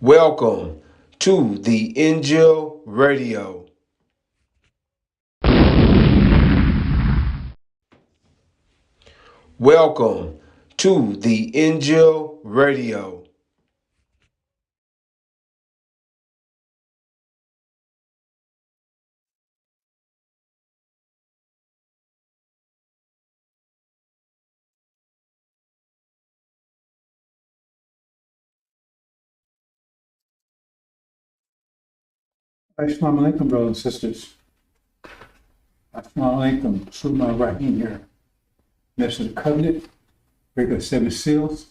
Welcome to the Injil Radio. Welcome to the Injil Radio. Assalamu alaikum, brothers and sisters. Assalamu alaikum. Salute my right hand here. Message of the covenant, breaker of 7 seals,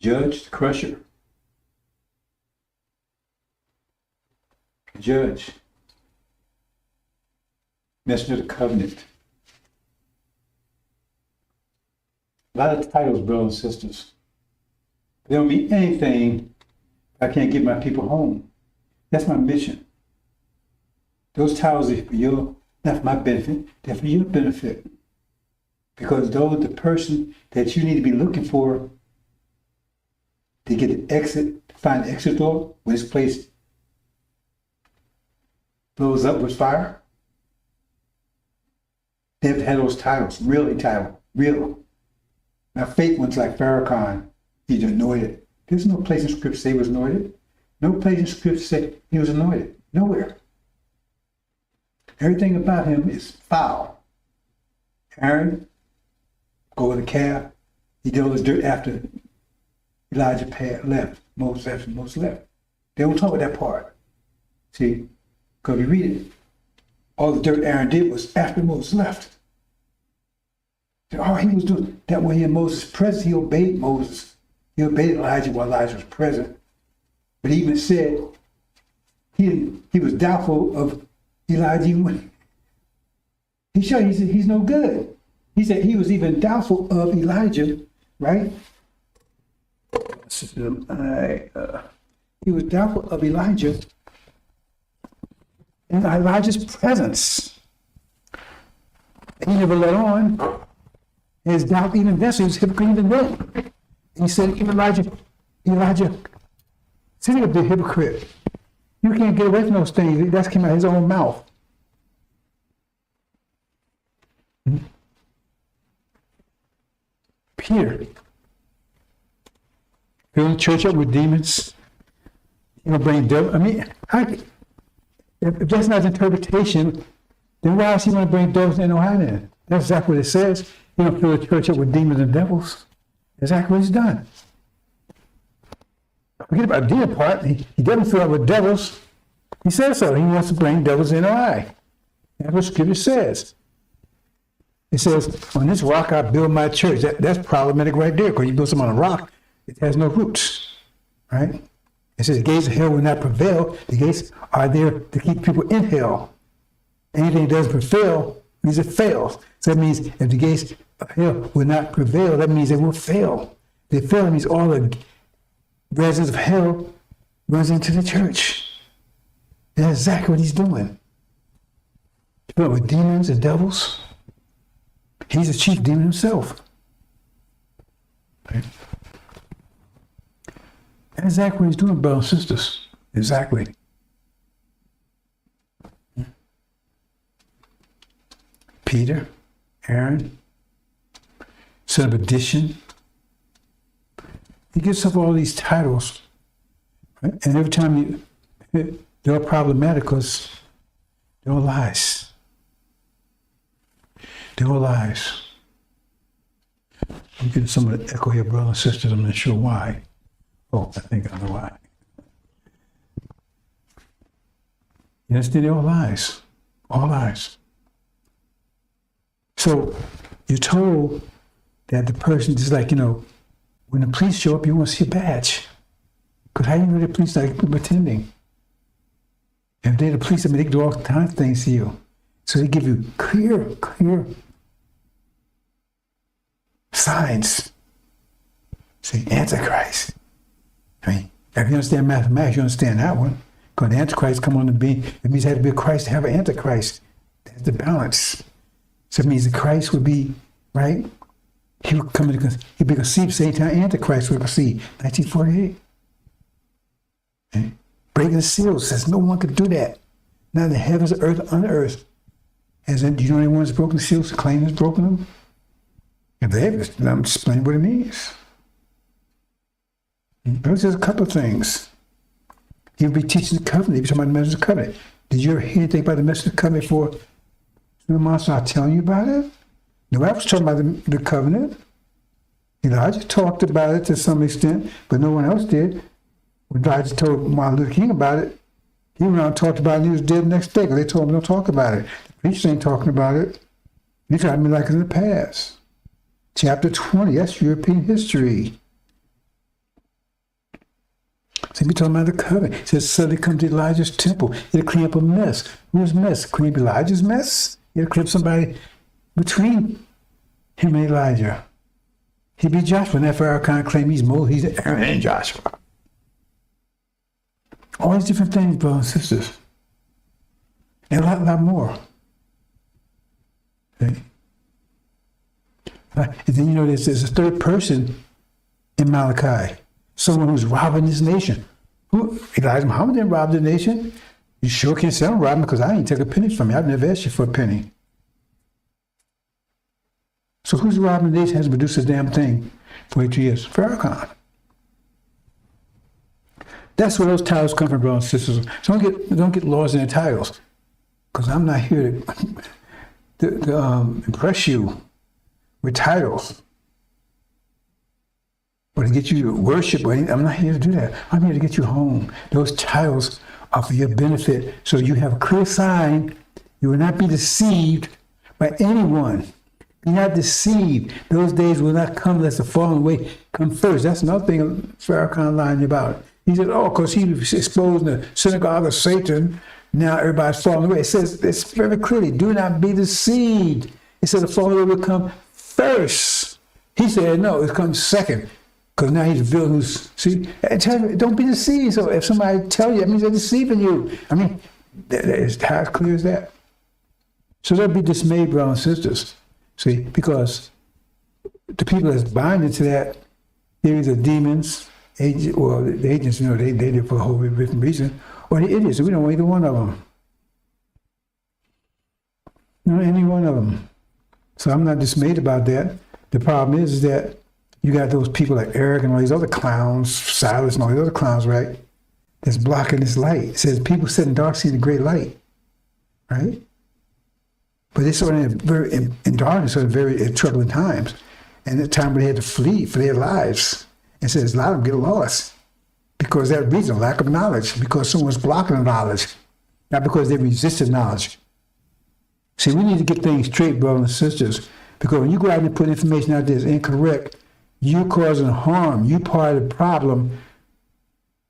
judge, the crusher, judge, messenger of the covenant. A lot of titles, brothers and sisters. They don't mean anything if I can't get my people home. That's my mission. Those titles are for your, not for my benefit, they're for your benefit. Because those the person that you need to be looking for to get the exit, find the exit door when this place blows up with fire. They've had those titles, really title, real. Now fake ones like Farrakhan, he's anointed. There's no place in scripture say he was anointed. No place in scripture say he was anointed. Nowhere. Everything about him is foul. Aaron, go with the calf. He did all this dirt after Elijah left. Moses left. They don't talk about that part. See, because you read it, all the dirt Aaron did was after Moses left. All he was doing, that way in Moses' presence, he obeyed Moses. He obeyed Elijah while Elijah was present. But he even said he was doubtful of Elijah. He showed, he said, he's no good. He said he was even doubtful of Elijah, right? He was doubtful of Elijah in Elijah's presence. He never let on. His doubt even then, so he was hypocrite even then. He said, Elijah, sitting up the hypocrite. You can't get away from those things. That came out of his own mouth. Peter, filling the church up with demons. You know, bring devil. I mean, if that's not his interpretation, then why does he want to bring devils in Ohio then? That's exactly what it says. He don't fill the church up with demons and devils. That's exactly what he's done. Forget about the demon part. He doesn't fill up with devils. He says so. He wants to bring devils in Ohio. That's what Scripture says. It says, on this rock I build my church. That's problematic right there, because you build something on a rock, it has no roots, right? It says the gates of hell will not prevail. The gates are there to keep people in hell. Anything that doesn't prevail means it fails. So that means if the gates of hell will not prevail, that means it will fail. If they fail, it means all the residents of hell runs into the church. That's exactly what he's doing. But with demons and devils, he's the chief demon himself. Right? That's exactly what he's doing, brothers and sisters. Exactly. Peter, Aaron, son of addition. He gives up all these titles, right? And every time they're problematic because they're all lies. They're all lies. I'm getting some of the echo here, brothers and sisters. I'm not sure why. Oh, I think I know why. You understand? They're all lies. All lies. So you're told that the person is like, when the police show up, you want to see a badge. Because how do you know the police are pretending? If they're the police, they can do all kinds of things to you. So they give you clear signs. Say, Antichrist. I mean, if you understand mathematics, you understand that one. Because the Antichrist come on the being, it means it had to be a Christ to have an Antichrist. That's the balance. So it means the Christ would be, right? He would come in, he'd be conceived same time Antichrist would proceed. 1948. Okay? Breaking the seals says no one could do that. Not in the heavens, earth, on the earth. As in, do you know anyone who's broken the seals, claim has broken them? If they have, I'm explaining what it means. There's just a couple of things. He'll be teaching the covenant. He'll be talking about the message of the covenant. Did you ever hear anything about the message of the covenant before 2 months not telling you about it? Nobody was talking about the covenant. Elijah talked about it to some extent, but no one else did. When Elijah told Martin Luther King about it, he went out and talked about it, and he was dead the next day because they told him don't talk about it. The preachers ain't talking about it. They tried to be like it's in the past. Chapter 20, that's European history. So we're talking about the covenant. It says, suddenly come to Elijah's temple. It'll clean up a mess. Whose mess? Clean up Elijah's mess? It'll clean up somebody between him and Elijah. He'd be Joshua. And that Pharaoh claim he's Moses, he's Aaron and Joshua. All these different things, brothers and sisters. And a lot more. Okay? And then, you know, there's a third person in Malachi. Someone who's robbing this nation. Who? Elijah Muhammad didn't rob the nation. You sure can't say I'm robbing because I ain't took a penny from you. I've never asked you for a penny. So who's robbing the nation hasn't produced a damn thing for 8 years? Farrakhan. That's where those titles come from, brothers and sisters. So don't get lost in the titles. Because I'm not here to impress you with titles. Or to get you to worship. I'm not here to do that. I'm here to get you home. Those titles are for your benefit. So you have a clear sign. You will not be deceived by anyone. Be not deceived. Those days will not come unless the falling away come first. That's another thing Farrakhan lying about. He said, oh, because he was exposed in the synagogue of Satan, now everybody's falling away. It says it's very clearly, do not be deceived. It says the falling away will come first. He said, no, it comes second. Because now he's a villain who's, see, don't be deceived. So if somebody tell you, that means they're deceiving you. I mean, it's how clear as that. So don't be dismayed, brothers and sisters. See, because the people that's buying into that, they're either demons, agents, well, the agents, you know, they did it for a whole different reason, or the idiots. We don't want either one of them. No, any one of them. So I'm not dismayed about that. The problem is that you got those people like Eric and all these other clowns, Silas and all these other clowns, right? That's blocking this light. It says people sit in dark see the great light, right? But they're sort of very in darkness, sort of very troubling times. And the time when they had to flee for their lives. And says a lot of them get lost because of that reason, lack of knowledge, because someone's blocking the knowledge, not because they resisted knowledge. See, we need to get things straight, brothers and sisters, because when you go out and put information out there that's incorrect, you're causing harm. You're part of the problem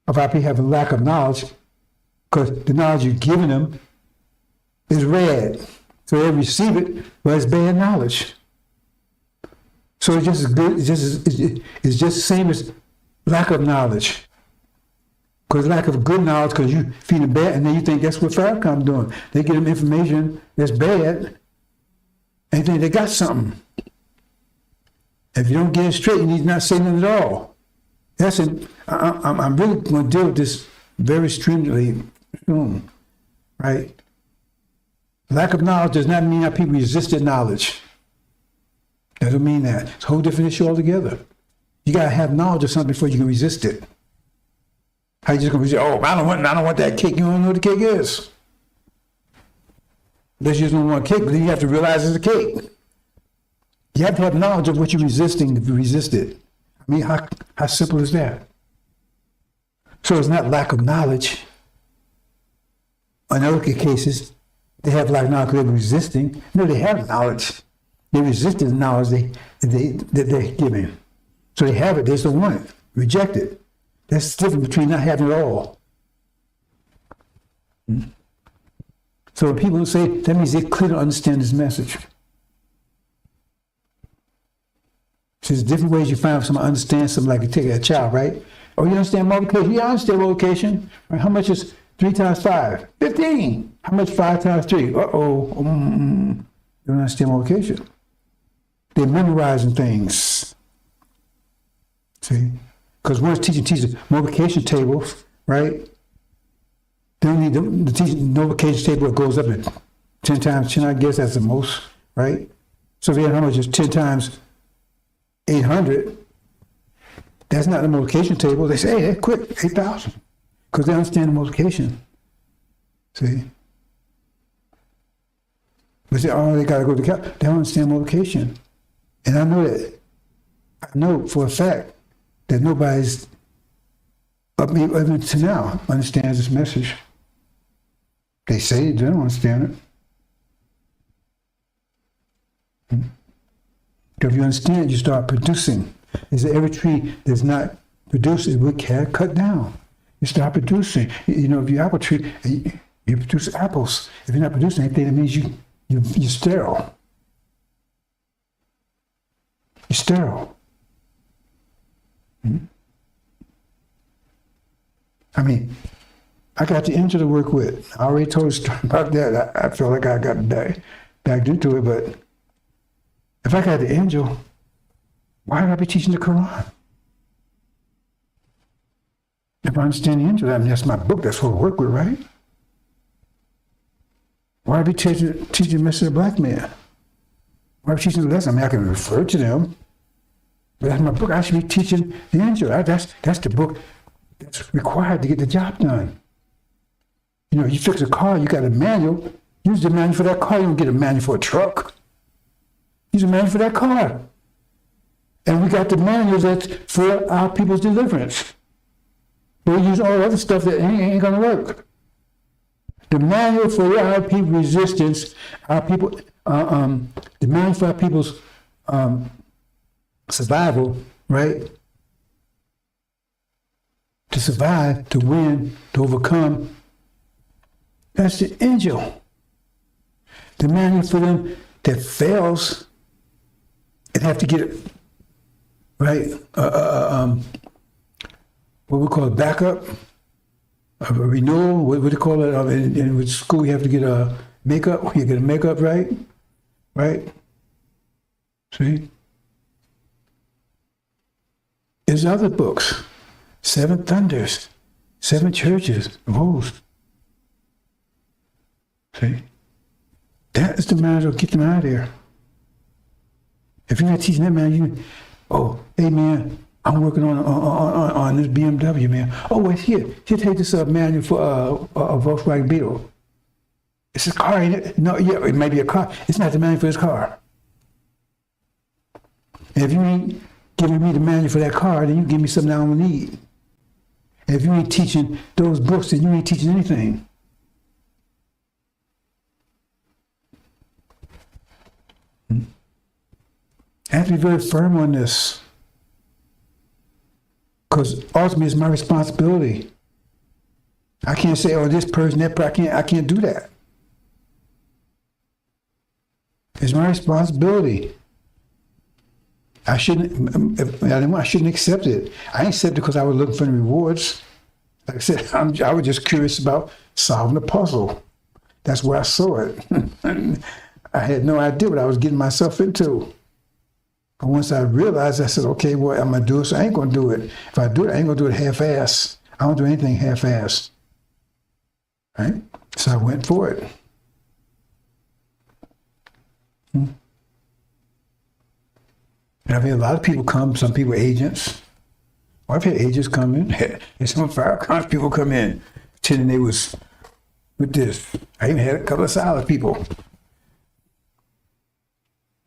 of our people having lack of knowledge, because the knowledge you're giving them is red. So they receive it, but it's bad knowledge. So it's just as good, it's just the same as lack of knowledge. Because lack of good knowledge, because you feed them bad, and then you think that's what Farrakhan's doing. They give them information that's bad, and think they got something. If you don't get it straight, you need to not say nothing at all. That's it. I'm really going to deal with this very stringently soon, right? Lack of knowledge does not mean that people resisted knowledge. That doesn't mean that. It's a whole different issue altogether. You got to have knowledge of something before you can resist it. How you just going to resist, oh, I don't want that cake. You don't know what the cake is. Unless you just don't want cake, but then you have to realize it's a cake. You have to have knowledge of what you're resisting to resist it. I mean, how simple is that? So it's not lack of knowledge. In other cases, they have lack of knowledge because they're resisting. No, they have knowledge. They resisted the knowledge that they're giving. So they have it, they just don't want it. Reject it. That's the difference between not having it all. So when people say, that means they clearly understand this message. So there's different ways you find someone understands something, like you take a child, right? Oh, you understand multiplication? Yeah, I understand multiplication. Right? How much is 3 times 5? 15. How much 5 times 3? Uh-oh. You don't understand multiplication. They're memorizing things. See? Because one's teaching multiplication tables, right? They don't need the teaching multiplication table. It goes up at 10 times 10. I guess that's the most, right? So if you how much is 10 times 800, that's not the multiplication table. They say, hey, quick, 8,000. Because they understand the multiplication. See? But they, oh, they got to go to the they don't understand multiplication. And I know for a fact that nobody's up even to now understands this message. They say they don't understand it. If you understand, you start producing. They say every tree that's not producing, we can't cut down. You start producing. You know, if you're apple tree, you produce apples. If you're not producing anything, that means you're sterile. You're sterile. I mean, I got the angel to work with. I already told a story about that. I feel like I got back into it, but if I got the angel, why would I be teaching the Quran? If I understand the angel, I mean, that's my book, that's what I work with, right? Why would I be teaching the message of black man? Why would I be teaching the lesson? I mean, I can refer to them, but that's my book. I should be teaching the angel. That's the book that's required to get the job done. You know, you fix a car, you got a manual. Use the manual for that car. You don't get a manual for a truck. Use a manual for that car. And we got the manual that's for our people's deliverance. But we use all other stuff that ain't gonna work. The manual for our people's resistance, our people, the manual for our people's survival, right? To survive, to win, to overcome. That's the angel. The manual for them that fails and have to get it right. What we call a backup, a renewal. What do you call it? In with school, you have to get a makeup. You get a makeup, right? Right. See. There's other books. 7 Thunders, 7 Churches, Rules. See? That is the man that'll get them out of there. If you're not teaching that man, hey man, I'm working on this BMW, man. Oh, wait, here take this manual for a Volkswagen Beetle. It's a car, ain't it? No, yeah, it may be a car. It's not the manual for his car. And if you ain't giving me the manual for that car, then you give me something I don't need. And if you ain't teaching those books, then you ain't teaching anything. I have to be very firm on this. Because ultimately it's my responsibility. I can't say, oh, this person, that person, I can't do that. It's my responsibility. I shouldn't accept it. I didn't accept it because I was looking for the rewards. Like I said, I was just curious about solving the puzzle. That's where I saw it. I had no idea what I was getting myself into. But once I realized, I said, okay, well, I'm going to do it, so I ain't going to do it. If I do it, I ain't going to do it half-assed. I don't do anything half-assed. Right? So I went for it. And I've had a lot of people come, some people agents. Well, I've had agents come in, and some fire cons people come in, pretending they was with this. I even had a couple of silent people.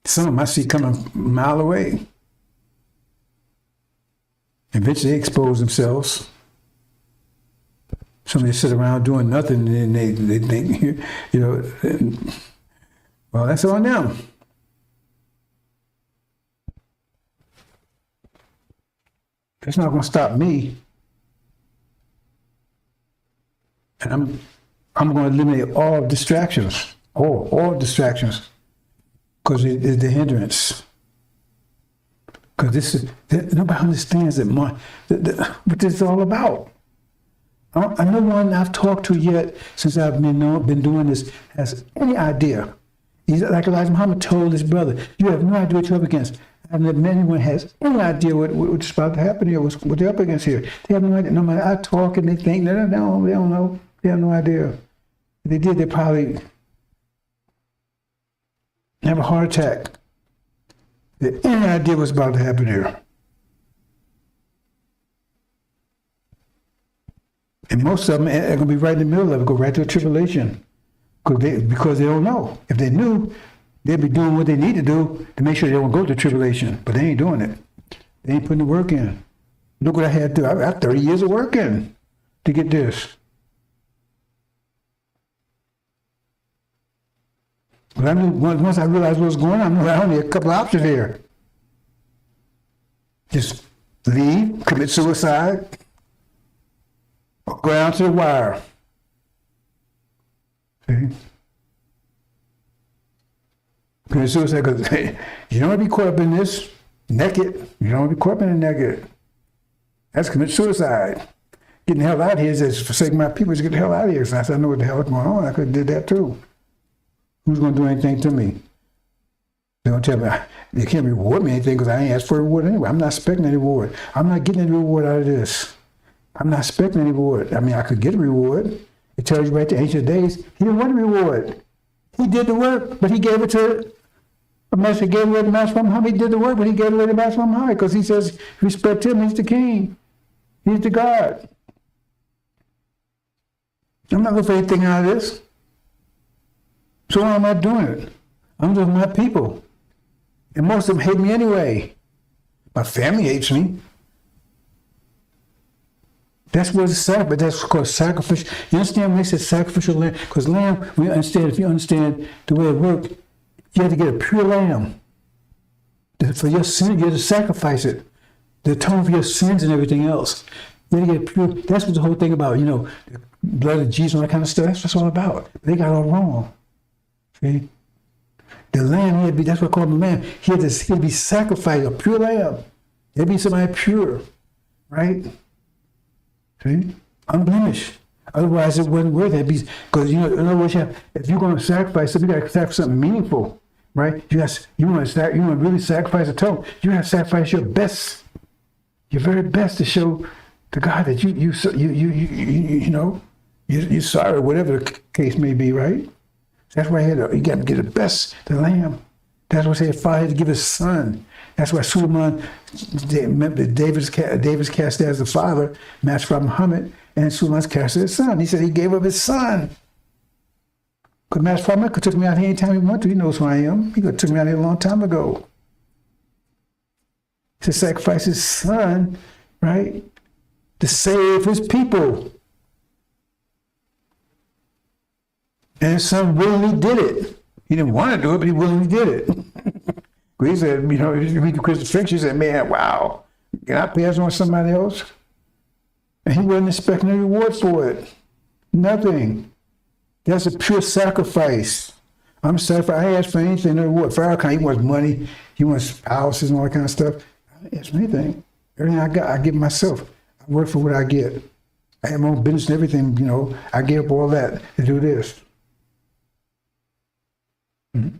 Some of them I see coming a mile away. Eventually they expose themselves. Some of them sit around doing nothing and they think, you know, well, that's on them. It's not going to stop me. And I'm going to eliminate all distractions, all distractions. Because it's the hindrance. Because nobody understands what this is all about. No one I've talked to yet since I've been doing this has any idea. He's like Elijah Muhammad told his brother, you have no idea what you're up against. And that anyone has any idea what's about to happen here, what they're up against here. They have no idea. No matter I talk and they think, they don't know. They have no idea. If they did, they probably have a heart attack. They had any idea what's about to happen here. And most of them are going to be right in the middle of it, go right to a tribulation. Because they don't know. If they knew, they'd be doing what they need to do to make sure they don't go to tribulation. But they ain't doing it. They ain't putting the work in. Look what I had to do. I had 30 years of work in to get this. But I knew, once I realized what was going on, I knew I only had a couple of options here. Just leave, commit suicide, or go down to the wire. See? Commit suicide because you don't want to be caught up in this naked. You don't want to be caught up in it naked. That's commit suicide. Getting the hell out of here is just forsaking my people. Just get the hell out of here. So I said, I know what the hell is going on. I could have did that too. Who's going to do anything to me? They don't tell me, they can't reward me anything because I ain't asked for a reward anyway. I'm not expecting any reward. I'm not getting any reward out of this. I'm not expecting any reward. I mean, I could get a reward. It tells you right there, ancient days, he didn't want a reward. He did the work, but he gave it to a master, gave away the master from him. He did the work, but he gave away the master from high because he says, respect him, he's the king. He's the God. I'm not looking for anything out of this. So why am I doing it? I'm doing my people. And most of them hate me anyway. My family hates me. That's what it's sacrifice. That's called sacrificial. You understand when they say sacrificial lamb? Because lamb, if you understand the way it works, you have to get a pure lamb. For your sin, you have to sacrifice it. To atone for your sins and everything else. You have to get pure. That's what the whole thing about, the blood of Jesus and all that kind of stuff. That's what it's all about. They got it all wrong. See? The lamb, that's what I call him a lamb. He had to be sacrificed, a pure lamb. There'd be somebody pure, right? See? Unblemished. Otherwise, it wasn't worth it. Because, in other words, if you're going to sacrifice something, you got to sacrifice something meaningful, right? You want to really sacrifice a total. You got to sacrifice your best, your very best to show to God that you're sorry, whatever the case may be, right? That's why you got to get the best, the lamb. That's why his father had to give his son. That's why Suleiman, David's cast as the father, matched from Muhammad, and Suleiman's cast as his son. He said he gave up his son. Because Master Muhammad could have took me out here anytime he wanted to. He knows who I am. He could have took me out here a long time ago. To sacrifice his son, right? To save his people. And his son willingly did it. He didn't want to do it, but he willingly did it. He said, if you read the Christian fiction, he said, man, wow, can I pass on somebody else? And he wasn't expecting a reward for it. Nothing. That's a pure sacrifice. I'm sacrificing. I ain't asked for anything, no reward. Farrakhan, he wants money, he wants houses and all that kind of stuff. I didn't ask for anything. Everything I got, I give myself. I work for what I get. I have my own business and everything, I gave up all that to do this. Mm-hmm.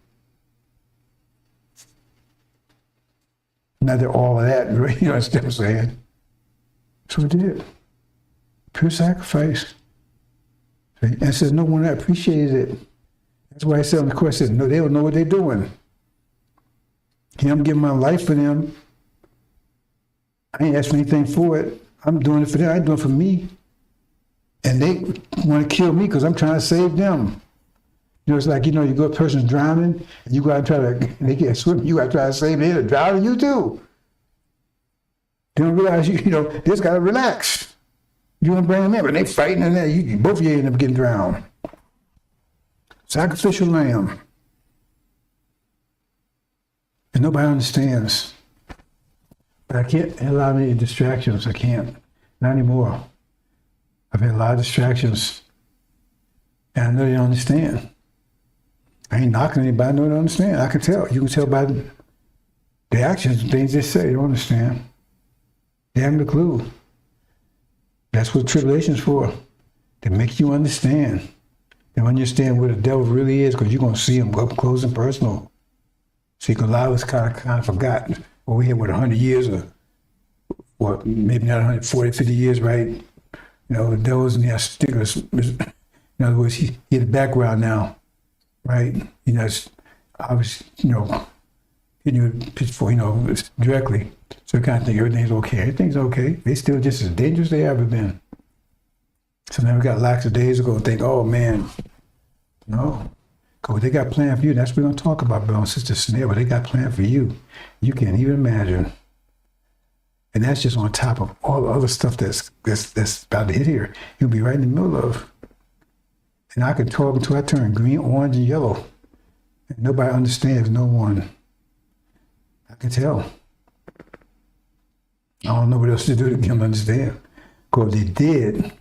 Not that all of that, you understand what I'm saying? So it did. Pure sacrifice. And it says no one appreciated it. That's why I said on the course, no, they don't know what they're doing. I'm giving my life for them. I ain't asking anything for it. I'm doing it for them. I ain't doing it for me. And they want to kill me because I'm trying to save them. It's like, you go, a person's drowning, and you go out and try to, they can't swim, you got to try to save them, they're drowning you too. They don't realize, they just got to relax. You want to bring them in, but they fighting, and then both of you end up getting drowned. Sacrificial lamb. And nobody understands. But I can't allow any distractions, I can't. Not anymore. I've had a lot of distractions, and I know they don't understand. I ain't knocking anybody, I know they don't understand. I can tell. You can tell by the actions, the things they say, they don't understand. They haven't a clue. That's what tribulation is for. To make you understand. And understand what the devil really is, because you're going to see him up close and personal. See, because a lot of us kind of forgotten. Well, we here, 100 years or maybe not 140, 50 years, right? The devil's in there sticking us. In other words, he had a background now, right? You know, it's obviously, you know, hitting you with a pitchfork, you know, it's directly. So you kind of think everything's okay. Everything's okay. They still just as dangerous as they ever been. So now we got lackadaisical and think, oh man, no. Because what they got planned for you, that's what we're going to talk about, brother and sister Snare. What they got planned for you, you can't even imagine. And that's just on top of all the other stuff that's about to hit here. You'll be right in the middle of. And I can talk until I turn green, orange, and yellow. And nobody understands, no one. I can tell. I don't know what else to do to get them to understand. Because if they did,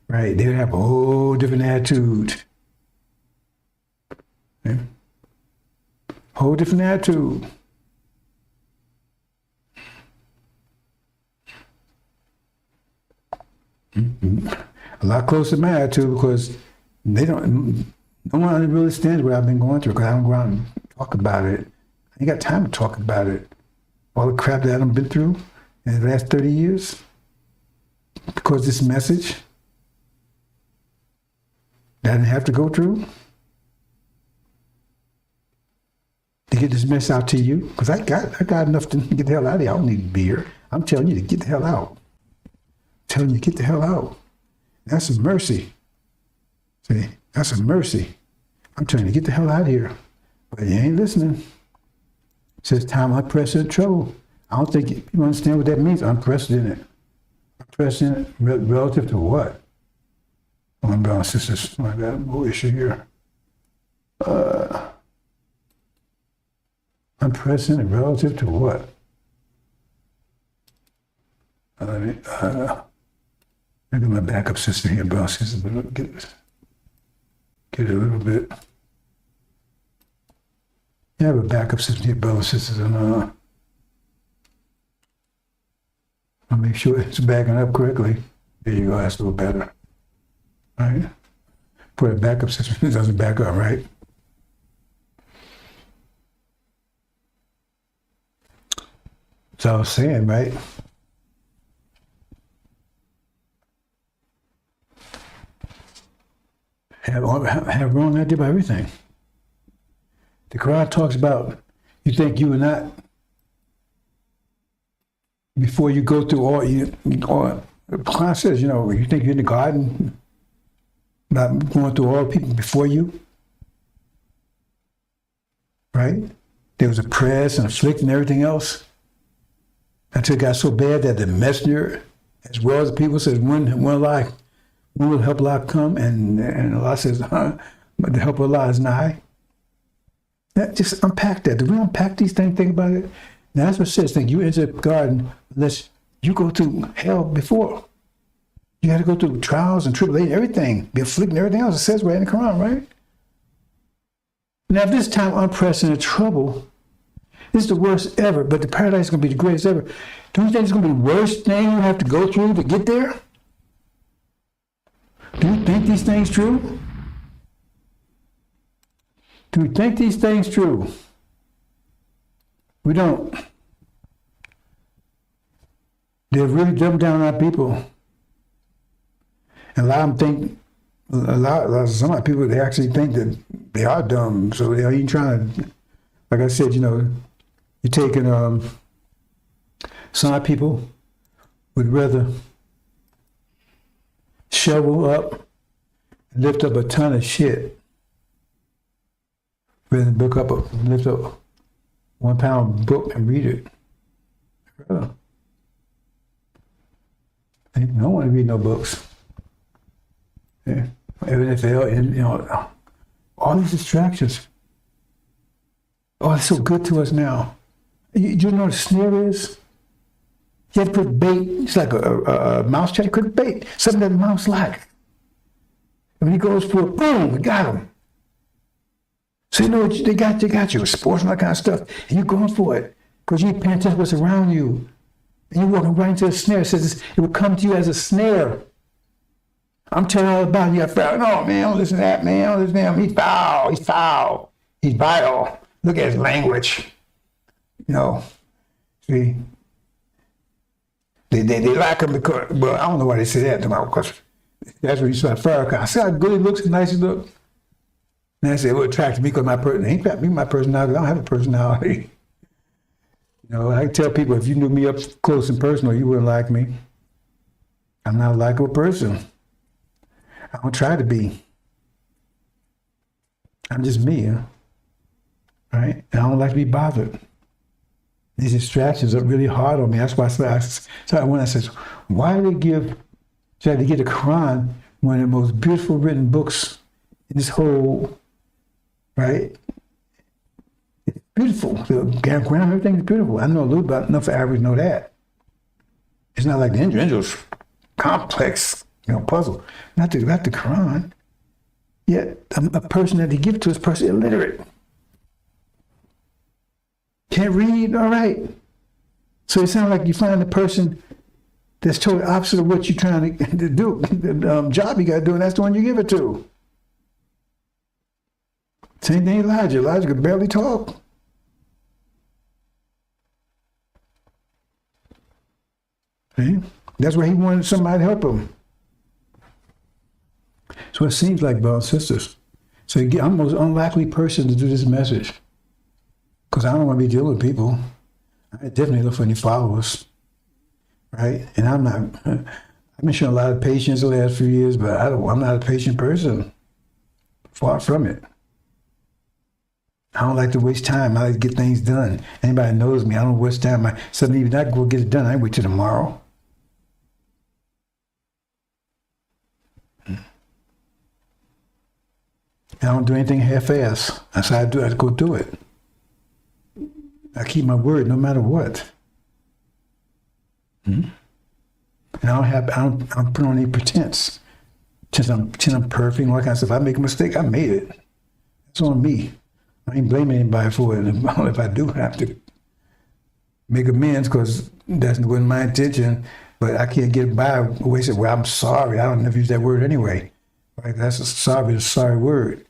right, they would have a whole different attitude. Okay? Whole different attitude. Mm-hmm. A lot closer to my attitude because they don't, no one really understands what I've been going through because I don't go out and talk about it. I ain't got time to talk about it. All the crap that I've been through in the last 30 years because this message that I didn't have to go through to get this mess out to you because I got enough to get the hell out of here. I don't need to be here. I'm telling you to get the hell out. Telling you, get the hell out. That's a mercy. See, that's a mercy. I'm telling you, get the hell out of here. But you ain't listening. It says time unprecedented trouble. I don't think people understand what that means, unprecedented. Unprecedented relative to what? Oh, my brothers and sisters, I got a little issue here. Unprecedented relative to what? Look at my backup system here, bro. Get it a little bit. You have a backup system here, brothers and sisters, and I'll make sure it's backing up correctly. There you go, that's a little better. All right? For a backup system, it doesn't back up, right? So I was saying, right? Have wrong idea about everything. The Quran talks about you think you are not before you go through all the Quran says, you know, you think you're in the garden, not going through all people before you, right? There was a press and affliction and everything else until it got so bad that the messenger, as well as the people, says one will help Allah come, and Allah says, but the help of Allah is nigh. That, just unpack that. Do we unpack these things? Think about it. Now that's what it says. Think you enter the garden unless you go through hell before. You got to go through trials and tribulation, everything, be afflicted, everything else. It says right in the Quran, right? Now, this time unprecedented trouble, this is the worst ever, but the paradise is going to be the greatest ever. Don't you think it's going to be the worst thing you have to go through to get there? Do you think these things true? Do we think these things true? We don't. They've really dumbed down our people. And a lot of them think, some people, they actually think that they are dumb. So they're even trying to, like I said, you know, you're taking, some people would rather shovel up, lift up a ton of shit, rather than lift up a 1 pound book and read it. I don't want to read no books. Yeah. Even if they are, you know, all these distractions. Oh, it's so good to us now. You know what a snare is? You have to put bait. It's like a mouse try to put bait. Something that the mouse like. And when he goes for it, boom, got him. So you know what they got you, sports and that kind of stuff. And you're going for it. Because you ain't paying attention to what's around you. And you're walking right into a snare. It says it will come to you as a snare. I'm telling you all about it. You got foul. No, man, don't listen to that, man. Don't listen to him. He's foul. He's foul. He's vile. Look at his language. You know, see? They like him because, well, I don't know why they say that to my, because That's when you saw Farrakhan. I see how good he looks, how nice he looks. And I said, what attracted me because my person ain't attracted me my personality. I don't have a personality. You know, I tell people if you knew me up close and personal, you wouldn't like me. I'm not a likable person. I don't try to be. I'm just me, right? And I don't like to be bothered. These distractions are really hard on me. That's why when I said, why do they try to get the Quran, one of the most beautiful written books in this whole, right? It's beautiful. The Quran, everything is beautiful. I know a little about enough for average to know that. It's not like the Injil's complex, puzzle. Not the Quran. Yet a person that they give it to is person illiterate. Can't read, all right. So it sounds like you find a person that's totally opposite of what you're trying to do. The job you got to do, and that's the one you give it to. Same thing Elijah. Elijah could barely talk. See? That's why he wanted somebody to help him. So it seems like, brothers and sisters. So I'm the most unlikely person to do this message. Because I don't want to be dealing with people. I definitely look for any followers. Right? And I've been showing a lot of patience the last few years, but I'm not a patient person. Far from it. I don't like to waste time. I like to get things done. Anybody knows me, I don't waste time. Suddenly, if I go get it done, I wait till tomorrow. I don't do anything half-ass. That's how I do it. I go do it. I keep my word no matter what. And I don't put on any pretense. Since I'm perfect and all that kind of stuff. If I make a mistake, I made it. It's on me. I ain't blaming anybody for it. If I do have to make amends, because that wasn't my intention, but I can't get by the way I say, well, I'm sorry. I don't never use that word anyway. Right? That's a sorry word.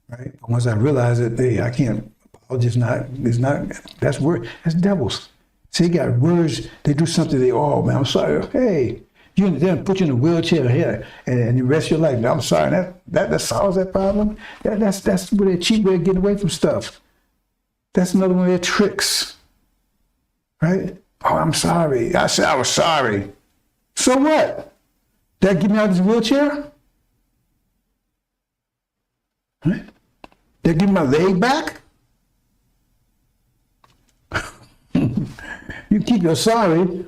Right? But once I realize it, hey, I can't apologize. That's word. That's devils. See, they got words. They do something. Man, I'm sorry. Hey, they put you in a wheelchair here, and the rest of your life. I'm sorry. That solves that problem. That's where their cheap way of getting away from stuff. That's another one of their tricks. Right? Oh, I'm sorry. I said I was sorry. So what? That get me out of this wheelchair? Right? That give me my leg back? You keep your sorry.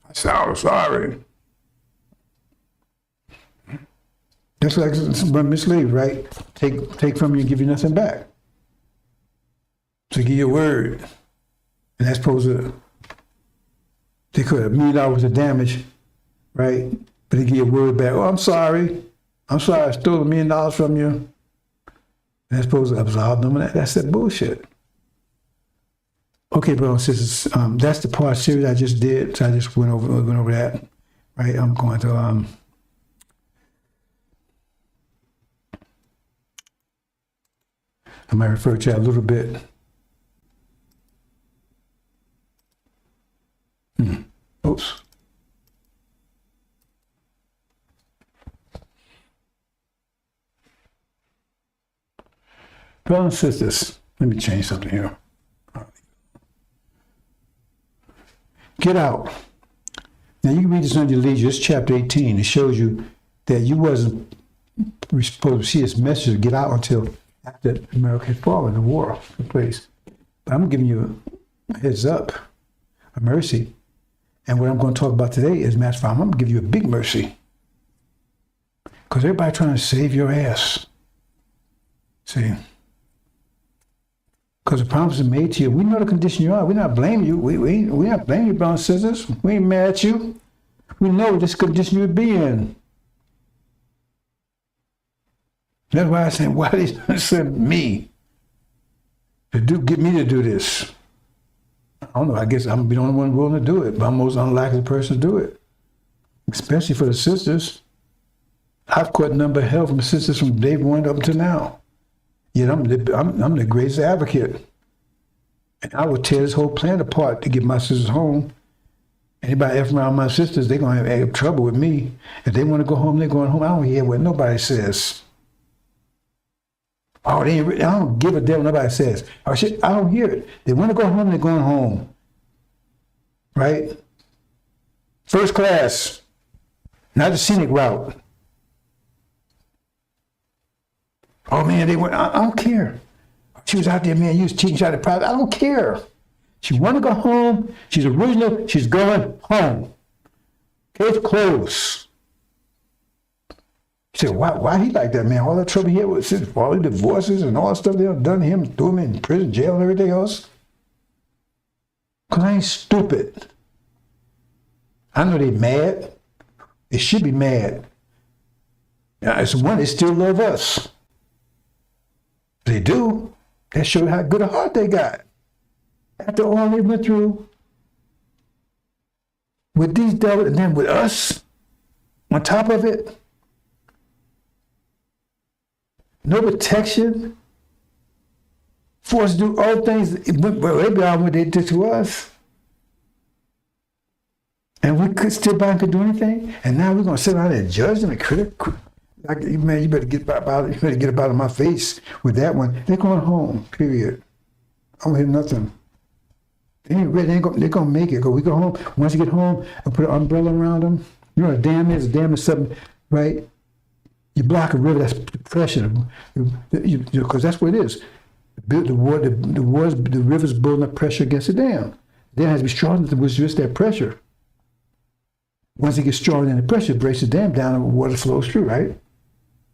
I said I was sorry. That's like mislead, right? Take from you and give you nothing back. So give your word. And that's supposed to, they could have $1 million worth of damage, right? But they give your word back. Oh, I'm sorry. I stole $1 million from you. And that's supposed to absolve them. That's that bullshit. Okay, brothers and sisters, that's the part series I just did. So I just went over that, right? I'm going to I might refer to that a little bit. Oops. Brothers and sisters, let me change something here. Get out. Now you can read this under your leisure. It's chapter 18. It shows you that you wasn't supposed to see this message to get out until after America had fallen, the war took place. But I'm giving you a heads up, a mercy. And what I'm going to talk about today is, matter of fact, I'm going to give you a big mercy. Because everybody trying to save your ass. See? Because the promise is made to you. We know the condition you're in. We're not blaming you. We're not blaming you, brothers and sisters. We ain't mad at you. We know this condition you'd be in. That's why I said, why did he send me to get me to do this? I don't know. I guess I'm the only one willing to do it, but I'm the most unlikely person to do it. Especially for the sisters. I've caught a number of hell from sisters from day one up to now. Yet I'm the greatest advocate. And I would tear this whole plan apart to get my sisters home Anybody F around my sisters, they're going to have trouble with me. If they want to go home, they're going home. I don't hear what nobody says. Oh, I don't give a damn what nobody says. Oh, shit, I don't hear it. They want to go home, they're going home. Right? First class, not the scenic route. Oh, man, they went, I don't care. She was out there, man, you was cheating, shot at private. I don't care. She want to go home. She's original. She's going home. Case closed. He said, why he like that, man? All that trouble here with all the divorces and all that stuff they done to him, threw him in prison, jail, and everything else. Because I ain't stupid. I know they mad. They should be mad. Now, it's one, they still love us. They do. That shows how good a heart they got. After all they went through with these devils and then with us on top of it, no protection, forced to do all things way beyond what they did to us. And we could still could do anything. And now we're going to sit around and judge them and critical. Like, man, you better get up out of my face with that one. They're going home, period. I don't hear nothing. They ain't ready. They're going to make it. We go home. Once you get home, I put an umbrella around them. You know what a dam is? A dam is something, right? You block a river, that's pressure. Because that's what it is. The river's building up pressure against the dam. The dam has to be strong enough to resist that pressure. Once it gets stronger than the pressure, it breaks the dam down and water flows through, right?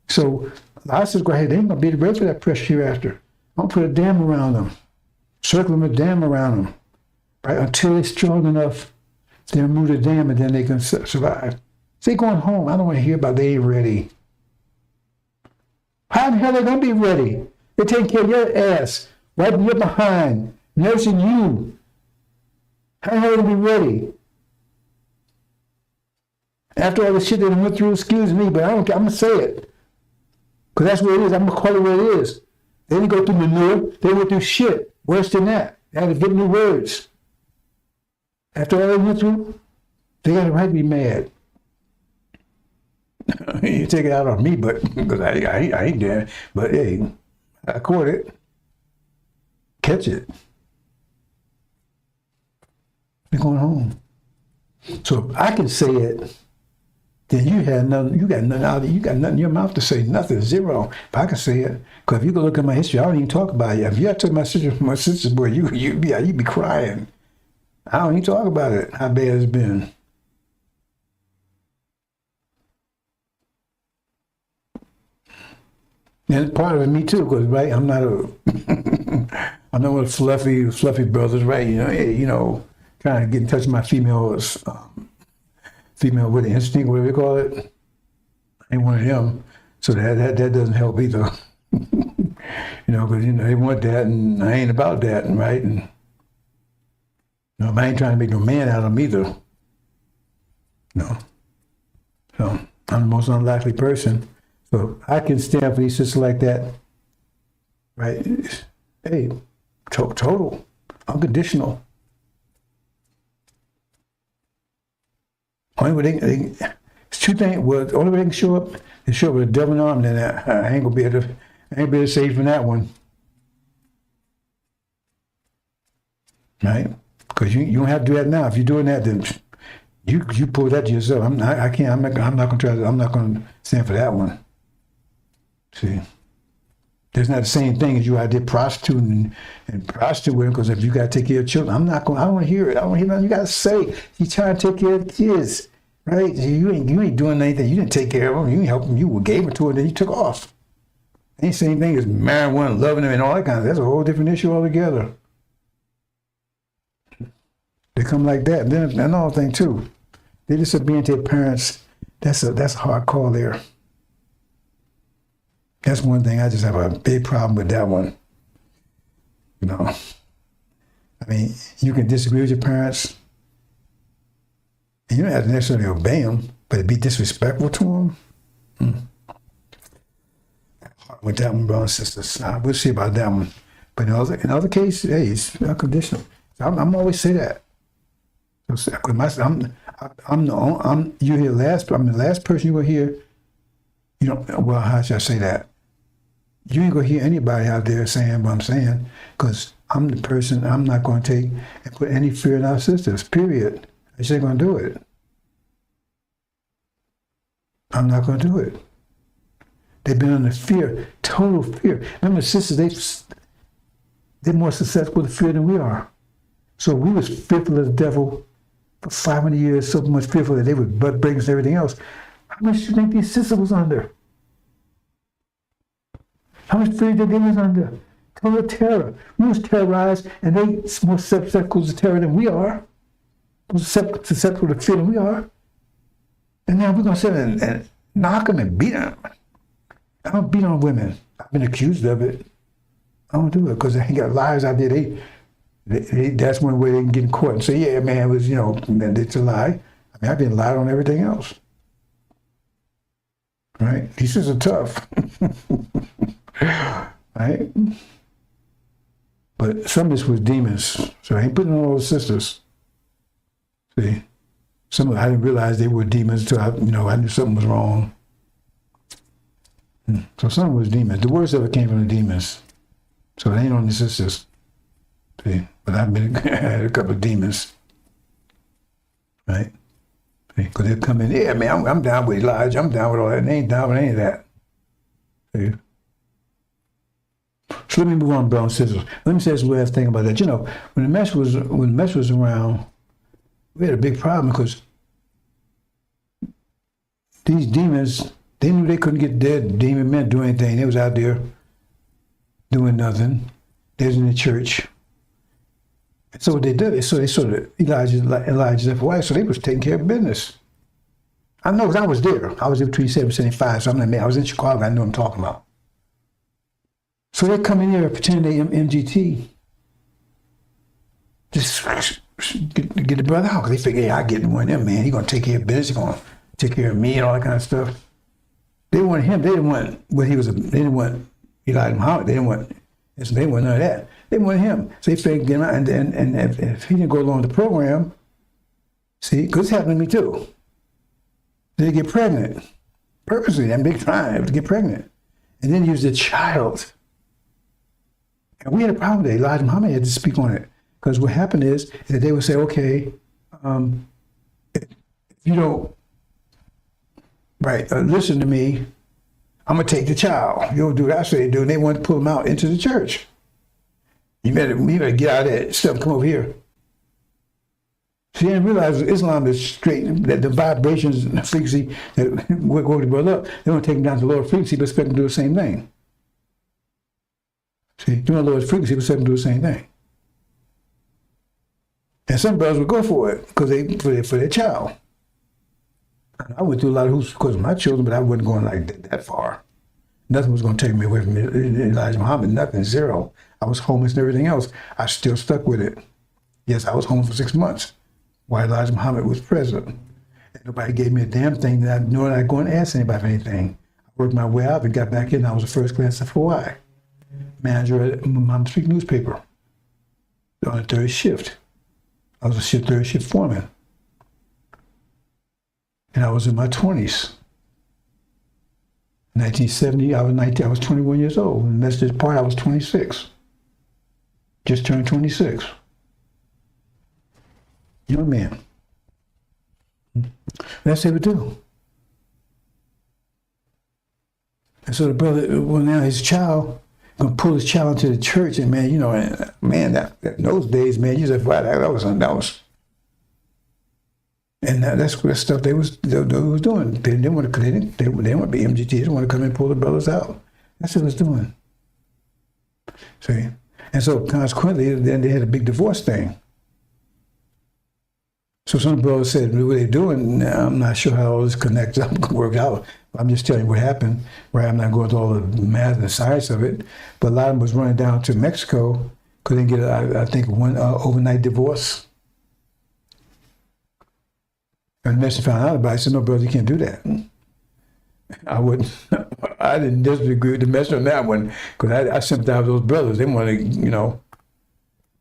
So I said, go ahead, they ain't going to be ready for that pressure hereafter. I'm going to put a dam around them. Circle them, a dam around them. Right, until they're strong enough to remove the dam and then they can survive. So they're going home. I don't want to hear about they ain't ready. How the hell are they going to be ready? They're taking care of your ass, wiping your behind, nursing you. How the hell are they going to be ready? After all the shit they went through, excuse me, but I don't care. I'm going to say it. Because that's what it is. I'm going to call it what it is. They didn't go through manure. They went through shit. Worse than that. They had to get new words. After all they went through, they got a right to be mad. You take it out on me, but because I ain't there. But hey, I caught it. Catch it. They're going home. So if I can say it, then you got nothing in your mouth to say, nothing, zero. If I can say it, because if you go look at my history, I don't even talk about it. If you took my sister's boy, you'd be crying. I don't even talk about it, how bad it's been. And part of it, me too, because right, I'm not one of the fluffy brothers, right? Trying to get in touch with my female with the instinct, whatever you call it. I ain't one of them, so that doesn't help either. Because they want that, and I ain't about that, right? And I ain't trying to make no man out of them either. No. So I'm the most unlikely person. So I can stand for these sisters like that, right? Hey, total, unconditional. Only way it's two things. Well, the only way they can show up is show up with a devil in arm. Then I ain't gonna be able to save from that one, right? Because you don't have to do that now. If you're doing that, then you pull that to yourself. I'm not gonna stand for that one. See, there's not the same thing as you out there prostituting and prostituting, because if you got to take care of children, I don't want to hear it. I don't want to hear nothing you got to say. You trying to take care of the kids, right? You ain't doing anything. You didn't take care of them. You didn't help them. You gave them to her, then you took off. Ain't the same thing as marrying one, loving them, and all that kind of. That's a whole different issue altogether. They come like that. And then another thing too, they disobedient to their parents. That's a hard call there. That's one thing. I just have a big problem with that one. I mean, you can disagree with your parents, and you don't have to necessarily obey them, but be disrespectful to them. With that one, brothers and sisters, we'll see about that one. But in other cases, hey, it's unconditional. So I'm always say that. So, you're here last. I'm the last person you will hear. You don't. Well, how should I say that? You ain't gonna hear anybody out there saying what I'm saying, because I'm the person. I'm not gonna take and put any fear in our sisters. Period. I just ain't gonna do it. I'm not gonna do it. They've been under fear, total fear. Remember, sisters, they're more susceptible to fear than we are. So we was fearful of the devil for 500 years, so much fearful that they would butt breaks and everything else. How much do you think these sisters was under? How much fear did they was under? Total terror. We was terrorized, and they more susceptible to terror than we are. More susceptible to fear than we are. And now we're going to sit and knock them and beat them. I don't beat on women. I've been accused of it. I don't do it because they ain't got liars out there. That's one way they can get in court and say, yeah, man, it was, it's a lie. I mean, I've been lied on everything else. Right? These are tough. Right? But some of this was demons. So I ain't putting on all the sisters. See? Some of them, I didn't realize they were demons until I knew something was wrong. So some was demons. The worst ever came from the demons. So it ain't on the sisters. See? But I've been had a couple of demons. Right? Because they'll come in, yeah, man, I'm down with Elijah. I'm down with all that. And they ain't down with any of that. See? So let me move on, brothers and sisters. Let me say this last thing about that. When the mess was around, we had a big problem because these demons, they knew they couldn't get dead demon men to do anything. They was out there doing nothing. They was in the church. And so what they did is, they sort of, Elijah's wife, so they was taking care of business. I know because I was there. I was there between 7 and 75, so I'm not mad. I was in Chicago. I know what I'm talking about. So they come in here pretending they MGT. Just get the brother out, because they figure, hey, I get one of them, man. He's going to take care of business. He's going to take care of me and all that kind of stuff. They wanted him. They didn't want what he was. They didn't want Elijah Muhammad. They didn't want none of that. They wanted him. So they figured, get him out. And if he didn't go along with the program, see, because it's happened to me too. They get pregnant. Purposely, that big time to get pregnant. And then use the child. And we had a problem with it. Elijah Muhammad had to speak on it. Because what happened is that they would say, okay, if you don't, listen to me, I'm going to take the child. You don't do what I say to do. And they want to pull him out into the church. You better get out of that stuff, come over here. See, they didn't realize Islam is straight, that the vibrations and the frequency that would go to the brother up, they want to take him down to the lower frequency, but expect him to do the same thing. See, doing the lower frequency, but expect him to do the same thing. And some brothers would go for it because for their child. I went through a lot of hoops because of my children, but I wasn't going like that far. Nothing was going to take me away from Elijah Muhammad. Nothing, zero. I was homeless and everything else. I still stuck with it. Yes, I was homeless for 6 months while Elijah Muhammad was president. And nobody gave me a damn thing that I knew I go and ask anybody for anything. I worked my way out and got back in. I was a first class FOI manager at Mom Street newspaper on the third shift. I was a third shift foreman. And I was in my 20s. 1970, I was 21 years old. And that's this part, I was 26. Just turned 26. Young man. That's what they would do. And so the brother, well, now his child, gonna pull his child into the church, and man, that in those days, man, you said, wow, that was, and that's stuff they was doing. They didn't want to, they didn't want to be MGT. They didn't want to come and pull the brothers out. That's what it was doing. See, and so consequently, then they had a big divorce thing. So some brothers said, what they're doing, I'm not sure how all this connects up, work out. I'm just telling you what happened, right? I'm not going through all the math and the science of it, but a lot of them was running down to Mexico because they get, I think, one overnight divorce. And the minister found out about it. I said, no, brother, you can't do that. I wouldn't, I didn't disagree with the minister on that one because I sympathize with those brothers. They want to, the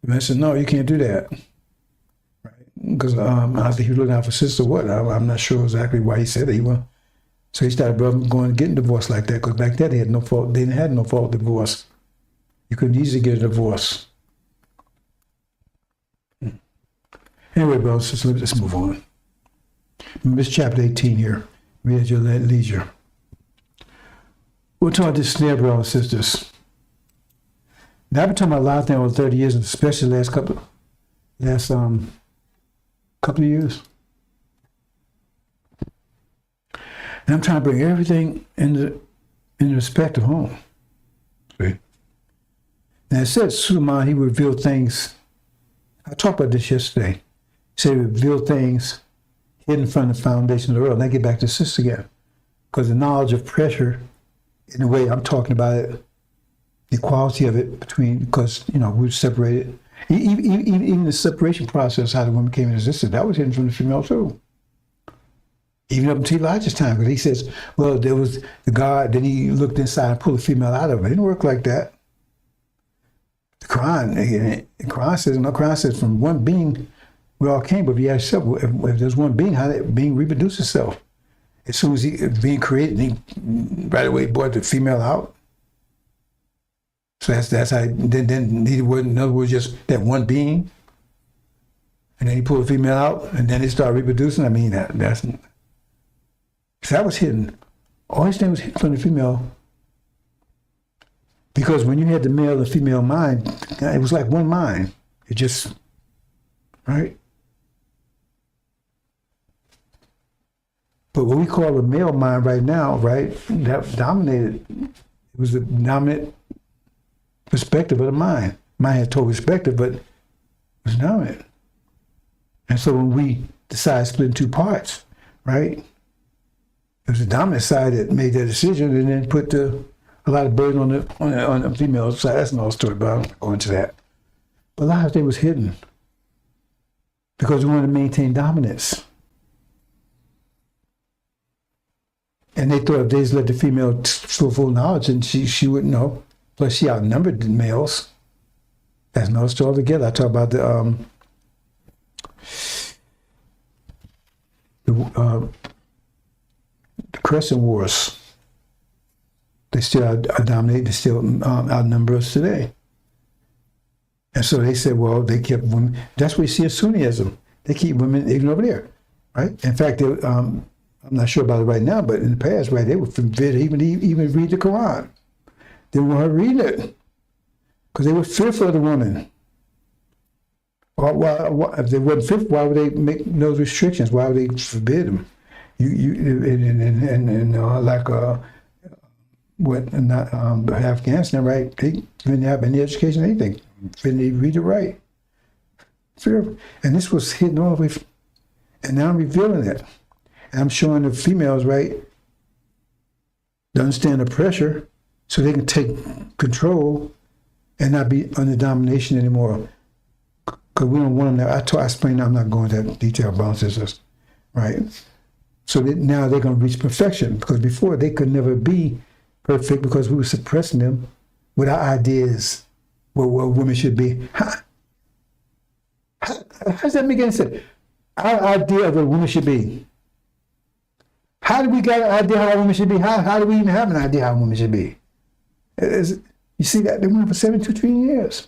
minister said, no, you can't do that. Right? because I think he was looking out for sister. What? I'm not sure exactly why he said that. So he started going and getting divorced like that, because back then they had no fault. They didn't have no fault divorce. You couldn't easily get a divorce. Anyway, brothers, let's move on. Remember, it's chapter 18 here. Read at your leisure. We'll talk about this snare, brothers and sisters. Now, I've been talking about a lot of things over 30 years, especially the last couple of years. And I'm trying to bring everything into respect of home. See? Now, it said Suleiman, he revealed things. I talked about this yesterday. He said he revealed things hidden from the foundation of the world. And I get back to this again. Because the knowledge of pressure, in the way I'm talking about it, the quality of it because, we're separated. Even the separation process, how the woman came into existence, that was hidden from the female too. Even up until Elijah's time, because he says, well, there was the God, then he looked inside and pulled the female out of it. It didn't work like that. The Quran says from one being we all came, but if you ask yourself, if there's one being, how that being reproduce itself? As soon as he being created, he right away brought the female out. So that's how. Then he wasn't. In other words, just that one being, and then he pulled the female out, and then it started reproducing. I mean, that was hidden. All these things was hidden from the female, because when you had the male and female mind, it was like one mind. It just right. But what we call the male mind right now, right, that dominated. It was the dominant perspective of the mind. Mind had total perspective, but it was dominant. And so when we decided to split in two parts, right, it was the dominant side that made that decision and then put a lot of burden on the female side. That's another story, but I'm not going into that. But a lot of things was hidden because we wanted to maintain dominance. And they thought if they just let the female full knowledge, and she wouldn't know. Plus, she outnumbered the males. That's another story altogether. I talk about the Crescent Wars. They still dominate. They still outnumber us today. And so they said, well, they kept women. That's what you see in Sunnism. They keep women even over there, right? In fact, I'm not sure about it right now, but in the past, right, they would forbid even read the Quran. They didn't want her reading it because they were fearful of the woman. If they weren't fearful, why would they make those restrictions? Why would they forbid them? Afghanistan, right? They didn't have any education, anything. They didn't read it right. Fearful. And this was hidden all the way. And now I'm revealing it. And I'm showing the females, right, to understand the pressure so they can take control and not be under domination anymore. Because we don't want them there. I explained, I'm not going into detail about this, right? So now they're going to reach perfection, because before they could never be perfect because we were suppressing them with our ideas what women should be. How does that make any sense? Our idea of what women should be. How do we get an idea how women should be? How do we even have an idea how women should be? You see that? They went on for 72 trillion years.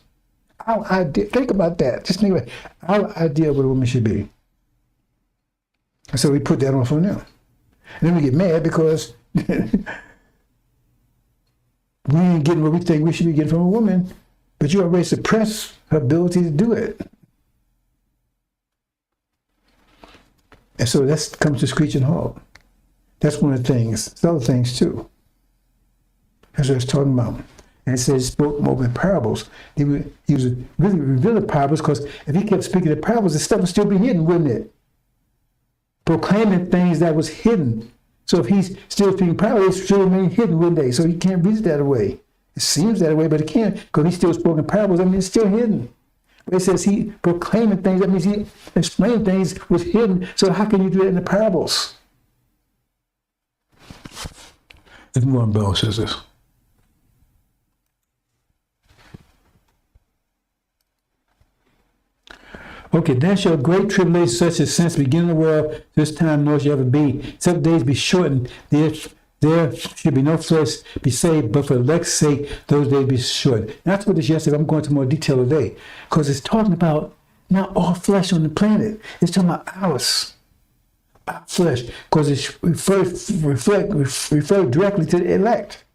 Our idea, think about that. Just think about it. Our idea of what a woman should be. And so we put that on for them. And then we get mad because we ain't getting what we think we should be getting from a woman, but you already suppress her ability to do it. And so that comes to screeching halt. That's one of the things. There's other things too. That's what I was talking about. And it says he spoke more in parables. He was really revealing parables, because if he kept speaking in parables, the stuff would still be hidden, wouldn't it? Proclaiming things that was hidden. So if he's still speaking parables, it still remain hidden, wouldn't they? So you can't read it that way. It seems that way, but it can't, because he's still spoken parables. I mean, it's still hidden. But it says he proclaiming things, that means he explaining things was hidden. So how can you do that in the parables? Let's move on, Bill says this. Okay, then shall great tribulation such as since the beginning of the world, this time nor shall ever be. 7 days be shortened, there should be no flesh be saved, but for the elect's sake, those days be shortened. That's what this yesterday. I'm going into more detail today. Because it's talking about not all flesh on the planet. It's talking about ours. Our flesh. Because it's referred directly to the elect.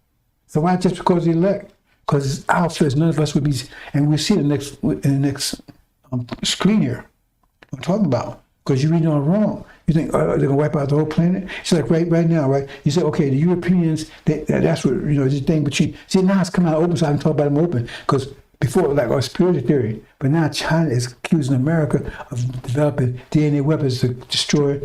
So why just because the elect? Because it's our flesh. None of us would be, and we'll see in the next screen here. I'm talking about. Because you're reading all wrong. You think, oh, they're going to wipe out the whole planet? It's like right now, right? You say, okay, the Europeans, that's what, this thing between, see, now it's coming out open, so I can talk about them open. Because before, like our spiritual theory, but now China is accusing America of developing DNA weapons to destroy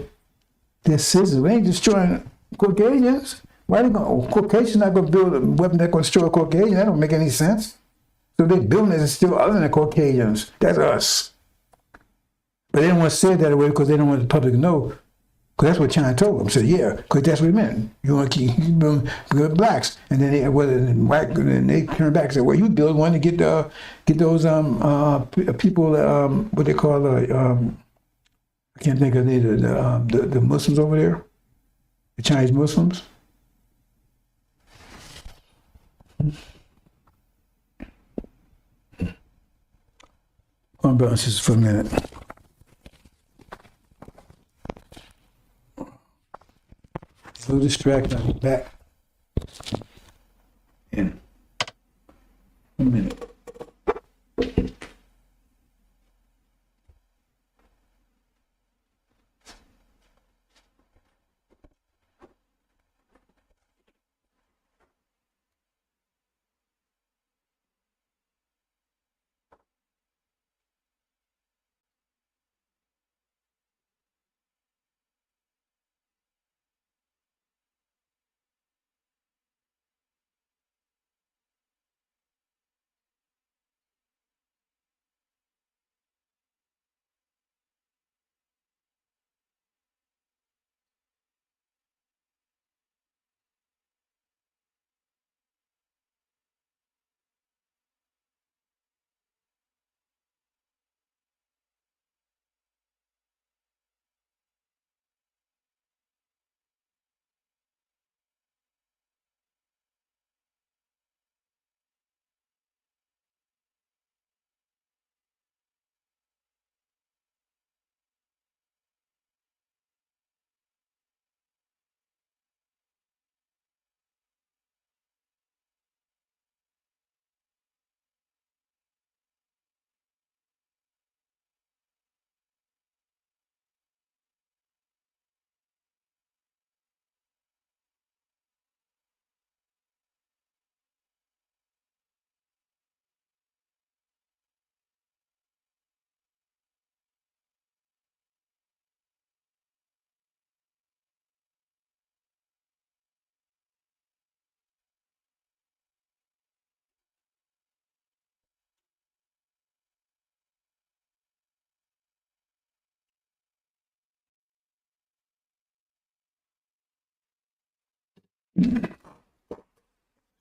their citizens. We ain't destroying Caucasians. Why are they going, Caucasians not going to build a weapon that's going to destroy Caucasians? That don't make any sense. So they're building it and still other than Caucasians. That's us. But they don't want to say it that way because they don't want the public to know. Because that's what China told them. So yeah, because that's what it meant. You want to keep building blacks, and then they turn back and say, "Well, you build one to get those people what they call I can't think of the Muslims over there, the Chinese Muslims." Hold on, brothers and sisters, for a minute. A little distracted. I'll be back in a minute.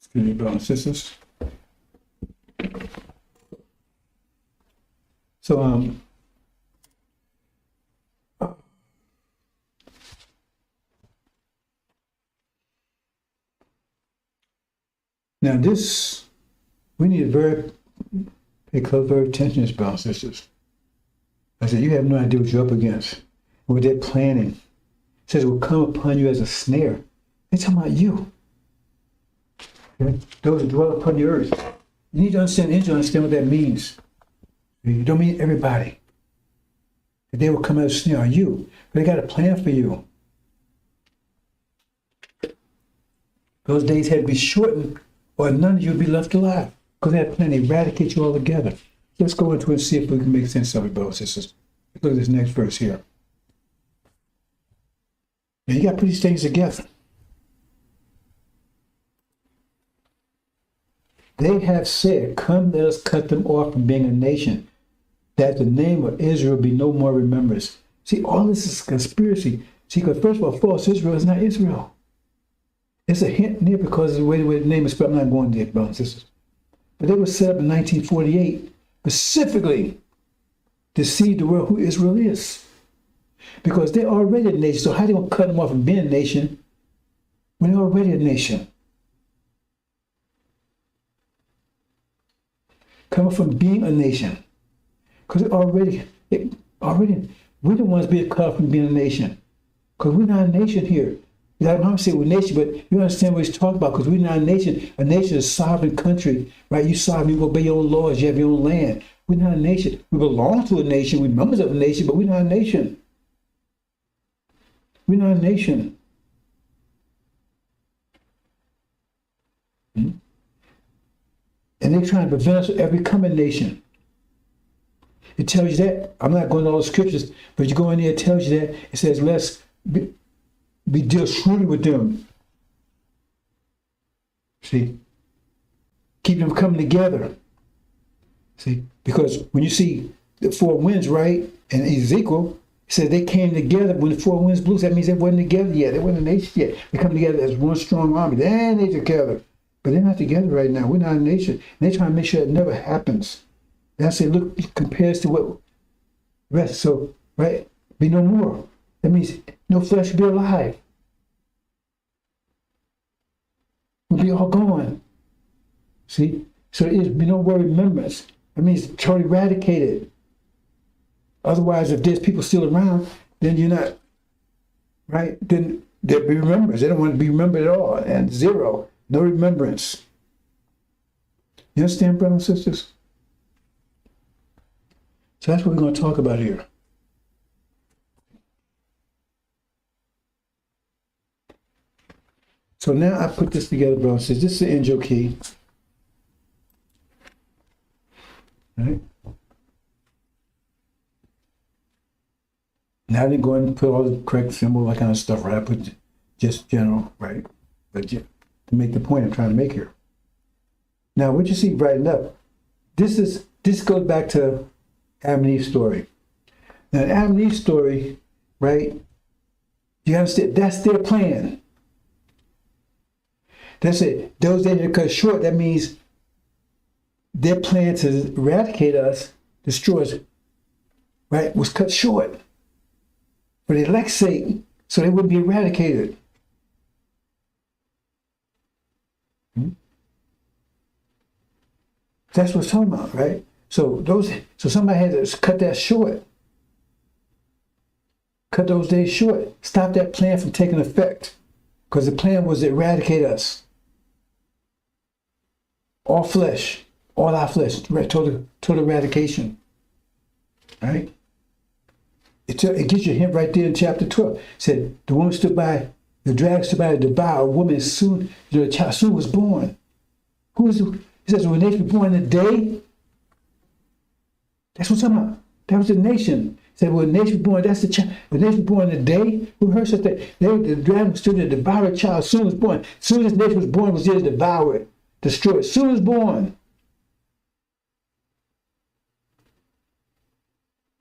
Excuse me, brothers and sisters. So, now this, we need to pay close attention to this, brothers and sisters. I said, you have no idea what you're up against. And what they're planning. It says it will come upon you as a snare. They're talking about you. Okay? Those who dwell upon the earth. You need to understand, understand what that means. You don't mean everybody. They will come as a snare on you. But they got a plan for you. Those days had to be shortened, or none of you would be left alive. Because they had a plan to eradicate you all together. Let's go into it and see if we can make sense of it, brothers and sisters. Look at this next verse here. Now you got to put these things together. They have said, come, let us cut them off from being a nation, that the name of Israel be no more remembered. See, all this is conspiracy. See, because first of all, false Israel is not Israel. It's a hint there because of the way the name is spelled. I'm not going there, brothers and sisters. But they were set up in 1948 specifically deceive the world who Israel is. Because they're already a nation. So how are they going to cut them off from being a nation when they're already a nation? Coming from being a nation. Because we're the ones being cut off from being a nation. Because we're not a nation here. Like Mom said, we're a nation, but you understand what he's talking about, because we're not a nation. A nation is a sovereign country, right? You sovereign, you obey your own laws, you have your own land. We're not a nation. We belong to a nation, we're members of a nation, but we're not a nation. We're not a nation. And they're trying to prevent us from ever becoming a nation. It tells you that. I'm not going to all the scriptures, but you go in there, it tells you that. It says, let's we deal shrewdly with them. See? Keep them coming together. See? Because when you see the four winds, right, and Ezekiel, it says they came together when the four winds blew. So that means they wasn't together yet. They wasn't a nation yet. They come together as one strong army. Then they're together. But they're not together right now. We're not a nation. And they're trying to make sure it never happens. That's it. Look, it compares to what rest. So, right, be no more. That means no flesh will be alive. We'll be all gone. See? So it is be no more remembrance. That means totally eradicated. Otherwise, if there's people still around, then you're not, right? Then there'll be remembrance. They don't want to be remembered at all. And zero. No remembrance. You understand, brothers and sisters? So that's what we're going to talk about here. So now I put this together, brothers and sisters. This is the angel key. Right? Now I didn't go and put all the correct symbol, that kind of stuff, right? I put just general, right? But to make the point I'm trying to make here. Now, what you see brightened up, this goes back to Adam and Eve's story. Now, Adam and Eve's story, right? You understand? That's their plan. That's it. Those days are cut short. That means their plan to eradicate us, destroy us, right, was cut short. But they elect Satan, so they wouldn't be eradicated. That's what it's talking about, right? So somebody had to cut that short. Cut those days short. Stop that plan from taking effect. Because the plan was to eradicate us. All flesh. All our flesh. Total eradication. Right? It gives you a hint right there in chapter 12. It said, the woman stood by, the dragon stood by to devour a woman as soon, the child soon was born. Who was the, it says, when they were born in the day, that's what I'm talking about. That was the nation. It said, when the nation was born, that's the child. When the nation was born in the day, who heard such that? The dragon stood there to devour a child as soon as born. As soon as the nation was born, it was there to devour it, destroy it. As soon as born.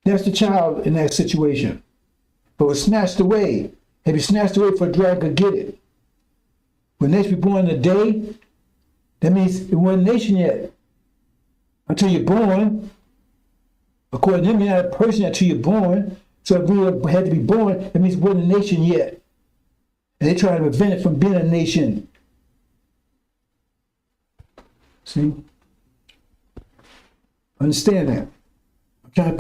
That's the child in that situation. But was snatched away. Had been snatched away for a dragon could get it. When the nation was born in the day, that means it wasn't a nation yet. Until you're born. According to them, you're not a person until you're born. So if we had to be born, that means it wasn't a nation yet. And they try to prevent it from being a nation. See? Understand that. I'm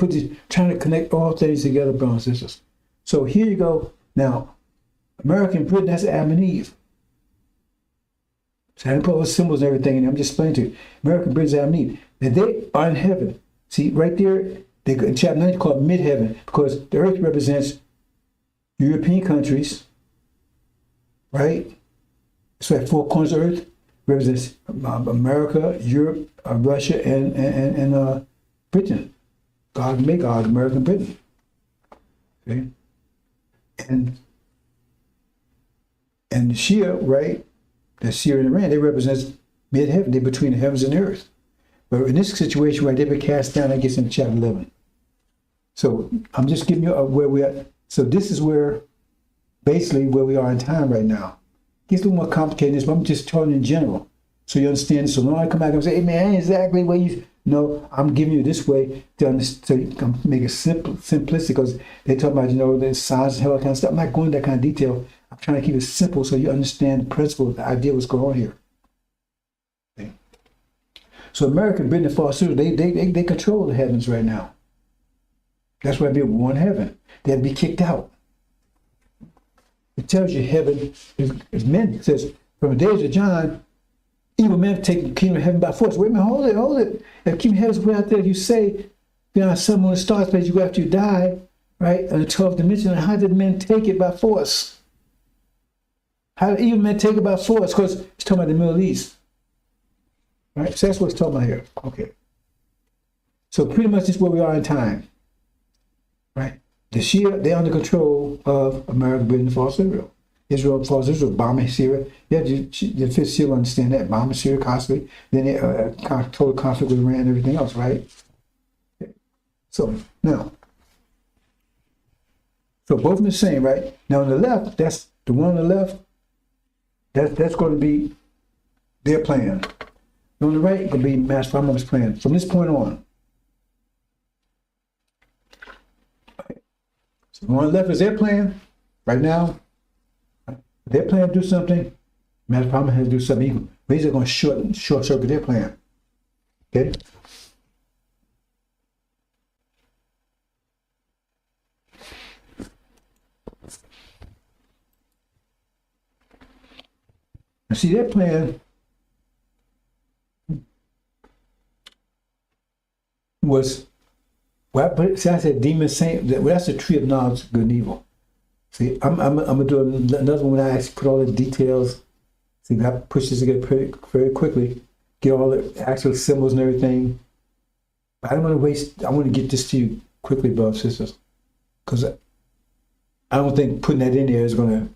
trying to connect all things together, brothers and sisters. So here you go. Now, American Britain, that's Adam and Eve. So I didn't put all the symbols and everything in there. I'm just explaining to you. American Britain's Adam and Eve. And they are in heaven. See, right there, in chapter 9, it's called mid-heaven, because the earth represents European countries, right? So at four corners of earth represents America, Europe, Russia, and Britain. God made God American Britain. Okay? And the Shia, right? The Syria and Iran, they represent mid-heaven. They're between the heavens and the earth. But in this situation, right, they've been cast down, I guess, in chapter 11. So I'm just giving you where we're at. So this is where, basically, where we are in time right now. It gets a little more complicated than this, but I'm just talking in general. So you understand. So when I come back and say, hey, man, exactly where you... No, I'm giving you this way to understand, so you can make it simple, simplistic, because they talk about, the signs and hell, that kind of stuff. I'm not going into that kind of detail. I'm trying to keep it simple so you understand the principle, the idea what's going on here. Okay. So America, Britain, and false they control the heavens right now. That's why people want heaven. They had to be kicked out. It tells you heaven is men. It says, from the days of John, evil men take the kingdom of heaven by force. Wait a minute, hold it. If kingdom of heaven is way out there, if you say, beyond sun, moon, and stars, place you go after you die, right? In the 12th dimension, how did men take it by force? How did evil men take it by force? Because it's talking about the Middle East. Right? So that's what it's talking about here. Okay. So pretty much this is where we are in time. Right? The Shia, they're under control of America, Britain, and false Israel. False Israel, bombing Syria. Yeah, the fifth seal understand that. Bombing Syria constantly. Then they total conflict with Iran and everything else, right? Okay. So now, so both of them the same, right? Now on the left, that's the one on the left, that's going to be their plan. On the right, it's going to be Master Farmer's plan. From this point on. So the one on the left is their plan right now. Their plan to do something, Master Farmer has to do something equal. But he's going to short circuit their plan. Okay? Now see, their plan was, I said demon saint, that's the tree of knowledge, good and evil. See, I'm gonna do another one when I actually put all the details. See, I push this together very quickly, get all the actual symbols and everything. But I don't want to waste, I want to get this to you quickly, brothers and sisters. Because I don't think putting that in there is going to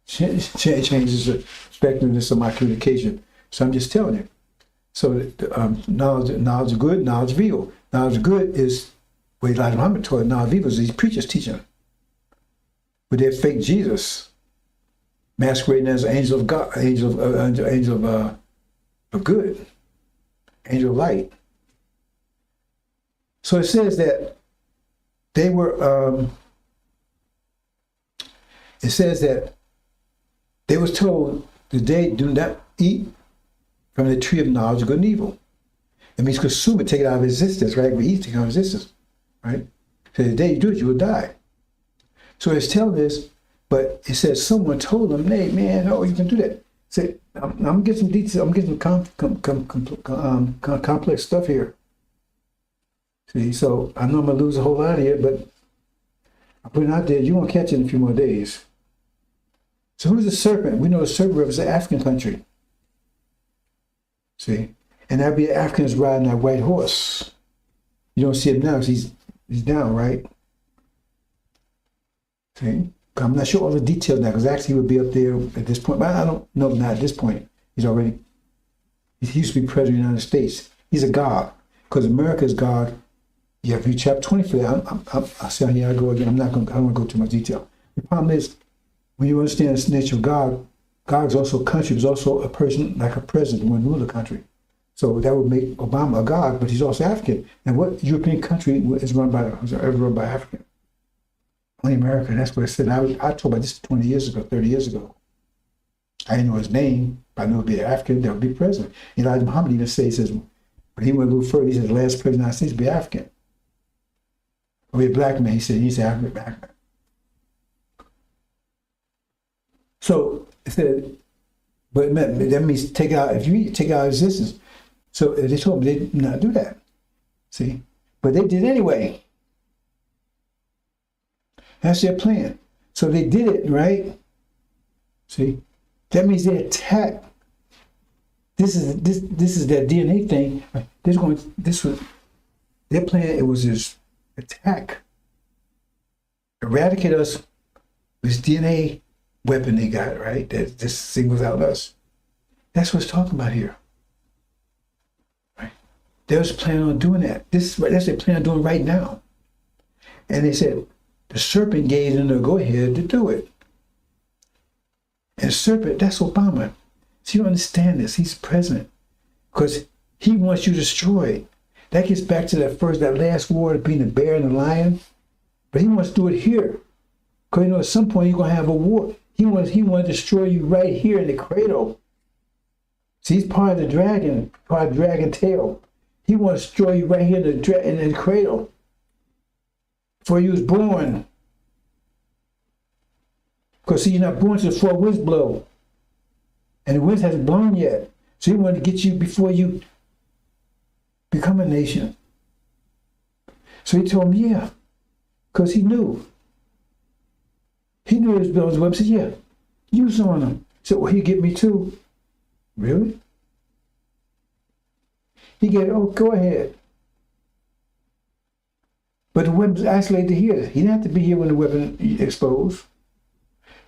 change the effectiveness of my communication. So I'm just telling you. So knowledge of good, knowledge of evil. Knowledge of good is what Elijah Muhammad taught. Knowledge of evil is these preachers teaching. With their fake Jesus, masquerading as angel of God, angel of good, angel of light. So it says that they were. It says that they was told that they do not eat from the tree of knowledge of good and evil. It means consume it, take it out of existence, right? We eat, take it out of existence, right? So the day you do it, you will die. So it's telling us, but it says someone told them, hey, man, no, you can do that. Say, I'm getting some details, I'm getting complex stuff here. See, so I know I'm going to lose a whole lot here, but I put it out there, you won't catch it in a few more days. So who's the serpent? We know the serpent represents an African country. See? And that'd be Africans riding that white horse. You don't see him now because he's down, right? See? I'm not sure all the details now because actually he would be up there at this point. But I don't know, not at this point. He used to be president of the United States. He's a god because America is God. You have to read chapter 20 for that. I'll say, here I go again. I don't want to go too much detail. The problem is, when you understand the nature of God, God is also a country, is also a person like a president when rule the country. So that would make Obama a god, but he's also African. And what European country is ever run by African? Only America. That's what I said. I talked about this 20 years ago, 30 years ago. I didn't know his name, but I knew it would be African, that would be president. Elijah Muhammad even says, but he went a little further. He said the last president of the United States would be African. Or be a black man. He said African black man. So it said, but that means take out, if you eat, take out existence. So they told me they did not do that. See? But they did anyway. That's their plan. So they did it, right? See? That means they attacked. This is their DNA thing. This was their plan. It was this attack. Eradicate us with this DNA weapon they got, right? That just singles out us. That's what it's talking about here. Right? They was planning on doing that. That's their plan on doing right now. And they said the serpent gave them the go-ahead to do it. And serpent, that's Obama. So you don't understand this. He's president. Because He wants you destroyed. That gets back to that last war between the bear and the lion. But he wants to do it here. Because at some point you're going to have a war. He wants to destroy you right here in the cradle. See, he's part of the dragon, part of the dragon tail. He wants to destroy you right here in the cradle. Before you was born. Because see, you're not born till the four winds blow. And the winds hasn't blown yet. So he wanted to get you before you become a nation. So he told me, yeah. Because he knew. He knew his bills web. Said, yeah, use on him. He said, well, he get me too. Really? He get, oh, go ahead. But the weapon's isolated here. He didn't have to be here when the weapon exposed.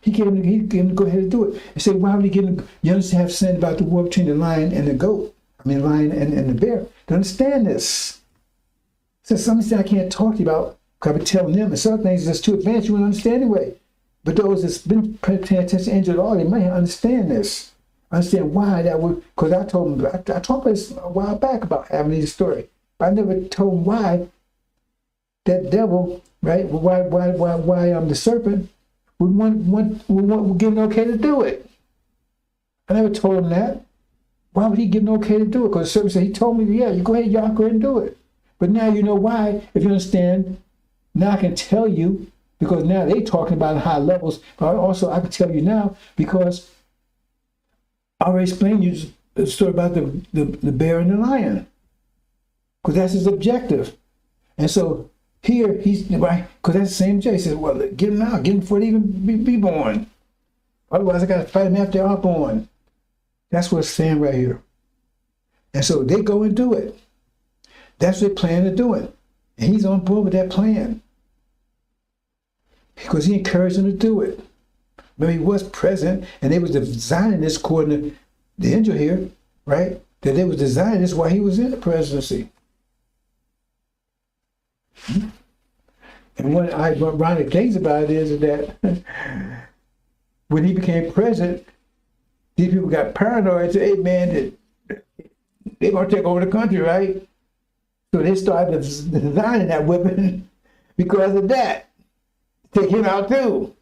He gave him to go ahead and do it. He said, why would he get him? You understand, have said about the war between the lion and the goat. I mean, lion and the bear. To understand this. So some things I can't talk to you about because I've been telling them, and some things that's too advanced you wouldn't understand anyway. But those that's been paying attention to Injil all, they might understand this. Understand why that would, because I told them, I talked about this a while back about having this story. But I never told them why that devil, right? Why the serpent would give an okay to do it. I never told him that. Why would he give an okay to do it? Because the serpent said, he told me, yeah, you go ahead, y'all go ahead and do it. But now you know why, if you understand. Now I can tell you, because now they're talking about high levels, but also I can tell you now, because I already explained you the story about the bear and the lion. Because that's his objective. And so here, he's, right, because that's the same Jay. He says, well, get him out, get him before they even be born. Otherwise, I got to fight him after they are born. That's what's saying right here. And so they go and do it. That's what they plan to do it. And he's on board with that plan. Because he encouraged them to do it. Remember, he was present, and they was designing this according to the angel here, right? That they was designing this while he was in the presidency. And one ironic things about it is that when he became president, these people got paranoid and said, hey man, they're going to take over the country, right? So they started designing that weapon because of that. Take him out too.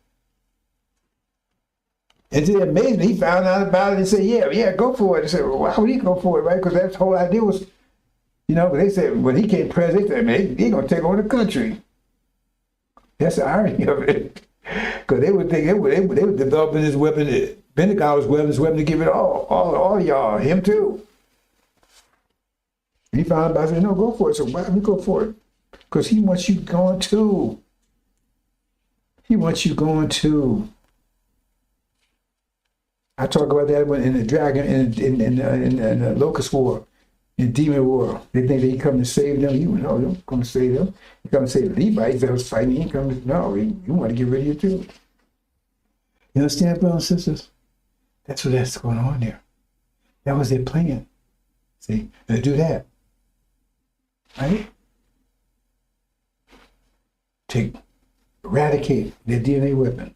And it amazed me. He found out about it and said, yeah, go for it. I said, well, why would he go for it, right? Because that whole idea was, but they said when he came president, they said, man, he's going to take over the country. That's the irony of it. Because they would think they were developing this weapon, Pentagon's weapon to give it all y'all, him too. He found out about it, said, no, go for it. So why don't we go for it? Because he wants you going too. He wants you going too. I talk about that in the dragon, in the locust war, in demon war. They think they come to save them. You know, don't come to save them. You come to save the Levites that was fighting. He comes. No, you want to get rid of you too. You understand, brothers and sisters? That's that's going on there. That was their plan. See, they do that, right? To eradicate their DNA weapon.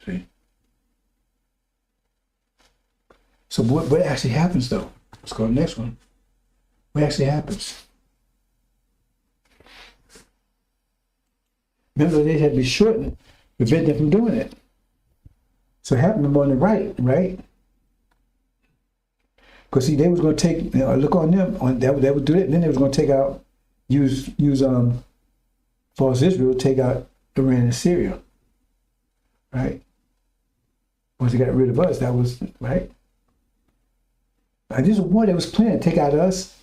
See. So what actually happens though? Let's go to the next one. What actually happens? Remember, they had to be shortened to prevent them from doing it. So it happened on the right? Because see, they was going to take, look on them, they would do it, and then they was going to take out, use false Israel, take out Iran and Syria, right? Once they got rid of us, that was, right? And this is a war that was planned to take out us.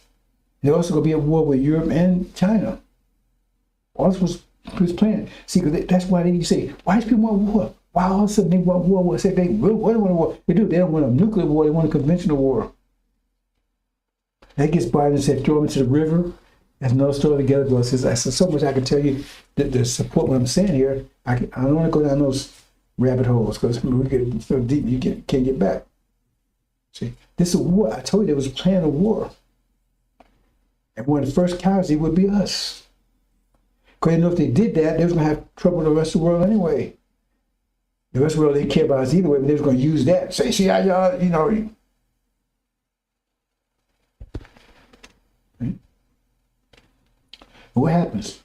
There's also going to be a war with Europe and China. All this was planned. See, because that's why they say, why do people want war? Why all of a sudden they want war? They say they really want a war. They do. They don't want a nuclear war. They want a conventional war. That gets Biden and said, throw them into the river. That's another story together. Because there's so much I can tell you that to support what I'm saying here. I don't want to go down those rabbit holes because we get so deep you can't get back. See, this is a war. I told you there was a plan of war. And one of the first casualties would be us. Because you know if they did that, they was going to have trouble with the rest of the world anyway. The rest of the world didn't care about us either way, but they was going to use that. Say, see how y'all, What happens?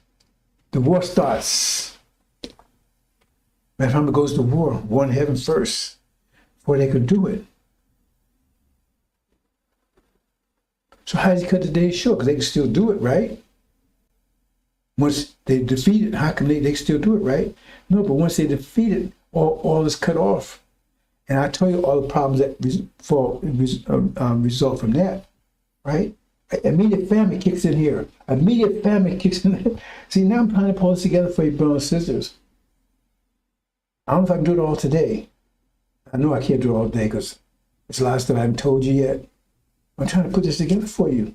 The war starts. Abraham goes to war, war in heaven first, before they could do it. So how does he cut the day short? Because they can still do it, right? Once they defeat it, how come they still do it, right? No, but once they defeat it, all is cut off. And I tell you all the problems that result from that, right? Immediate family kicks in here. Immediate family kicks in here. See, now I'm trying to pull this together for you, brothers and sisters. I don't know if I can do it all today. I know I can't do it all day because it's a lot of stuff I haven't told you yet. I'm trying to put this together for you.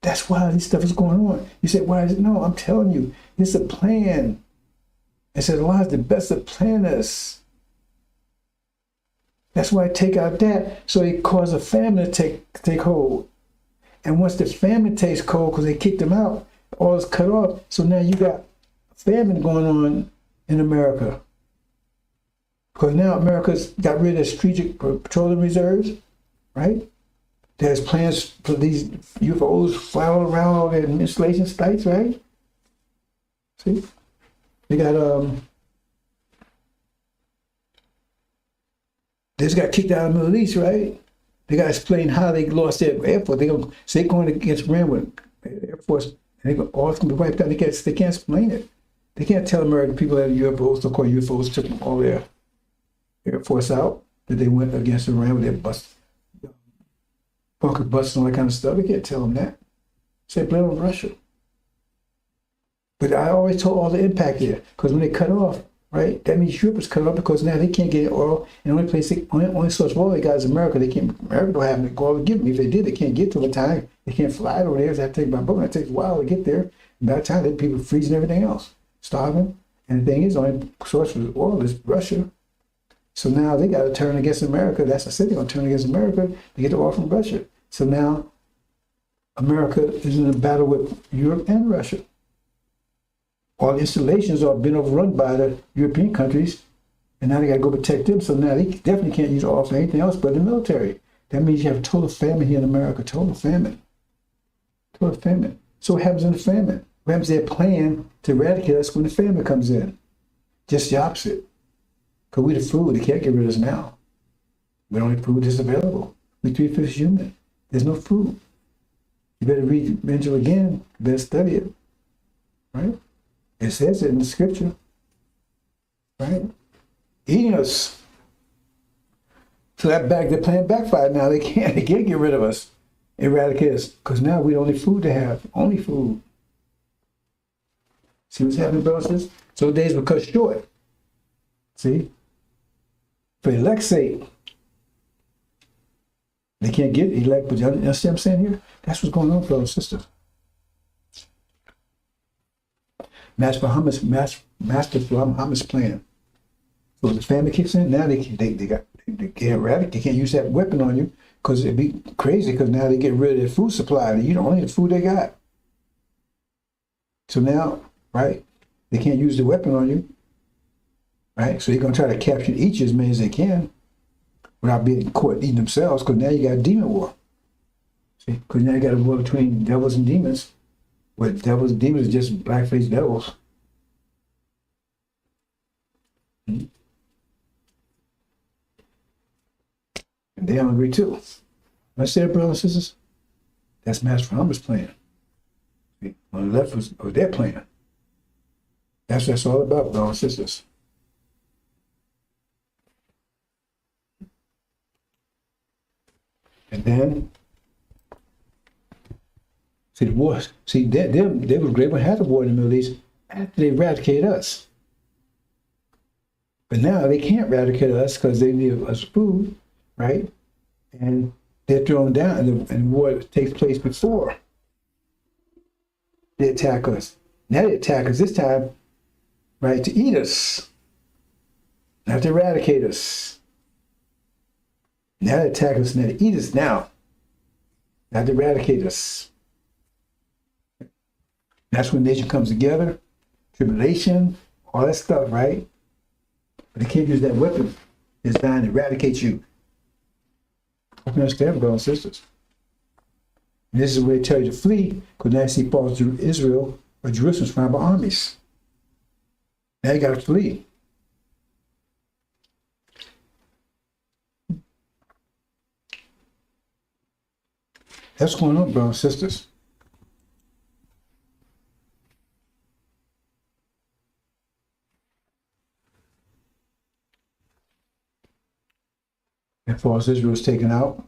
That's why this stuff is going on. You say, why is it? No, I'm telling you, it's a plan. It says, Allah is the best of planners. That's why I take out that, so it caused a famine to take hold. And once the famine takes hold, because they kicked them out, all is cut off. So now you got famine going on in America. Because now America's got rid of strategic petroleum reserves, right? There's plans for these UFOs flying around all their installation sites, right? See? They got, they just got kicked out of the Middle East, right? They got to explain how they lost their Air Force. They're going against Iran with Air Force, and all it's going to be wiped out. They can't explain it. They can't tell American people that UFOs, so-called UFOs, took all their Air Force out, that they went against Iran with their bunker busts and all that kind of stuff. They can't tell them that. Say, blame on Russia. But I always told all the impact there, because when they cut off, right, that means Europe is cut off because now they can't get oil. And the only place, only source of oil they got is America. America don't have the oil to give them. If they did, they can't get to it in time. They can't fly it over there. They have to take by boat. It takes a while to get there. And by the time, then people freezing everything else, starving. And the thing is, the only source of oil is Russia. So now they got to turn against America. That's the city going to turn against America to get the oil from Russia. So now America is in a battle with Europe and Russia. All the installations are been overrun by the European countries, and now they got to go protect them. So now they definitely can't use oil for anything else but the military. That means you have a total famine here in America, total famine. Total famine. So what happens in the famine? What happens to their plan to eradicate us when the famine comes in? Just the opposite. Because we the food, they can't get rid of us now. We don't have food that's available. We 3/5 human. There's no food. You better read Injil again. You better study it. Right? It says it in the scripture. Right? Eating us. So their plan backfired now. They can't get rid of us. Eradicate us. Because now we the only food to have. Only food. See what's happening, brothers? So the days were cut short. See? For elect's sake. They can't get elect, but you understand what I'm saying here? That's what's going on, brothers and sisters. Master Muhammad's plan. So the family kicks in, now they can't use that weapon on you because it'd be crazy because now they get rid of their food supply. You don't only the food they got. So now, right, they can't use the weapon on you. Right? So they're going to try to capture each as many as they can without being caught eating themselves, because now you got a demon war. See? Because now you got a war between devils and demons, where devils and demons are just black-faced devils. And they're hungry too. I said, brothers and sisters, that's Master Muhammad's plan. See? On the left was their plan. That's what it's all about, brothers and sisters. And then, see the war. See, they were great when had the war in the Middle East after they eradicated us. But now they can't eradicate us because they need us food, right? And they're thrown down, and war takes place before they attack us. Now they attack us this time, right, to eat us, not to eradicate us. Now they attack us, now they eat us now, not to eradicate us. That's when nation comes together, tribulation, all that stuff, right? But they can't use that weapon. It's designed to eradicate you. I can understand, brothers and sisters. And this is where they tell you to flee, because now he falls to Israel or Jerusalem surrounded by armies. Now you got to flee. That's going on, brothers and sisters. And false Israel is taken out.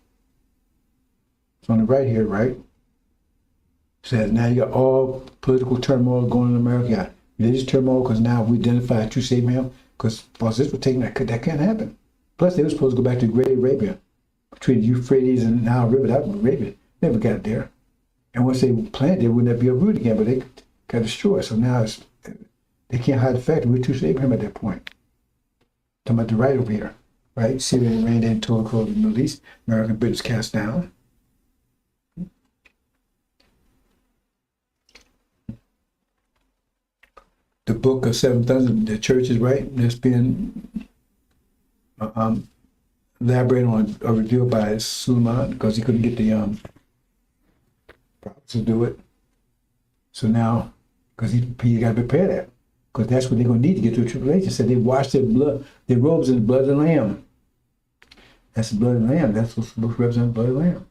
It's on the right here, right? Says now you got all political turmoil going on in America. You got religious turmoil because now we identify true saved man because false Israel taking that can't happen. Plus they were supposed to go back to Great Arabia between the Euphrates and the Nile River. That Arabia never got there. And once they planted, it would not be uprooted again, but they got destroyed. So now they can't hide the fact that we're true saved him at that point. Talking about the right over here. Right? Syria reigned in total control of the Middle East. American British cast down. The book of 7,000, the church is right. That's being elaborated on or revealed by Suleiman because he couldn't get the prophets to do it. So now, because he got to prepare that. Because that's what they're going to need to get through tribulation. So they wash their blood, their robes in the blood of the Lamb. That's the blood of the Lamb. That's what's supposed to represent the blood of the Lamb.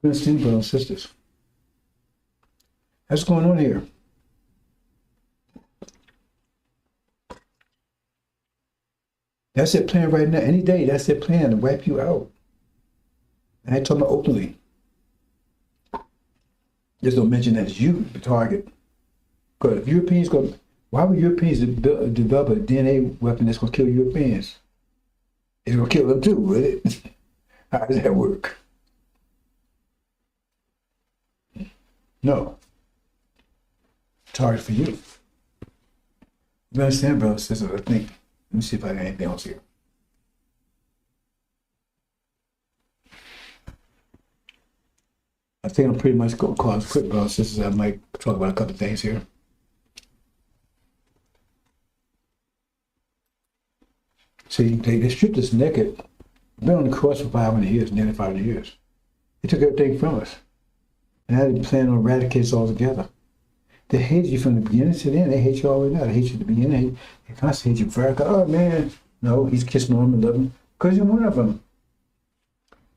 Understand, brothers and sisters. That's going on here. That's their plan right now. Any day, that's their plan to wipe you out. And I ain't talking about openly. Just don't mention that it's you, the target. Because if Europeans go, why would Europeans develop a DNA weapon that's going to kill Europeans? It's going to kill them too, would it? How does that work? No. Target for you. You understand, brothers and sisters? I think. Let me see if I got anything else here. I think I'm pretty much going to call it quick, brothers and sisters. I might talk about a couple of things here. See, they stripped us naked. We've been on the cross for 500 years, nearly 500 years. They took everything from us. And now they plan on eradicate us altogether. They hated you from the beginning to the end. They hate you all the way now. They hate you at the beginning. They constantly hate you forever. Oh, man. No, he's kissing on him and loving him. Because you're one of them.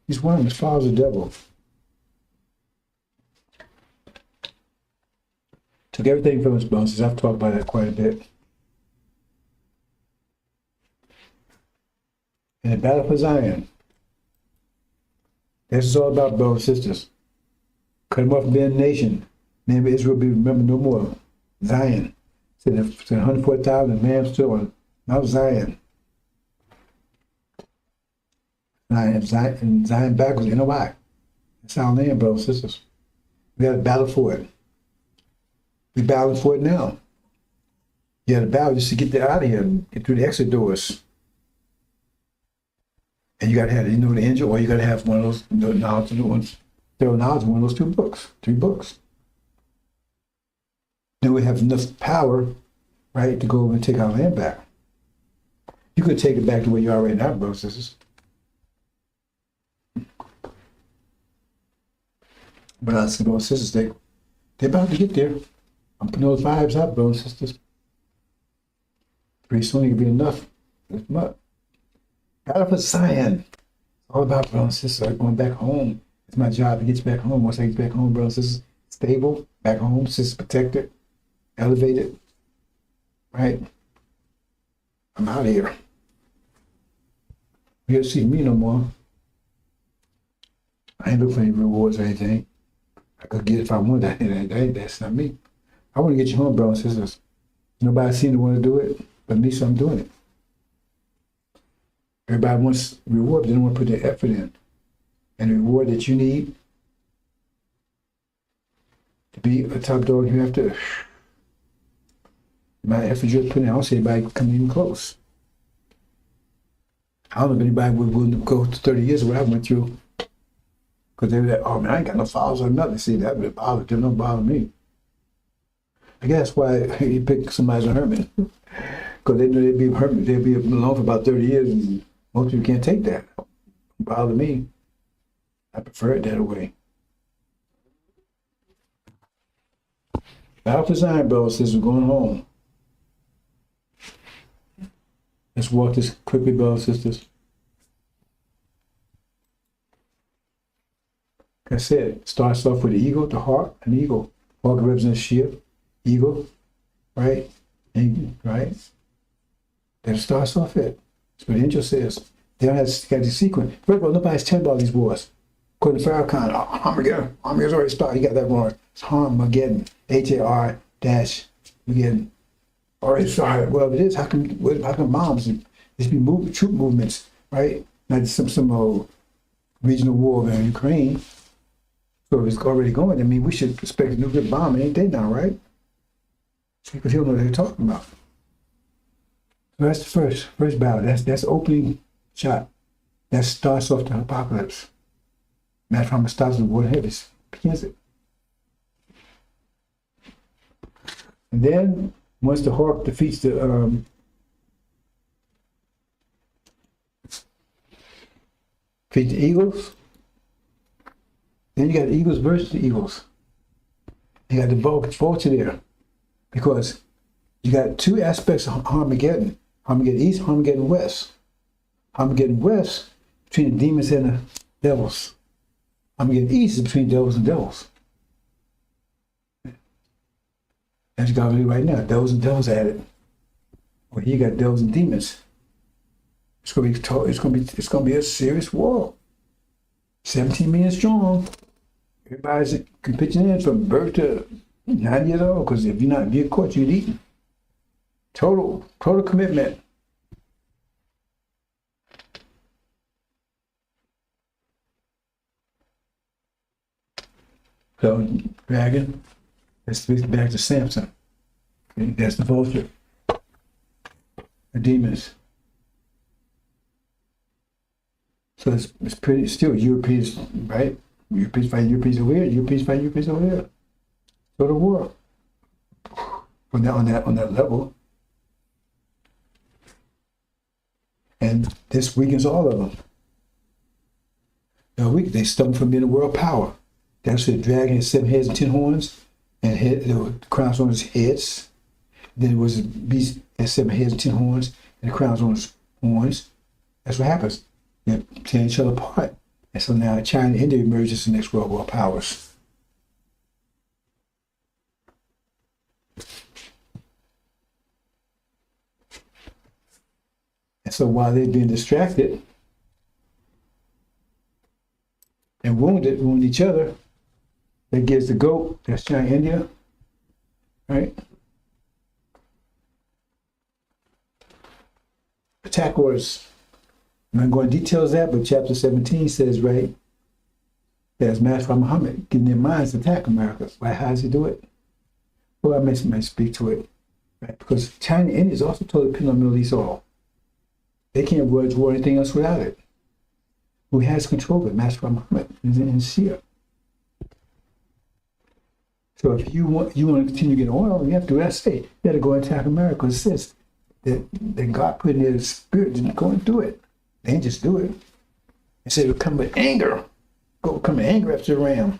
He's one of them. His father's the devil. Took everything from his bones. I've talked about that quite a bit. And the battle for Zion. This is all about, brothers and sisters. Cut him off from being a nation. Name of Israel be remembered no more. Zion. Said 104,000 man still on Mount Zion. Zion backwards, you know why? That's our land, brothers and sisters. We got to battle for it. We're battling for it now. You got to battle just to get there out of here, get through the exit doors. And you got to have, the angel, or you got to have one of those knowledge of the ones. There are knowledge of one of those 2 books, 3 books. Then we have enough power, right, to go over and take our land back. You could take it back to where you are right now, brothers and sisters. But I said, brothers and sisters, they're about to get there. I'm putting those vibes out, brothers and sisters. Pretty soon it'll be enough. Lift them up. Battle for Zion. It's all about, brothers and sisters, going back home. It's my job to get you back home. Once I get back home, brothers and sisters, stable, back home, sisters protected, elevated, right? I'm out of here. You don't see me no more. I ain't looking for any rewards or anything. I could get it if I wanted that. That's not me. I want to get you home, brothers and sisters. Nobody seemed to want to do it, but me, so I'm doing it. Everybody wants reward, but they don't want to put their effort in. And the reward that you need to be a top dog, you have to. My effort you're putting in, I don't see anybody coming even close. I don't know if anybody would willing to go to 30 years of what I went through. Because they were like, oh man, I ain't got no followers or nothing. See, that would bother them, don't bother me. I guess that's why he picked somebody as a hermit. Because they knew they'd be a hermit, they'd be alone for about 30 years, and most people can't take that. Don't bother me. I prefer it that way. Alpha's iron, brothers and sisters. We're going home. Let's walk this quickly, brothers and sisters. Like I said, it starts off with the eagle, the hawk, and the eagle. Hawk represents ship, eagle, right? And, right? That starts off it. That's what the angel says. They don't have got the sequence. First of all, nobody's telling about these wars. According to Farrakhan, Armageddon. Armageddon's already started. You got that wrong. It's Armageddon. H-A-R-Mageddon. Already started. Well, it is. How come bombs and this be troop movements, right? Not just some old regional war in Ukraine. So if it's already going, I mean, we should expect a nuclear bomb. Ain't they now, right? Because he'll know what they're talking about. So that's the first battle. That's opening shot. That starts off the apocalypse. Matter from the starts of the war heavens. Begins it. And then once the hawk defeats the eagles, then you got the eagles versus the eagles. You got the vulture there. Because you got two aspects of Armageddon. Armageddon East, Armageddon West. Armageddon West between the demons and the devils. Armageddon East is between devils and devils. That's what you got right now. Devils and devils at it. Well, here you got devils and demons. It's gonna be a serious war. 17 million strong. Everybody's pitching in from birth to 90 years old, because if you're caught, you're eaten. Total commitment. So, dragon, let's back to Samson. Okay, that's the vulture. The demons. So it's pretty, still Europeans, right? Europeans fighting Europeans over here, Europeans fighting Europeans over here. So the war. On that level. And this weakens all of them. They stumble from being a world power. That's the dragon has 7 heads and 10 horns, and the crowns on his heads. Then it was a beast has 7 heads and 10 horns, and the crowns on his horns. That's what happens. They tear each other apart. And so now China and India emerge as the next world powers. And so while they're being distracted and wound each other, that gives the goat, that's China, India, right? Attack orders. I'm not going to details that, but chapter 17 says, right, there's Master Muhammad getting their minds to attack America. Why? How does he do it? Well, I may speak to it, right? Because China and India is also totally dependent on Middle East oil. They can't wage war or anything else without it. Who has control of it? Master Muhammad in Shia. So if you want to continue getting oil, you have to do what I say. You got to go and attack America. It says that God put in their spirit to go and do it. They didn't just do it. They said it would come with anger. Go come with anger after the ram.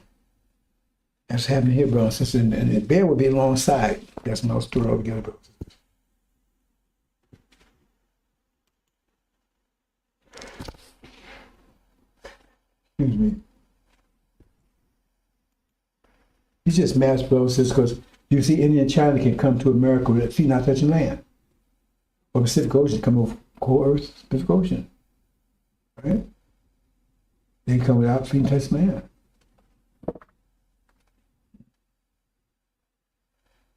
That's happening here, brothers and sisters. And the bear would be alongside. That's another story altogether, brothers. Excuse me. He's just mass, brothers and sisters, because you see India and China can come to America with their feet not touching land. Or Pacific Ocean, come over core Earth, Pacific Ocean. Right? They come without feet touching land.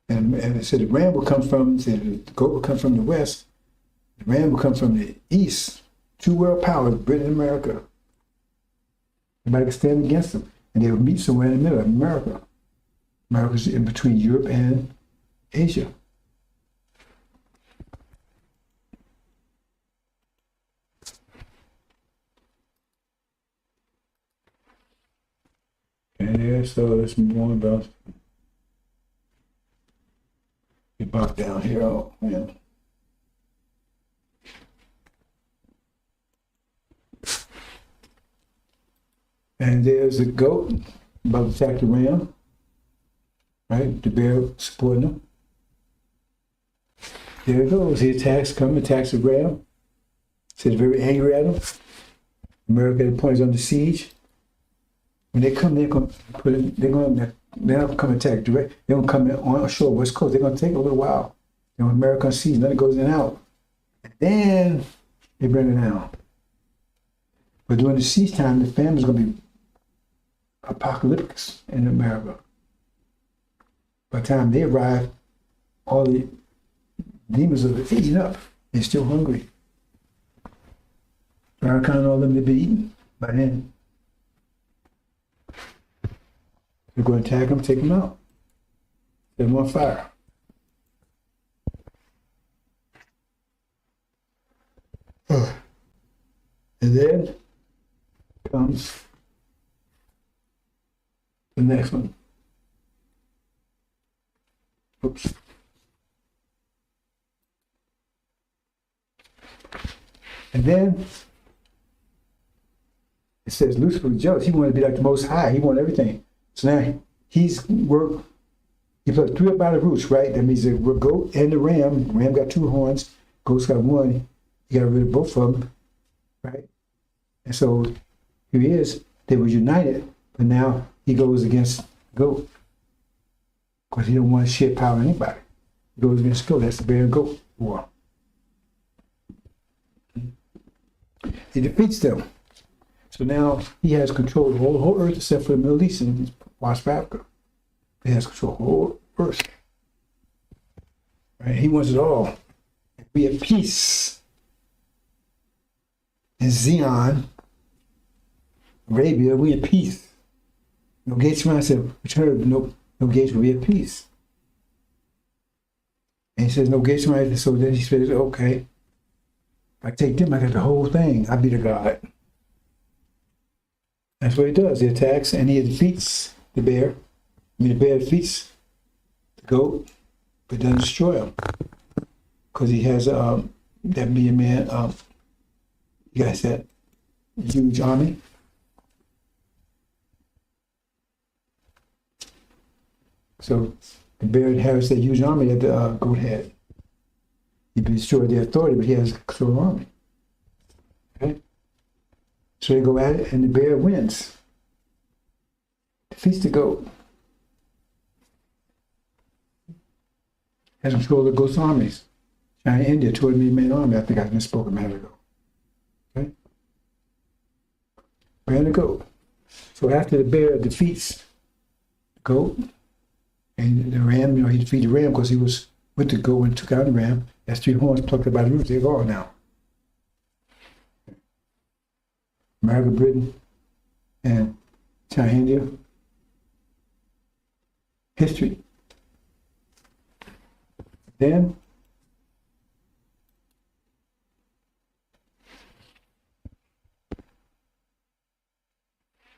And it said the ram will come from, the goat will come from the west, the ram will come from the east. 2 world powers, Britain and America. Everybody can stand against them. And they would meet somewhere in the middle of America. America's in between Europe and Asia. And there, so let's move on about. Get back down here. Oh, man. And there's a goat about to attack the ram. right? The bear supporting him. There it goes. He attacks Abraham. Says very angry at him. America at the point is under siege. When they come, they're not gonna come attack direct. They're gonna come in on shore, West Coast. They're gonna take a little while. America on siege, nothing goes in and out. And then they bring it down. But during the siege time, the family's gonna be apocalyptic in America. By the time they arrive, all the demons are eating up. They're still hungry. Farrakhan and all them, they've been eaten by then. They're going to attack them, take them out. Set them on fire. And then comes the next one. Oops. And then it says Lucifer was jealous. He wanted to be like the Most High. He wanted everything. So now he's worked. He put 3 up by the roots, right? That means the goat and the ram. The ram got 2 horns. Goat's got 1. He got rid of both of them, right? And so here he is. They were united, but now he goes against the goat because he don't want to share power with anybody. He goes against the goat. That's the bear and goat war. He defeats them. So now he has control of the whole earth except for the Middle East and parts of Africa. He has control of the whole earth. Right? He wants it all. We have peace. In Zion, Arabia, we have peace. No gates around. I said, return, no gates, we have peace. And he says, no gates around. So then he says, okay, if I take them, I got the whole thing. I be the God. That's what he does. He attacks and he defeats the bear. The bear defeats the goat, but doesn't destroy him. Because he has that be a man, you guys said, huge army. So the bear inherits that huge army that the goat had. He destroyed their authority, but he has a control army. Okay? So they go at it, and the bear wins. Defeats the goat. Has control of the goat's armies. China, India, 200 million army. I think I misspoke a minute ago. Okay? Bear and the goat. So after the bear defeats the goat, and the ram, he defeated the ram because he was with the goat and took out the ram. That's 3 horns plucked up by the roots. They're gone now. America, Britain, and China, India. History. Then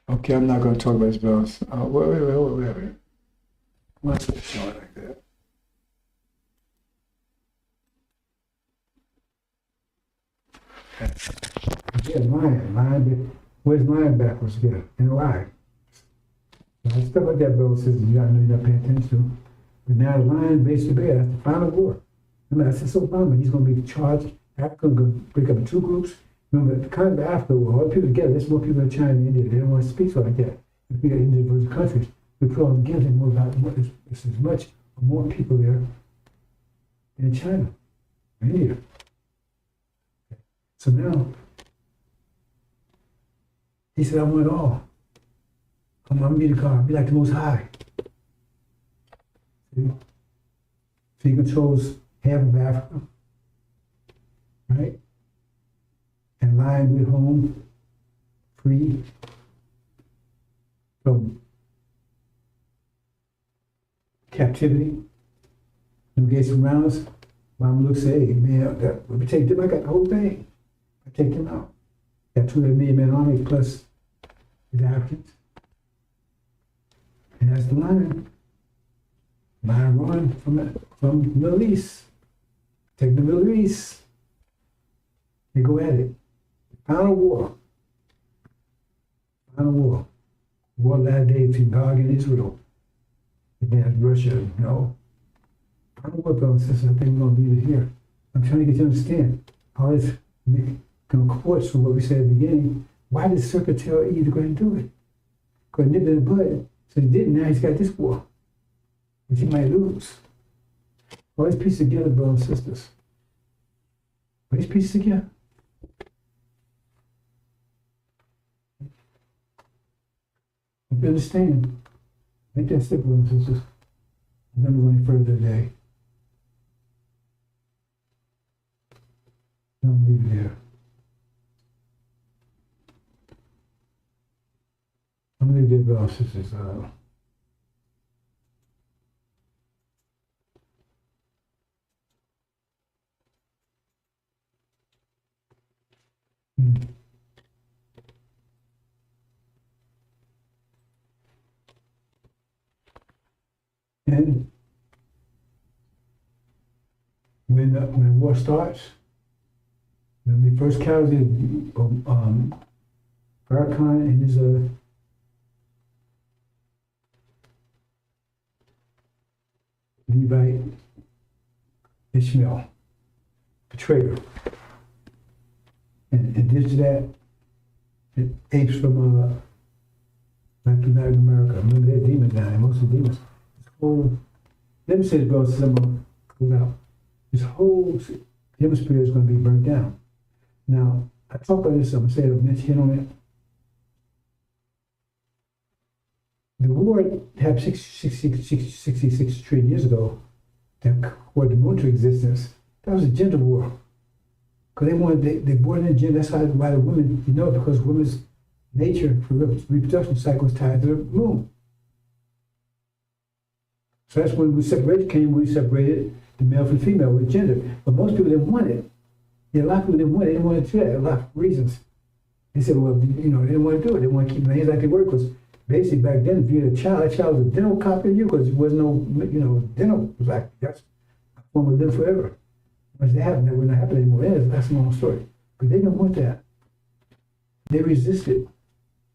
okay, I'm not going to talk about his bells. Wait. Why is it showing like that? Yeah, lion. Where's lion backwards? Yeah, in the line. Stuff like that, bro, says you gotta know you're not paying attention to. But now the lion beats the bear. That's the final war. Remember, that's so Obama. He's going to be charged. Africa going to break up in 2 groups. Remember, the kind of Africa war, all the people together, there's more people in China and India. They don't want to speak so like that. If we got individual countries, we put all together more about there's as much or more people there in China or India. So now, he said, I want it all. I'm going to be the God, be like the Most High. See? So he controls half of Africa, right? And lying with home, free from captivity. No gates around us. Mom looks, hey, man, let me take them. I got the whole thing. I take them out. Got 200 million man army plus the Africans. And that's the lion. Lion run from the Middle East. Take the Middle East. They go at it. Final war. Final war. War last day between God and Israel. And then Russia, no. I don't know, brothers and sisters. I think we're going to leave it here. I'm trying to get you to understand all this comports from what we said at the beginning. Why did the serpent tell Eve to go ahead and do it? Go ahead and nip it in the bud. So he didn't. Now he's got this war, which he might lose. All these pieces together, brothers and sisters. All these pieces together. You understand? Make that stick, brothers and sisters. I'm not going any further today. I'm leave it there. I'm going to leave it, brothers and sisters. And when war starts, when we first counted Farrakhan and his Levite Ishmael, betrayer, and did that, it apes from Latin America. Remember, they're demons now, most of the demons. Let me say this, bro, since I'm going to close out. This whole hemisphere is going to be burnt down. Now, I talk about this, I'm going to say it, mention on it. The war happened 66 trillion years ago that brought the moon to existence. That was a gender war. Because they brought in gender, that's why the women, because women's nature for reproduction cycle is tied to the moon. So that's when we separated the male from the female with gender. But most people didn't want it. Yeah, a lot of people didn't want it. They didn't want to do that. A lot of reasons. They said, well, they didn't want to do it. They want to keep their hands like they were. Because basically back then, if you had a child, that child was a dental copy of you because there was no, dental. It was like, that's a form of live forever. Once they happened, that would not happen anymore. That's a long story. But they didn't want that. They resisted.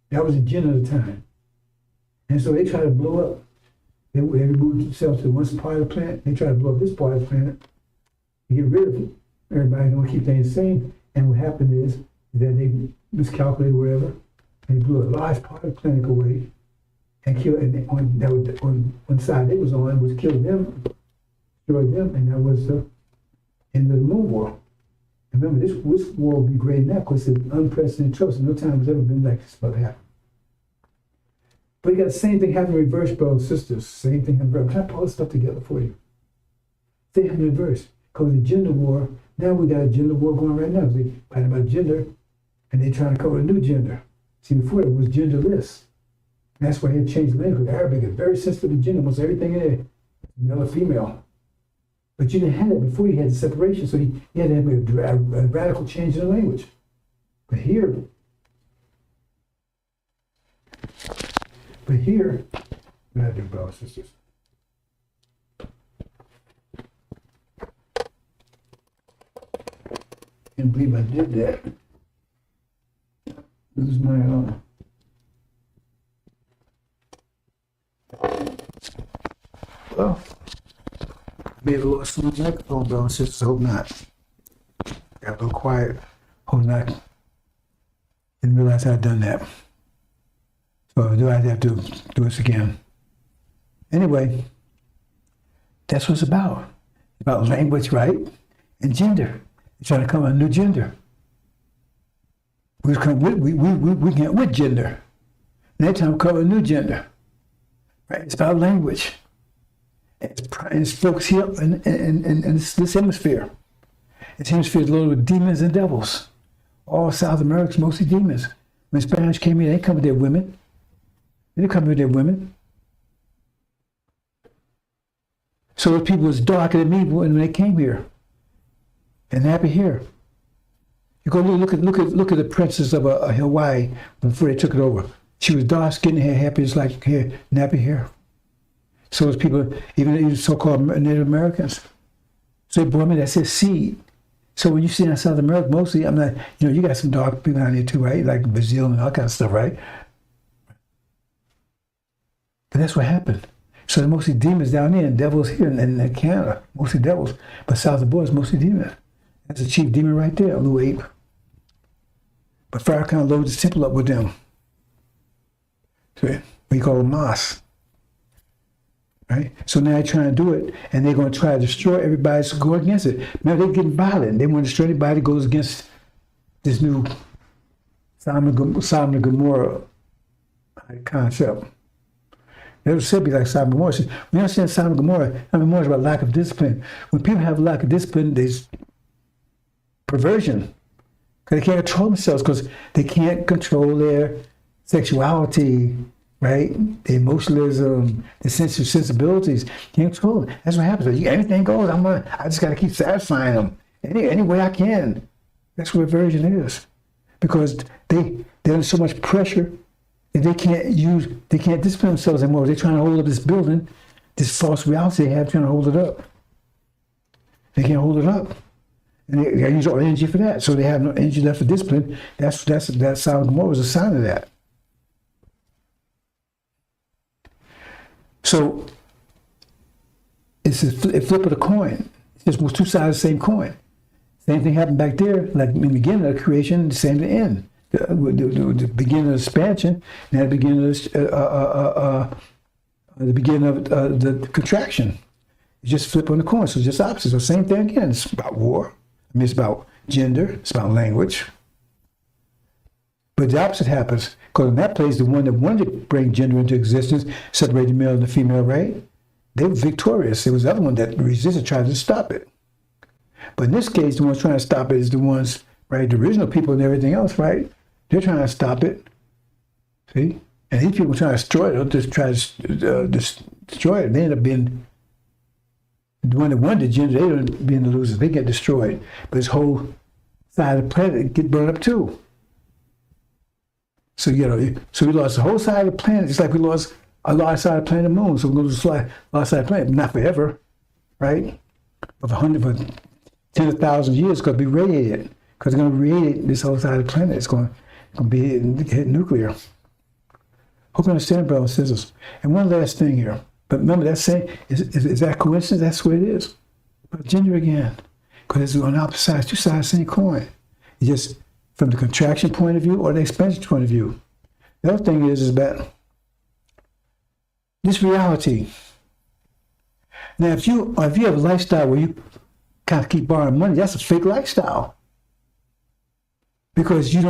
That was the agenda of the time. And so they tried to blow up. They moved themselves to one part of the planet. They try to blow up this part of the planet to get rid of it. Everybody don't keep things the same. And what happened is that they miscalculated whatever. They blew a large part of the planet away and killed. And on one side they was on was kill them, destroy them, and that was the end of the moon war. And remember, this war will be great now because it's unprecedented trouble. So no time has ever been like this about to happen. But you got the same thing happening in reverse, brothers and sisters. Same thing in reverse. I'm trying to pull this stuff together for you. Same happening in reverse. Because the gender war, now we got a gender war going right now. They fight about gender, and they're trying to cover a new gender. See, before it was genderless. And that's why they changed the language. Arabic is very sensitive to gender. Almost everything in it, male or female. But you didn't have it before. You had the separation, so you had to have a radical change in the language. But here, we gotta do, brothers and sisters. Can't believe I did that. Lose my well, maybe a little smooth microphone, brothers and sisters. Hope not. Got a little quiet. Hope not. Didn't realize I'd done that. So do I have to do this again? Anyway, that's what it's about. It's about language, right? And gender. It's trying to come a new gender. We can't with gender. Next time we come a new gender. Right? It's about language. It's focused here in this hemisphere. This hemisphere is loaded with demons and devils. All South America's mostly demons. When Spanish came in, they come with their women. They didn't come with their women. So those people was darker than me when they came here. And happy here. You go look at the princess of Hawaii before they took it over. She was dark skinned, hair, happy just like hair, nappy hair. So those people, even so-called Native Americans. So they brought me, that's their seed. So when you see in South America, mostly, I'm not, you got some dark people out here too, right? Like Brazil and all kind of stuff, right? But that's what happened. So there's mostly demons down there and devils here in Canada. Mostly devils. But south of the border is mostly demons. That's the chief demon right there, a little ape. But Farrakhan loaded the temple up with them. So we call it Mas. Right? So now they're trying to do it, and they're going to try to destroy everybody to go against it. Now they're getting violent. They want to destroy anybody that goes against this new Sodom and Gomorrah concept. They would say be like Sodom and Gomorrah. When you understand Sodom and Gomorrah, Sodom and Gomorrah is about lack of discipline. When people have a lack of discipline, there's perversion. Because they can't control themselves, because they can't control their sexuality, right? The emotionalism, the sensibilities. Can't control it. That's what happens. Anything goes. I just got to keep satisfying them any way I can. That's what aversion is, because they're under so much pressure that they can't discipline themselves anymore. They're trying to hold up this building, this false reality they have, trying to hold it up. They can't hold it up, and they use all energy for that. So they have no energy left for discipline. That Sodom and Gomorrah was a sign of that. So it's a flip of the coin. It's just two sides of the same coin. Same thing happened back there, like in the beginning of creation, the same to end. The beginning of expansion, and the beginning of the contraction. It's just flip on the coin. So it's just opposite. So same thing again. It's about war. I mean, it's about gender. It's about language. But the opposite happens, because in that place, the one that wanted to bring gender into existence, separate the male and the female, right? They were victorious. It was the other one that resisted, tried to stop it. But in this case, the ones trying to stop it is the ones, right? The original people and everything else, right? They're trying to stop it. See? And these people trying to destroy it, they'll just try to destroy it. They end up being the one that wanted the gender, they end up being the losers. They get destroyed. But this whole side of the planet get burned up too. So, so we lost the whole side of the planet, just like we lost a large side of the planet Moon. So we're going to lose a large side of the planet, not forever, right? But for tens of thousands of years, it's going to be radiated, because it's going to radiate this whole side of the planet. It's going to be hit nuclear. Hope you understand, brothers and sisters. And one last thing here. But remember, that saying, is that coincidence? That's what it is. But gender again, because it's on opposite sides, two sides of the same coin. It's just from the contraction point of view or the expansion point of view. The other thing is that this reality. Now, if you have a lifestyle where you kind of keep borrowing money, that's a fake lifestyle. Because you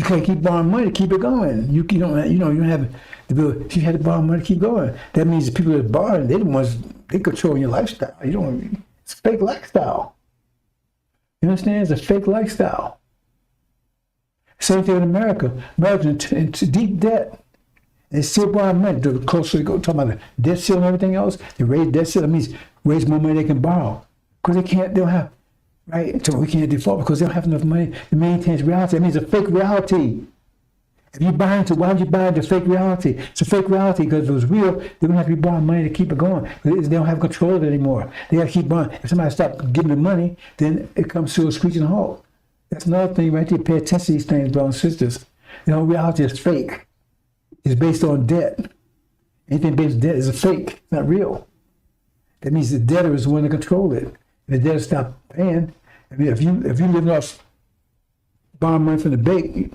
can't keep borrowing money to keep it going. You don't have the ability. If you had to borrow money to keep going, that means the people that are borrowing, they're the ones, they control your lifestyle. It's a fake lifestyle. You understand? It's a fake lifestyle. Same thing in America. Americans into deep debt. They still borrow money. The closer they go, talking about the debt ceiling and everything else, they raise debt ceiling. That means raise more money they can borrow. Because they don't have, right? So we can't default because they don't have enough money to maintain reality. That means a fake reality. If you buy into, why would you buy into fake reality? It's a fake reality because if it was real, they wouldn't have to be borrowing money to keep it going. They don't have control of it anymore. They got to keep borrowing. If somebody stops giving them money, then it comes to a screeching halt. That's another thing right there. Pay attention to these things, brothers and sisters. Reality is fake. It's based on debt. Anything based on debt is a fake. It's not real. That means the debtor is the one to control it. If the debtor stops paying, I mean, if you live off borrowing money from the bank,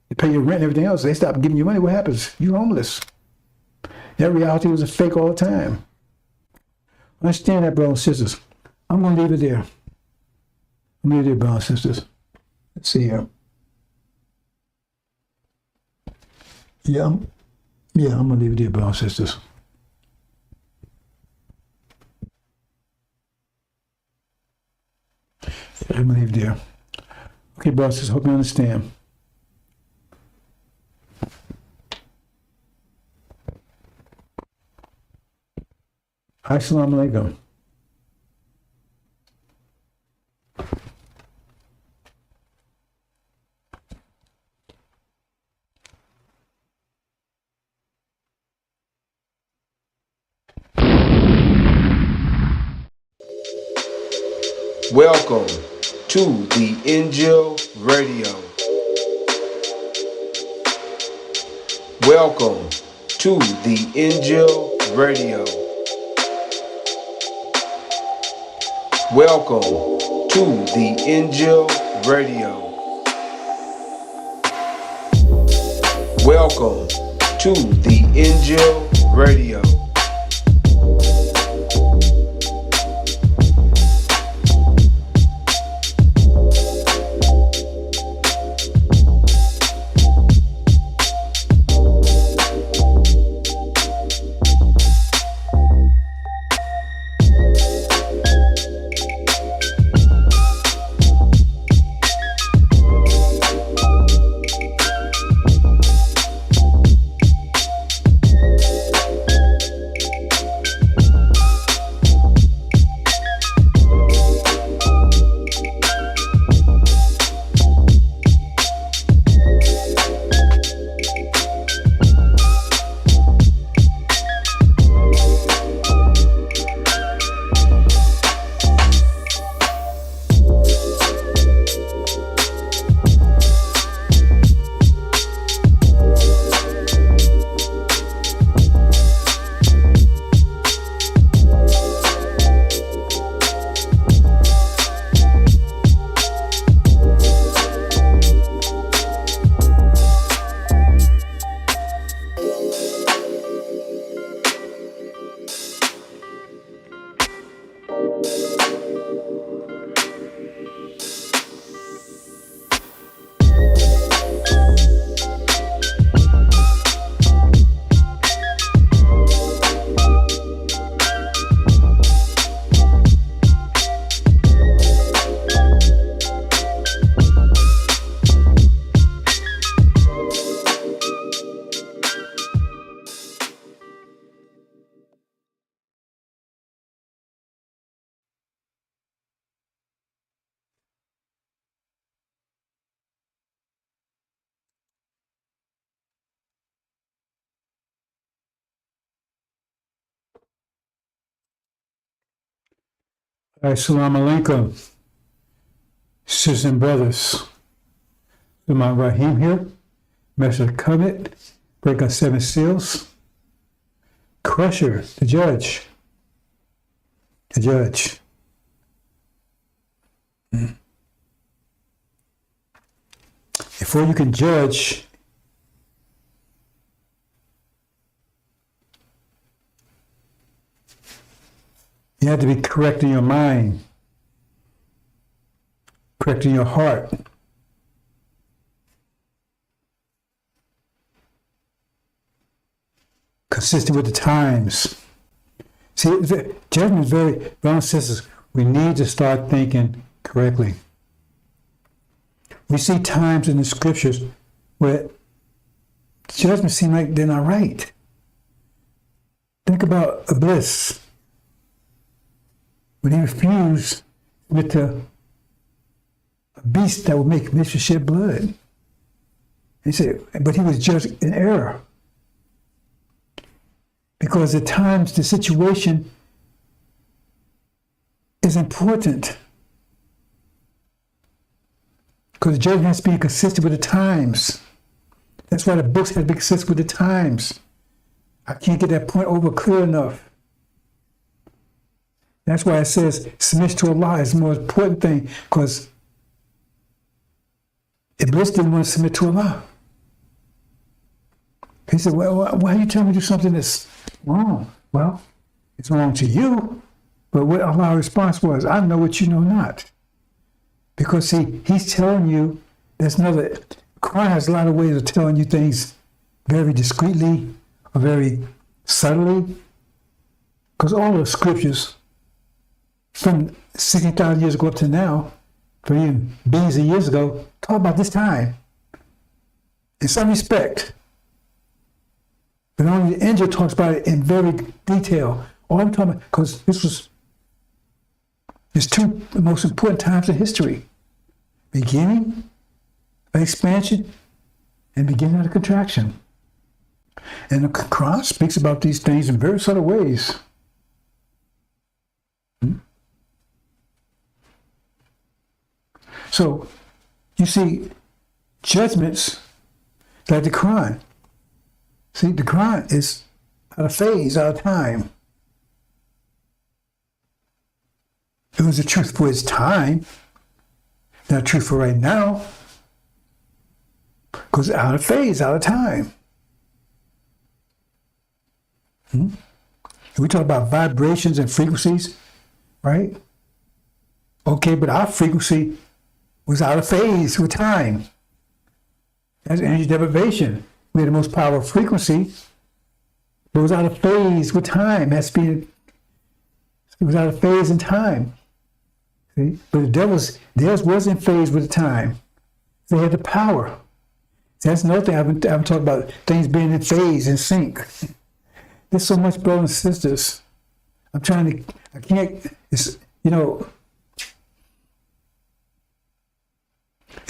you pay your rent and everything else, they stop giving you money, what happens? You're homeless. That reality was a fake all the time. Understand that, brothers and sisters. I'm going to leave it there. I'm going to leave it there, brothers and sisters. Let's see here. Yeah, I'm going to leave it there, brothers and sisters. I'm going to leave it there. Okay, brothers and sisters, hope you understand. Assalamu alaikum. Welcome to the Injil Radio. Welcome to the Injil Radio. Welcome to the Injil Radio. Welcome to the Injil Radio. Assalamu alaikum, sisters and brothers. Imam Rahim here, Master of the Covenant, breaking 7 seals, Crusher, the judge. The judge. Before you can judge, you have to be correct in your mind, correct in your heart. Consistent with the times. See, judgment is very, brothers and sisters, we need to start thinking correctly. We see times in the scriptures where judgments seem like they're not right. Think about Iblis. When he refused with a beast that would make Mr. shed blood. He said, but he was judged in error. Because at times the situation is important. Because the judgment has to be consistent with the times. That's why the books have to be consistent with the times. I can't get that point over clear enough. That's why it says submission to Allah is the most important thing, because Iblis didn't want to submit to Allah. He said, well, why are you telling me to do something that's wrong? Well, it's wrong to you, but what Allah's response was, I know what you know not. Because see, he's telling you, there's another, Quran has a lot of ways of telling you things very discreetly or very subtly, because all the scriptures from 60,000 years ago up to now, for even billions of years ago, talk about this time in some respect. But only the angel talks about it in very detail. All I'm talking about, because there's 2 most important times in history. Beginning of expansion and beginning of the contraction. And the Quran speaks about these things in very subtle ways. So, you see, judgments like the Quran. See, the Quran is out of phase, out of time. It was the truth for its time, not truth for right now. Because out of phase, out of time. We talk about vibrations and frequencies, right? Okay, but our frequency was out of phase with time. That's energy deprivation. We had the most powerful frequency, but it was out of phase with time. It was out of phase in time. See? But theirs was in phase with the time. They had the power. That's another thing I've been talking about, things being in phase, in sync. There's so much, brothers and sisters. I can't, it's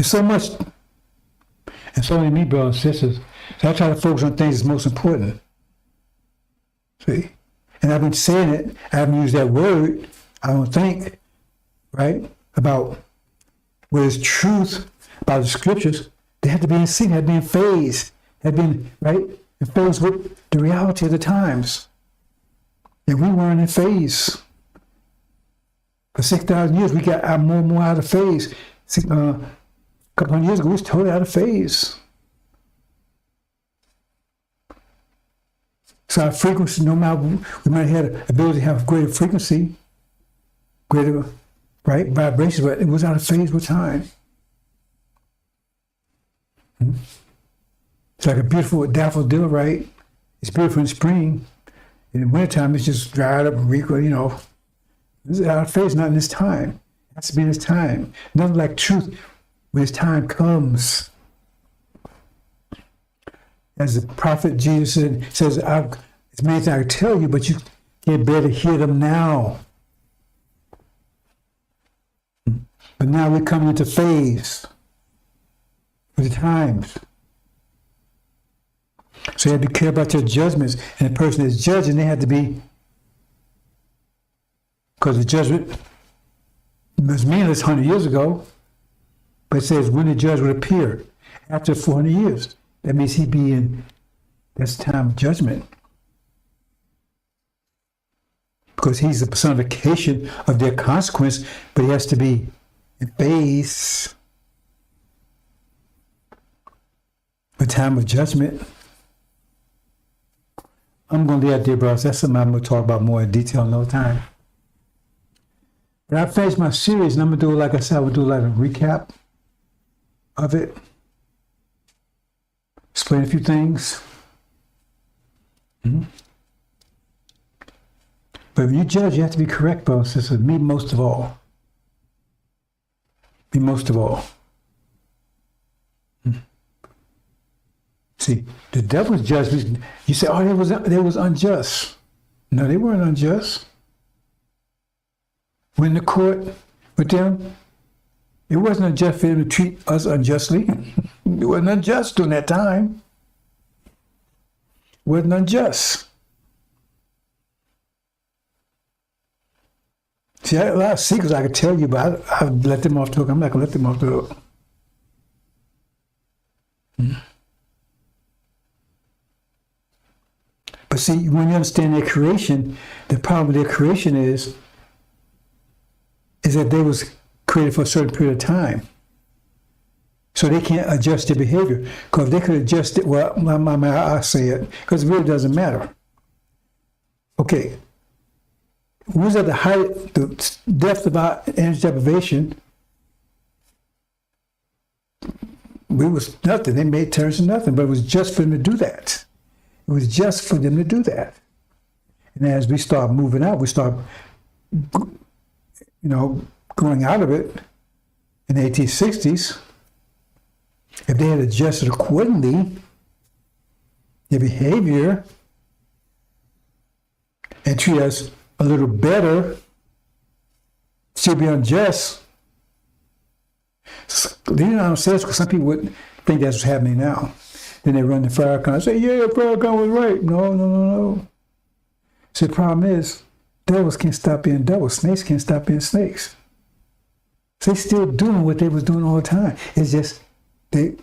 so much, and so many me, brothers and sisters. So I try to focus on things that's most important. See? And I've been saying it, I haven't used that word, I don't think, right? About what is truth about the scriptures. They had to be in sync, had to be in phase, had been, right, in phase with the reality of the times. And we weren't in phase. For 6,000 years, we got more and more out of phase. A couple hundred years ago, we was totally out of phase. So our frequency, no matter, we might have had the ability to have greater frequency, greater, right, vibrations, but it was out of phase with time. It's like a beautiful daffodil, right? It's beautiful in spring. In wintertime, it's just dried up and wrinkled, This is out of phase, not in this time. It has to be in this time. Nothing like truth when its time comes. As the prophet Jesus says, it's many things I can tell you, but you can't bear to hear them now. But now we're coming into phase with the times. So you have to be careful about your judgments. And the person that's judging, they have to be, because the judgment was meaningless 100 years ago, but it says when the judge would appear after 400 years. That means he'd be in, that's the time of judgment. Because he's the personification of their consequence, but he has to be in phase. The time of judgment. I'm going to leave that there, brothers. That's something I'm going to talk about more in detail another time. But I finished my series, and I'm going to do, like I said, I will do like a recap of it. Explain a few things. But when you judge, you have to be correct, brothers and sisters. Me most of all. Me most of all. See, the devil's judgment, you say, oh, they was unjust. No, they weren't unjust. When in the court with them, it wasn't unjust for them to treat us unjustly. It wasn't unjust during that time. It wasn't unjust. See, I had a lot of secrets I could tell you, but I let them off the hook. I'm not going to let them off the hook. But see, when you understand their creation, the problem with their creation is that they was created for a certain period of time. So they can't adjust their behavior. Because if they could adjust it, well, I'll say it, because it really doesn't matter. Okay. When was at the height, the depth of our energy deprivation, we was nothing. They made turns to nothing, but it was just for them to do that. It was just for them to do that. And as we start moving out, we start, going out of it in the 1860s. If they had adjusted accordingly, their behavior, and treat us a little better, still be unjust. You know what I'm saying? Because some people would think that's what's happening now. Then they run the fire con and say, yeah, fire con was right. No. See, the problem is, devils can't stop being devils. Snakes can't stop being snakes. So they're still doing what they was doing all the time. It's just they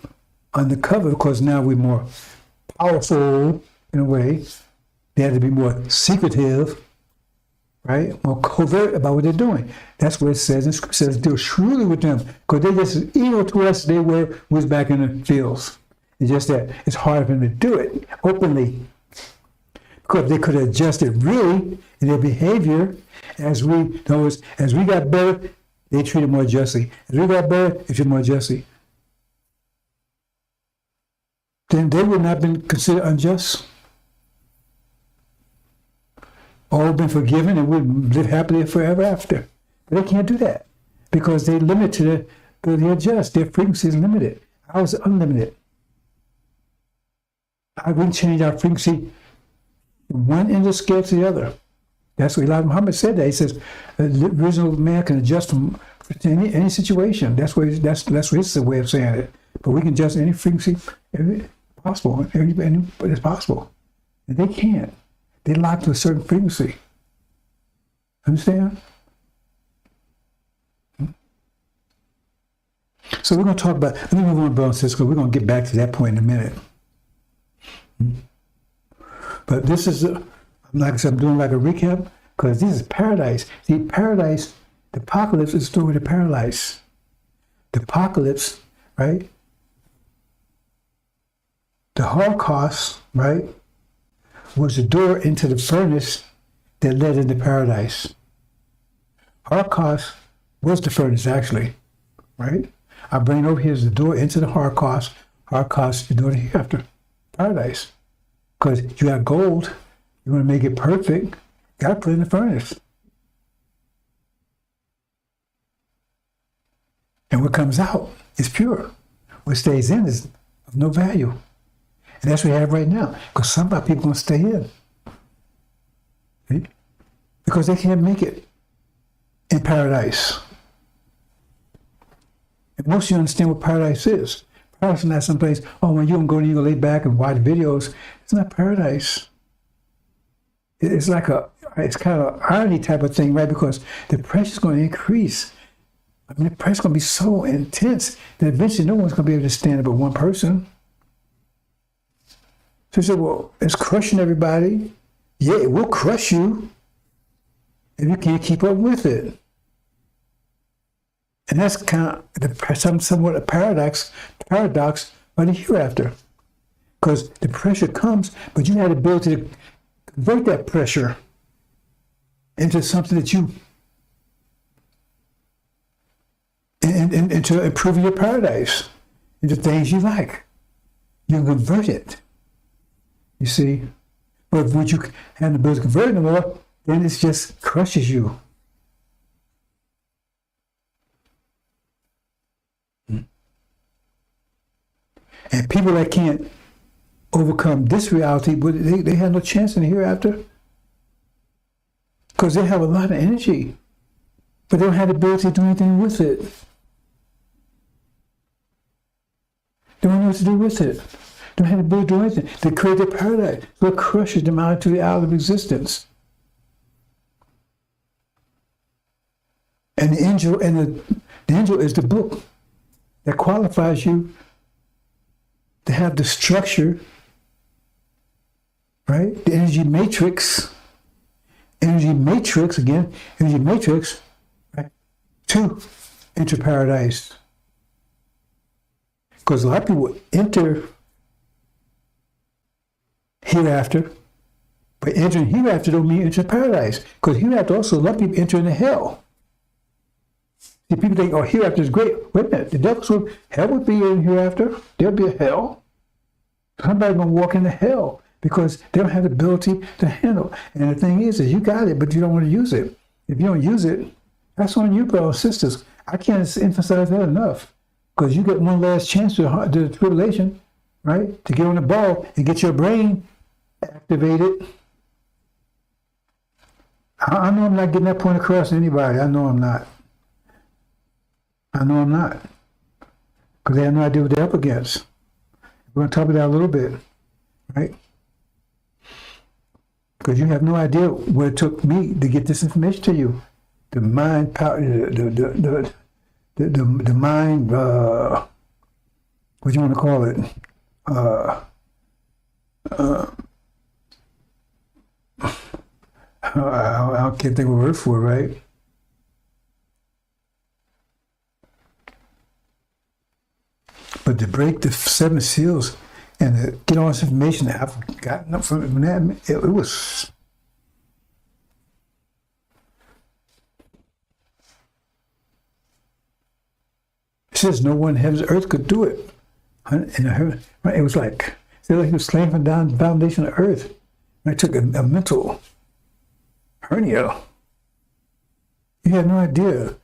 undercover, because now we're more powerful in a way. They had to be more secretive. right? More covert about what they're doing. That's what it says in Scripture. It says, deal shrewdly with them, because they're just as evil to us as they were was back in the fields. It's just that it's hard for them to do it openly, because they could adjust it really in their behavior. As we got better, they treated more justly. As we got better, they treated more justly. Then they would not have been considered unjust. All been forgiven and would live happily forever after. But they can't do that because they limit to the ability to adjust. Their frequency is limited. Ours is unlimited. We can change our frequency from one end of the scale to the other. That's what Elijah Muhammad said that. He says the original man can adjust to any situation. That's his way of saying it. But we can adjust any frequency possible. It's possible. And they can't. They're locked to a certain frequency. Understand? So we're going to talk about, let me move on, brothers and sisters, because we're going to get back to that point in a minute. But this is, like I said, I'm doing like a recap, because this is paradise. See, paradise, the apocalypse is the story of paradise. The apocalypse, right? The Holocaust, right, was the door into the furnace that led into paradise. Holocaust was the furnace, actually, right? Our brain over here is the door into the Holocaust. Holocaust is the door to hereafter, paradise. Because you got gold, you want to make it perfect, you got to put it in the furnace. And what comes out is pure. What stays in is of no value. And that's what we have right now. Because some people are going to stay in. Right? Because they can't make it in paradise. And most of you understand what paradise is. Paradise is not someplace, oh, when you're going to go and you're going to lay back and watch videos. It's not paradise. It's like it's kind of an irony type of thing, right? Because the pressure is going to increase. I mean, the pressure is going to be so intense that eventually no one's going to be able to stand up but one person. So he said, well, it's crushing everybody. Yeah, it will crush you if you can't keep up with it. And that's kind of somewhat a paradox of the hereafter. Because the pressure comes, but you have the ability to convert that pressure into something that you, into improving your paradise, into things you like. You can convert it. You see? But when you have the ability to convert it more, then it just crushes you. And people that can't overcome this reality, but they have no chance in the hereafter. Because they have a lot of energy, but they don't have the ability to do anything with it. They don't know what to do with it. They don't have the ability to do anything. They create their paradise. So it crushes them out into the out of existence. And the angel is the book that qualifies you to have the structure, right? The energy matrix, right? To enter paradise. Because a lot of people enter hereafter, but entering hereafter don't mean enter paradise. Because hereafter also, a lot of people enter into hell. See, people think, oh, hereafter is great. Wait a minute, hell would be in hereafter. There'll be a hell. Somebody's going to walk into hell because they don't have the ability to handle. And the thing is you got it, but you don't want to use it. If you don't use it, that's on you, brothers and sisters. I can't emphasize that enough. Because you get one last chance to the tribulation, right? To get on the ball and get your brain activated. I know I'm not getting that point across to anybody. I know I'm not. Because they have no idea what they're up against. We're going to talk about that a little bit, right? Because you have no idea what it took me to get this information to you. The mind power, the mind, what do you want to call it? I can't think of a word for it, right? But to break the 7 seals and to get all this information that I've gotten up from that, it was. It says no one in heaven's earth could do it. And it was like he was slain from down the foundation of earth. I took a mental hernia. You had no idea.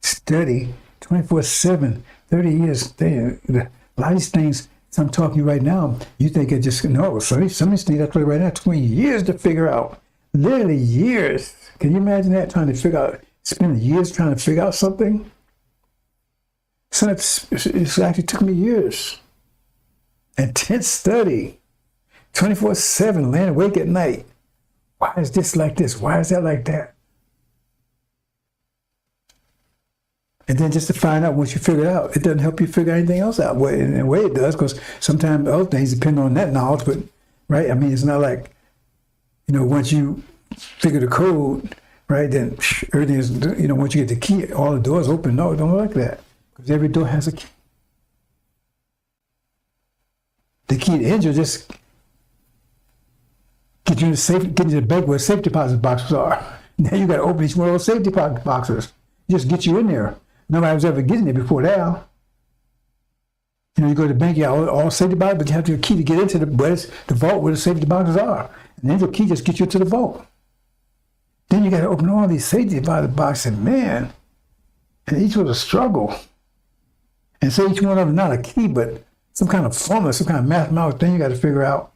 Study 24/7, 30 years. A lot of these things I'm talking to you right now, you think it just, no, some of these things I tell you right now, 20 years to figure out. Literally years. Can you imagine that, trying to figure out, spending years trying to figure out something? So it actually took me years. Intense study, 24/7, laying awake at night. Why is this like this? Why is that like that? And then just to find out once you figure it out, it doesn't help you figure anything else out. Well, in a way it does, because sometimes other things depend on that knowledge, but, right? I mean, it's not like, once you figure the code, right, then everything is, once you get the key, all the doors open. No, it don't work like that, because every door has a key. The key to Injil just get you to the bed where safe deposit boxes are. Now you got to open each one of those safe deposit boxes. Just get you in there. Nobody was ever getting there before now. You go to the bank, you got all safety boxes, but you have to have a key to get into the vault where the safety boxes are. And then the key just gets you to the vault. Then you got to open all these safety deposit boxes, man. And each was a struggle. And so each one of them not a key, but some kind of formula, some kind of mathematical thing you got to figure out.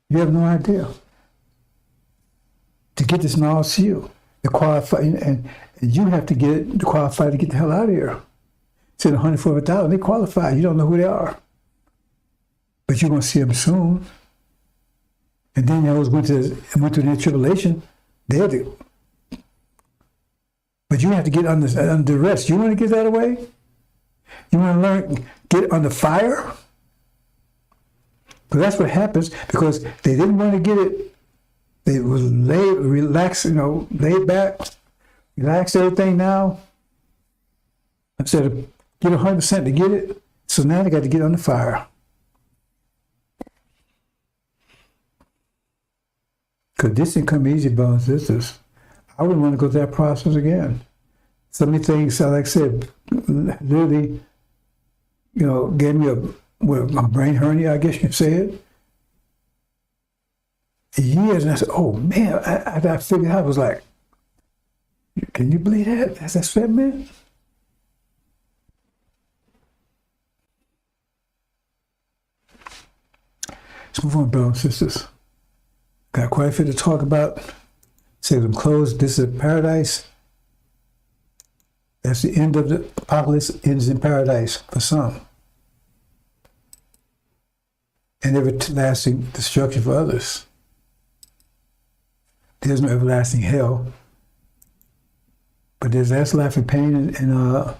You have no idea. To get this knowledge to you, to qualify, and you have to get it to qualify to get the hell out of here. Say the 104,000, they qualify. You don't know who they are, but you're going to see them soon. And then those went through their tribulation. They had to, but you have to get under rest. You want to get that away? You want to learn, get under fire? Because that's what happens, because they didn't want to get it. They was laid back, relax everything now. Instead of get 100% to get it, so now they got to get under fire. Because this didn't come easy, brothers and sisters. I wouldn't want to go through that process again. So many things, like I said, literally, gave me a brain hernia, I guess you could say it. Years, and I said, oh man, I figured out, I was like, can you believe that? That's that, man? Let's move on, brothers and sisters. Got quite a bit to talk about. Say them close. This is paradise. That's the end of the apocalypse, ends in paradise for some. And everlasting destruction for others. There's no everlasting hell, but there's everlasting pain and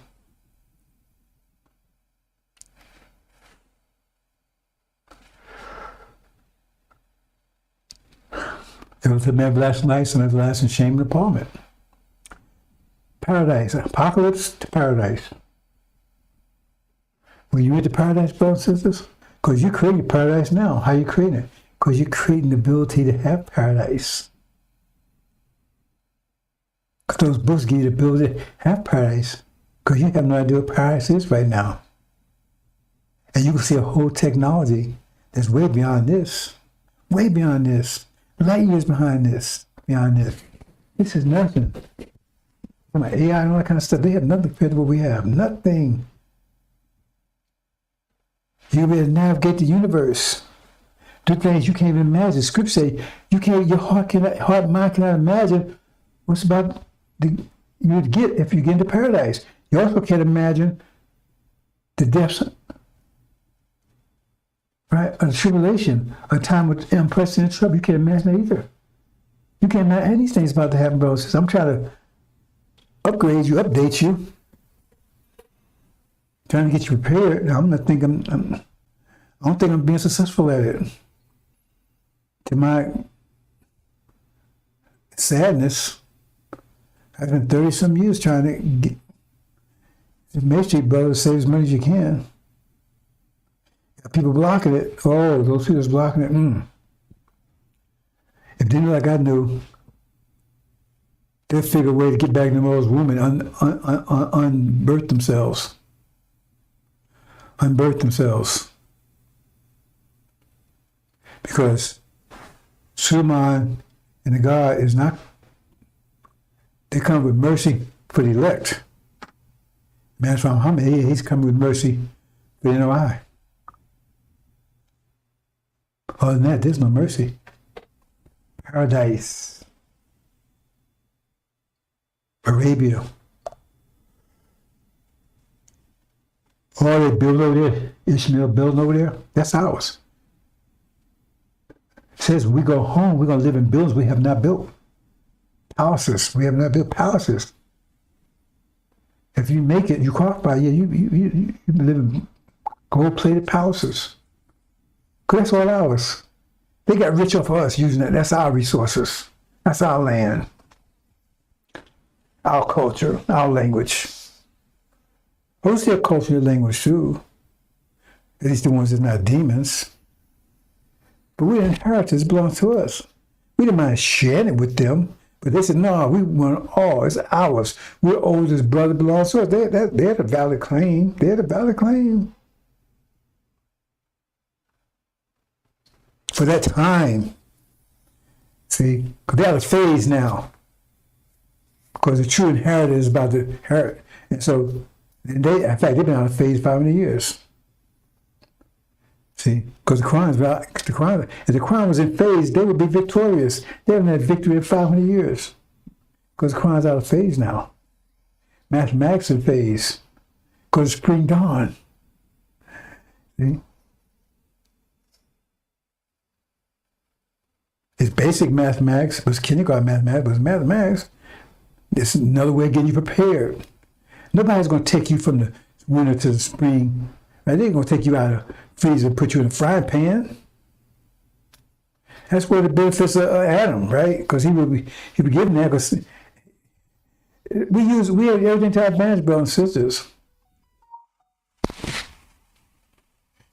there was an everlasting life, some everlasting shame and appallment. Paradise, apocalypse to paradise. When you into paradise, brothers and sisters, because you're creating paradise now. How are you creating it? Because you're creating the ability to have paradise. Because those books give you the ability to have paradise. Because you have no idea what paradise is right now. And you can see a whole technology that's way beyond this. Way beyond this. Light years behind this. Beyond this. This is nothing. From AI and all that kind of stuff, they have nothing compared to what we have. Nothing. You'll be able to navigate the universe. Do things you can't even imagine. Scripture say your heart and mind cannot imagine what's about you would get if you get into paradise. You also can't imagine the depths, right, of the tribulation, a time with unprecedented trouble. You can't imagine that either. You can't imagine any of these things about to happen, brothers. I'm trying to upgrade you, update you, trying to get you prepared. I don't think I'm being successful at it. To my sadness, I've been 30-some years trying to get Main Street Brothers save as much as you can. Got people blocking it. Oh, those people's blocking it. If they knew like I knew, they'd figure a way to get back to those women, unbirth themselves. Unbirth themselves. Because Suleiman and the God is not, they come with mercy for the elect. Man from Muhammad, he's coming with mercy for the NOI. Other than that, there's no mercy. Paradise. Arabia. All they build over there, Ishmael building over there, that's ours. It says when we go home, we're going to live in buildings we have not built. Palaces. We have not built palaces. If you make it, you qualify, yeah, you live in gold-plated palaces. Because that's all ours. They got rich off of us using that. That's our resources. That's our land. Our culture, our language. What's their culture and language too? At least the ones that are not demons. But we're inheritance belongs to us. We didn't mind sharing it with them, but they said, no, we want it all. It's ours. We're oldest brother belongs to us. They had a valid claim. They had a valid claim. For that time. See, because they're out of phase now. Because the true inheritor is about to inherit. And so, in fact, they've been out of phase 500 years. See, because if the Quran was in phase, they would be victorious. They haven't had victory in 500 years. Because the Quran's out of phase now. Mathematics in phase. Because it's spring dawn. See? It's basic mathematics, but it's kindergarten mathematics, but it's mathematics. It's another way of getting you prepared. Nobody's going to take you from the winter to the spring. Right? They're going to take you out of the freezer and put you in a frying pan. That's where the benefits of Adam, right? Because he would be given that. Because we have everything to our advantage, brothers and sisters.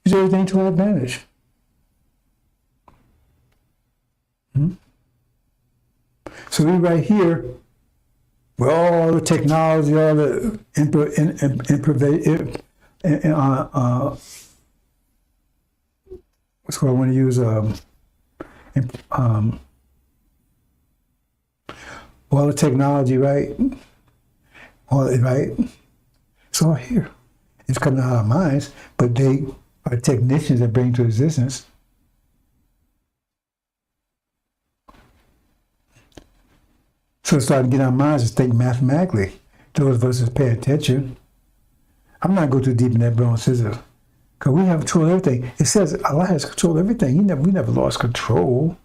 Use everything to our advantage. So we right here, with all the technology, all the what's what I want to use, all the technology, right? It's all here. It's coming out of our minds, but they are technicians that bring to existence. So it's starting to get our minds to think mathematically. Those of us that pay attention. I'm not going too deep in that, bro and sister. Because we have control of everything. It says Allah has control of everything. We never lost control.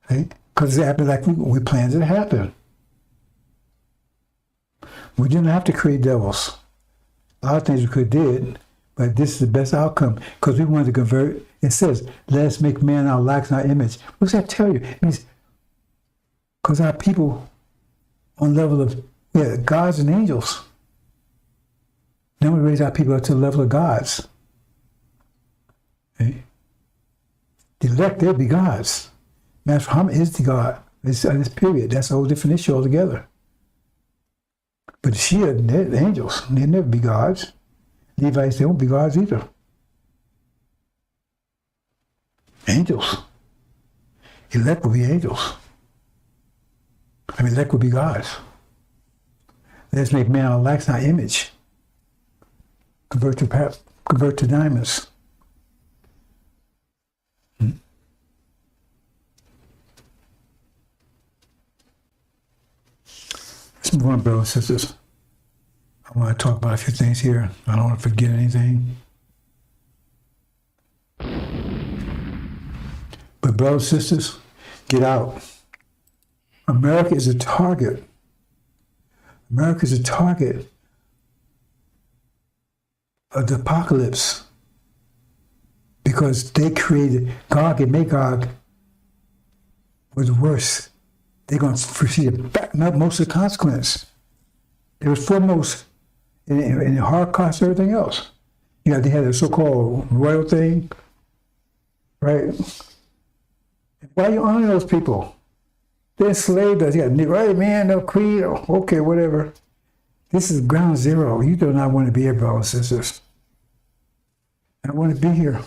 Right? Because it happened like we planned it to happen. We didn't have to create devils. A lot of things we could have did, but this is the best outcome. Because we wanted to convert. It says, let us make man our likeness and our image. What does that tell you? It means because our people on the level of gods and angels. Then we raise our people up to the level of gods. Okay? The elect, they'll be gods. Master Muhammad is the God. This period. That's a whole different issue altogether. But the Shia, they're the angels. They'll never be gods. Levites, they won't be gods either. Angels. Elect will be angels. Elect will be gods. Let's make man our likeness, our image. Convert to diamonds. Let's move on, brothers and sisters. I want to talk about a few things here. I don't want to forget anything. But brothers and sisters, get out. America is a target. America is a target of the apocalypse because they created Gog and Magog was worse. They're going to proceed to back up most of the consequence. They were foremost in the Holocaust and everything else. You know, they had a so-called royal thing, right? Why you honor those people? They enslaved us. You got right, man, no creed, okay, whatever. This is ground zero. You do not want to be here, brothers and sisters. I want to be here.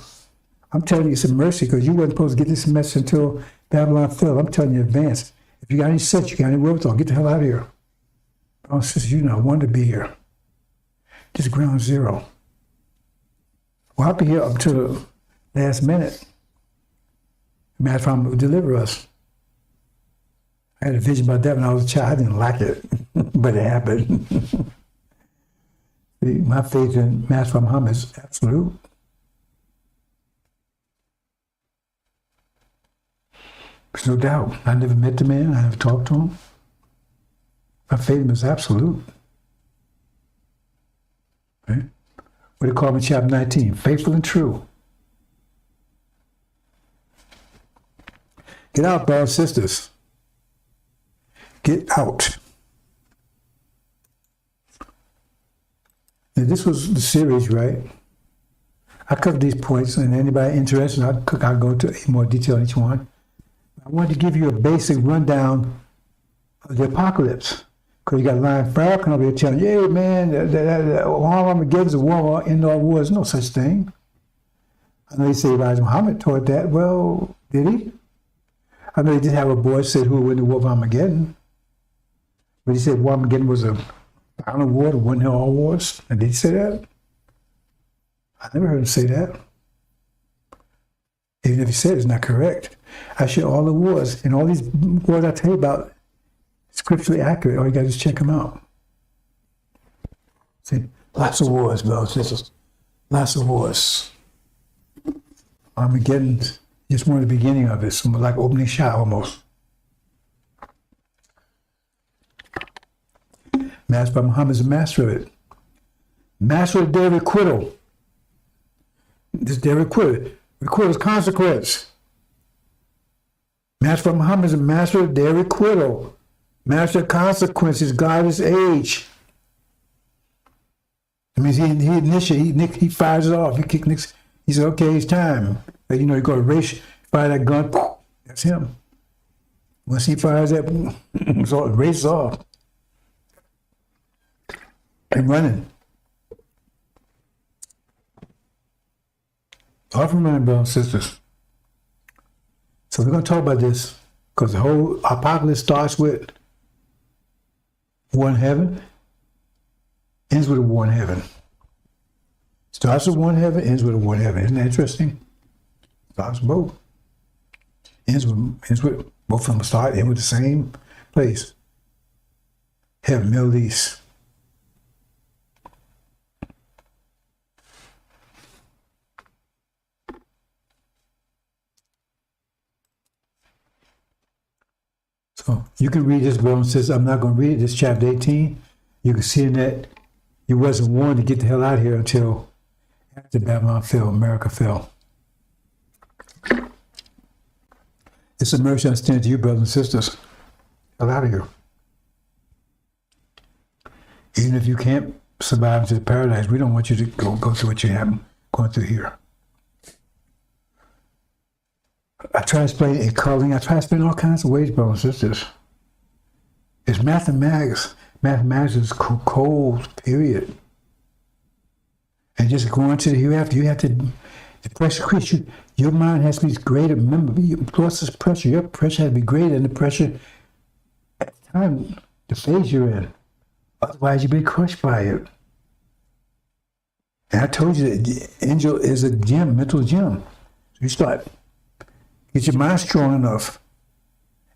I'm telling you, it's a mercy because you weren't supposed to get this message until Babylon fell. I'm telling you in advance. If you got any sense, you got any wherewithal, get the hell out of here. Brothers and sisters, you do not want to be here. This is ground zero. Well, I'll be here up to the last minute. Matter of fact, will deliver us. I had a vision about that when I was a child. I didn't like it, but it happened. See, my faith in Master Muhammad is absolute. There's no doubt. I never met the man. I never talked to him. My faith in him is absolute. Right? What do they call him in chapter 19? Faithful and true. Get out, brothers and sisters. Get out. Now, this was the series, right? I covered these points, and anybody interested, I'll go into more detail on each one. I wanted to give you a basic rundown of the apocalypse. Because you got Lion Farrakhan over here telling you, hey, man, all Armageddon's a war, end all wars. No such thing. I know you say Elijah Muhammad taught that. Well, did he? I know he did have a boy said who would win the war of Armageddon. But he said Armageddon was a final war to win all wars. And did he say that? I never heard him say that. Even if he said it's not correct. I share all the wars. And all these wars I tell you about, scripturally accurate. All you got to do is check them out. See, lots of wars, brothers and sisters. Lots of wars. Armageddon, just one of the beginning of it. So like opening shot almost. Master Muhammad is a master of it. Master of the day of acquittal. This day of acquittal. Acquittal is consequence. Master Muhammad is a master of the day of acquittal. Master of consequences, God is age. That means he fires it off. He said, okay, it's time. But you know, you go to race, fire that gun, that's him. Once he fires that, so it races off. And running. Off and running, brothers and sisters. So we're going to talk about this because the whole apocalypse starts with war in heaven, ends with a war in heaven. Starts with war in heaven, ends with a war in heaven. Isn't that interesting? Starts with both. Ends with both of them start, end with the same place. Heaven, Middle East. So you can read this, brother and sister. I'm not going to read it. This chapter 18. You can see in that you wasn't warned to get the hell out of here until after Babylon fell, America fell. It's a mercy I stand to you, brothers and sisters. Hell out of here. Even if you can't survive into the paradise, we don't want you to go through what you have going through here. I try to explain in coloring. I try to explain all kinds of ways, brothers and sisters. It's mathematics. Mathematics is cold, period. And just going to the hereafter, you have to, the pressure increase. Your mind has to be greater. Remember, plus this pressure. Your pressure has to be greater than the pressure at the time, the phase you're in. Otherwise, you'll be crushed by it. And I told you that the angel is a gym, mental gym. So you start. Get your mind strong enough,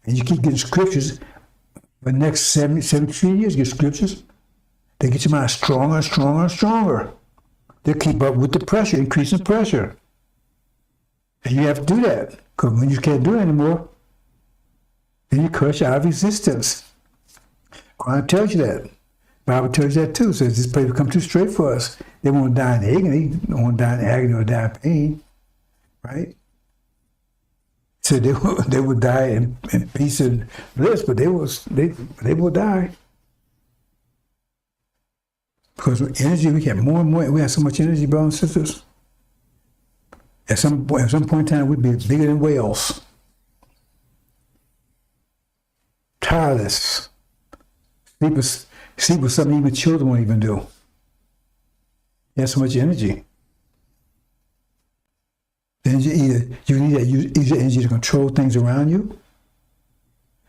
and you keep getting scriptures. For the next 73 years, get scriptures. They get your mind stronger and stronger and stronger. They keep up with the pressure, increasing pressure. And you have to do that, because when you can't do it anymore, then you crush out of existence. Quran tells you that. Bible tells you that too. Says this place will become too straight for us. They won't die in agony. They won't die in agony or die in pain. right? So they would die in peace and bliss, but they will die. Because with energy, we get more and more. We have so much energy, brothers and sisters. At some point in time, we'd be bigger than whales. Tireless. Sleep was something even children won't even do. You have so much energy. Energy, you need to use your energy to control things around you.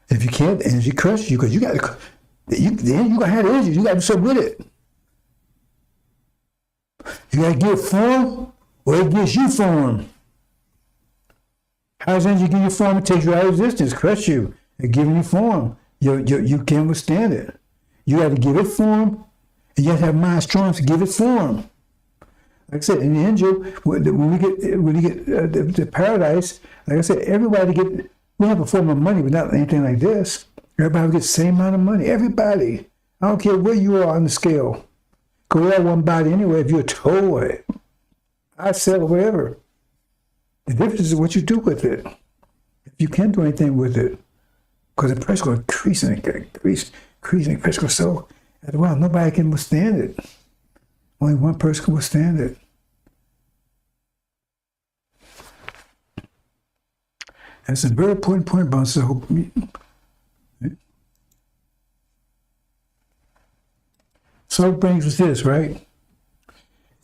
If you can't, the energy crushes you because you gotta have energy. You gotta do something with it. You gotta give form, or it gives you form. How does energy give you form? It takes you out of existence, crush you, and giving you form. You can't withstand it. You got to give it form, and you have to have mind strong to give it form. Like I said, in the angel, when we get to paradise, like I said, we have a form of money, but not anything like this. Everybody will get the same amount of money. Everybody. I don't care where you are on the scale. Because we have one body anyway. If you're a toy, I sell whatever. The difference is what you do with it. If you can't do anything with it, because the price will increase and increase, and the price will so, well, nobody can withstand it. Only one person can withstand it. That's a very important point, Bones. So it brings us this, right? It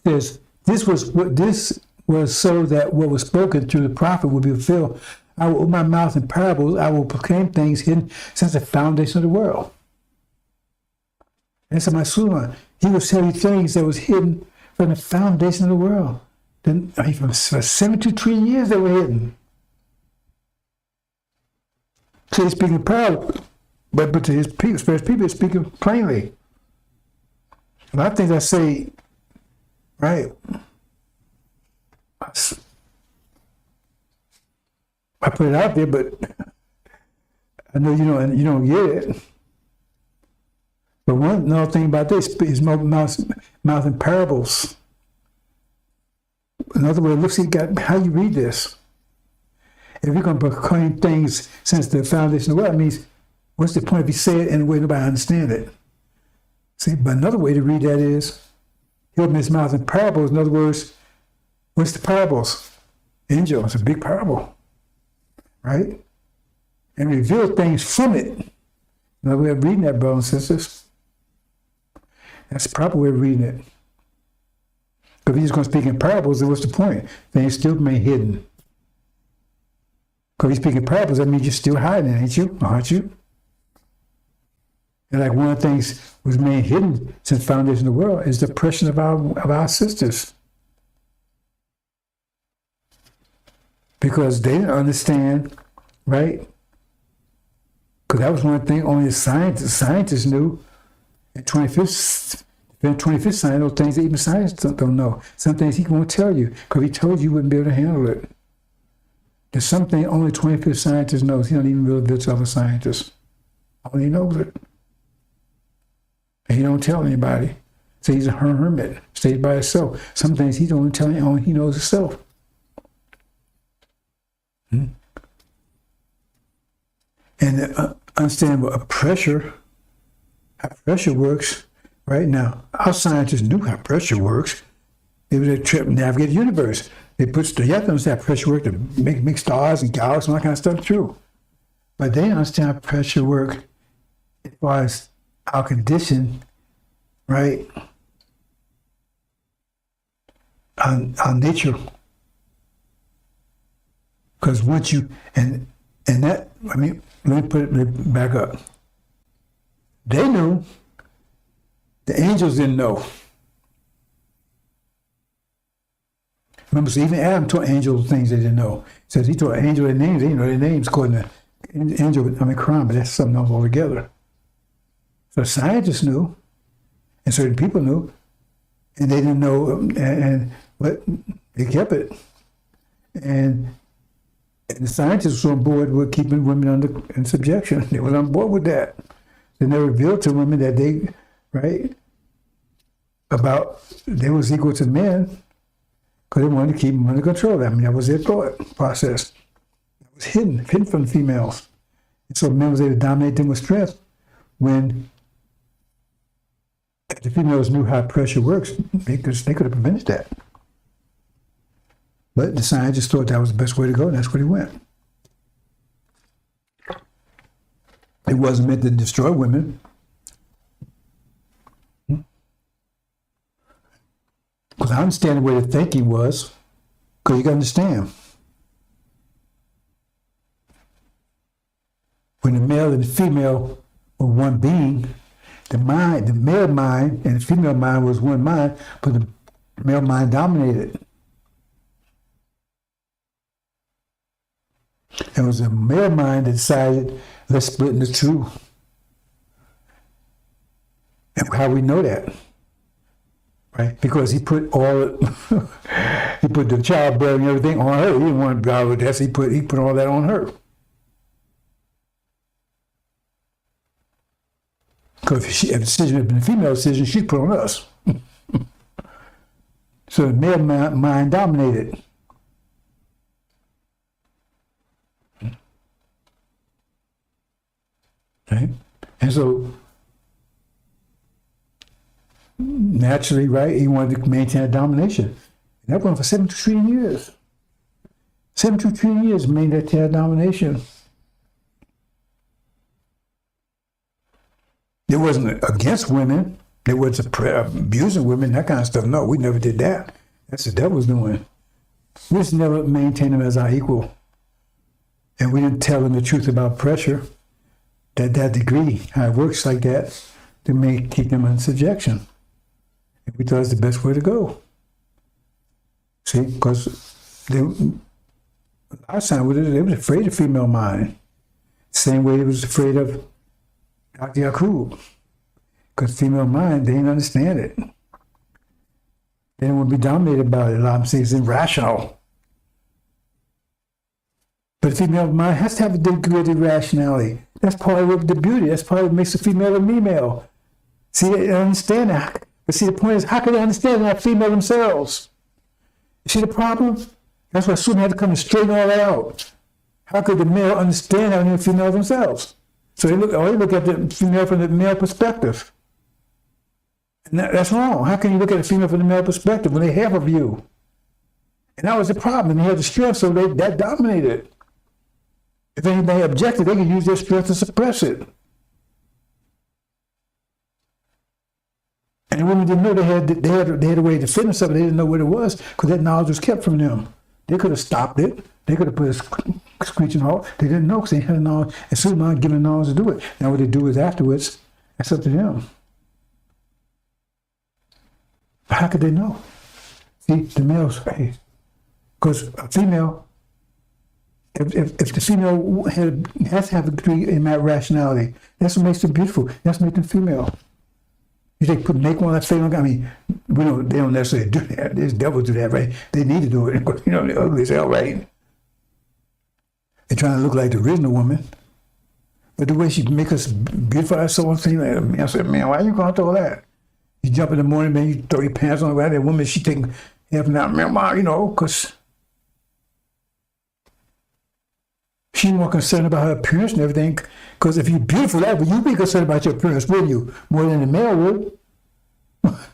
says, this was so that what was spoken through the prophet would be fulfilled. I will open my mouth in parables. I will proclaim things hidden since the foundation of the world. And so my Suleiman, he will tell you things that was hidden from the foundation of the world. Then, for 72 trillion years they were hidden. So he's speaking parables, but to his people, especially people, he's speaking plainly. A lot of things I say, right? I put it out there, but I know you don't get it. But another thing about this is mouth in parables. In other words, look, see how you read this. If you're going to proclaim things since the foundation of the world, it means, what's the point if you say it in a way nobody understands it? See, but another way to read that is, he opened his mouth in parables. In other words, what's the parables? Angel, it's a big parable, right? And reveal things from it. Another way of reading that, brothers and sisters. That's the proper way of reading it. Because if he's going to speak in parables, then what's the point? Things still remain hidden. Because if he's speaking parables, that means you're still hiding it, ain't you? Aren't you? And like one of the things was made hidden since the foundation of the world is the oppression of our sisters. Because they didn't understand, right? Because that was one thing only the scientists knew. In 25th science, those things that even scientists don't know. Some things he won't tell you, because he told you wouldn't be able to handle it. There's something only 25th scientist knows. He don't even really build himself a scientist. Only he knows it. And he don't tell anybody. So he's a hermit, stays by himself. Some things he don't tell you, only he knows himself. And understand what pressure, how pressure works. Right now, our scientists knew how pressure works. They were to navigate the universe. You have to understand how pressure works to make stars and galaxies and all that kind of stuff true. But they understand how pressure works as far as our condition, right? Our nature. Because once you, and that, I mean, let me put it back up. They knew. The angels didn't know. Remember, so even Adam taught angels things they didn't know. He says he taught angels their names. They didn't know their names according to angel, Quran, but that's something else altogether. So scientists knew, and certain people knew, and they didn't know, but they kept it. And the scientists were on board with keeping women in subjection. They were on board with that. They never revealed to women that they, right, about they was equal to men. because they wanted to keep them under control. I mean, that was their thought process. It was hidden from the females. And so men was able to dominate them with strength when if the females knew how pressure works, they could have prevented that. But the scientists thought that was the best way to go, and that's where he went. It wasn't meant to destroy women. Because I understand the way the thinking was, because you got to understand. When the male and the female were one being, the male mind and the female mind was one mind, but the male mind dominated. It was the male mind that decided, let's split into two. And how we know that? Right? Because he put he put the childbearing and everything on her. He didn't want to go with that, so he put all that on her. Because if the decision had been a female decision, she'd put on us. So the male mind dominated. Okay? And so naturally, right, he wanted to maintain a domination. And that went for 72 trillion years. 72 trillion years maintain a domination. It wasn't against women. It wasn't abusing women, that kind of stuff. No, we never did that. That's the devil's doing. We just never maintained them as our equal. And we didn't tell them the truth about pressure. That degree, how it works like that, to keep them in subjection. And we thought it's the best way to go. See, because our son, they was afraid of female mind. Same way they was afraid of Dr. Yakub. Because female mind, they didn't understand it. They didn't want to be dominated by it. A lot of them say it's irrational. But the female mind has to have a degree of irrationality. That's part of the beauty. That's part of what makes a female a female. See, they understand that. But see, the point is, how can they understand they're not female themselves? You see the problem? That's why Susan had to come and straighten all that out. How could the male understand how they're female themselves? So they look at the female from the male perspective. And that's wrong. How can you look at the female from the male perspective when they have a view? And that was the problem. And they had the strength, so that dominated. If anybody objected, they could use their strength to suppress it. And the women didn't know they had a way to defend themselves. They didn't know what it was because that knowledge was kept from them. They could have stopped it. They could have put a screeching halt. They didn't know because they had knowledge. And soon not given knowledge to do it. Now what they do is afterwards, that's up to them. But how could they know? See, the males, because a female, if the female has to have a degree in that rationality, that's what makes them beautiful. That's what makes them female. You think make one that's female? I mean, they don't necessarily do that. There's devils do that, right? They need to do it. They're ugly as hell, right? They're trying to look like the original woman. But the way she make us beautiful, that's so unfeeling. I said, man, why you going through all that? You jump in the morning, man, you throw your pants on, right? That woman, she taking half an hour, because she's more concerned about her appearance and everything. Because if you're beautiful, you'd be concerned about your appearance, wouldn't you? More than the male would.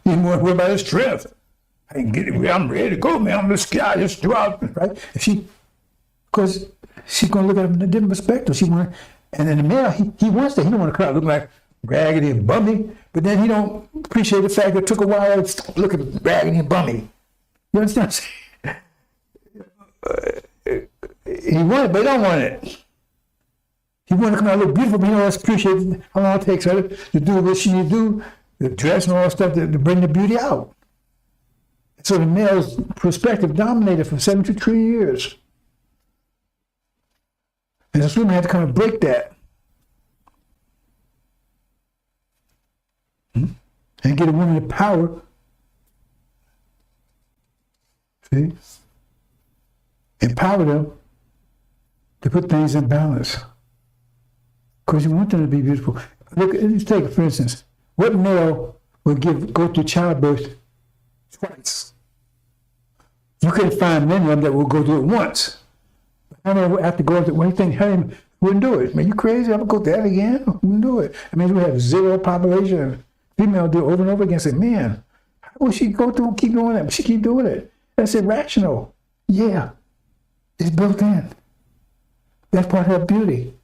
You're more worried about his strength. I can get it. I'm ready to go, man. I'm just scared. Just do out, right? Because she's going to look at him in a different perspective. And then the male, he wants that. He don't want to come out looking like raggedy and bummy. But then he don't appreciate the fact that it took a while to look at raggedy and bummy. You understand? He want it, but he don't want it. He want to come out look beautiful, but he don't appreciate how long it takes her to do what she needs to do, the dress and all that stuff to bring the beauty out. So the male's perspective dominated for 72 trillion years. And this woman had to kind of break that. And get a woman the power. See? Empower them to put things in balance. Because you want them to be beautiful. Look, let's take, for instance, what male would go through childbirth twice? You couldn't find many of them that will go through it once. I don't know, after going through, when you think, hey, wouldn't do it. Man, you crazy? I'm going to go through that again? Wouldn't do it. I mean, we have zero population. Female do it over and over again. Say, man, how would she go through and keep doing that? But she keep doing it. That's irrational. Yeah, it's built in. That's part of her beauty.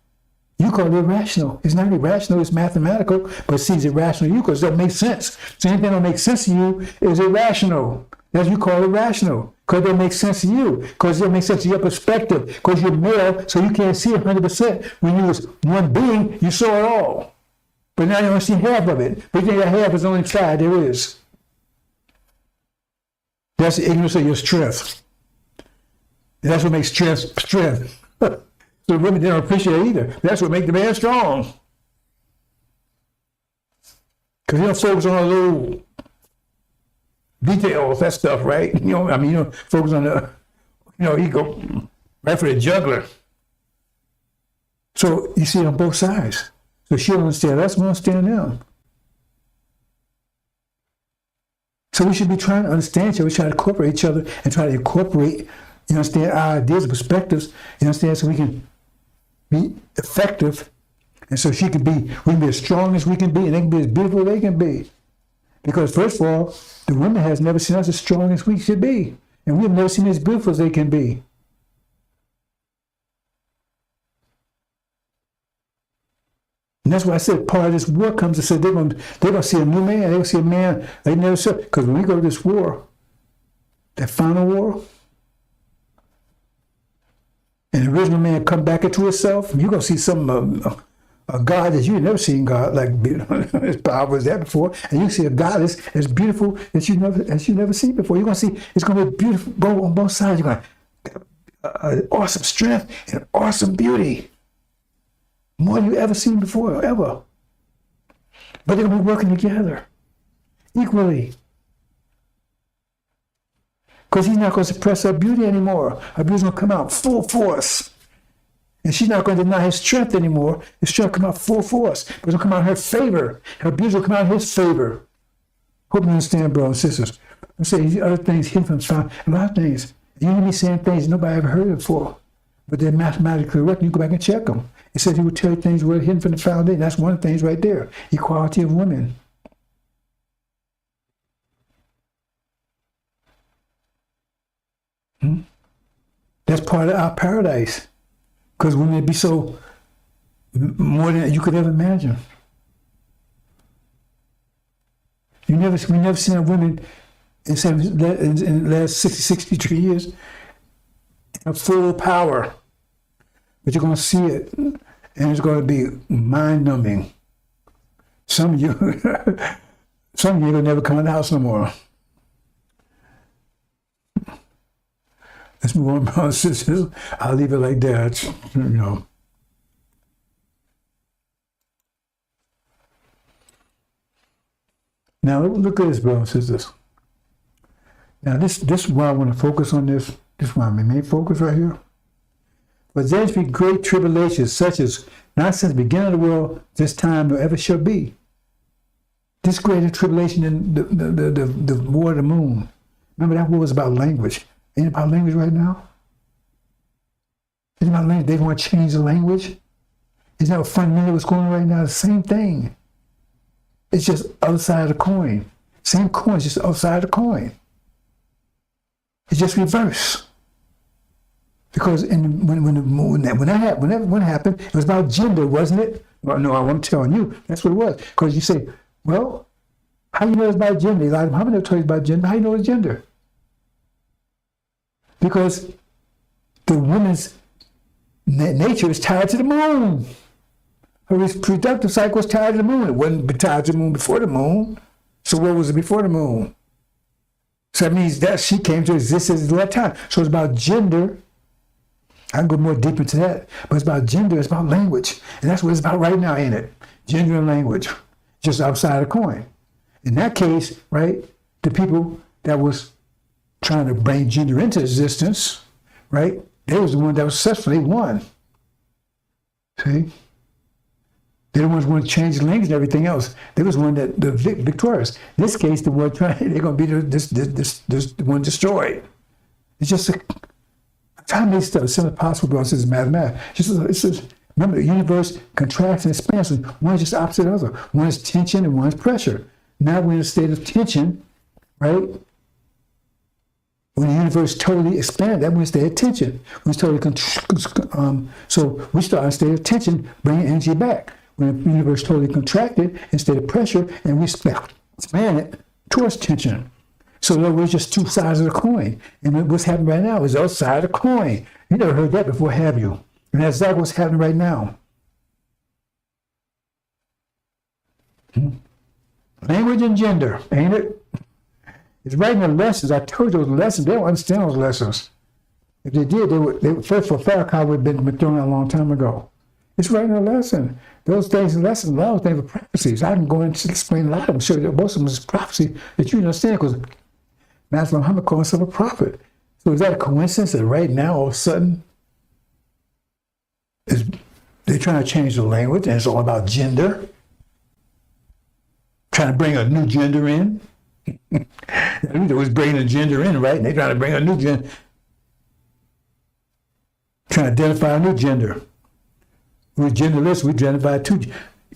You call it irrational. It's not irrational, it's mathematical, but see, it's irrational to you because it doesn't make sense. So anything that don't make sense to you is irrational. That's what you call irrational, because it doesn't make sense to you, because it doesn't make sense to your perspective, because you're male, so you can't see 100%. When you was one being, you saw it all. But now you only see half of it. But you think that half is the only side there is. That's the ignorance of your strength. And that's what makes strength strength. So women don't appreciate it either. That's what makes the man strong. Because you don't focus on the little details, that stuff, right? You know, I mean, you don't focus on the, you go right for the juggler. So you see it on both sides. So she'll understand us, we'll understand them. So we should be trying to understand each other, we try to incorporate each other and try to incorporate, understand our ideas and perspectives, understand, so we can be effective, and so we can be as strong as we can be, and they can be as beautiful as they can be. Because first of all, the women has never seen us as strong as we should be, and we have never seen as beautiful as they can be. And that's why I said part of this war comes to say they're gonna see a new man, they're gonna see a man they never saw. Because when we go to this war, that final war, and the original man come back into itself, you're going to see a God that you've never seen God like as powerful as that before. And you see a goddess as beautiful as you've never seen before. You're going to see it's going to be beautiful on both sides. You're going to awesome strength and awesome beauty. More than you've ever seen before, ever. But they're going to be working together equally. Because he's not going to suppress her beauty anymore. Her beauty's going to come out full force. And she's not going to deny his strength anymore. His strength will come out full force. But it's going to come out in her favor. Her beauty will come out in his favor. Hope you understand, brothers and sisters. I say these other things hidden from found. A lot of things. You hear me saying things nobody ever heard of before. But they're mathematically correct. You go back and check them. It says he would tell you things were hidden from the foundation. That's one of the things right there. Equality of women. That's part of our paradise. Because women be so more than you could ever imagine. We never seen a woman in the last 63 years have full power. But you're going to see it, and it's going to be mind-numbing. Some of you will never come in the house no more. Let's move on, brothers and sisters. I'll leave it like that, Now, look at this, brothers and sisters. Now, this is why I want to focus on this. This is why my main focus right here. But there shall be great tribulations, such as not since the beginning of the world, this time nor ever shall be. This greater tribulation than the war of the moon. Remember, that war was about language. Ain't it about language right now? Ain't it about language? They want to change the language. Isn't that what fundamentally what's going on right now? The same thing. It's just other side of the coin. Same coin, it's just the other side of the coin. It's just reverse. Because when that happened, it was about gender, wasn't it? Well, no, I'm telling you, that's what it was. Because you say, well, how do you know it's about gender? Elijah Muhammad never told you about gender. How do you know it's gender? Because the woman's nature is tied to the moon. Her reproductive cycle was tied to the moon. It wasn't tied to the moon before the moon. So what was it before the moon? So that means that she came to existence at that time. So it's about gender. I can go more deep into that. But it's about gender, it's about language. And that's what it's about right now, ain't it? Gender and language. Just outside the coin. In that case, right, the people that was trying to bring gender into existence, right, they was the one that was successfully won. See? They're the ones who want to change the language and everything else. They was one that the victorious. In this case, the one trying, they're going to be the one destroyed. It's just I'm trying to make stuff as simple as possible, but it's mathematics. Remember, the universe contracts and expands. One is just opposite of the other. One is tension and one is pressure. Now we're in a state of tension, right? When the universe totally expanded, that means they had tension. When it's totally so we start in a state of tension, bringing energy back. When the universe totally contracted, instead of pressure, and we expand it towards tension. So in other words, just two sides of the coin. And what's happening right now is the other side of the coin. You never heard that before, have you? And that's exactly what's happening right now. Language and gender, ain't it? It's writing the lessons. I told you those lessons. They don't understand those lessons. If they did, they would first of all, Farrakhan would have been thrown out a long time ago. It's writing a lesson. Those things are lessons. A lot of things are prophecies. I can go into explain a lot of them. Show you that most of them is prophecy that you understand because Master Muhammad calls himself a prophet. So is that a coincidence that right now, all of a sudden, they're trying to change the language and it's all about gender? Trying to bring a new gender in? They was bringing a gender in, right? And they're trying to bring a new gender. Trying to identify a new gender. We're genderless, we identify two.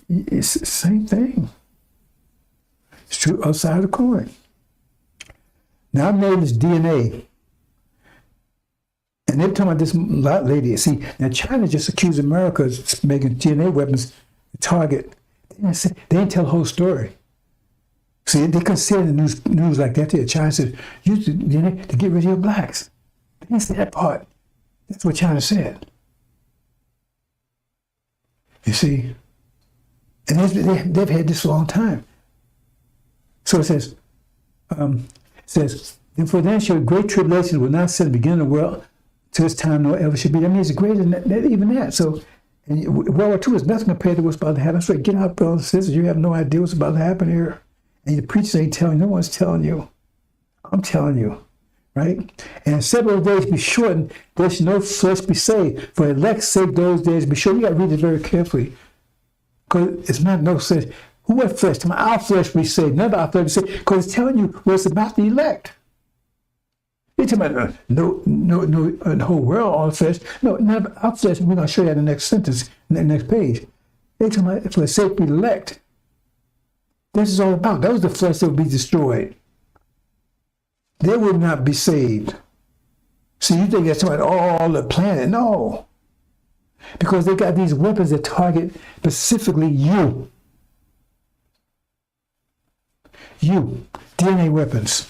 It's the same thing. It's true outside of the coin. Now I made this DNA. And they're talking about this lady. See, now China just accused America of making DNA weapons to target. They didn't tell the whole story. See, they couldn't say in the news like that. China said, use the DNA to get rid of your blacks. They didn't say that part. That's what China said. You see? And they've had this for a long time. So it says, and for then shall great tribulation will not set the beginning of the world till its time nor ever should be. That means it's greater than that, even that. So and World War II is nothing compared to what's about to happen. So get out, brothers and sisters. You have no idea what's about to happen here. And the preachers ain't telling you. No one's telling you. I'm telling you. Right? And several days be shortened, there should no flesh be saved. For elect's sake, those days be short. You got to read it very carefully. Because it's not no flesh. Who what flesh? Our flesh be saved. None of our flesh be saved. Because it's telling you what it's about the elect. You're talking about no, the whole world, all flesh. No, none of our flesh. We're going to show you in the next sentence, in the next page. They're talking about for the sake of the elect. This is all about. That was the flesh that would be destroyed. They would not be saved. See, you think that's about all the planet. No. Because they got these weapons that target specifically you. You. DNA weapons.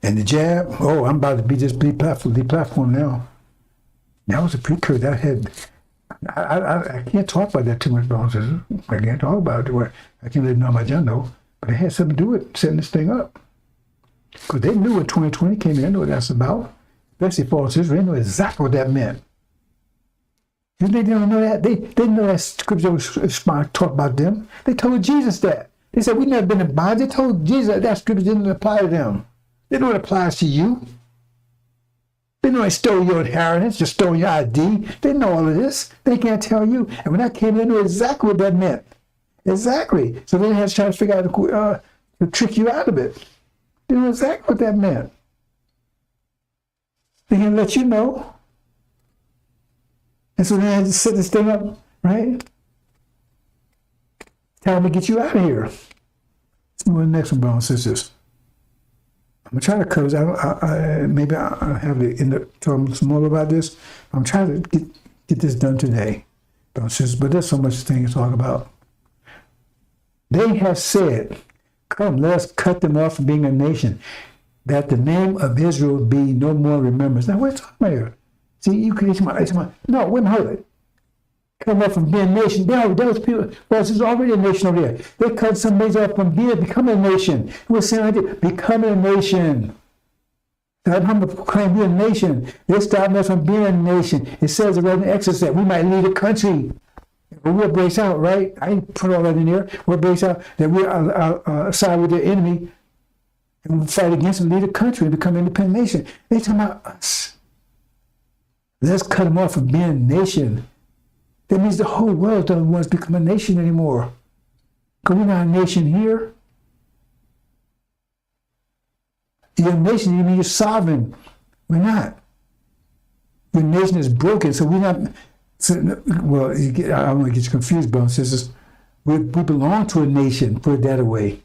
And the jab, I'm about to be just deplatformed now. That was a precursor. That had... I can't talk about that too much, brothers. I can't talk about it. I can't let my John know, but it had something to do with setting this thing up. Because they knew when 2020 came in, they knew what that's about. Especially false Israel, they knew exactly what that meant. They didn't know that. They didn't know that scripture was talk about them. They told Jesus that. They said, we've never been in bondage. They told Jesus that scripture didn't apply to them. They know it applies to you. They know they stole your inheritance, just stole your ID. They know all of this. They can't tell you. And when that came in, they knew exactly what that meant. Exactly. So they had to try to figure out to trick you out of it. They knew exactly what that meant. They can let you know. And so they had to set this thing up, right? Time to get you out of here. Let's move on to the next one, brothers and sisters. I'm trying to cover. Maybe I'll have to end up talking some more about this. I'm trying to get this done today, but there's so much thing to talk about. They have said, "Come, let us cut them off from being a nation, that the name of Israel be no more remembrance." Now, what are you talking about here? See, you can no, wait a minute. Come off from being a nation. Those people, well, there's already a nation over there. They cut some days off from becoming a nation. We're saying like that, becoming a nation. God, I'm going to proclaim being a nation. They stopped us from being a nation. It says right in Exodus that we might lead a country. We'll brace out, right? I ain't put all that in there. We'll brace out that we're side with the enemy and we'll fight against and lead a country and become an independent nation. They talking about us. Let's cut them off from being a nation. That means the whole world doesn't want us to become a nation anymore. Because we're not a nation here. You're a nation, you mean you're sovereign. We're not. Your nation is broken, so we're not. So, well, I don't want to get you confused, brothers and sisters. We belong to a nation, put it that way.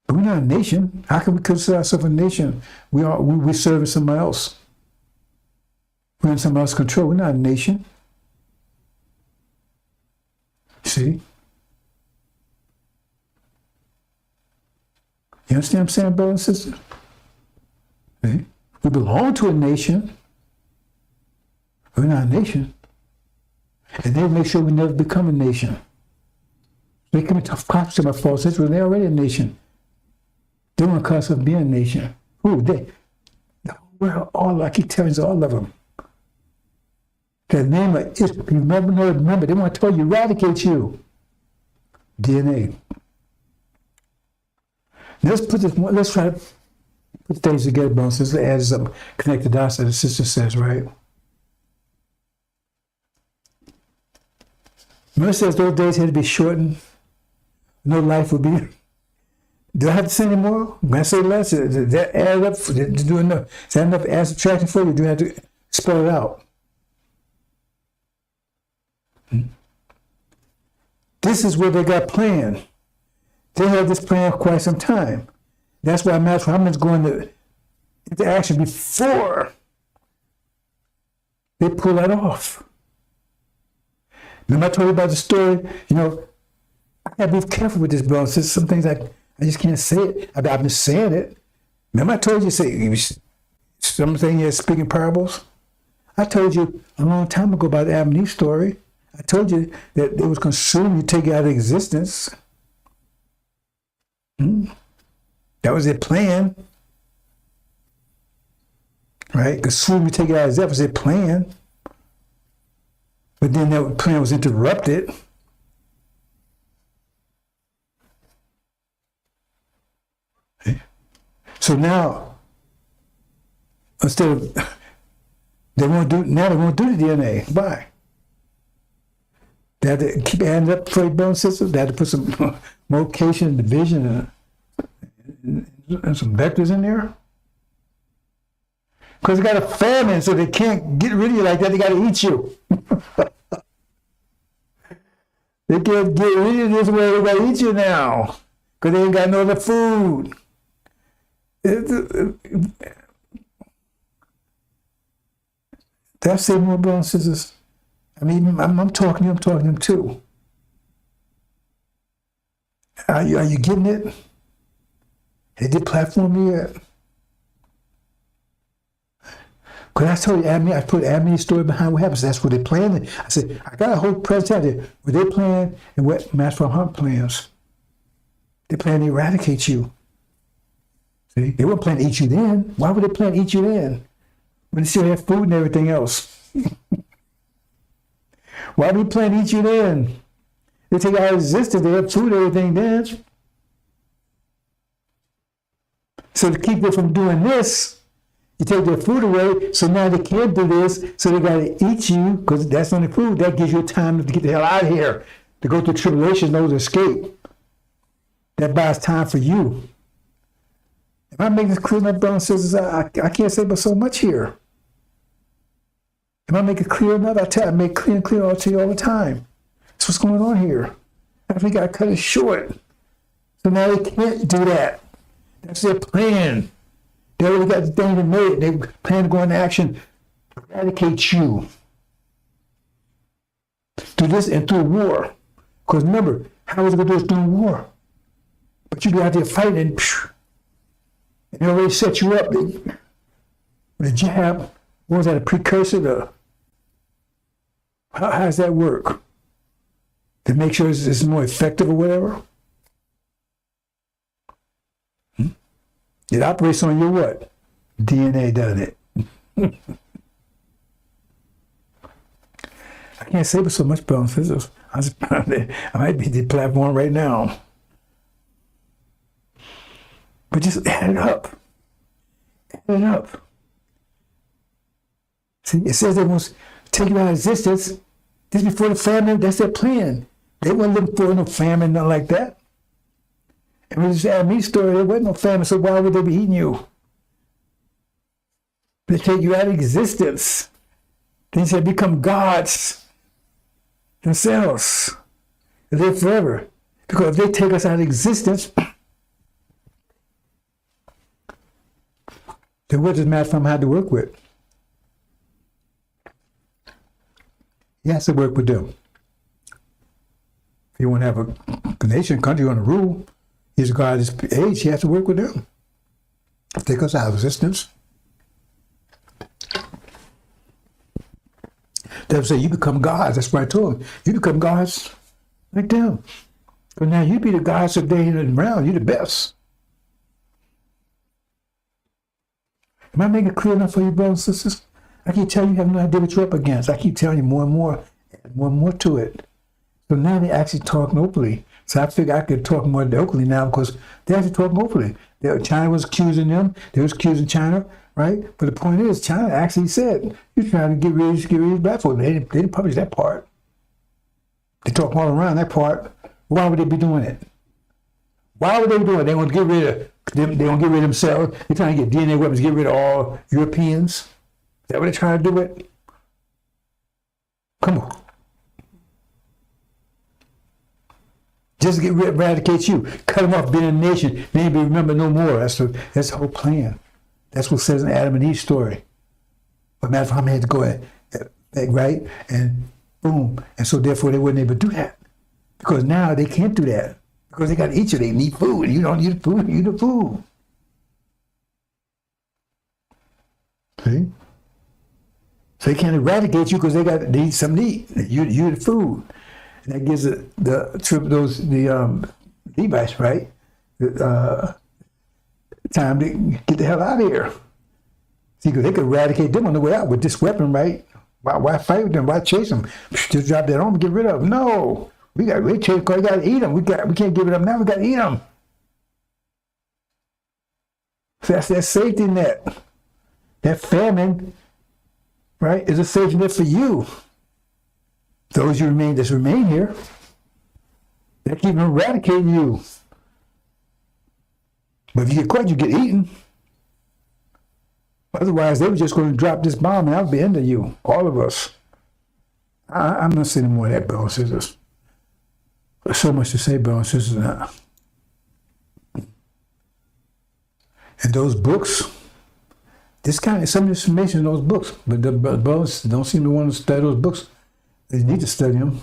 But we're not a nation. How can we consider ourselves a nation? We're serving somebody else. We're in somebody else's control. We're not a nation. See? You understand what I'm saying, brothers and sisters? See? We belong to a nation. We're not a nation. And they make sure we never become a nation. They come into conflict with false history. They're already a nation. They want to cause us being a nation. Who? They. Well, all, I keep telling you, all of them. The name of Israel, remember, they want to tell you, eradicate you. DNA. Let's try to put things together, brothers and sisters. Add some connected dots that the sister says, right? Remember it says those days had to be shortened. No life would be. Do I have to say any more? When I say less, does that add up? Is that enough add subtraction for you? Do you have to spell it out? This is what they got planned. They had this plan for quite some time. That's why I'm asking how much going into action before they pull that off. Remember I told you about the story? You know, I gotta be careful with this, bro. There's some things I just can't say it. I've been saying it. Remember I told you, something you're speaking parables? I told you a long time ago about the Adam and Eve story. I told you that it was consumed, you take it out of existence. That was their plan. Right? Consume, you take it out of existence, that was their plan. But then that plan was interrupted. Okay. So now, instead of, they won't do the DNA. Why? They had to keep adding up for your bone system. They had to put some multiplication and division and some vectors in there. Because they got a famine, so they can't get rid of you like that. They got to eat you. They can't get rid of this way. They got to eat you now. Because they ain't got no other food. That's it, my brothers and sisters. I mean, I'm talking to them too. Are you getting it? They did platform yet? Because I told you, I put Admin's story behind what happens. That's what they planned. I said, I got a whole presentation what they plan and what Master Hunt plans. They plan to eradicate you. See, they weren't planning to eat you then. Why would they plan to eat you then? When they still have food and everything else. Why would they plan to eat you then? They take out existence, they have food and everything then. So to keep them from doing this, you take their food away, so now they can't do this, so they got to eat you, because that's only food. That gives you time to get the hell out of here, to go through tribulation, those escape. That buys time for you. If I make this clear, my brothers and sisters, I can't say but so much here. If I make it clear enough, I make clear and clear all to you all the time. That's what's going on here. I think I cut it short. So now they can't do that. That's their plan. They already got the thing to make. They plan to go into action, eradicate you. Through this and through war. Because remember, how is it going to do this during war? But you be out there fighting and they already set you up. With a jab, what was that, a precursor to? How does that work? To make sure it's more effective or whatever? It operates on your what? DNA, doesn't it? I can't say but so much, brothers. I might be the platform right now. But just add it up. Add it up. See, it says they want to take you out of existence. This before the famine, that's their plan. They weren't looking for no famine, nothing like that. And with this Adam Eve story, there wasn't no famine, so why would they be eating you? They take you out of existence. They said become gods themselves. They live forever. Because if they take us out of existence, then what does Matt have to work with? He has to work with them. If you want to have a nation, country, you want to rule, he's a God of this age, he has to work with them. Take us out of existence. They say, you become gods. That's what I told him. You become gods like them. But now you be the gods of day and around. You're the best. Am I making it clear enough for you, brothers and sisters? I keep telling you, you have no idea what you're up against. I keep telling you more and more to it. So now they're actually talking openly. So I figure I could talk more openly now because they're actually talking openly. China was accusing them. They was accusing China, right? But the point is, China actually said, you're trying to get rid of black folks. They didn't publish that part. They talk all around that part. Why would they be doing it? Why would they be doing it? They want to get rid of them. They want to get rid of themselves. They're trying to get DNA weapons, get rid of all Europeans. Is that what they're trying to do it? Come on. Just to eradicate you. Cut them off being a nation. They ain't be remembered no more. That's the whole plan. That's what it says in Adam and Eve story. But matter of fact, I had to go at right? And boom. And so therefore they wouldn't able to do that. Because now they can't do that. Because they got to eat you. They need food. You don't need food. You need the food. See? So they can't eradicate you because they need something to eat. You the food. And that gives the Levites, right? Time to get the hell out of here. See, because they could eradicate them on the way out with this weapon, right? Why fight with them? Why chase them? Just drop that on and get rid of them. No. We chase because we got to eat them. We can't give it up now. We got to eat them. So that's that safety net. That famine, right, is a safety net for you. Those that remain here, they're keeping eradicating you. But if you get caught, you get eaten. Otherwise, they were just going to drop this bomb and that would be the end of you, all of us. I'm not saying more of that, brothers and sisters. There's so much to say, brothers and sisters. And those books, some of the information in those books, but the brothers don't seem to want to study those books. They need to study them.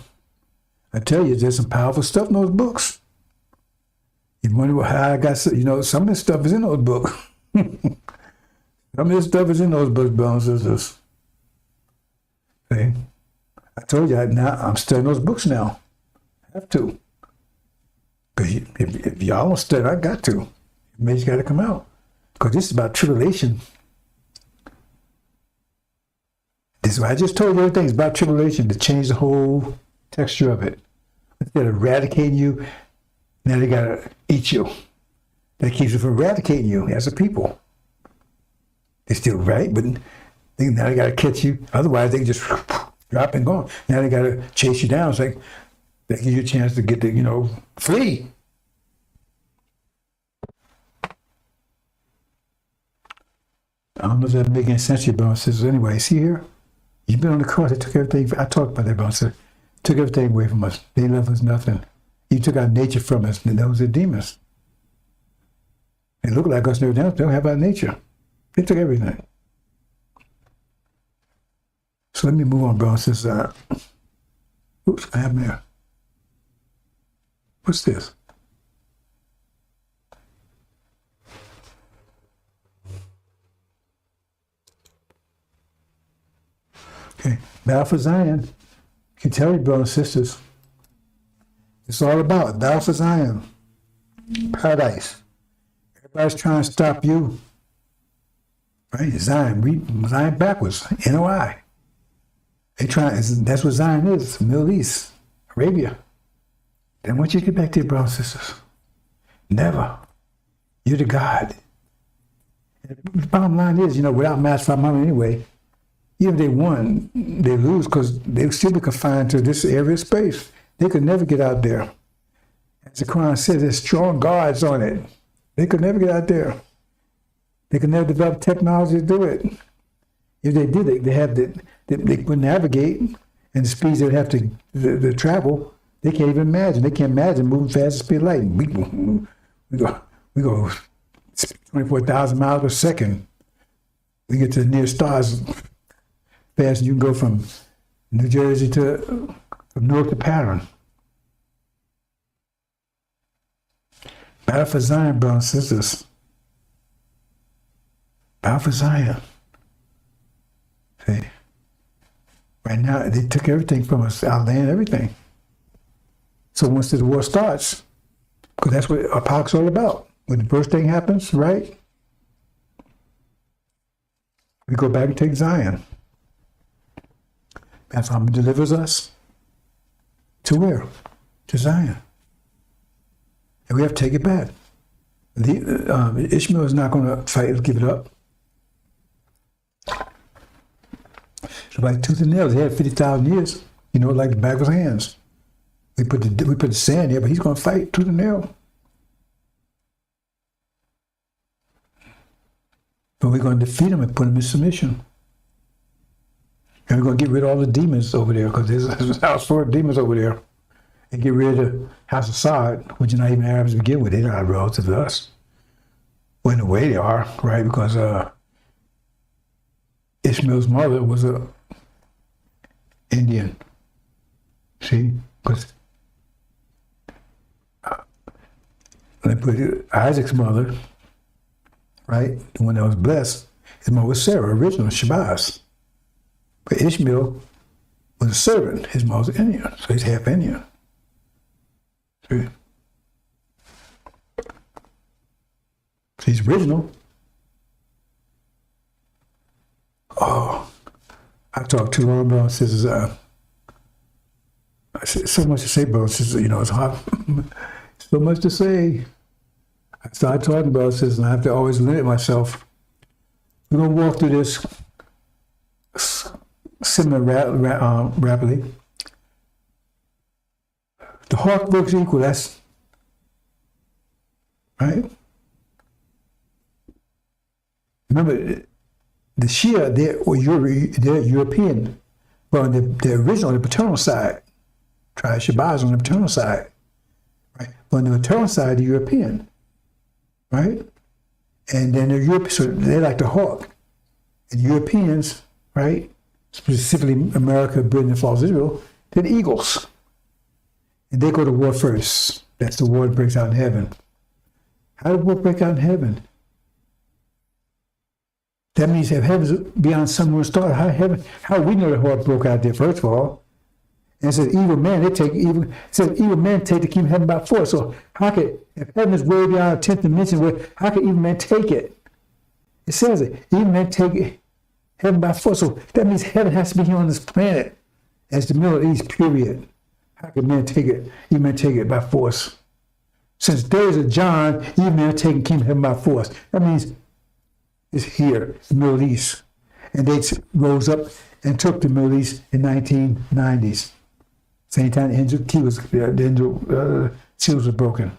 I tell you, there's some powerful stuff in those books. You wonder how I got, some of this stuff is in those books. Some of this stuff is in those books, brothers and sisters. See? I told you, now I'm studying those books now. I have to. Because if y'all don't study, I got to. Information got to come out. Because this is about tribulation. This is why I just told you everything is about tribulation to change the whole texture of it. Instead of eradicating you, now they got to eat you. That keeps you from eradicating you as a people. They're still right, but now they got to catch you. Otherwise, they can just drop and go. Now they got to chase you down. It's like they give you a chance to get to, flee. I don't know if that makes any sense to you, brothers and sisters. Anyway, see here? You've been on the cross. They took everything. I talked about that, brothers and sisters. Took everything away from us. They left us nothing. You took our nature from us, and those are demons. They look like us and everything else. They don't have our nature. They took everything. So let me move on, brothers and sisters. Oops, I have there. What's this? Okay, Battle for Zion. I can tell you, brothers and sisters, it's all about Battle for Zion. Paradise. Everybody's trying to stop you. Right? Zion. Read Zion backwards. NOI. That's what Zion is. Middle East. Arabia. They want you to get back to your brothers and sisters. Never. You're the God. The bottom line is, without mass phenomenon anyway, even if they won, they lose because they still be confined to this area of space. They could never get out there. As the Quran says, there's strong guards on it. They could never get out there. They could never develop technology to do it. If they did, they could navigate, and the speeds they would have to travel, they can't even imagine. They can't imagine moving fast at the speed of light. We go 24,000 miles per second. We get to the near stars fast. You can go from New Jersey from Newark to Pattern. Battle for Zion, brothers and sisters. Battle for Zion. See? Right now, they took everything from us, our land, everything. So once the war starts, because that's what apocalypse is all about. When the first thing happens, right? We go back and take Zion. That's how he delivers us. To where? To Zion. And we have to take it back. Ishmael is not going to fight and give it up. So like tooth and nail, they had 50,000 years, like the back of his hands. We put the sand here, but he's going to fight tooth and nail. But we're going to defeat him and put him in submission. And we're going to get rid of all the demons over there, because there's a house full of demons over there. And get rid of the house of Sod, which are not even Arabs to begin with. They're not relative to us. Well, in a way they are, right? Because Ishmael's mother was a Indian. See? Because when they put Isaac's mother, right? The one that was blessed, his mother was Sarah, original, Shabazz. But Ishmael was a servant. His mother was Indian, so he's half Indian. See? He's original. Oh, I talked too long about sisters. So much to say, bro. Sisters, it's hard. So much to say. I started talking about sisters, and I have to always limit myself. We're gonna walk through this rapidly. The hawk looks equal. That's right. Remember, the Shia, they're European, but they're original on the paternal side. Try Shabazz on the paternal side, right? But on the maternal side, they're European, right? And then they're European, so they're like the hawk. And Europeans, right? Specifically America, Britain, and false Israel, they're the eagles. And they go to war first. That's the war that breaks out in heaven. How did war break out in heaven? That means if heaven's beyond sun, moon, star, how we know the hawk broke out there, first of all? And it says evil men, evil men take the kingdom of heaven by force. So if heaven is way beyond the 10th dimension, how can evil men take it? It says it. Evil men take heaven by force. So that means heaven has to be here on this planet as the Middle East, period. How can men take it? Evil men take it by force. Since days of John, evil men are taking kingdom of heaven by force. That means it's here, the Middle East. And they rose up and took the Middle East in 1990s. Same time the seals were broken.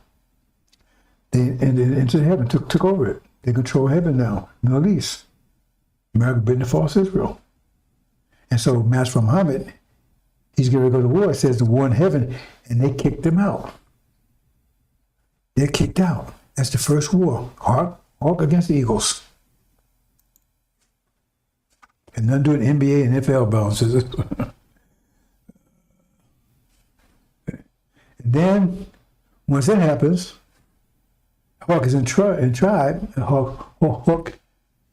They entered heaven, took over it. They control heaven now, Middle East. America, Britain, and false Israel. And so Master Muhammad, he's going to go to war. It says the war in heaven, and they kicked them out. They're kicked out. That's the first war. Hawk against the Eagles. And nothing doing NBA and NFL balances. Then, once that happens, Hawk is in tribe, and Hawk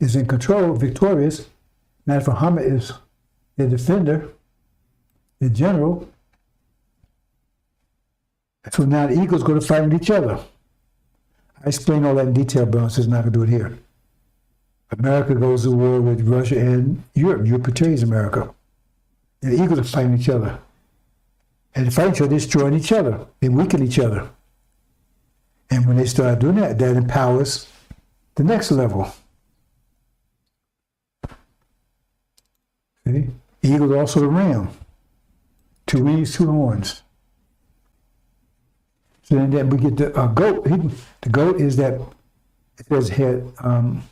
is in control, victorious. Master Muhammad is the defender, the general. So now the Eagles go to fight with each other. I explain all that in detail, but I'm just not going to do it here. America goes to war with Russia and Europe. Europe betrays America. And the Eagles are fighting each other. And they fight each other, destroying each other. They weaken each other. And when they start doing that, that empowers the next level. See? Eagle is also the ram. 2 wings, 2 horns. So then we get the goat. The goat is that it says the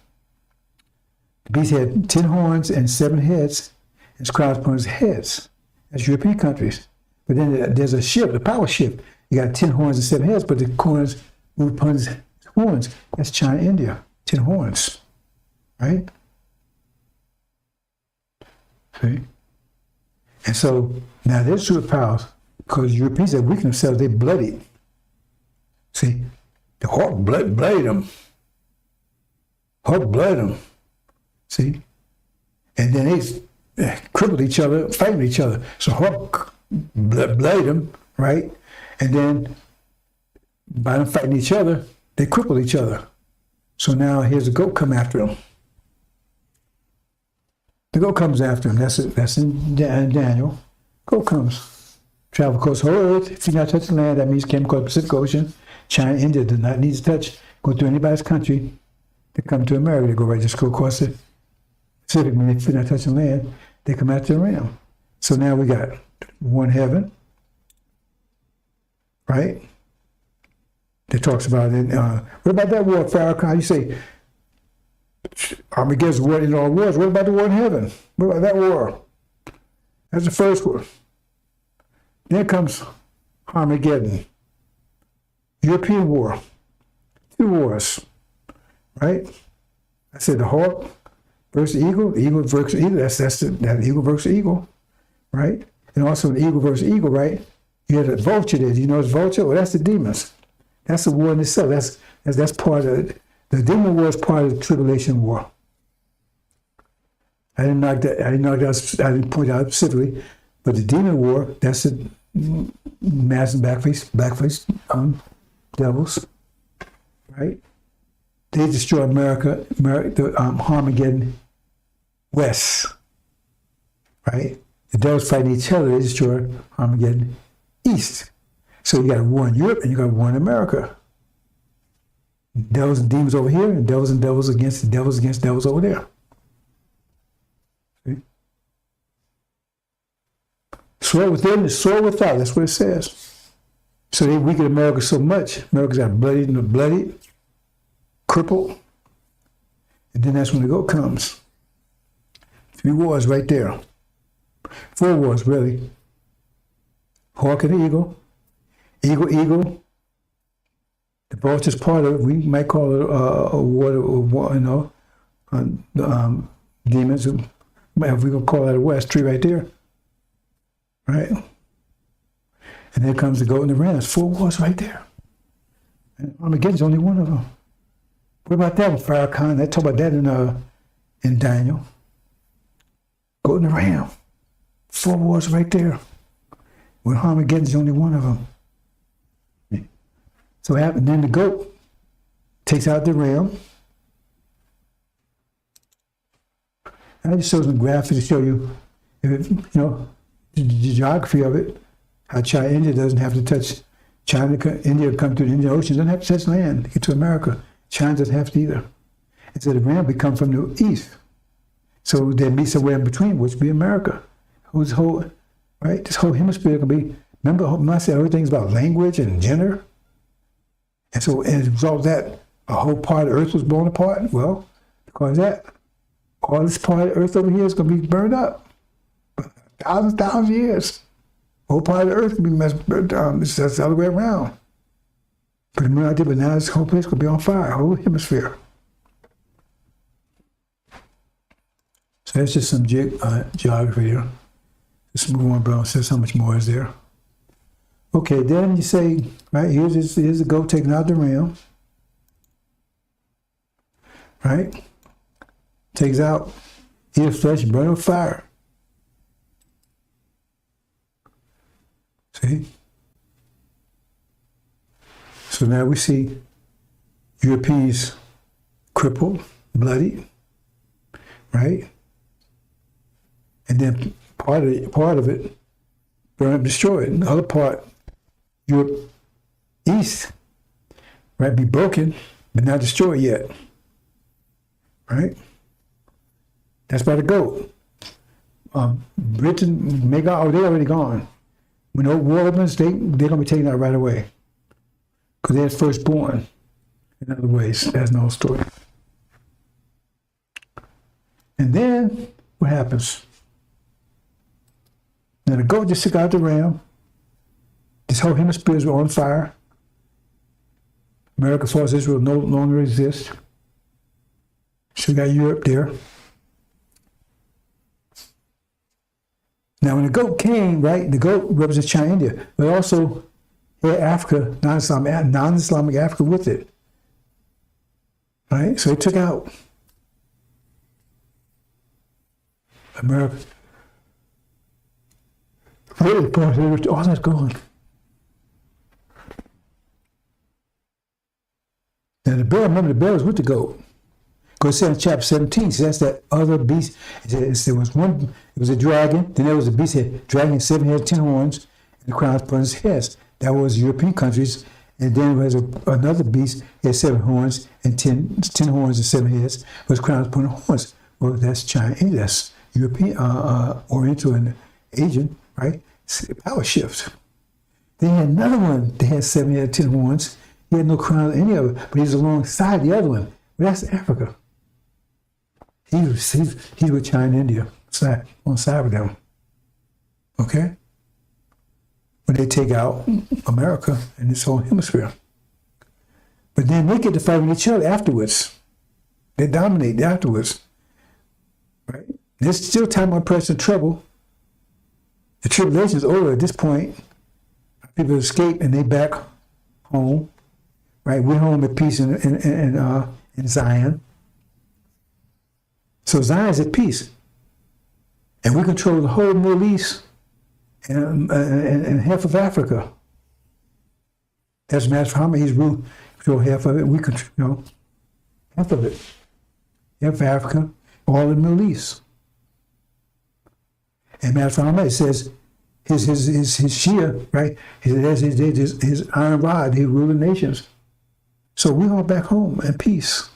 beast had 10 horns and 7 heads, and its crowns upon its heads. That's European countries. But then there's a shift, a power shift. You got 10 horns and 7 heads, but the corners move upon its horns. That's China, India. 10 horns, right? See? And so now they're superpowers because Europeans have weakened themselves. They bloodied. See, the Hawk blooded them. Hawk blooded them. See? And then they crippled each other, fighting each other. So Hawk blooded them, right? And then by them fighting each other, they crippled each other. So now here's a goat come after them. The goat comes after him. That's in Daniel. Goat comes. Travel across the whole earth. If you not touch the land, that means came across the Pacific Ocean. China, India does not need to touch, go through anybody's country to come to America. They go right, just go across the Pacific. When they not touching land, they come after the realm. So now we got one heaven, right? That talks about it. What about that war, Farrakhan? You say, Armageddon's war in all wars. What about the war in heaven? What about that war? That's the first war. Then comes Armageddon. European war. 2 wars, right? I said the hawk versus eagle versus eagle. That's that eagle versus eagle, right? And also the eagle versus eagle, right? You had the vulture there. Do you know it's vulture? Well, that's the demons. That's the war in itself. That's part of it. The demon war is part of the tribulation war. I didn't knock that. I didn't point out specifically, but the demon war, that's the mass and blackface devils, right? They destroy America, the Armageddon West, right? The devils fighting each other. They destroy Armageddon East. So you got war in Europe and you got war in America. Devils and demons over here, and devils against devils over there. See? Sword within and sword without. That's what it says. So they weaken America so much. America's got bloodied, crippled, and then that's when the goat comes. 3 wars right there. 4 wars really. Hawk and the eagle. Eagle. The vulture's part of it. We might call it a war, you know, demons. If we're going to call that a west tree right there, right? And there comes the goat and the ram. There's 4 wars right there. And Armageddon's only one of them. What about that one, Farrakhan? They talk about that in Daniel. Goat and the ram. 4 wars right there. When Armageddon's only one of them. So then the goat takes out the ram. And I just showed some graphics to show you, the geography of it, how China, India doesn't have to touch, India come through the Indian Ocean, doesn't have to touch land to get to America. China doesn't have to either. And so the ram would come from the east. So they'd be somewhere in between, which would be America. This whole hemisphere can be, remember when I said everything's about language and gender? And so as a result of that, a whole part of the earth was blown apart. Well, because of that, all this part of the earth over here is going to be burned up. Thousands of years. The whole part of the earth can be burned down. It's the other way around. But now this whole place could be on fire, whole hemisphere. So that's just some geography here. Just move on, bro. Says how much more is there. Okay, then you say, right, here's the goat taking out the ram. Right? Takes out, eat the flesh, burn with fire. See? So now we see Europeans crippled, bloody, right? And then part of it burned, destroyed. The other part, Europe East, right, be broken, but not destroyed yet. Right? That's by the goat. Britain, they already gone. When the war opens, they're going to be taken out right away. because they're firstborn. In other ways, that's no story. And then what happens? Now the goat just took out the ram. This whole hemispheres were on fire. America, as far as Israel, no longer exists. So you got Europe there. Now when the goat came, right, the goat represents China, India, but also had Africa, non-Islamic Africa with it. Right? So it took out America. Really, all that's gone. Now the bear, remember the bear was with the goat. Because it said in chapter 17, so that's that other beast. There was one, it was a dragon, then there was a beast, dragon had 7 heads, 10 horns, and the crown upon his heads. That was European countries. And then there was another beast, it had 7 horns, and 10 horns and 7 heads, was crowned upon the horns. Well, that's China, that's European, Oriental and Asian, right? It's a power shift. Then he had another one that had 7 heads, 10 horns. He had no crown on any of it, but he was alongside the other one. Well, that's Africa. He was with China and India, on side with them. Okay? When they take out America and this whole hemisphere. But then they get to fight with each other afterwards. They dominate afterwards. Right? There's still time on pressure and trouble. The tribulation is over at this point. People escape and they back home. Right? We're home at peace in Zion. So Zion's at peace. And we control the whole Middle East and half of Africa. That's Master Muhammad. He's ruled control half of it. We control half of it. Half of Africa, all the Middle East. And Master Muhammad says his Shia, right? His iron rod, he ruled the nations. So we're all back home in peace.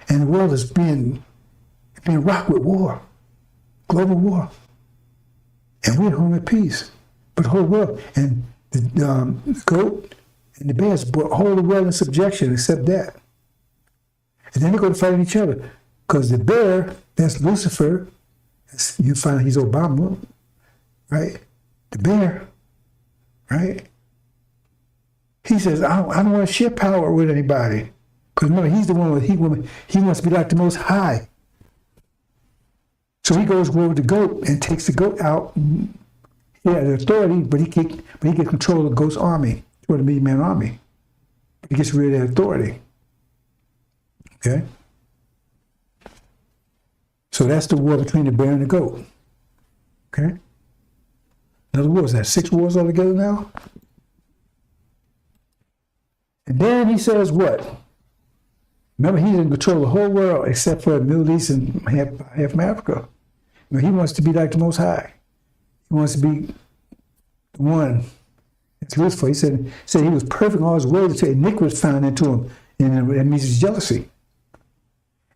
And the world is being rocked with war, global war. And we're home in peace. But the whole world, and the goat and the bears brought all the world in subjection except that. And then they go to fight each other. Because the bear, that's Lucifer, you find he's Obama, right? The bear, right? He says, I don't want to share power with anybody. Because remember, he's the one he wants to be like the Most High. So he goes over the goat and takes the goat out. He has authority, but he gets control of the goat's army, or the million-man army. He gets rid of that authority. Okay? So that's the war between the bear and the goat. Okay? In other words, that's 6 wars altogether now. And then he says what? Remember, he's in control of the whole world except for the Middle East and half of Africa. You know, he wants to be like the Most High. He wants to be the one. It's Lucifer. He said he was perfect in all his ways until iniquity was found into him. And that means it's jealousy.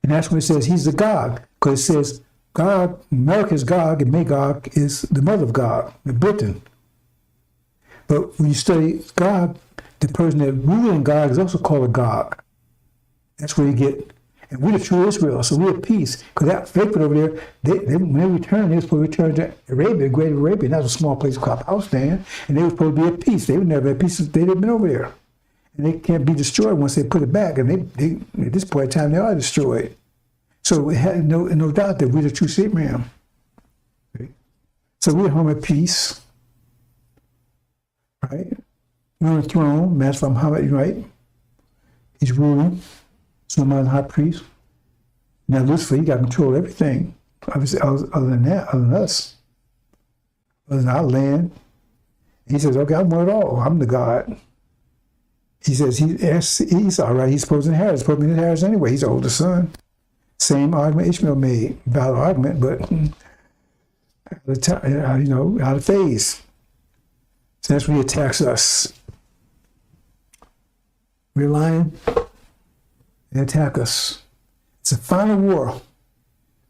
And that's when it says he's the Gog. Because it says God, America is Gog, and Magog is the mother of Gog, the Britain. But when you study Gog, the person that ruling Gog is also called a Gog. That's where you get, and we're the true Israel, so we're at peace. Because that faithful over there, when they returned, they were supposed to return to Arabia, Great Arabia. And that was a small place called Palestine, and they were supposed to be at peace. They would never have peace if they didn't been over there. And they can't be destroyed once they put it back. And they at this point in time, they are destroyed. So we had no doubt that we're the true Abraham. Okay. So we're home at peace. Right? We're on the throne, Master Muhammad, right? He's ruling. So I'm the high priest. Now Lucifer, he got control of everything. Obviously, other than us. Other than our land. He says, okay, I want it all. I'm the God. He says he's all right. He's supposed to inherit. He's supposed to inherit anyway. He's the oldest son. Same argument Ishmael made. Valid argument, but out of phase. So that's when he attacks us. We're lying. They attack us. It's a final war.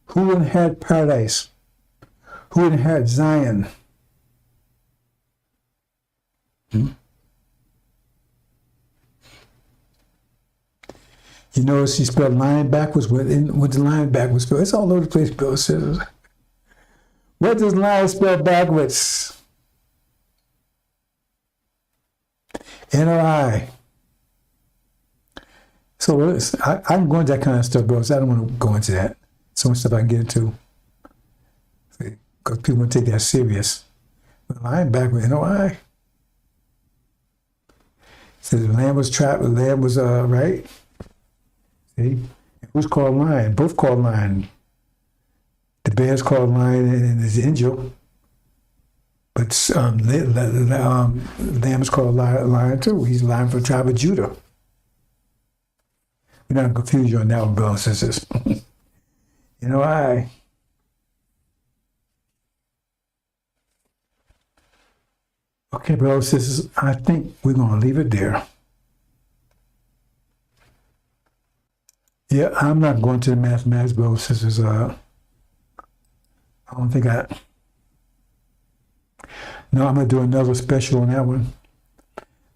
Who will inherit paradise? Who will inherit Zion? You notice he spelled lion backwards with the lion backwards spell. It's all over the place, Bill says. What does lion spell backwards? N or I. So I'm going to that kind of stuff, bro. So I don't want to go into that. So much stuff I can get into. Because people want to take that serious. But lion backwards, N or I. Says the lamb was trapped, the lamb was right. See? Who's called lion? Both called lion. The bear's called lion and is Injil. But the lamb is called lion too. He's lion for the tribe of Judah. We're not going to confuse you on that one, brothers and sisters. You know, okay, brothers and sisters, I think we're going to leave it there. Yeah, I'm not going to the mathematics, brothers and sisters. I don't think No, I'm going to do another special on that one.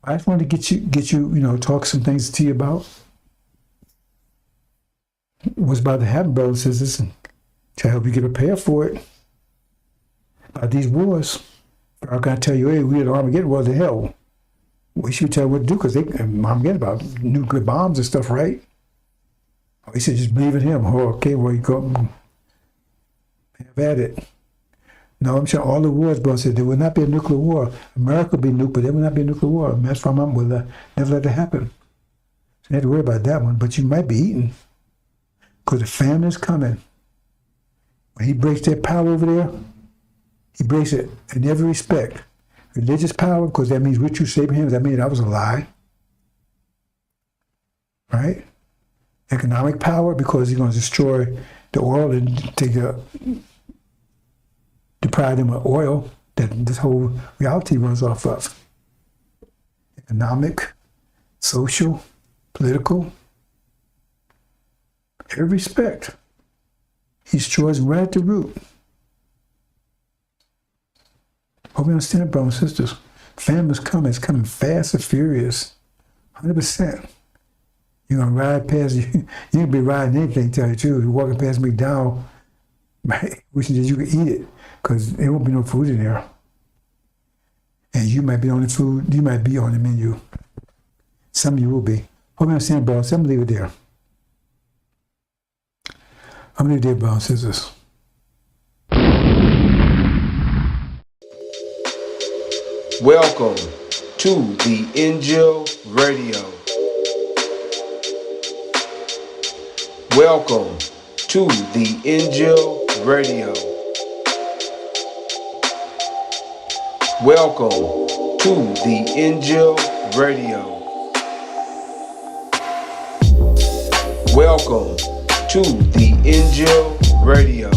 I just wanted to get you, talk some things to you about what's about to happen, brothers and sisters, and to help you get prepared for it. About these wars. I'm going to tell you, hey, we at Armageddon, what the hell? We should tell what to do, because Armageddon about nuclear bombs and stuff, right? He said, just believe in him. Oh, okay, well, you go have at it. No, I'm sure all the wars, bro, said there will not be a nuclear war. America will be nuked, but there will not be a nuclear war. And that's why Mom will never let that happen. So you have to worry about that one, but you might be eaten, because the famine is coming. When he breaks that power over there, he breaks it in every respect. Religious power, because that means ritual saved him. That means that was a lie. Right? Economic power, because he's going to destroy the oil and deprive them of oil that this whole reality runs off of. Economic, social, political, every respect. He destroys right at the root. Hope you understand, brothers and sisters. Famine's coming. It's coming fast and furious. 100%. You're going to ride past, you can be riding anything, tell you the truth. You're walking past McDonald's, right? Wishing that you could eat it, because there won't be no food in there. And you might be on the food, you might be on the menu. Some of you will be. Hope you understand, brothers. I'm going to leave it there. I'm going to leave it there, brothers and sisters. Welcome to the Injil Radio. Welcome to the Injil Radio. Welcome to the Injil Radio. Welcome to the Injil Radio.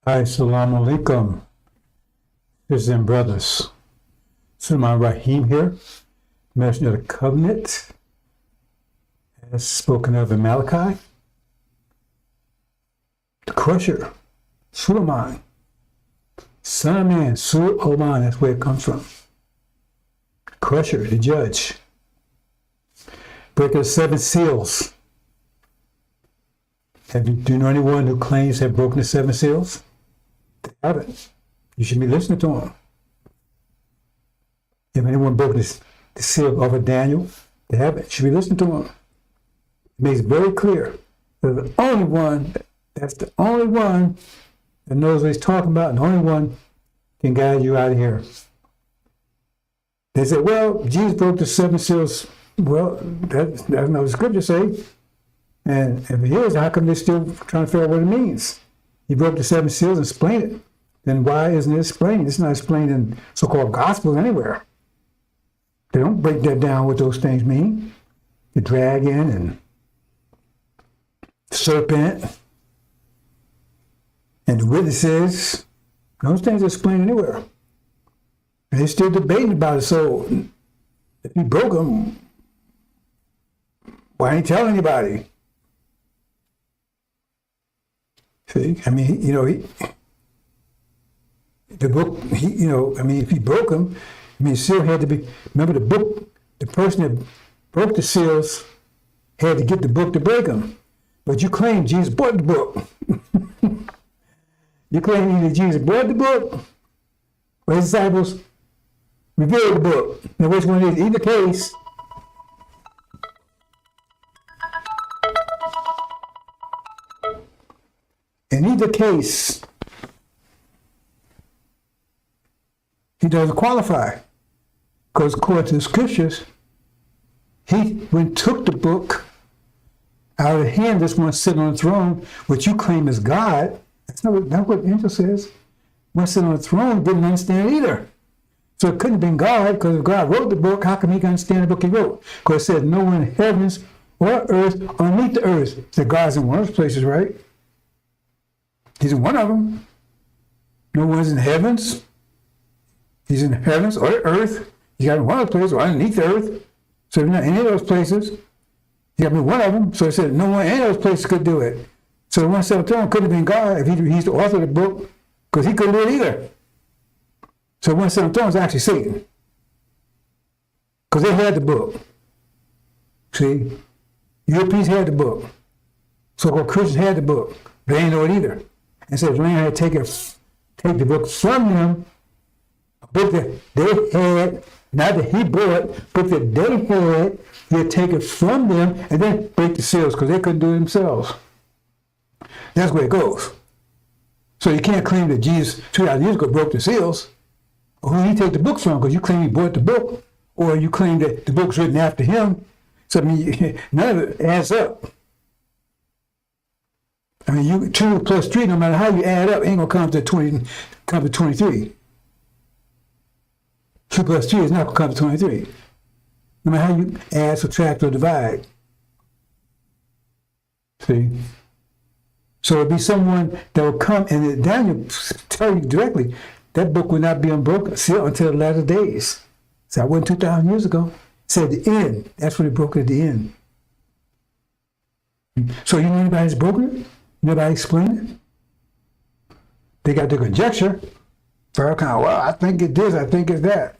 Hi, salam alaikum, sisters and brothers. Sulaiman Rahim here, messenger of the covenant, as spoken of in Malachi. The crusher, Suleiman, son of man, Suleiman, that's where it comes from. Crusher, the judge. Breaker of 7 seals. Do you know anyone who claims to have broken the 7 seals? They haven't. You should be listening to them. If anyone broke the seal of Daniel, they haven't. You should be listening to them. It makes it very clear that that's the only one that knows what he's talking about, and the only one can guide you out of here. They say, well, Jesus broke the 7 seals. Well, that's not what the scriptures say. And if it is, how come they're still trying to figure out what it means? He broke the 7 seals and explained it. Then why isn't it explained? It's not explained in so-called gospels anywhere. They don't break that down what those things mean. The dragon and the serpent and the witnesses. Those things are explained anywhere. And they're still debating about it. So if he broke them, why ain't he tell anybody? See, I mean, the book, if he broke them, it still had to be, remember the book, the person that broke the seals had to get the book to break them. But you claim Jesus bought the book. You claim either Jesus bought the book or his disciples revealed the book. Now, which one is either case? In either case, he doesn't qualify. Because according to the scriptures, he took the book out of the hand of this one sitting on the throne, which you claim is God. That's not what the angel says. One sitting on the throne didn't understand either. So it couldn't have been God, because if God wrote the book, how come he can understand the book he wrote? Because it says no one in heavens or earth or underneath the earth. So God's in one of those places, right? He's in one of them. No one's in heavens. He's in the heavens or the earth. He's got in one of those places or underneath the earth. So if you're not in any of those places, he got to be one of them. So it said no one in any of those places could do it. So the one sitting on the throne couldn't have been God if he's the author of the book, because he couldn't do it either. So the one sitting on the throne is actually Satan, because they had the book. See, Europeans had the book. So-called Christians had the book. They didn't know it either. And so the man had to take the book from them, a book that they had, not that he bought, but that they had. He had taken from them and then break the seals because they couldn't do it themselves. That's where it goes. So you can't claim that Jesus 2,000 years ago broke the seals. Or who did he take the book from? Because you claim he bought the book, or you claim that the book's written after him. So I mean, none of it adds up. I mean, 2 plus 3, no matter how you add up, ain't gonna come to 23. 2 plus 3 is not gonna come to 23. No matter how you add, subtract, or divide. See? So it'd be someone that will come, and Daniel tell you directly, that book will not be unbroken sealed until the latter days. So that wasn't 2,000 years ago. It said the end. That's when it broke at the end. So you know anybody's broken it? Nobody explained it? They got their conjecture. For kind of, well, I think it's this, I think it's that.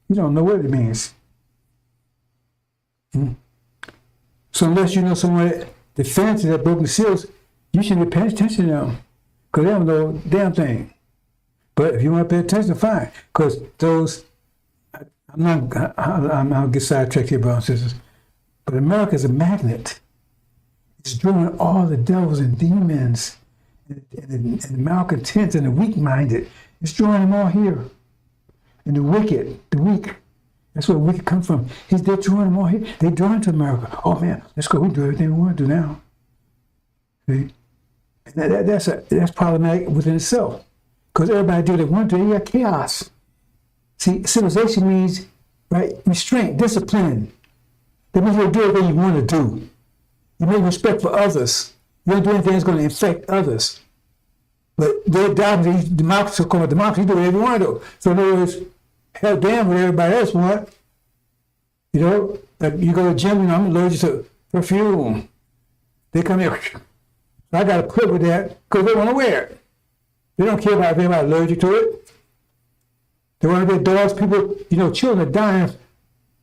You don't know what it means. So unless you know someone that defends that broken seals, you shouldn't be paying attention to them, because they don't know damn thing. But if you want to pay attention, fine. Because those, I'll get sidetracked here, brothers and sisters. But America is a magnet. It's drawing all the devils and demons and the malcontents and the weak-minded. It's drawing them all here. And the wicked, the weak. That's where the wicked come from. They're drawing them all here. They're drawn to America. Oh man, let's go. We can do everything we want to do now. See? That's problematic within itself. Because everybody do what they want to, you got chaos. See, civilization means, right, restraint, discipline. That means you do everything you want to do. You make respect for others. You don't do anything that's going to infect others. But their democracy, called democracy, do whatever you want to do. So in other words, hell damn what everybody else want. You know, like you go to the gym, you know, I'm allergic to perfume. They come here. So I got to quit with that because they want to wear it. They don't care about if anybody's allergic to it. They want to get dogs. People, you know, children are dying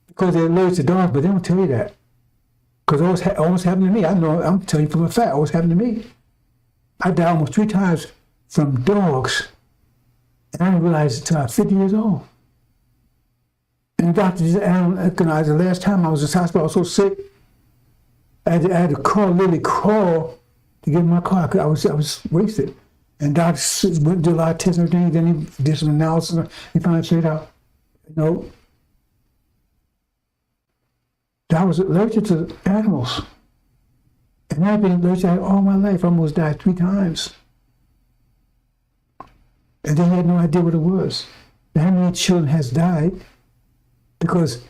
because they're allergic to dogs, but they don't tell you that. Because it almost happened to me. I know, I'm telling you from a fact, it almost happened to me. I died almost 3 times from dogs, and I didn't realize it until I was 50 years old. And the doctor just recognized the last time I was in the hospital, I was so sick, I had to literally crawl to get in my car. I was wasted. And doctor went and did a lot of tests and everything, then he did some analysis, he finally figured out, you know, that I was allergic to animals. And I've been allergic to all my life. I almost died 3 times. And they had no idea what it was. How many children has died because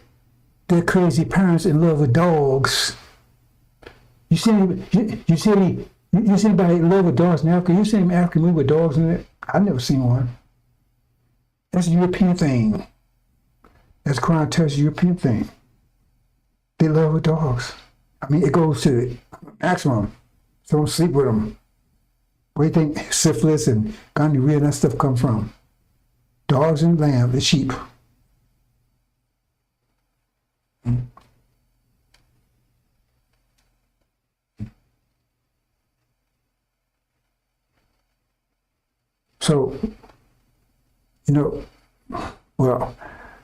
they're crazy parents in love with dogs. You see anybody in love with dogs in Africa? You see any African movie with dogs in it? I've never seen one. That's a European thing. That's Crown Terrace, European thing. They love with dogs. I mean, it goes to the maximum. So don't sleep with them. Where do you think syphilis and gonorrhea and that stuff come from? Dogs and lamb, the sheep. So, you know, well,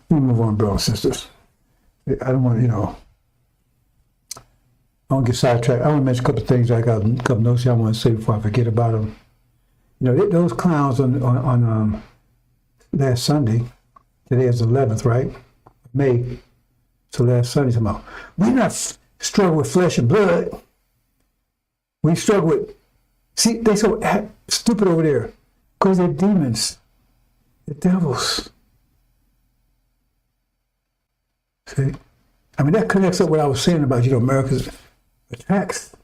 we move on, brothers and sisters. I don't want to, you know, I want to get sidetracked. I want to mention a couple of things. I got a couple of notes I want to say before I forget about them. You know, those clowns on last Sunday, today is the 11th, right? May. So last Sunday, tomorrow. We're not struggling with flesh and blood. We struggle with, see, they so stupid over there because they're demons. They're devils. See? I mean, that connects up what I was saying about, you know, America's attacks.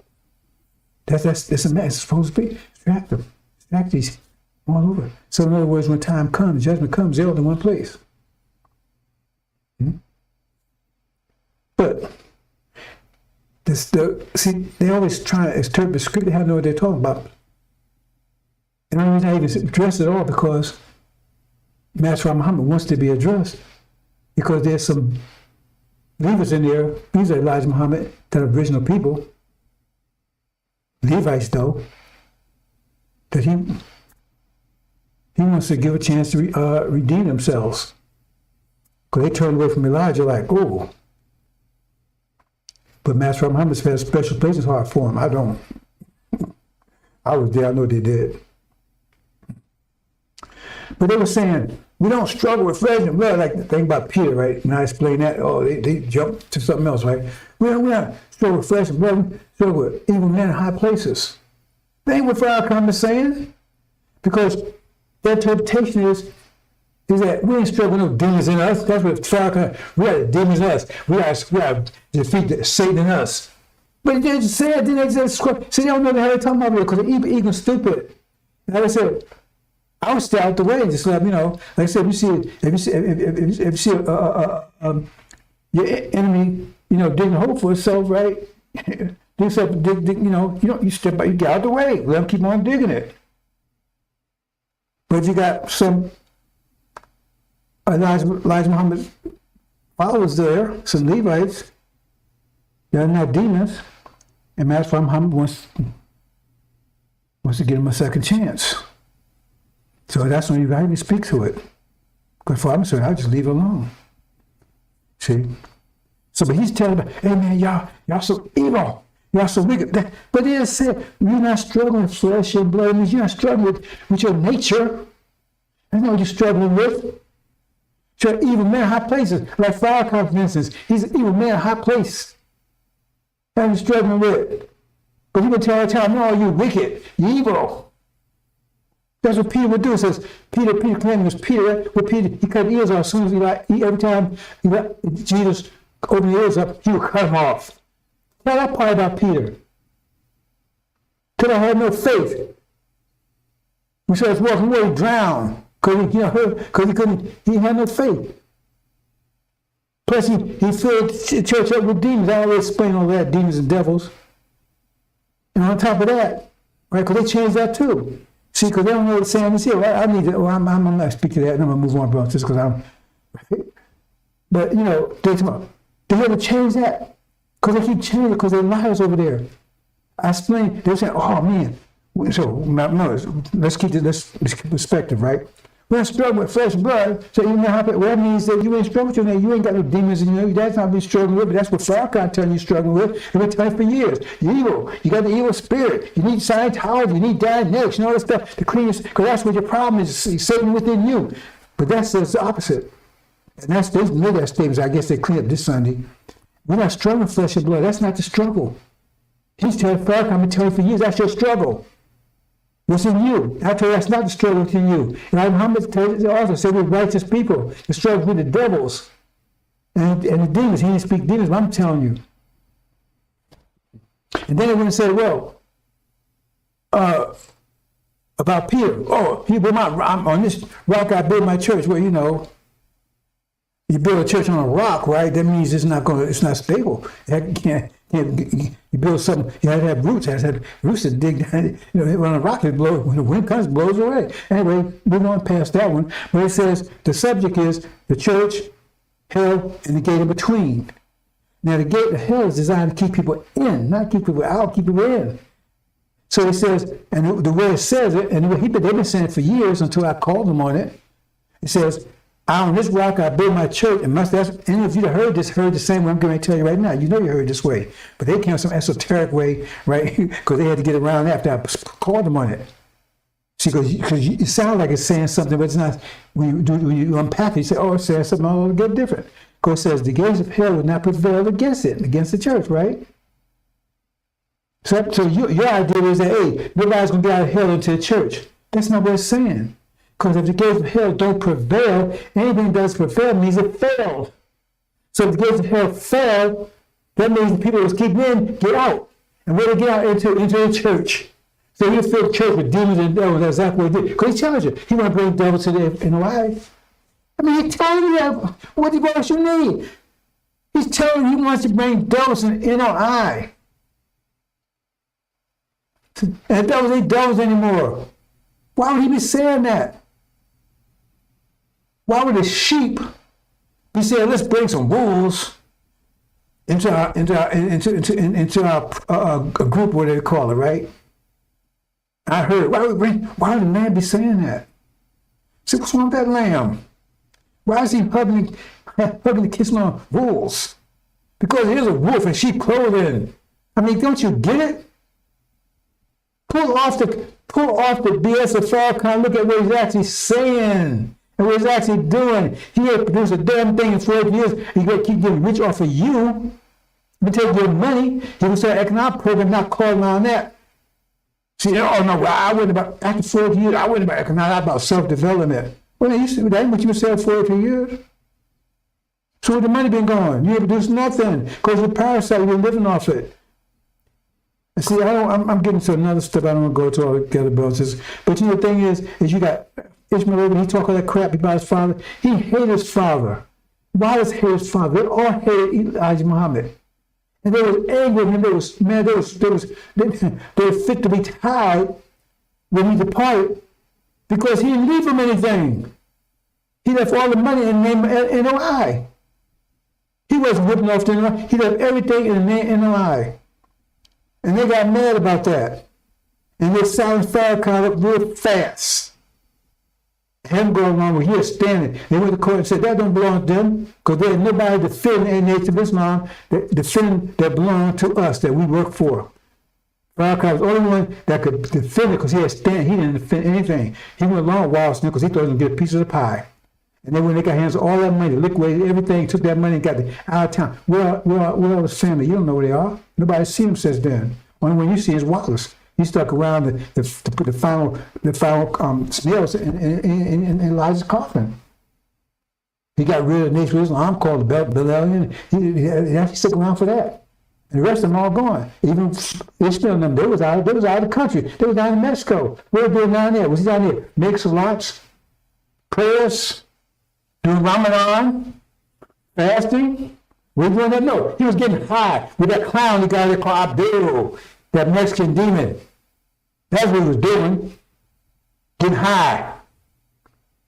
That's a mess. It's supposed to be. Distract them. Distract these all over. So in other words, when time comes, judgment comes, they're all in one place. But see, they always try to interpret the script. They have no idea what they're talking about. And the only reason I even address it all because Master Muhammad wants to be addressed because there's some believers in there. These are Elijah Muhammad, that original people. Levites, though, that he wants to give a chance to redeem themselves. Because they turned away from Elijah like, oh. But Master Muhammad's had a special place in his heart for him. I don't. I was there, I know they did. But they were saying, we don't struggle with flesh and blood, like the thing about Peter, right? And I explained that, they jumped to something else, right? We don't struggle with flesh and blood, we struggle with evil men in high places. That ain't what Farrakhan is saying. Because their interpretation is that we ain't struggling with no demons in us. That's what Farrakhan, we got demons in us. We got to defeat Satan in us. But they just said, then they just, see, they don't know how they're talking about it because they're even stupid. And like I said, I would stay out the way and just let, you know, like I said, if you see your enemy, you know, digging a hole for itself, right? You step out, you get out of the way, let them keep on digging it. But you got some Elijah Muhammad followers there, some Levites, they're not demons, and Master Muhammad wants to give them a second chance. So that's when you got to speak to it. Because for I'm saying, I'll just leave it alone. See? So, but he's telling them, hey man, y'all so evil. Y'all so wicked. But they said, you're not struggling with flesh and blood. It means you're not struggling with your nature. That's not what you're struggling with. You're an evil man in high places. Like Farrakhan, for instance, he's an evil man in high place. That's what you're struggling with. But he would tell the time, no, you're wicked. You're evil. That's what Peter would do. It says, Peter claimed it was Peter. What Peter, he cut ears off as soon as every time Jesus opened the ears up, he would cut them off. Tell that part about Peter. Because I had no faith. When he was walking away, he drowned because he had no faith. Plus, he filled the church up with demons. I always explain all that, demons and devils. And on top of that, right, because they changed that too. See, because they don't know what saying is here. Right? I need to, well, I'm not going to speak to that, and I'm going to move on, bro, just because I'm, right? But, you know, they had to change that. Because they keep changing it, because they're liars over there. I explained, they're saying, oh, man. So, no, let's keep perspective, right? We're not struggling with flesh and blood, so you know how that means that you ain't struggling with you ain't got no demons in you. That's not been struggling with, but that's what Farrakhan telling you struggling with. And been telling you for years. You're evil. You got the evil spirit. You need Scientology. You need Dianetics. You know all this stuff to clean your, because that's what your problem is, Satan within you. But that's the opposite. And they made that statement. I guess they cleaned up this Sunday. We're not struggling with flesh and blood. That's not the struggle. He's telling Farrakhan, I've been telling you for years, that's your struggle. What's in you? I tell you, that's not the struggle within you. And Muhammad also said we're righteous people. The struggle with the devils and the demons. He didn't speak demons, but I'm telling you. And then they went and said, well, about Peter. Oh, I'm on this rock I build my church. Well, you know, you build a church on a rock, right? That means it's not stable. You build something, you have to have roots. It has to have roots to dig down. You know, when a rock is blows, when the wind comes, it blows away. Anyway, we're going past that one. But it says the subject is the church, hell, and the gate in between. Now, the gate of hell is designed to keep people in, not keep people out, keep people in. So it says, and the way it says it, and they've been saying it for years until I called them on it. It says, on this rock I build my church. And any of you that heard the same way I'm going to tell you right now. You know you heard this way. But they came some esoteric way, right? Because they had to get around after I called them on it. See, because it sounds like it's saying something, but it's not. When you unpack it, you say, oh, it's saying something altogether different. Because it says, the gates of hell would not prevail against it, against the church, right? So your idea is that, hey, nobody's going to get out of hell into the church. That's not what it's saying. Because if the gates of hell don't prevail, anything that does prevail means it failed. So if the gates of hell fail, that means the people who keep in, get out. And where they get out? Into the church. So he filled the church with demons and devils. That's exactly what he did. Because he tells you, he want to bring devils to the NOI. I mean, he's telling you that. What else you need? He's telling you he wants to bring devils in the NOI. And devils ain't devils anymore. Why would he be saying that? Why would a sheep be saying, let's bring some wolves into our group, what they call it, right? I heard, why would the man be saying that? See, what's wrong with that lamb? Why is he hugging and kissing on wolves? Because here's a wolf in sheep clothing. I mean, don't you get it? Pull off the BS of Farrakhan. Look at what he's actually saying. And what he's actually doing. He ain't produced a damn thing in 4 years. He's going to keep getting rich off of you. He take your money. He will start economic program, not calling on that. See, oh no, well, I wouldn't about, after 4 years, I wouldn't about economic, about self-development. Well, that ain't what you were saying 4 years. So where the money been going? You ain't produced nothing. Because you're a parasite, you're living off it. And see, I'm getting to another step. I don't want to go to all the other brothers. But you know, the thing is you got Ishmael, when he talk all that crap about his father, he hated his father. Why does he hate his father? They all hated Elijah Muhammad. And they was angry with him. They were fit to be tied when he departed because he didn't leave them anything. He left all the money in the name of NOI. He wasn't whipping off the NOI. He left everything in the name of NOI. And they got mad about that. And they silenced Farrakhan up real fast. Him going along with here standing. They went to court and said that don't belong to them because there ain't nobody defending the Nation of Islam that belong to us, that we work for. Farrakhan was the only one that could defend it because he didn't defend anything. He went along with Wall Street because he thought he was going to get a piece of the pie. And then when they got hands on all that money, liquidated everything, took that money and got it out of town. Where are his family? You don't know where they are. Nobody's seen him since then. Only one you see is Wallace. He stuck around to put the final snails in Elijah's coffin. He got rid of the Nation of Islam, called the Belalian. He actually stuck around for that. And the rest of them all gone. Even Ishmael and them, they was out of the country. They was down in Mexico. What was doing down there? Was he down there? Make salats, prayers, doing Ramadan, fasting. Was he doing that? No. He was getting high with that clown, the guy they call Abdul, that Mexican demon. That's what he was doing. Getting high.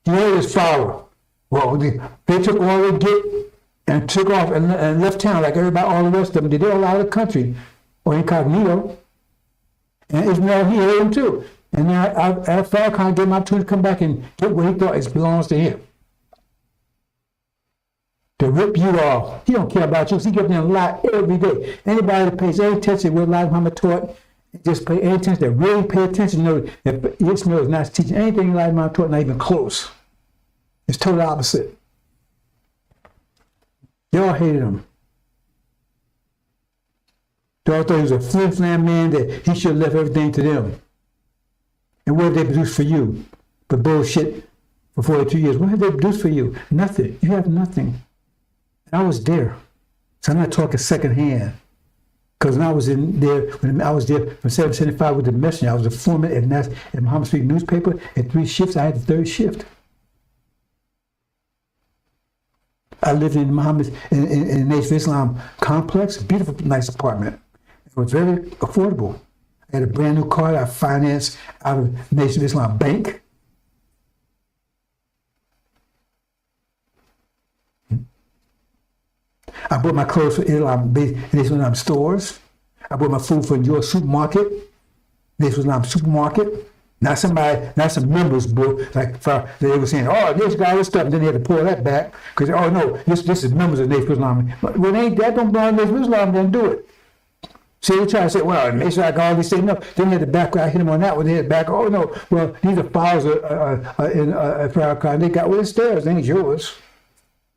He had his follower. Well, they took all they get and took off and left town like everybody, all the rest of them. They all out of the country, or incognito. And Ishmael, he heard him too. And then Farrakhan gave him opportunity to come back and get what he thought belongs to him. To rip you off. He don't care about you. He gives them a lie every day. Anybody that pays any attention to what Elijah Muhammad taught, just pay any attention, that really pay attention, know that Ishmael is not teaching anything Elijah Muhammad taught, not even close. It's total opposite. Y'all hated him. Y'all thought he was a flim-flam man, that he should have left everything to them. And what did they produce for you? For bullshit for 42 years. What did they produce for you? Nothing. You have nothing. And I was there. So I'm not talking secondhand. Because when I was there from 775 with the messenger, I was a foreman at Muhammad Street newspaper. At 3 shifts, I had the third shift. I lived in Muhammad's in the Nation of Islam complex, a beautiful, nice apartment. It was very affordable. I had a brand new car I financed out of the Nation of Islam Bank. I bought my clothes for Nation of Islam stores. I bought my food from your supermarket, Nation of Islam supermarket. Not some members book, like they were saying, oh, this guy, this stuff, and then they had to pull that back, because, oh no, this is members of Nation of Islam. But when that don't belong to Nation of Islam, then do it. See, they try to say, well, make sure I got all these things. No, then they had the back, I hit them on that one, they had the back, oh no, well, these are files in Farrakhan, they got, well, it's theirs, they ain't yours.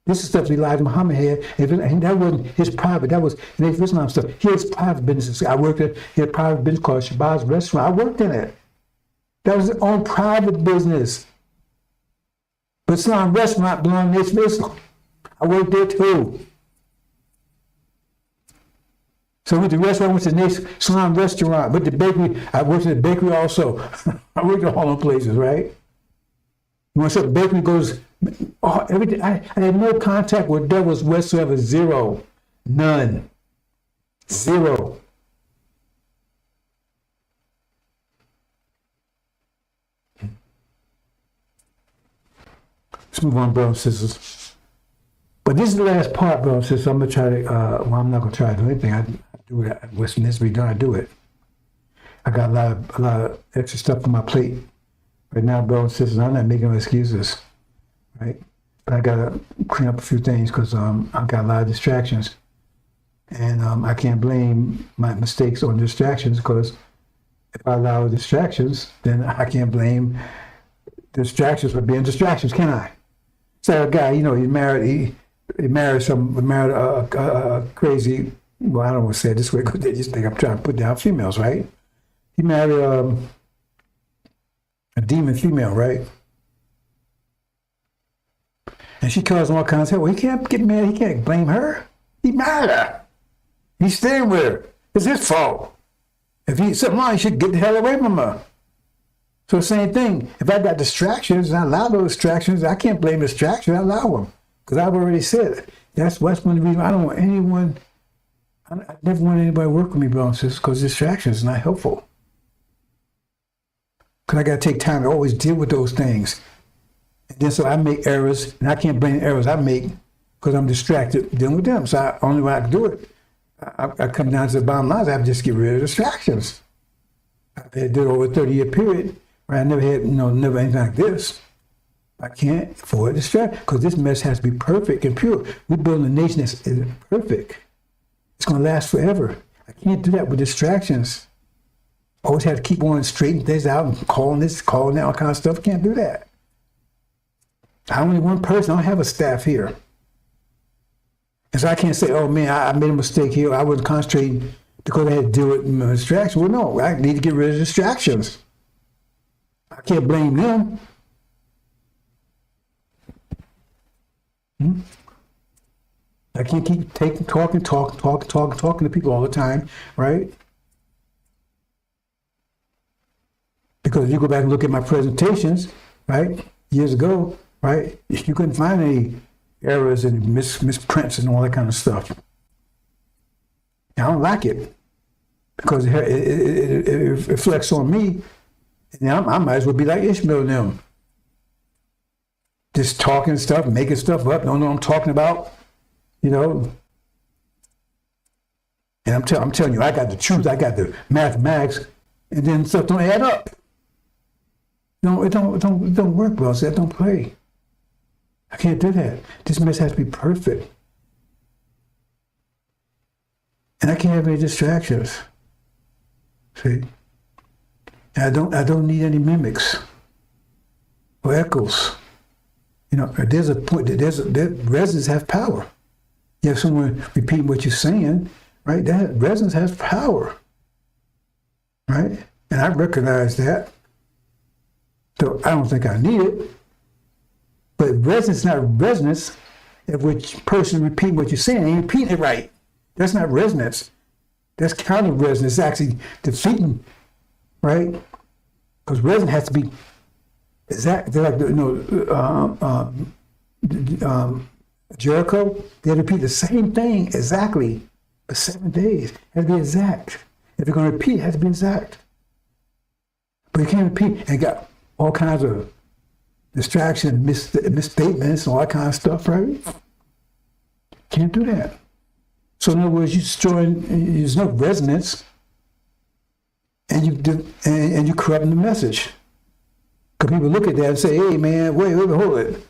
This is stuff Elijah Muhammad had, and that wasn't his private, that was Nation of Islam stuff. He had private businesses. I worked at, he had a private business called Shabazz Restaurant. I worked in it. That was his own private business. But Islam Restaurant belonged to Nation of Islam. I worked there too. So with the restaurant, I went to the Nation Islam Restaurant. With the bakery, I worked at the bakery also. I worked at all those places, right? When the bakery goes, everything. I had no contact with devils whatsoever. Zero. None. Zero. Let's move on, brothers and sisters. But this is the last part, brothers and sisters. I'm going to try to, I'm not going to try to do anything. I do it. What's needs to be done, I do it. I got a lot of extra stuff on my plate. Right now, brothers and sisters, I'm not making no excuses, right? But I got to clean up a few things because I've got a lot of distractions. And I can't blame my mistakes on distractions, because if I allow distractions, then I can't blame distractions for being distractions, can I? So a guy, he married a crazy, well, I don't want to say it this way because they just think I'm trying to put down females, right? He married a demon female, right? And she caused all kinds of hell. Well, he can't get mad. He can't blame her. He married her. He's staying with her. It's his fault. If he's something wrong, he should get the hell away from her. So same thing. If I got distractions and I allow those distractions, I can't blame distractions. I allow them. Because I've already said it. That's one of the reasons I don't want anyone, I never want anybody to work with me, brothers and sisters, because distractions is not helpful. Because I got to take time to always deal with those things. And then so I make errors, and I can't blame the errors I make because I'm distracted dealing with them. So only way I can do it, I come down to the bottom line, I have to just get rid of distractions. I did it over a 30-year period where I never had, never anything like this. I can't afford distraction because this mess has to be perfect and pure. We're building a nation that's perfect. It's going to last forever. I can't do that with distractions. Always have to keep on straightening things out and calling this, calling that, all kind of stuff. Can't do that. I'm only one person. I don't have a staff here. And so I can't say, oh man, I made a mistake here. I wasn't concentrating because I had to deal with distractions. Well, no, I need to get rid of distractions. I can't blame them. I can't keep talking to people all the time, right? Because if you go back and look at my presentations, right, years ago, right, you couldn't find any errors and misprints and all that kind of stuff. I don't like it because it reflects on me. And I might as well be like Ishmael and them. Just talking stuff, making stuff up, don't know what I'm talking about, you know. And I'm telling you, I got the truth, I got the mathematics, and then stuff don't add up. No, it don't work well, so that don't play. I can't do that. This mess has to be perfect. And I can't have any distractions. See? And I don't need any mimics or echoes. You know, there's a point that resonance has power. You have someone repeating what you're saying, right? That resonance has power. Right? And I recognize that. So I don't think I need it. But resonance is not resonance if which person repeating what you're saying ain't repeating it right. That's not resonance. That's counter resonance. It's actually defeating, right? Because resonance has to be exact. They're like, Jericho, they repeat the same thing exactly for 7 days. It has to be exact. If you're going to repeat, it has to be exact. But you can't repeat and got all kinds of distraction, misstatements, and all that kind of stuff, right? Can't do that. So in other words, there's no resonance, and you corrupting the message. Because people look at that and say, "Hey, man, wait, hold it."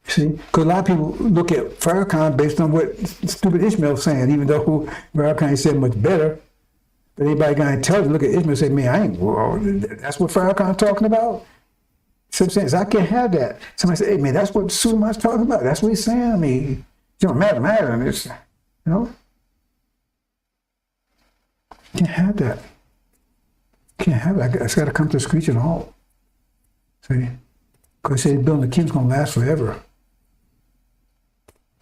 See, because a lot of people look at Farrakhan based on what stupid Ishmael's saying, even though Farrakhan said much better. But anybody got intelligent look at Ishmael and say, "Man, that's what Farrakhan's talking about." So I'm saying, I can't have that. Somebody say, "Hey, man, that's what Suleiman's talking about. That's what he's saying." I mean, it don't matter. And it's, you know, can't have that. Can't have it. It's got to come to a screeching halt. See, because they say building the kingdom's gonna last forever.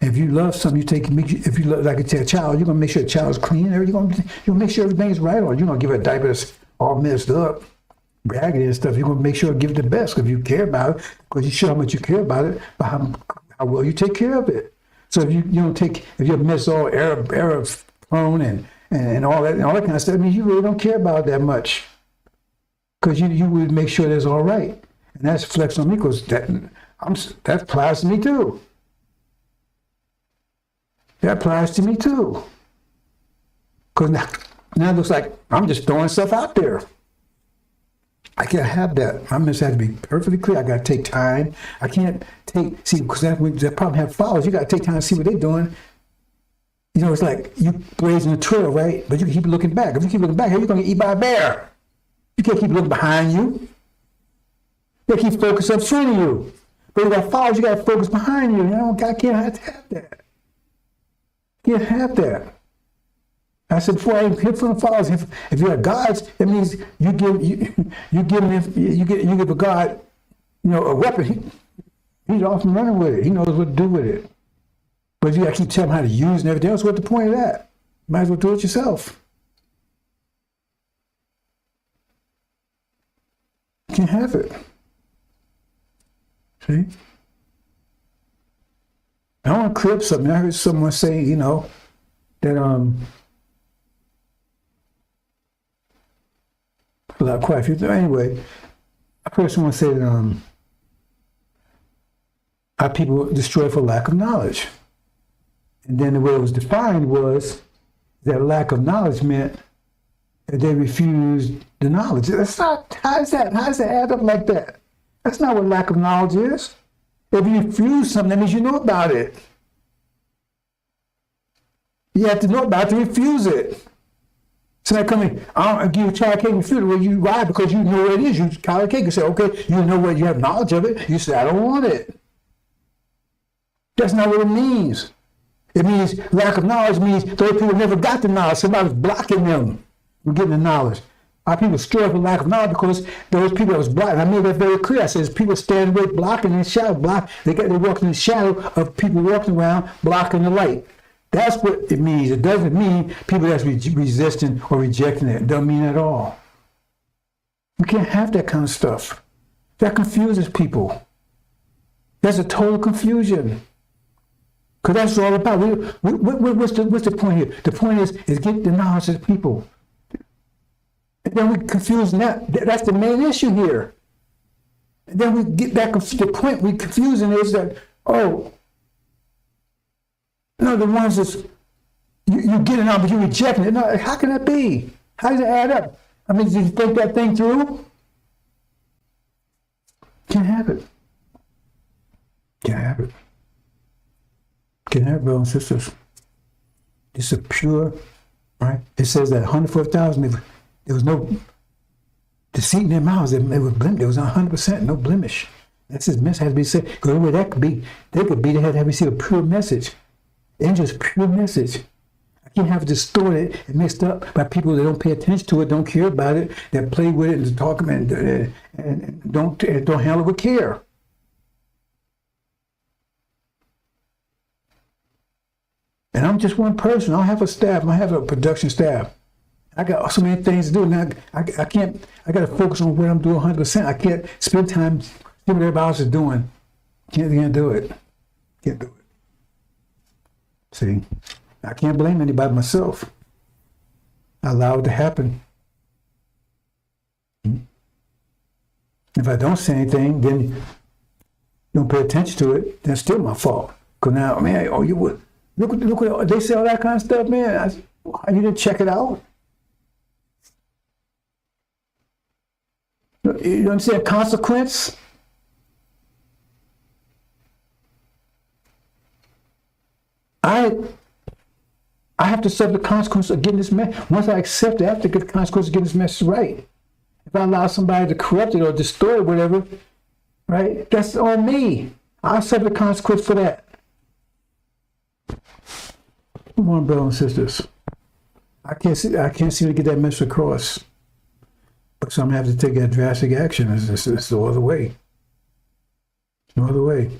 If you love something, if you love, like a child, you're gonna make sure the child's clean. You're gonna make sure everything is right on. You're gonna give her a diaper that's all messed up, raggedy and stuff. You're gonna make sure to give it the best because you care about it, because you show how much you care about it, but how well you take care of it. So if you don't if your mess all error prone and all that kind of stuff, I mean, you really don't care about it that much, because you would make sure that's all right, and that's flex on me because that applies to me too. That applies to me too. Because now it looks like I'm just throwing stuff out there. I can't have that. My message has to be perfectly clear. I got to take time. I can't because that problem have followers. You got to take time to see what they're doing. You know, it's like you blazing a trail, right? But you can keep looking back. If you keep looking back, how are you going to get eaten by a bear? You can't keep looking behind you. You got to keep focused up in front of you. But you got followers, you got to focus behind you. You know, I can't have that. Can't have that. I said before, I hit from the fathers. If you're gods, that means you give a god, you know, a weapon. He's off and running with it. He knows what to do with it. But if you got to keep telling him how to use and everything else, what's the point of that? Might as well do it yourself. You can't have it. See? I want to clear up something. I heard someone say, you know, that quite a few. Anyway, I heard someone say that our people destroy for lack of knowledge, and then the way it was defined was that lack of knowledge meant that they refused the knowledge. That's not. How does that add up like that? That's not what lack of knowledge is. If you refuse something, that means you know about it. You have to know about it to refuse it. Somebody come in, I'll give you a chocolate cake and refuse it. Well, you lie because you know where it is. You chocolate cake and say, okay, you know where you have knowledge of it. You say, I don't want it. That's not what it means. It means lack of knowledge means those people never got the knowledge. Somebody was blocking them from getting the knowledge. Our people destroy for lack of knowledge because those people that was blocking. I made that very clear. I said, people stand away blocking in the shadow. They walk in the shadow of people walking around blocking the light. That's what it means. It doesn't mean people that's resisting or rejecting it. It doesn't mean at all. We can't have that kind of stuff. That confuses people. That's a total confusion. Because that's all about. What's the point here? The point is get the knowledge of the people. And then we confuse that. That's the main issue here. And then we get back to the point we confusing is that, oh, no, the ones that's, you get it on, but you're rejecting it. No, how can that be? How does it add up? I mean, did you think that thing through? Can't have it. Can't have it. Can't have it, brothers and sisters. It's a pure, right? It says that 104,000, there was no deceit in their mouths. There was 100%, no blemish. That's his message has to be said. Because the way that could be, they had to receive a pure message. Angel's pure message. I can't have it distorted and mixed up by people that don't pay attention to it, don't care about it, that play with it and talk and don't handle it with care. And I'm just one person. I don't have a staff. I have a production staff. I got so many things to do. Now I can't. I got to focus on what I'm doing 100%. I can't spend time doing what everybody else is doing. Can't do it. Can't do it. See, I can't blame anybody but myself. I allow it to happen. If I don't say anything, then don't pay attention to it, then it's still my fault. Because now, man, oh, you would. Look what they say all that kind of stuff, man. You didn't check it out. You understand consequence? I have to accept the consequence of getting this message. Once I accept it, I have to get the consequence of getting this message right. If I allow somebody to corrupt it or distort it, whatever, right, that's on me. I accept the consequence for that. Come on, brothers and sisters. I can't seem to get that message across. But so I'm going to have to take that drastic action. It's no other way. No other way.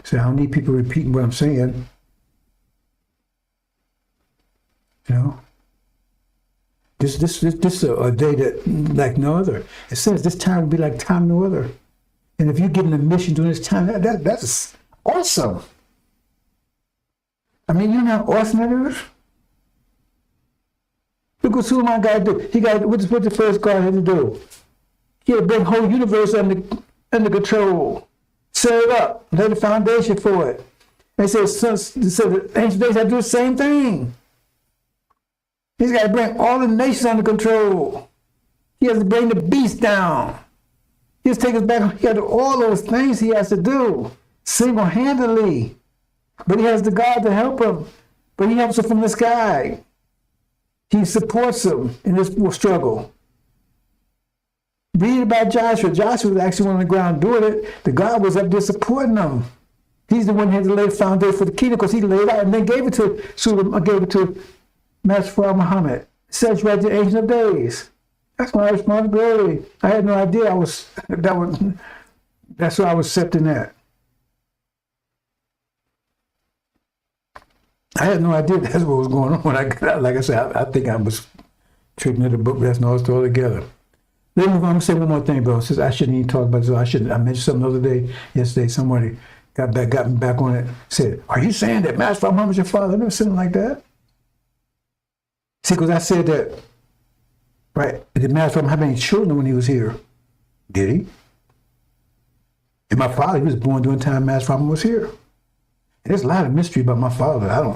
So I don't need people repeating what I'm saying. You know? This is a day that like no other. It says this time will be like time no other. And if you're given a mission during this time, that's awesome. I mean, you know how awesome that is? Look what Suleiman got to do. What the first God had to do? He had to bring the whole universe under control. Set it up. Lay the foundation for it. They said the ancient days had to do the same thing. He's got to bring all the nations under control. He has to bring the beast down. He has to take us back. He got to do all those things he has to do single-handedly. But he has the God to help him. But he helps him from the sky. He supports him in this struggle. Read about Joshua. Joshua was actually on the ground doing it. The God was up there supporting him. He's the one who had to lay the foundation for the kingdom because he laid it out and then gave it to Master Prophet Muhammad. It says right there, Ancient of Days. That's my responsibility. I had no idea that's why I was accepting that. I had no idea that's what was going on when I got out. Like I said, I think I was treating it a book that's not all together. Let me move on. I'm going to say one more thing, bro. Since I shouldn't even talk about this. I mentioned something the other day, yesterday, somebody got me back on it, said, are you saying that Master Prophet Muhammad is your father? I never said like that. See, because I said that, right, did Master Prophet have any children when he was here? Did he? And my father, he was born during the time Master Prophet was here. And there's a lot of mystery about my father. I'm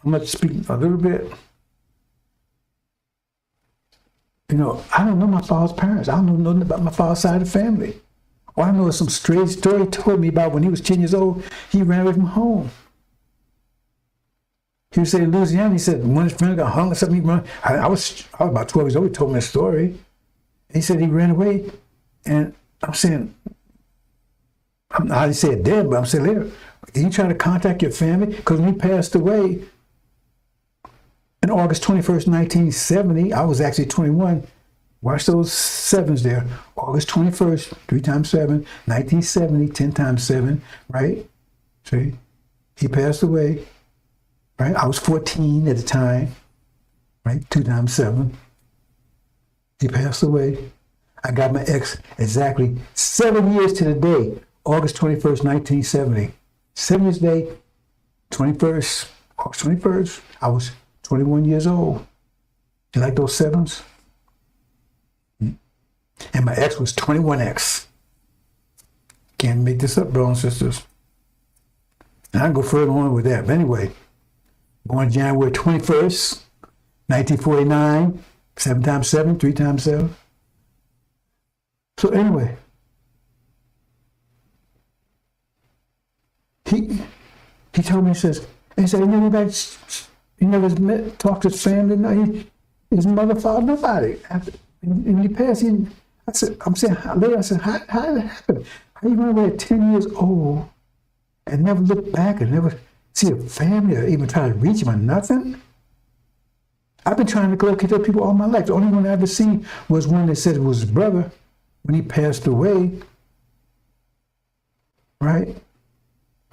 going to speak a little bit. You know, I don't know my father's parents. I don't know nothing about my father's side of the family. All I know is some strange story he told me about when he was 10 years old, he ran away from home. He was saying in Louisiana, he said, when his friend got hung or something, he ran. I was about 12 years old, he told me that story. And he said he ran away, and I'm saying, I didn't say it then, but I'm saying later, did you try to contact your family? Because when he passed away, And August 21st, 1970, I was actually 21. Watch those sevens there. August 21st, 3 times 7, 1970, 10 times 7, right? See? He passed away, right? I was 14 at the time, right? 2 times 7. He passed away. I got my ex exactly 7 years to the day, August 21st, 1970. 7 years today, 21st, August 21st, I was 21 years old. You like those sevens? And my ex was 21X. Can't make this up, brothers and sisters. And I can go further on with that. But anyway, born January 21st, 1949, 7 times 7, 3 times 7. So anyway, he told me, he said, he never met, talked to his family, no, his mother, father, nobody. When he passed, I'm saying, later, I said, how did it happen? How you run away at 10 years old and never look back and never see a family or even try to reach him or nothing? I've been trying to locate those people all my life. The only one I ever seen was one that said it was his brother when he passed away, right?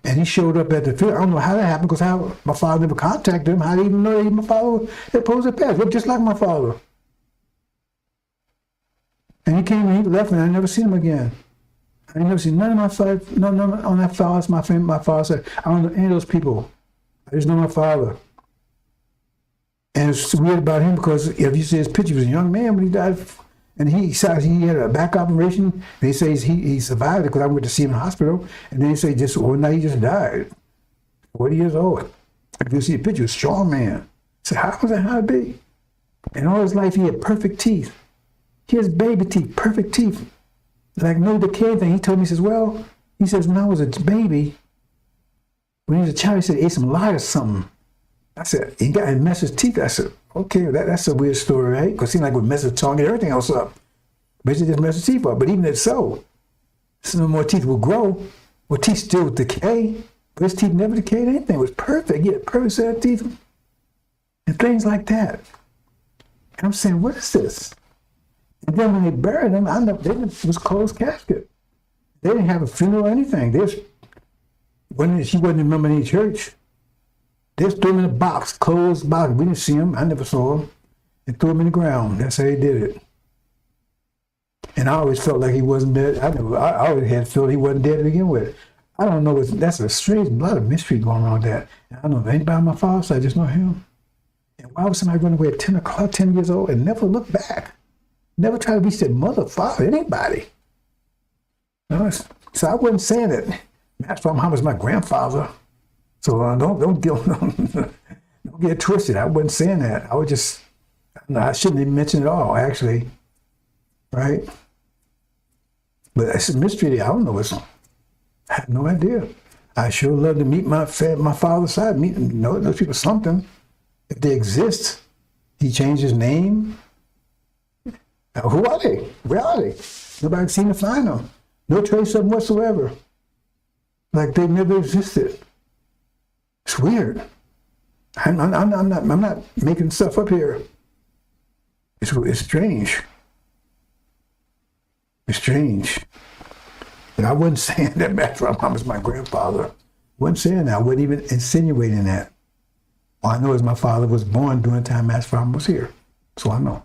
And he showed up at the funeral. I don't know how that happened because my father never contacted him. How did he even know that my father had supposed to pass? Looked just like my father. And he came and he left and I never seen him again. I never seen none of my father, none on that file. My father said, I don't know any of those people. I just know my father. And it's weird about him because if you see his picture, he was a young man when he died. And he had a back operation. They say he survived it because I went to see him in the hospital. And then they say just overnight he just died. 40 years old. If you see the picture, a strong man. So how was that how to be? And all his life he had perfect teeth. He has baby teeth, perfect teeth. Like no decay thing. He told me, he says, well, he says, when I was a baby, when he was a child, he said he ate some lye or something. I said, he got and messed his teeth. I said, okay, that's a weird story, right? Because it seemed like we mess his tongue and everything else up. Basically just mess his teeth up. But even if so, some more teeth will grow. Well, teeth still decay. But his teeth never decayed anything. It was perfect. He had a perfect set of teeth. And things like that. And I'm saying, what is this? And then when they buried him, it was closed casket. They didn't have a funeral or anything. She wasn't a member of any church. They just threw him in a box, closed box. We didn't see him. I never saw him. They threw him in the ground. That's how they did it. And I always felt like he wasn't dead. I always had felt he wasn't dead to begin with. I don't know. That's a strange, lot of mystery going on with that. And I don't know anything about my father, so I just know him. And why would somebody run away at 10 years old and never look back? Never try to reach their mother, father, anybody. No, so I wasn't saying that Master Muhammad was my grandfather. So don't get it twisted. I wasn't saying that. I shouldn't even mention it all, actually. Right? But it's a mystery. I don't know. I have no idea. I sure love to meet my father's side. Know those people something. If they exist, he changed his name. Who are they? Where are they? Nobody seemed to find them. No trace of them whatsoever. Like they never existed. It's weird. I'm not making stuff up here. It's strange. It's strange. But I wasn't saying that Master Muhammad was my grandfather. I wasn't saying that. I wasn't even insinuating that. All I know is my father was born during the time Master Muhammad was here. So I know.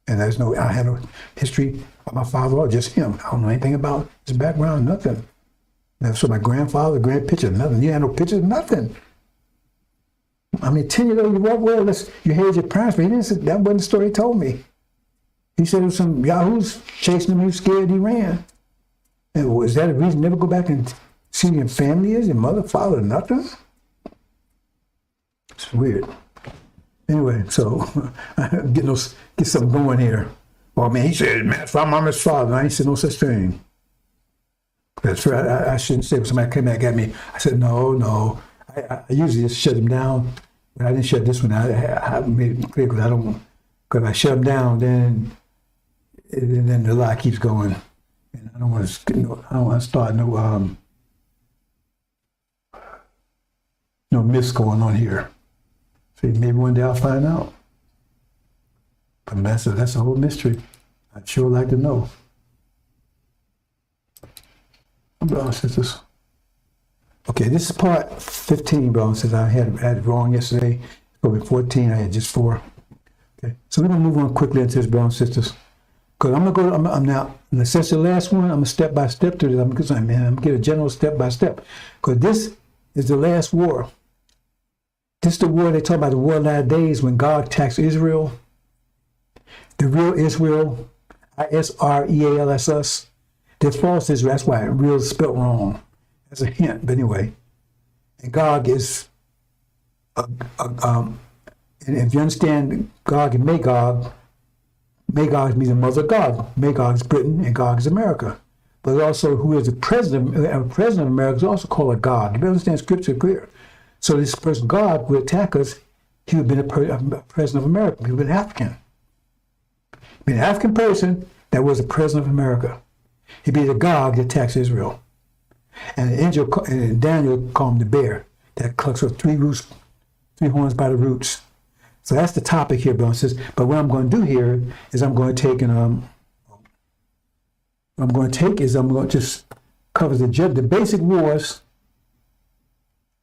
And I had no history of my father or just him. I don't know anything about his background, nothing. So my grandfather, grand picture, nothing. You had no pictures, nothing. I mean, 10 years old, you walk well, you hated your parents, but he didn't say, that wasn't the story he told me. He said it was some yahoos chasing him, he was scared, he ran. And was that a reason to never go back and see who your family is, your mother, father, nothing? It's weird. Anyway, so get something going here. Well, man, he said, man, if I'm his father, I ain't said no such thing. That's right. I shouldn't say when somebody came back at me. I said, no. I usually just shut him down, but I didn't shut this one. I made it clear because I shut him down, then the lie keeps going, and I don't want to start no myths going on here. See, maybe one day I'll find out. But that's a whole mystery. I'd sure like to know. Brothers and sisters. Okay, this is part 15, brothers and sisters. I had it wrong yesterday. It's going to be 14. I had just 4. Okay, so we're going to move on quickly into this, brothers and sisters. Because I'm now, in the sense of the last one, I'm going to step by step through this. I'm going to get a general step by step. Because this is the last war. This is the war they talk about, the war of the days when God attacks Israel. The real Israel, Israel's. There's false Israel. That's why real is spelled wrong. That's a hint, but anyway. And Gog is, and if you understand Gog and Magog means the mother of God. Magog is Britain and Gog is America. But also, who is the president of America is also called a God. You understand Scripture clear. So this person, God, would attack us. He would have been a president of America. He would have been African. He'd be an African person that was the president of America. He'd be the God that attacks Israel. And the angel, and Daniel called him the bear that clucks with 3 horns by the roots. So that's the topic here, brothers. But what I'm going to do here is I'm going to just cover the basic wars.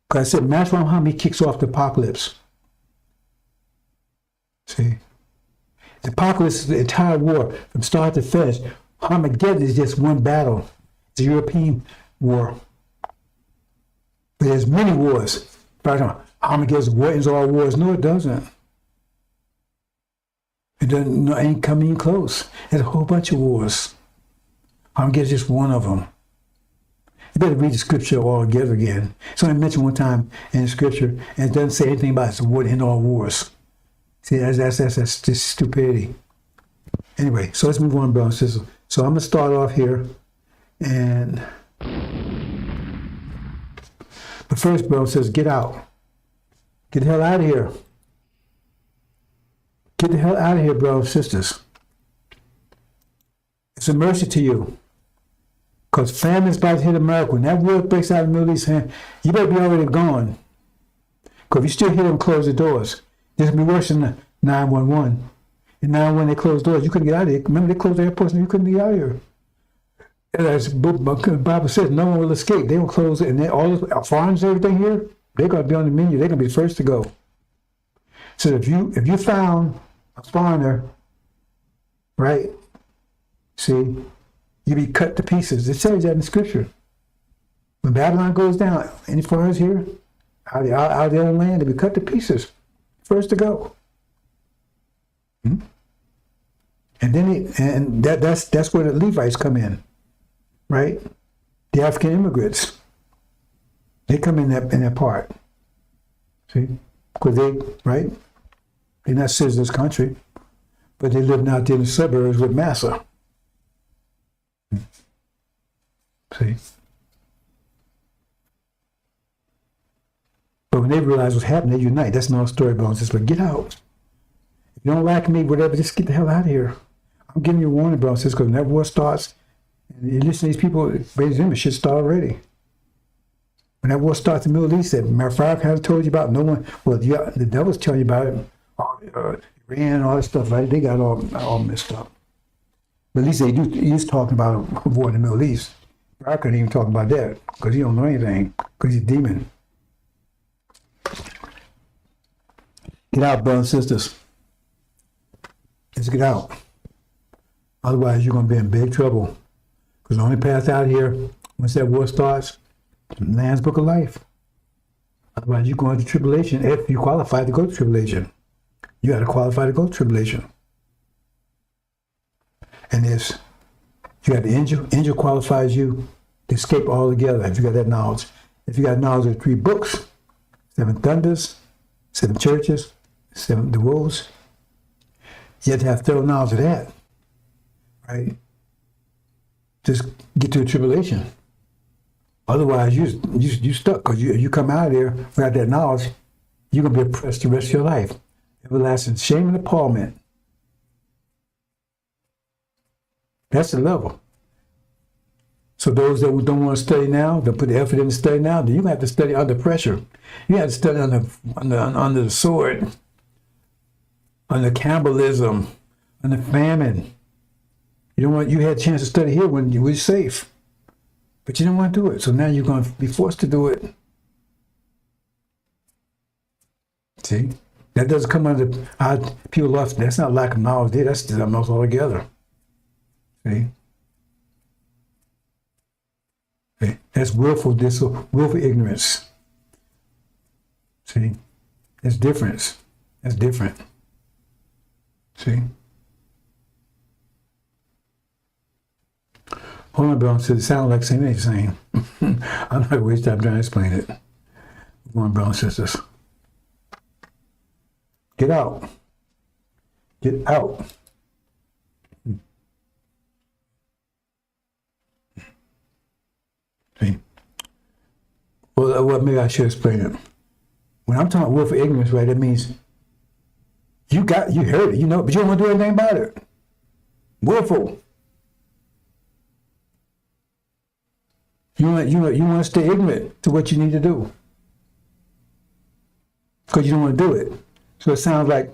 Because I said Master Muhammad kicks off the apocalypse. See? The apocalypse is the entire war from start to finish. Armageddon is just one battle. It's a European war. But there's many wars. Armageddon ends all wars. No, it doesn't. It doesn't. Ain't coming close. There's a whole bunch of wars. Armageddon is just one of them. You better read the scripture all together again. It's only mentioned one time in the scripture, and it doesn't say anything about it's a war to end all wars. See, that's just stupidity. Anyway, so let's move on, brothers and sisters. So I'm going to start off here, but first, bro, says, get out. Get the hell out of here. Get the hell out of here, brothers and sisters. It's a mercy to you. Because famine's about to hit America. When that war breaks out in the Middle East, you better be already gone. Because if you still hear them close the doors, this will be worse than 911. In 911, they closed doors. You couldn't get out of here. Remember, they closed the airports and you couldn't get out of here. And as the Bible says, no one will escape. They will close it. And then all the foreigners and everything here, they're going to be on the menu. They're going to be the first to go. So if you found a foreigner, right, see, you be cut to pieces. It says that in the scripture. When Babylon goes down, any foreigners here, out of their own land, they be cut to pieces. First to go. Hmm? And then that's where the Levites come in, right? The African immigrants. They come in that part. See? Because they're not citizens of this country, but they live out there in the suburbs with Massa. See? But when they realize what's happening, they unite. That's another story, but just like, get out. If you don't like me, whatever, just get the hell out of here. I'm giving you a warning, bro, because when that war starts, and you listen to these people, it should start already. When that war starts in the Middle East, matter of fact, I haven't told you about no one. Well, the devil's telling you about it. Iran, all that stuff, right? They got all messed up. But at least he's talking about a war in the Middle East. I couldn't even talk about that because he don't know anything because he's a demon. Get out, brothers and sisters. Let's get out. Otherwise, you're going to be in big trouble. Because the only path out here, once that war starts, the Lamb's Book of Life. Otherwise, you're going to tribulation if you qualify to go to tribulation. You got to qualify to go to tribulation. And you got the angel qualifies you to escape altogether if you got that knowledge. If you got knowledge of the 3 books, 7 thunders, 7 churches, 7 the wolves, you have to have thorough knowledge of that, right? Just get to a tribulation. Otherwise, you stuck because you come out of there without that knowledge, you're going to be oppressed the rest of your life. Everlasting shame and appallment. That's the level. So those that don't want to study now, that put the effort in to study now, then you have to study under pressure. You have to study under the sword, under cannibalism, under famine. You had a chance to study here when you were safe, but you didn't want to do it. So now you're going to be forced to do it. See, that doesn't come under people lost. That's not lack of knowledge. That's something else altogether. See. That's willful ignorance. See, that's difference. That's different. See. Hold on, bro. So it sounds like the same thing you're saying. I'm not going to waste time trying to explain it. Come on, brothers and sisters. Get out. Get out. See? Well, maybe I should explain it. When I'm talking about willful ignorance, right, that means you heard it, you know, but you don't want to do anything about it. Willful. You want to stay ignorant to what you need to do because you don't want to do it. So it sounds like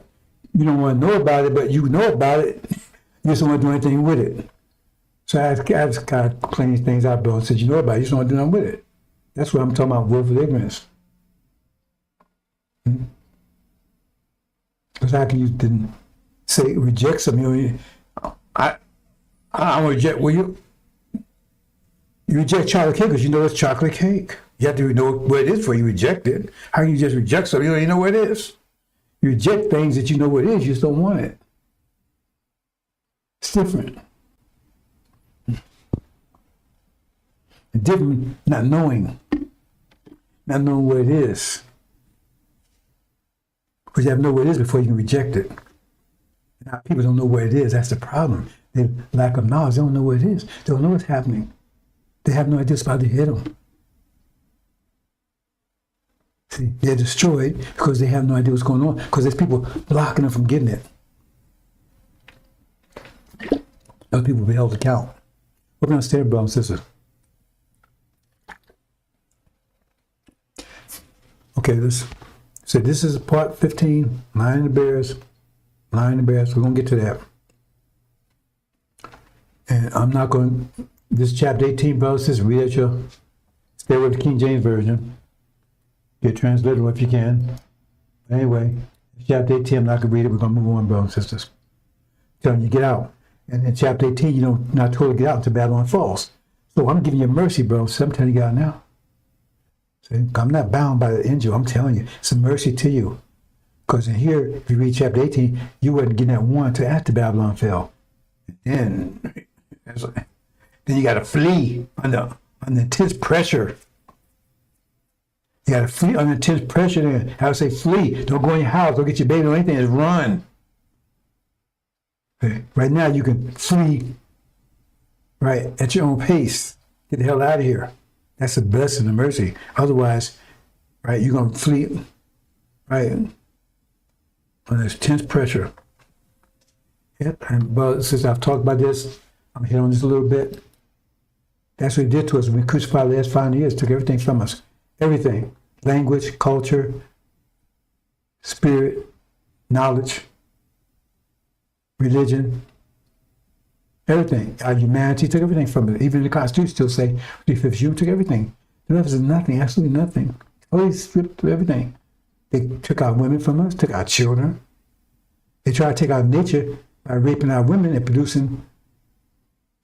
you don't want to know about it, but you know about it. You just don't want to do anything with it. So I just kind of clean these things out, bro, and said, you know about it, you just don't want to do nothing with it. That's what I'm talking about, willful ignorance. Because how can you didn't say reject something? You know, I reject. Well, you reject chocolate cake because you know it's chocolate cake. You have to know what it is before you reject it. How can you just reject something you don't even know what it is? You reject things that you know what it is, you just don't want it. It's different. It's different not knowing what it is. Because you have to know what it is before you can reject it. Now, people don't know what it is. That's the problem. They lack of knowledge. They don't know what it is. They don't know what's happening. They have no idea it's about to hit them. See, they're destroyed because they have no idea what's going on. Because there's people blocking them from getting it. Those people will be held to account. We're going to stay, brothers and sisters. Okay, this is part 15, Lion and the Bears. Lion and the Bears. We're going to get to that. And I'm not going to, this chapter 18, brothers and sisters, read at your, stay with the King James Version. Get translated if you can. But anyway, chapter 18, I'm not going to read it. We're going to move on, brothers and sisters. Telling you get out. And in chapter 18, you don't not totally get out until Babylon falls. So I'm giving you mercy, bro. So I'm telling you get out now. See? I'm not bound by the Injil. I'm telling you, it's a mercy to you. Because in here, if you read chapter 18, you wasn't getting that one until after Babylon fell. And then you got to flee under intense pressure. You got to flee under intense pressure. Then I would say flee. Don't go in your house. Don't get your baby or anything. Just run. Okay. Right now, you can flee right at your own pace. Get the hell out of here. That's a blessing and mercy. Otherwise, right, you're going to flee right under intense pressure. Yep. And but since I've talked about this, I'm hitting on this a little bit. That's what he did to us when we crucified the last 5 years. Took everything from us. Everything. Language, culture, spirit, knowledge, religion, everything. Our humanity took everything from it. Even the Constitution still say, 3/5 human took everything. The rest is nothing, absolutely nothing. Totally stripped everything. They took our women from us, took our children. They tried to take our nature by raping our women and producing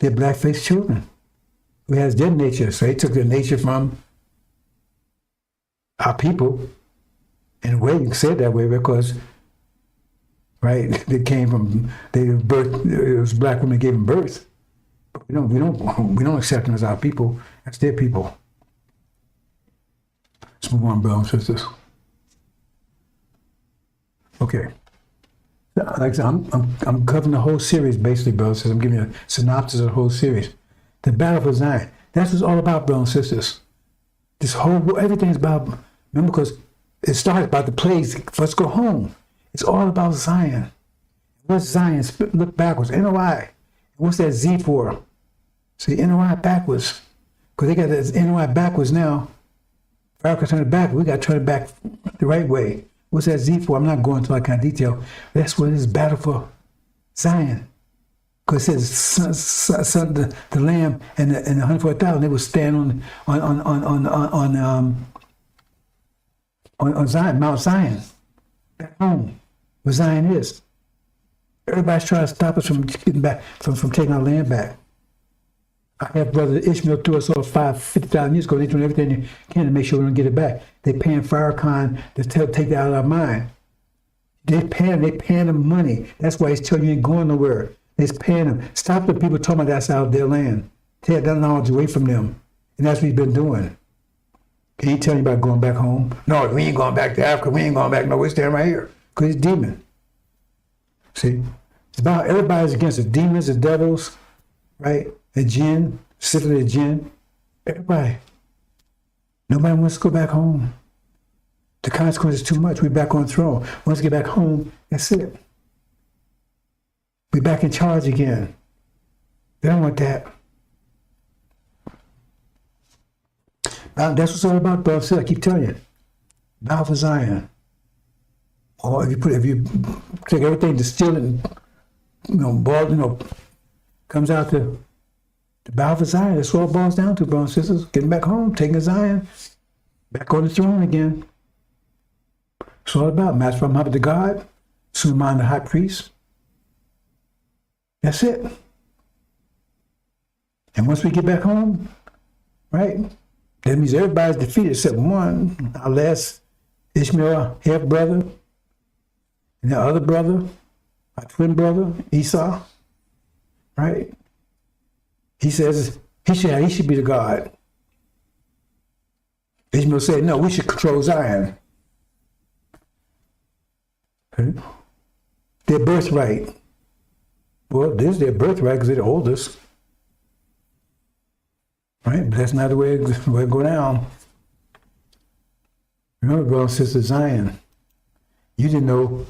their black-faced children. Who has their nature. So they took their nature from our people. In a way, you can say it that way because, right, they came from, it was black women gave them birth. But we don't accept them as our people. That's their people. Let's move on, brothers and sisters. Okay. Like I said, I'm covering the whole series basically, brothers. I'm giving you a synopsis of the whole series. The battle for Zion. That's what it's all about, brothers and sisters. This whole, everything's about, remember, because it started about the plagues. Let's go home. It's all about Zion. What's Zion? Look backwards. NOI. What's that Z for? See, NOI backwards. Because they got this NY backwards now. America turn it back. We got to turn it back the right way. What's that Z for? I'm not going into that kind of detail. That's what it is, battle for Zion. Because it says the Lamb and the 144,000, they would stand on Zion, Mount Zion, back home, where Zion is. Everybody's trying to stop us from getting back, from taking our land back. I have brother Ishmael threw us off 50,000 years ago. They're doing everything they can to make sure we don't get it back. They're paying Farrakhan to take that out of our mind. They're paying them money. That's why he's telling you ain't going nowhere. They're paying them. Stop the people talking about that's out of their land. Take that knowledge away from them. And that's what he's been doing. He ain't telling you about going back home. No, we ain't going back to Africa. We ain't going back nowhere. We're staying right here. Because he's demon. See? It's about everybody's against the demons, the devils, right? The jinn, specifically the jinn. Everybody. Nobody wants to go back home. The consequence is too much. We're back on the throne. Once we get back home, that's it. We're back in charge again. They don't want that. That's what's all about, bro. I keep telling you. Bow for Zion. Or if you take everything, distill it, and boil, comes out to bow for Zion. That's what it boils down to, brothers and sisters. Getting back home, taking Zion, back on the throne again. It's all about match from Muhammad to God, Suleiman the high priest. That's it. And once we get back home, right, that means everybody's defeated except one, our last Ishmael half brother, and the other brother, our twin brother, Esau, right? He says he should be the God. Ishmael said, no, we should control Zion. Okay. Their birthright. Well, this is their birthright because they're the oldest. Right? But that's not the way it go down. Remember, brothers and sisters, Zion. You didn't know.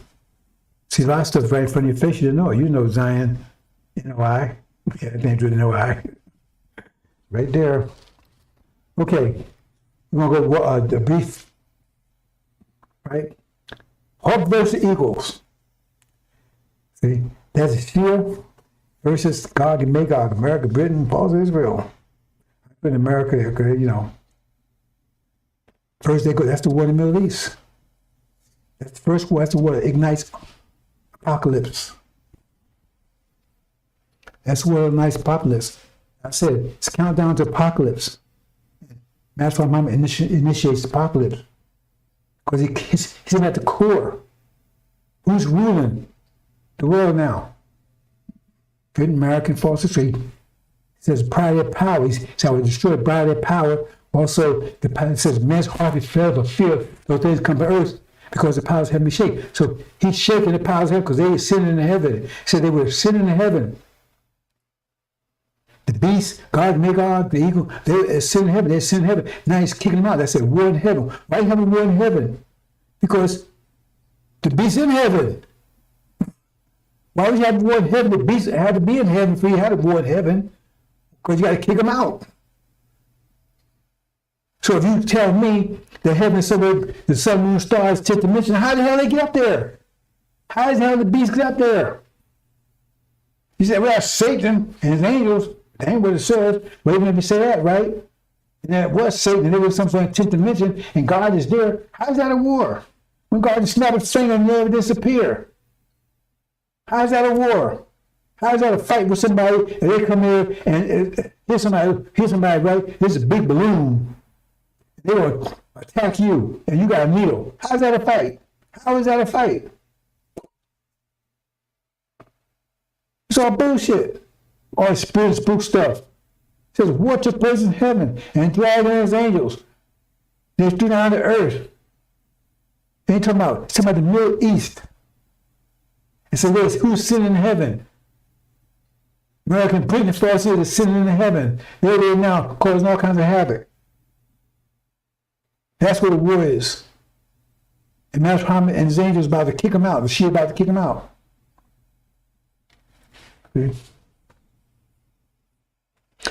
See, a lot of stuff right in front of your face, you didn't know. You know Zion, N-O-I. Yeah, it ain't really N-O-I. Right there. Okay. We're going to go a brief, right? Hawk versus Eagles. See, that's Shia versus Gog and Magog, America, Britain, Paul's Israel. In America, first they go, that's the war in the Middle East. That's the first war, that's the war that ignites apocalypse. That's the war that ignites apocalypse. I said, it's countdown to apocalypse. That's why Mama initiates apocalypse. Because he's at the core. Who's ruling the world now? Britain, American, false history. It says pride of their power. He says, I will destroy pride of their power. Also, it says men's heart is filled with fear. Those things come to earth because the powers have been shaken. So he's shaking the powers of heaven because they were sinning in heaven. He said they were sinning in heaven. The beast, God, Magog, the eagle, they're sinning in heaven. They're sinning in heaven. Now he's kicking them out. That's a war in heaven. Why are you having war in heaven? Because the beast's in heaven. Why would you have a war in heaven? The beast had to be in heaven for you to have a war in heaven. Because you got to kick them out. So if you tell me that heaven is somewhere, the sun, moon, stars, 10th dimension, how the hell they get up there? How the hell the beast get up there? He said, well, that's Satan and his angels. That ain't what it says. But even if you say that, right? And that was Satan, and there was some sort of 10th dimension, and God is there. How is that a war? When God just snap his finger and never disappear. How is that a war? How is that a fight with somebody and they come here and here's somebody, right? There's a big balloon. They will attack you and you got a needle. How is that a fight? How is that a fight? It's all bullshit. All spirit spook stuff. It says, what took place in heaven and dragged in his angels. They threw down to earth. They ain't talking about, it's talking about the Middle East. It says, who's sitting in heaven? American Britain, as far as is sitting in heaven. They're there now, causing all kinds of havoc. That's what the war is. And Master Muhammad and his angels about to kick him out. The Shia about to kick him out. See?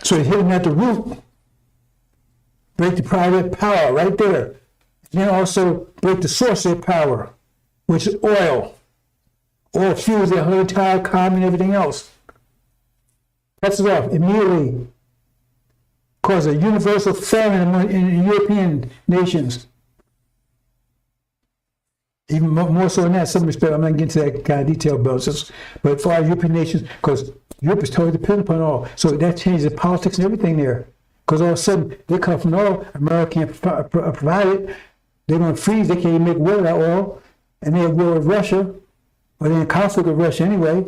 So he hit him at the root. break the private power right there. And then also break the source of power, which is oil. Oil fuels their whole entire economy and everything else. Cuts it off immediately. Cause a universal famine in European nations. Even more so in that, some respect, I'm not getting to that kind of detail about this, but for our European nations, because Europe is totally dependent upon oil, so that changes the politics and everything there. Because all of a sudden, they come from oil, America can't provide it, they're going to freeze, they can't even make war without oil, and they're at war with Russia, or they're in conflict with Russia anyway,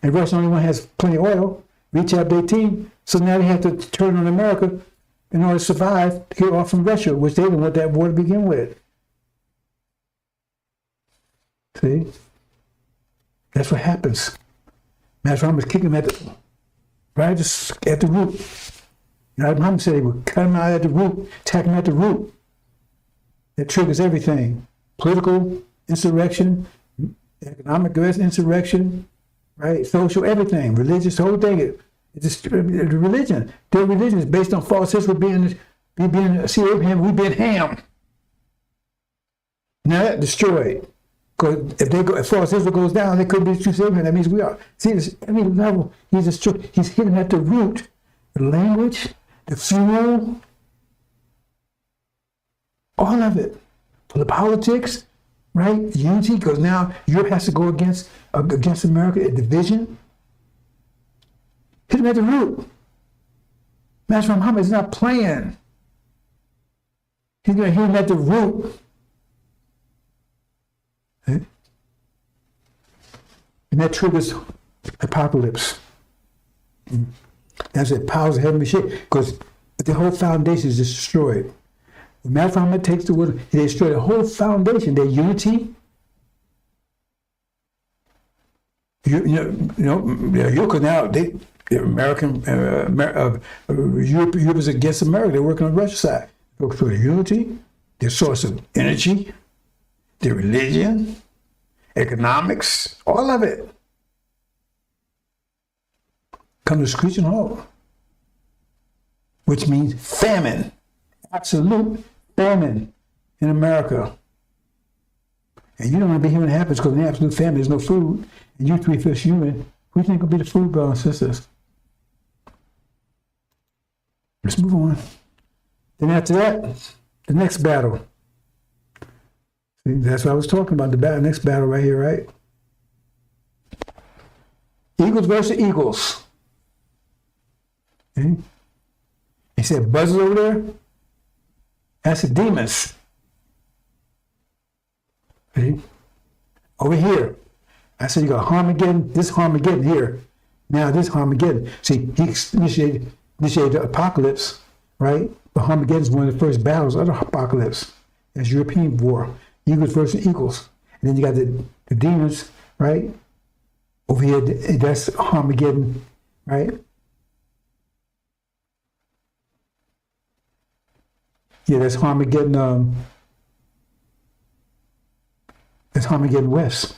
and Russia only one has plenty of oil, reach out 18, so now they have to turn on America in order to survive, to get off from Russia, which they didn't want that war to begin with. See? That's what happens. Master Muhammad was kicking him at the root. You know, Muhammad said he would cut him out at the root, attack him at the root. That triggers everything. Political insurrection, economic insurrection, right? Social, everything. Religious, the whole thing. It's the religion. Their religion is based on false history being see Abraham, we being Ham. Now that destroyed. Because if false history goes down, they could be true Abraham. That means we are. See, this, every level, he's hitting at the root, the language, the fuel, all of it. For the politics, right? Unity, because now Europe has to go against America, a division. Hit him at the root. Master Muhammad is not playing. He's going to hit him at the root. And that triggers apocalypse. That's it. Powers of heaven and shit. Because the whole foundation is destroyed. When Master Muhammad takes the word, he destroyed the whole foundation. Their unity. Europe now, the American, Europe is against America. They're working on the Russian side. Focus on their unity, their source of energy, their religion, economics, all of it. Come to screeching halt, which means famine, absolute famine in America. And you don't want to be here when it happens, because in the absolute famine, there's no food, and you 3/5 human. Who do you think will be the food, brothers and sisters? Let's move on. Then after that, the next battle. See, that's what I was talking about, the next battle right here, right? Eagles versus eagles. Okay. He said buzzers over there. That's the demons. See? Over here. I said you got Armageddon, this Armageddon here. Now this Armageddon. See, he initiated the apocalypse, right? But Armageddon is one of the first battles of the apocalypse. That's European war. Eagles versus eagles. And then you got the demons, right? Over here, that's Armageddon, right? Yeah, that's Armageddon. That's Armageddon West.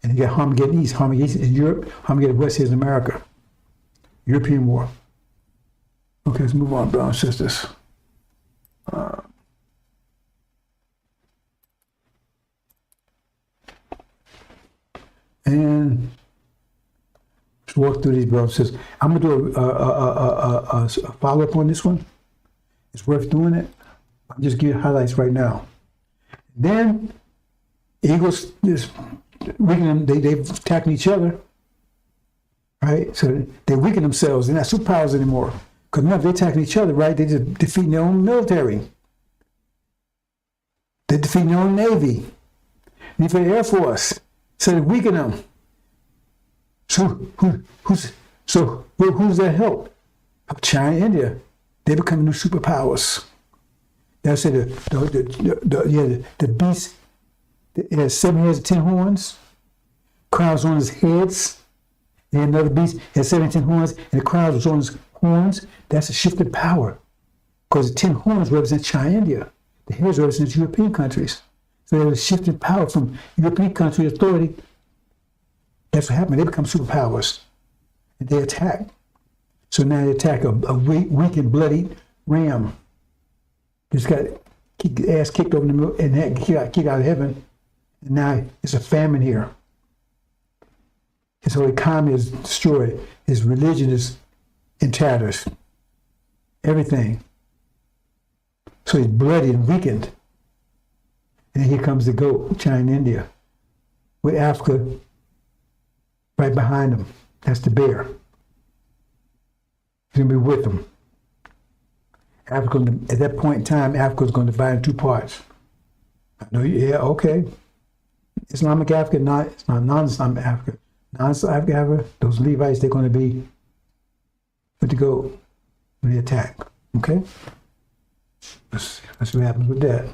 And you got Armageddon East. Armageddon East is Europe. Armageddon West is America. European war. Okay, let's move on, brothers and sisters. And let's walk through these, brothers and sisters. I'm going to do a follow-up on this one. It's worth doing it. I'll just give you highlights right now. Then, eagles just weaken them. They're attacking each other, right? So they weaken themselves. They're not superpowers anymore. Because now they're attacking each other, right? They're just defeating their own military. They're defeating their own navy. Need for the Air Force. So they weaken them. So who's that help? China, India. They become new superpowers. That's it. The beast. It has 7 heads and 10 horns. Crowns on his heads. And another beast has 7 and 10 horns, and the crowns was on his horns. That's a shifted power. Because the 10 horns represent China, India. The heads represent European countries. So there's a shifted power from European country authority. That's what happened. They become superpowers. And they attack. So now they attack a weak and bloody ram. just got ass kicked over the middle and got kicked out of heaven. And now it's a famine here. His whole economy is destroyed. His religion is in tatters. Everything. So he's bloody and weakened. And then here comes the goat, China and India, with Africa right behind them. That's the bear. He's going to be with them. Africa, at that point in time, Africa is going to divide in two parts. I know, yeah, okay. Islamic Africa, it's not non-Islamic Africa. Non-Islamic Africa, those Levites, they're going to be with the goat when they attack. Okay? Let's see what happens with that.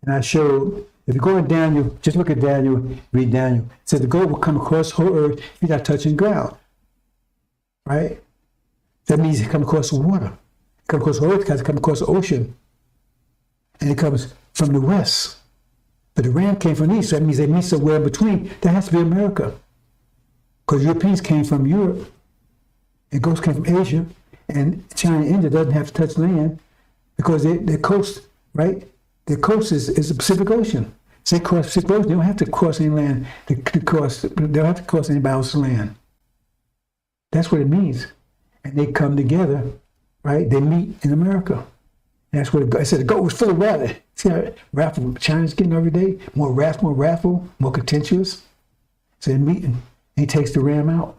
And I showed, if you go in Daniel, just look at Daniel, read Daniel. It says the goat will come across the whole earth, he's not touching ground. Right? That means he come across the water. Come across the earth because it comes across the ocean. And it comes from the west. But the ram came from the east, so that means they meet somewhere in between. That has to be America. Because Europeans came from Europe, and goats came from Asia, and China and India doesn't have to touch land because their coast, right? Their coast is the Pacific Ocean. So they cross the Pacific Ocean, they don't have to cross any land they don't have to cross anybody else's land. That's what it means. And they come together, right? They meet in America. That's what I said. The goat was full of wrath. See how wrathful China's getting every day? More wrathful, more contentious. So they meet and he takes the ram out.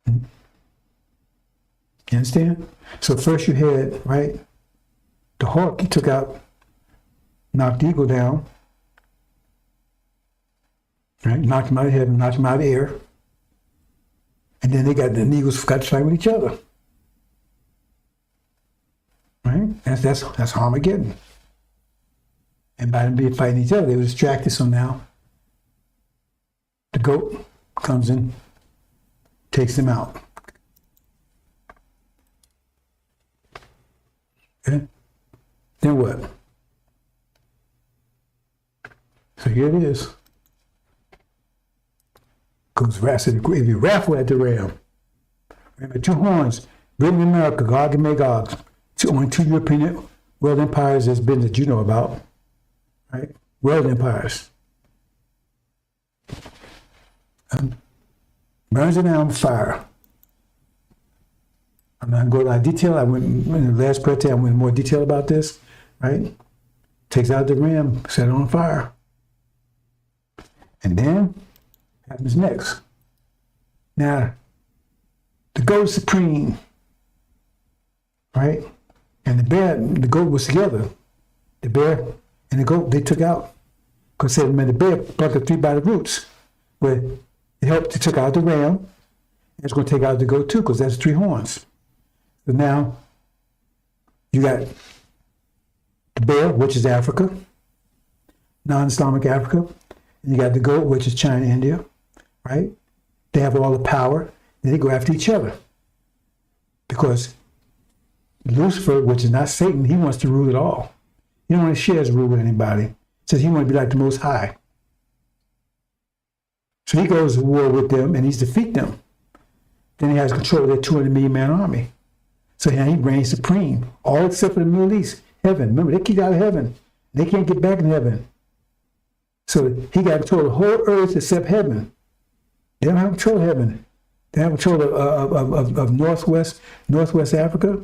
You understand? So first you had, right, the hawk, he took out, knocked the eagle down, right, knocked him out of heaven, knocked him out of the air. And then the eagles got to fight with each other. Right? That's Armageddon. And by them being fighting each other, they were distracted. So now the goat comes in, takes them out. Okay? Then what? So here it is. Goes wrestle. If you raffle at the ram, remember, two horns, Britain and America, Gog and Magog, only two European world empires there's been that you know about, right? World empires. Burns it down with fire. I'm not going to go into a lot of detail. I went in the last prayer, I went into more detail about this, right? Takes out the ram, set it on fire. And then happens next. Now, the goat is supreme, right? And the goat was together. The bear and the goat, they took out. Because the bear plucked the tree by the roots. Where it helped, it took out the ram. And it's going to take out the goat too, because that's 3 horns. So now, you got the bear, which is Africa, non-Islamic Africa. And you got the goat, which is China, India. Right? They have all the power, and they go after each other. Because Lucifer, which is not Satan, he wants to rule it all. He don't want to share his rule with anybody. He says he wants to be like the Most High. So he goes to war with them, and he's defeat them. Then he has control of their 200 million man army. So now he reigns supreme, all except for the Middle East, heaven. Remember, they kicked out of heaven. They can't get back in heaven. So he got control of the whole earth except heaven. They don't have control of heaven. They have control of Northwest Africa,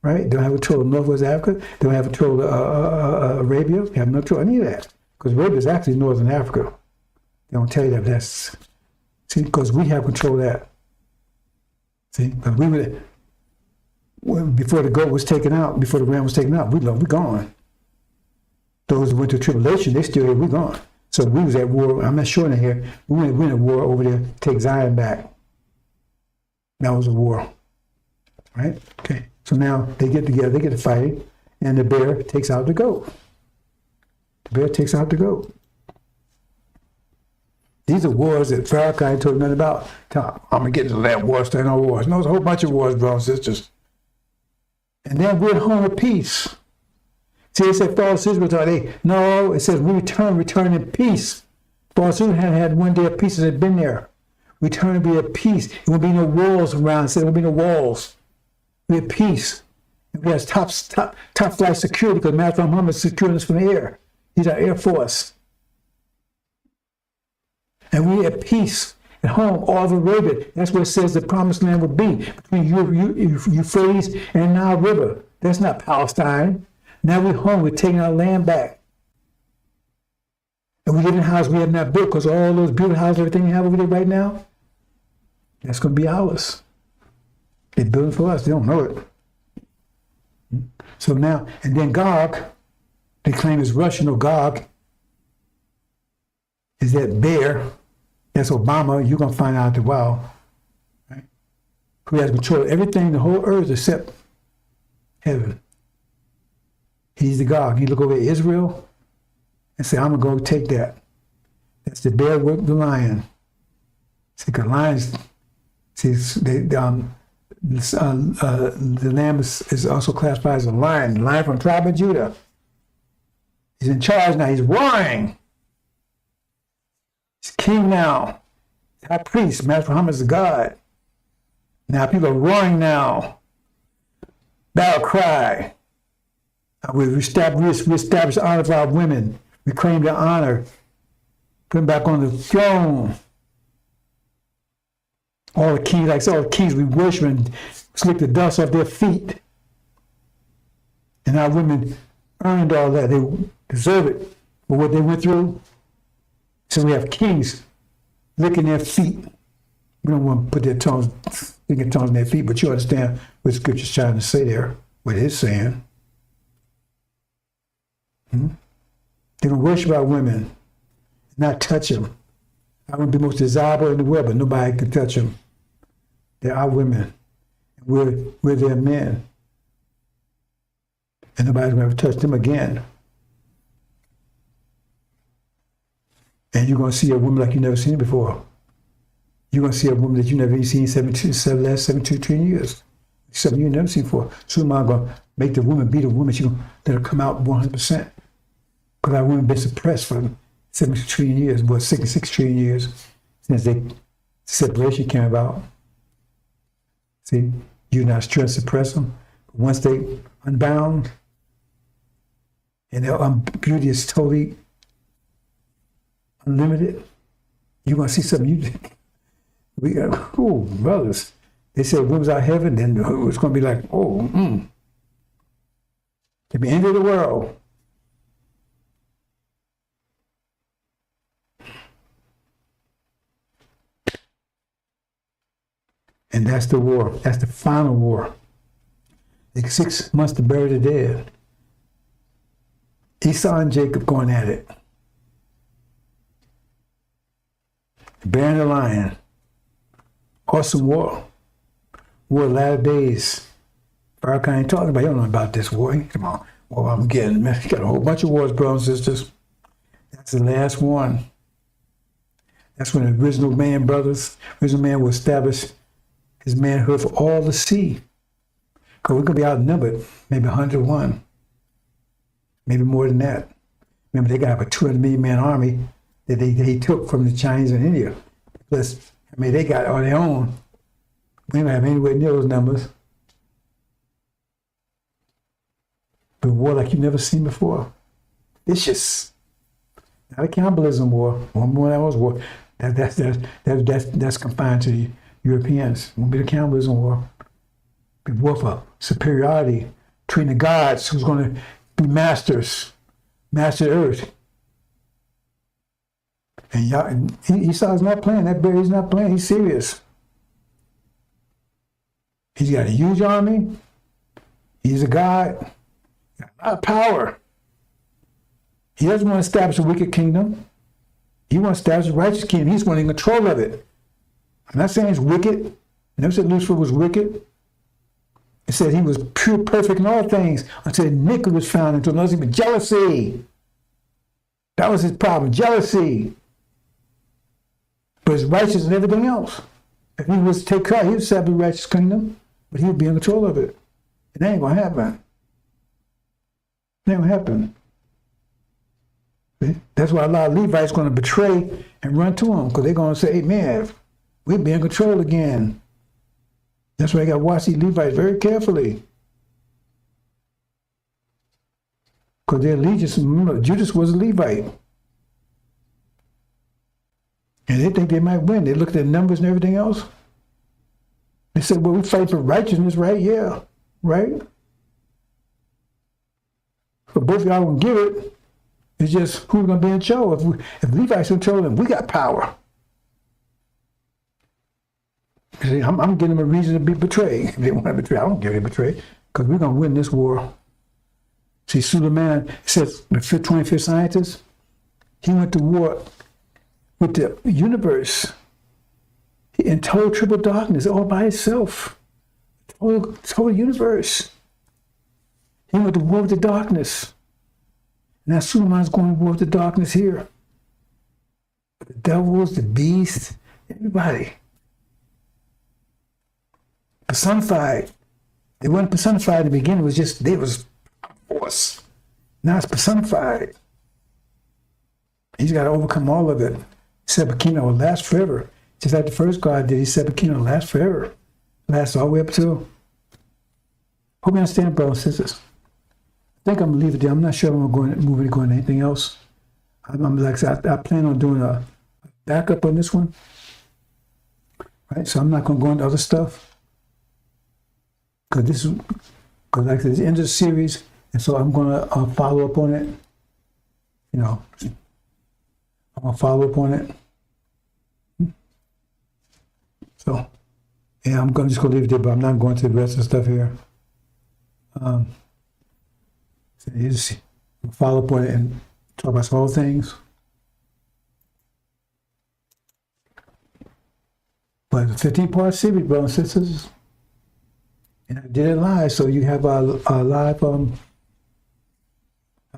right? They don't have control of Northwest Africa. They don't have control of Arabia. They have no control of any of that. Because Arabia is actually Northern Africa. They don't tell you that. That's, see, because we have control of that. See, because before the goat was taken out, before the ram was taken out, we're gone. Those who went to tribulation, they still here, we're gone. So we was at war, I'm not showing it here, we went to war over there to take Zion back. That was a war, right? Okay, so now they get together, they get to fighting, and the bear takes out the goat. The bear takes out the goat. These are wars that Farrakhan ain't told nothing about. I'm going to get into that war, stay on wars. No, there's a whole bunch of wars, brothers and sisters. And then we're at home of peace. See, it said false Israel. No, it says we return in peace. False Israel had one day of peace that had been there. Return to be at peace. There won't be no walls around. There won't be no walls. Be at peace. And we have top flight security because Master Muhammad is securing us from the air. He's our Air Force. And we at peace at home, all the Arabia. That's where it says the promised land will be between Euphrates and Nile River. That's not Palestine. Now we're home. We're taking our land back. And we live in a house we have not built because all those beautiful houses, everything you have over there right now, that's going to be ours. They're building for us. They don't know it. So now, and then Gog, they claim is Russian, or Gog is that bear. That's Obama. You're going to find out after a while. Right? Who has control of everything, the whole earth except heaven. He's the Gog. You look over at Israel and say, I'm going to go take that. That's the bear with the lion. See, because lions, see, the lamb is also classified as a lion. The lion from the tribe of Judah. He's in charge now. He's roaring. He's king now. High priest. Master Muhammad is the God. Now people are roaring now. Battle cry. We establish the honor of our women. We claim their honor. Put them back on the throne. All the kings we worship and slick the dust off their feet. And our women earned all that. They deserve it for what they went through. So we have kings licking their feet. We don't want to put their tongues in their feet, but you understand what Scripture's trying to say there, what it's saying. They're going to worship our women, not touch them. I would be most desirable in the world, but nobody can touch them. They're our women. We're their men. And nobody's going to ever touch them again. And you're going to see a woman like you've never seen before. You're going to see a woman that you've never seen in the last 72 trillion years. Something you've never seen before. So I'm going to make the woman be the woman. She's going to let her come out 100%. Because our women have been suppressed for 72 trillion years, well, 66 trillion years since the separation came about. See, you're not trying to suppress them. But once they unbound, and their beauty is totally unlimited, you're going to see something. We got, oh, brothers. They said women's out heaven, then it's going to be like, at the end of the world. And that's the war. That's the final war. It's 6 months to bury the dead. Esau and Jacob going at it. Bearing the lion. Awesome war. War of latter days. Farrakhan ain't talking about, you don't know about this war. Come on. Well, I'm getting, man. Got a whole bunch of wars, brothers and sisters. That's the last one. That's when the original man will establish his manhood for all to see. Because we're going to be outnumbered, maybe 101. Maybe more than that. Remember, they got a 200 million man army that they took from the Chinese and India. Plus, they got on their own. We don't have anywhere near those numbers. But war like you've never seen before. It's just not a cannibalism war. One more than was war. That's confined to the Europeans. It won't be the cannibalism war. Be war for superiority between the gods who's going to be master the earth. And Esau's not playing. That bear, he's not playing. He's serious. He's got a huge army. He's a god. Got a lot of power. He doesn't want to establish a wicked kingdom. He wants to establish a righteous kingdom. He's wanting control of it. I'm not saying it's wicked. I never said Lucifer was wicked. It said he was pure, perfect in all things until iniquity was found, until nothing but jealousy. That was his problem, jealousy. But he's righteous in everything else. If he was to take care, he would establish a righteous kingdom, but he would be in control of it. It ain't going to happen. It ain't going to happen. That's why a lot of Levites going to betray and run to him, because they're going to say, hey, man, We're being controlled again. That's why I got to watch these Levites very carefully. Because their allegiance, remember, Judas was a Levite. And they think they might win. They looked at numbers and everything else. They said, well, we fight for righteousness, right? Yeah, right? But both of y'all won't give it. It's just who's going to be in charge. If Levi's control them, we got power. See, I'm giving them a reason to be betrayed. If they want to betray, I don't give them betrayed because we're going to win this war. See, Suleiman says the 25th scientist, he went to war with the universe in total triple darkness all by himself. Total universe. He went to war with the darkness. Now Suleiman's going to war with the darkness here. The devils, the beast, everybody. Personified. They weren't personified in the beginning, it was just, they was force. Now it's personified. He's got to overcome all of it. Sebekino will last forever. Just like the first God did, Sebekino will last forever. Lasts all the way up to. Hope you understand, brothers and sisters. I think I'm going to leave it there. I'm not sure I'm going to move it going to anything else. I'm like I said, I plan on doing a backup on this one. Right? So I'm not going to go into other stuff. Because like I said, it's the end of the series, and so I'm going to follow up on it. You know, I'm going to follow up on it. So, yeah, I'm just going to leave it there, but I'm not going to the rest of the stuff here. So just follow up on it and talk about small things. But the 15-part series, brothers and sisters. And I did it live, so you have a live on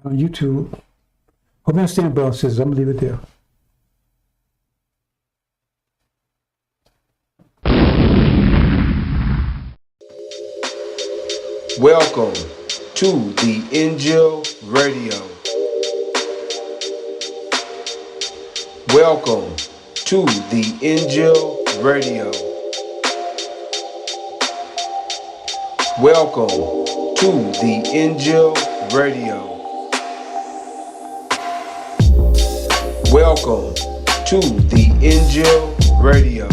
YouTube. Hope you understand, brothers and sisters. I'm going to leave it there. Welcome to the Injil Radio. Welcome to the Injil Radio. Welcome to the Injil Radio. Welcome to the Injil Radio.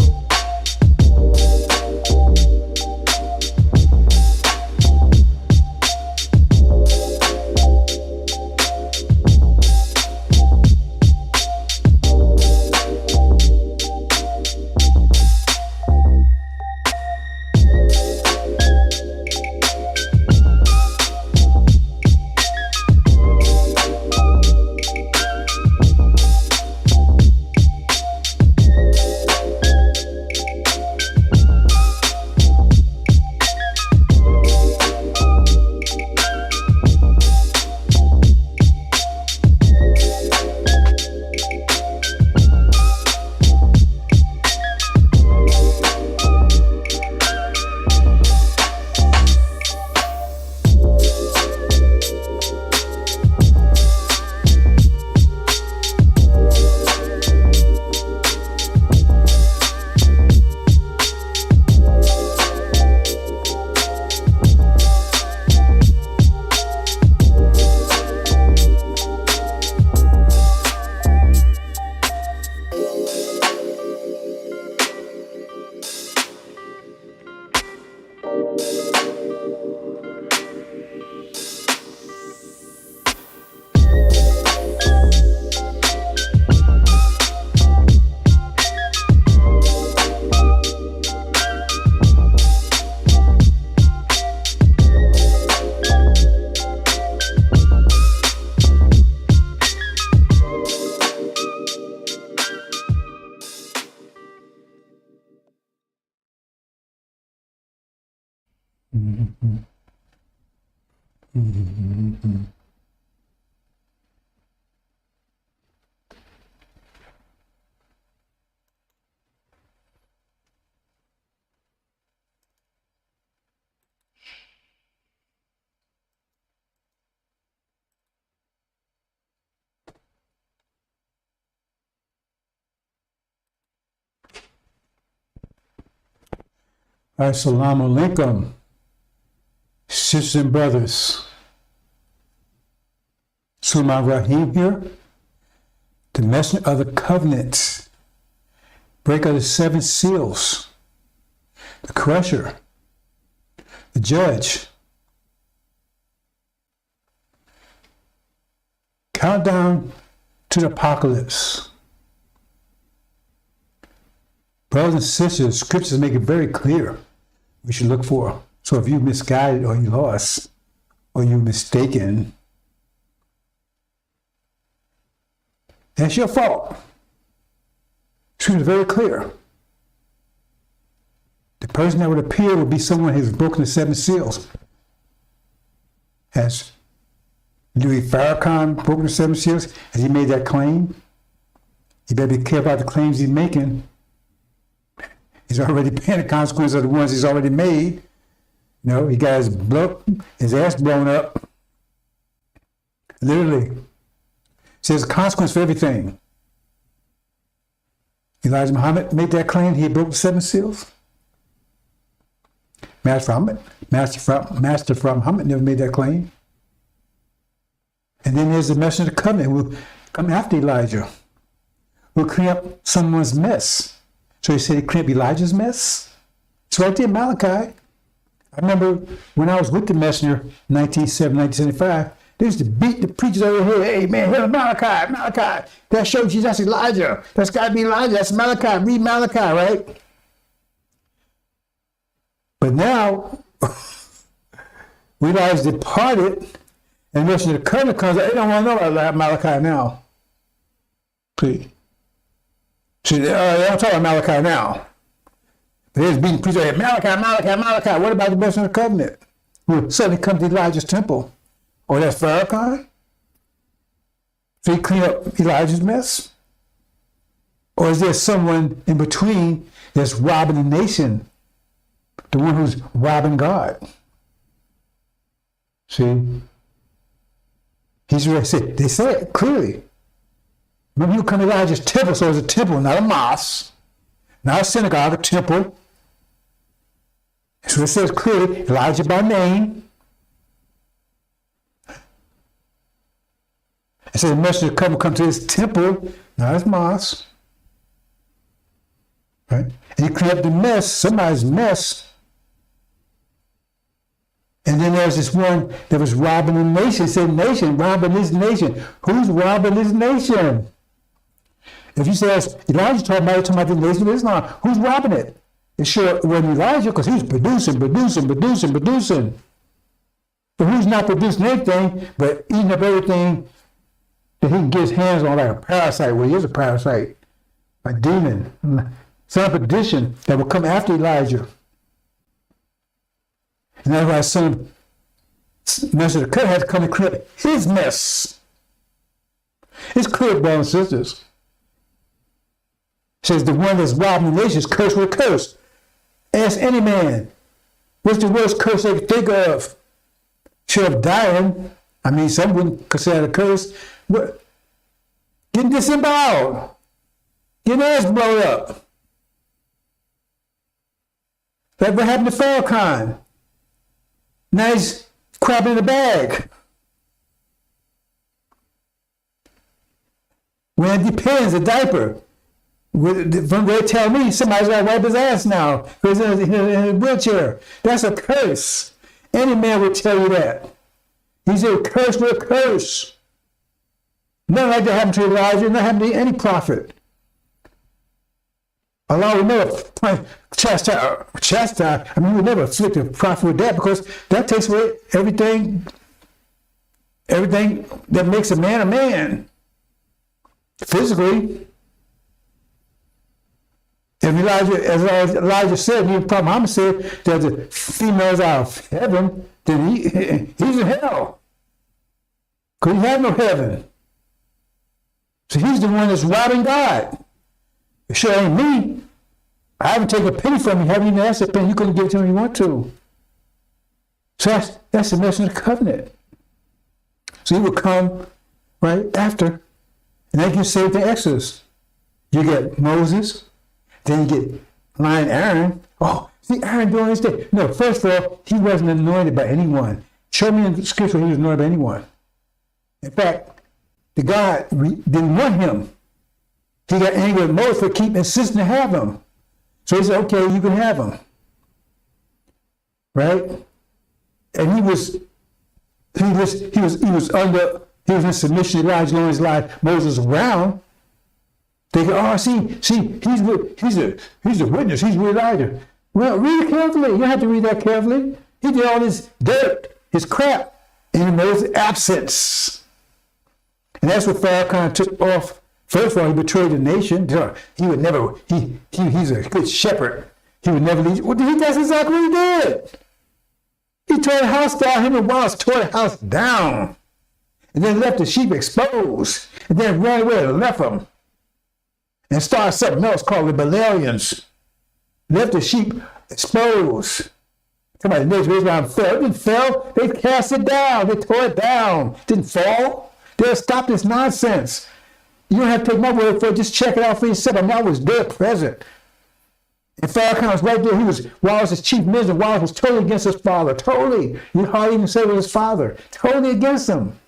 Assalamu alaikum, sisters and brothers. Surah Rahim here, the messenger of the covenant, breaker of the 7 seals, the crusher, the judge. Countdown to the apocalypse. Brothers and sisters, scriptures make it very clear we should look for. So if you misguided or you lost or you mistaken, that's your fault. Scripture is very clear. The person that would appear would be someone who has broken the 7 seals. Has Louis Farrakhan broken the 7 seals? Has he made that claim? You better be careful about the claims he's making. He's already paying the consequences of the ones he's already made. You know, he got his ass blown up. Literally. So there's a consequence for everything. Elijah Muhammad made that claim he had broken the 7 seals. Master Muhammad never made that claim. And then there's the messenger of the covenant who will come after Elijah, who will clean up someone's mess. So he said he cleaned up Elijah's mess. It's right there in Malachi. I remember when I was with the messenger in 1975, they used to beat the preachers over here. Hey, man, here's Malachi. That shows you that's Elijah. That's got to be Elijah. That's Malachi. Read Malachi, right? But now, Elijah's departed, and the messenger of the covenant comes out. They don't want to know about Malachi now. Please. See, they don't talk about Malachi now. But there's being preached here. Malachi. What about the messenger of the covenant? Who suddenly come to Elijah's temple. Oh, that's Farrakhan? So he cleaned up Elijah's mess? Or is there someone in between that's robbing the nation? The one who's robbing God? See? He's already said, they say it clearly. Remember, you come to Elijah's temple, so it's a temple, not a mosque, not a synagogue, a temple. So it says clearly, Elijah by name. It says the messenger come to his temple, not his mosque. Right? And he cleaned up the mess, somebody's mess. And then there's this one that was robbing the nation. It said nation, robbing his nation. Who's robbing his nation? If you say Elijah talking about the nation of Islam, who's robbing it? It's sure it wasn't Elijah because he's producing. But who's not producing anything but eating up everything that he can get his hands on like a parasite? Well, he is a parasite, a demon, son of perdition that will come after Elijah. And that's why some messenger of the covenant had to come and clear his mess. It's clear, brothers and sisters. It says the one that's robbing the nation is cursed with a curse. Ask any man, what's the worst curse they can think of? Short of dying, I mean, some wouldn't consider it a curse. But getting disemboweled, getting ass blown up. That's what happened to Farrakhan. Now he's crapping in the bag. When it depends, a diaper. From they tell me somebody's got to wipe his ass now because he's in a wheelchair. That's a curse. Any man would tell you that. He's a curse with a curse. Nothing like that happened to Elijah, nothing happened to any prophet. Allah will never chastise. I mean, we never afflict a prophet with that because that takes away everything that makes a man physically. If Elijah, as Elijah said, even Prophet Muhammad said that the females out of heaven, then he's in hell. Because he had no heaven. So he's the one that's robbing God. It sure ain't me. I haven't taken a penny from you. Haven't even asked a penny. You couldn't give it to him if you want to. So that's the messenger of the covenant. So he will come right after. And that gets saved in Exodus. You get Moses. Then you get Lion Aaron. Oh, See, Aaron doing this thing. No, first of all, he wasn't anointed by anyone. Show me in the scripture he was anointed by anyone. In fact, the God didn't want him. He got angry with Moses for keep insisting to have him. So he said, okay, you can have him. Right? And he was in submission to Elijah all his life. Moses was around. They go, oh, see, he's a witness. He's with Elijah. Well, read it carefully. You don't have to read that carefully. He did all this dirt, his crap, in Moses' absence. And that's what Farrakhan took off. First of all, he betrayed the nation. He would never, he's a good shepherd. He would never leave. Well, that's exactly what he did. He tore the house down. Him and Wallace tore the house down. And then left the sheep exposed. And then ran away and left them. And started something else called rebellions. Left the sheep exposed. Somebody the nation of Islam fell. It didn't fall. They cast it down. They tore it down. It didn't fall. They'll stop this nonsense. You don't have to take my word for it. Just check it out for yourself. I was there present. And Farrakhan was right there. Wallace was chief minister. Wallace was totally against his father. Totally. You hardly even say it was his father. Totally against him.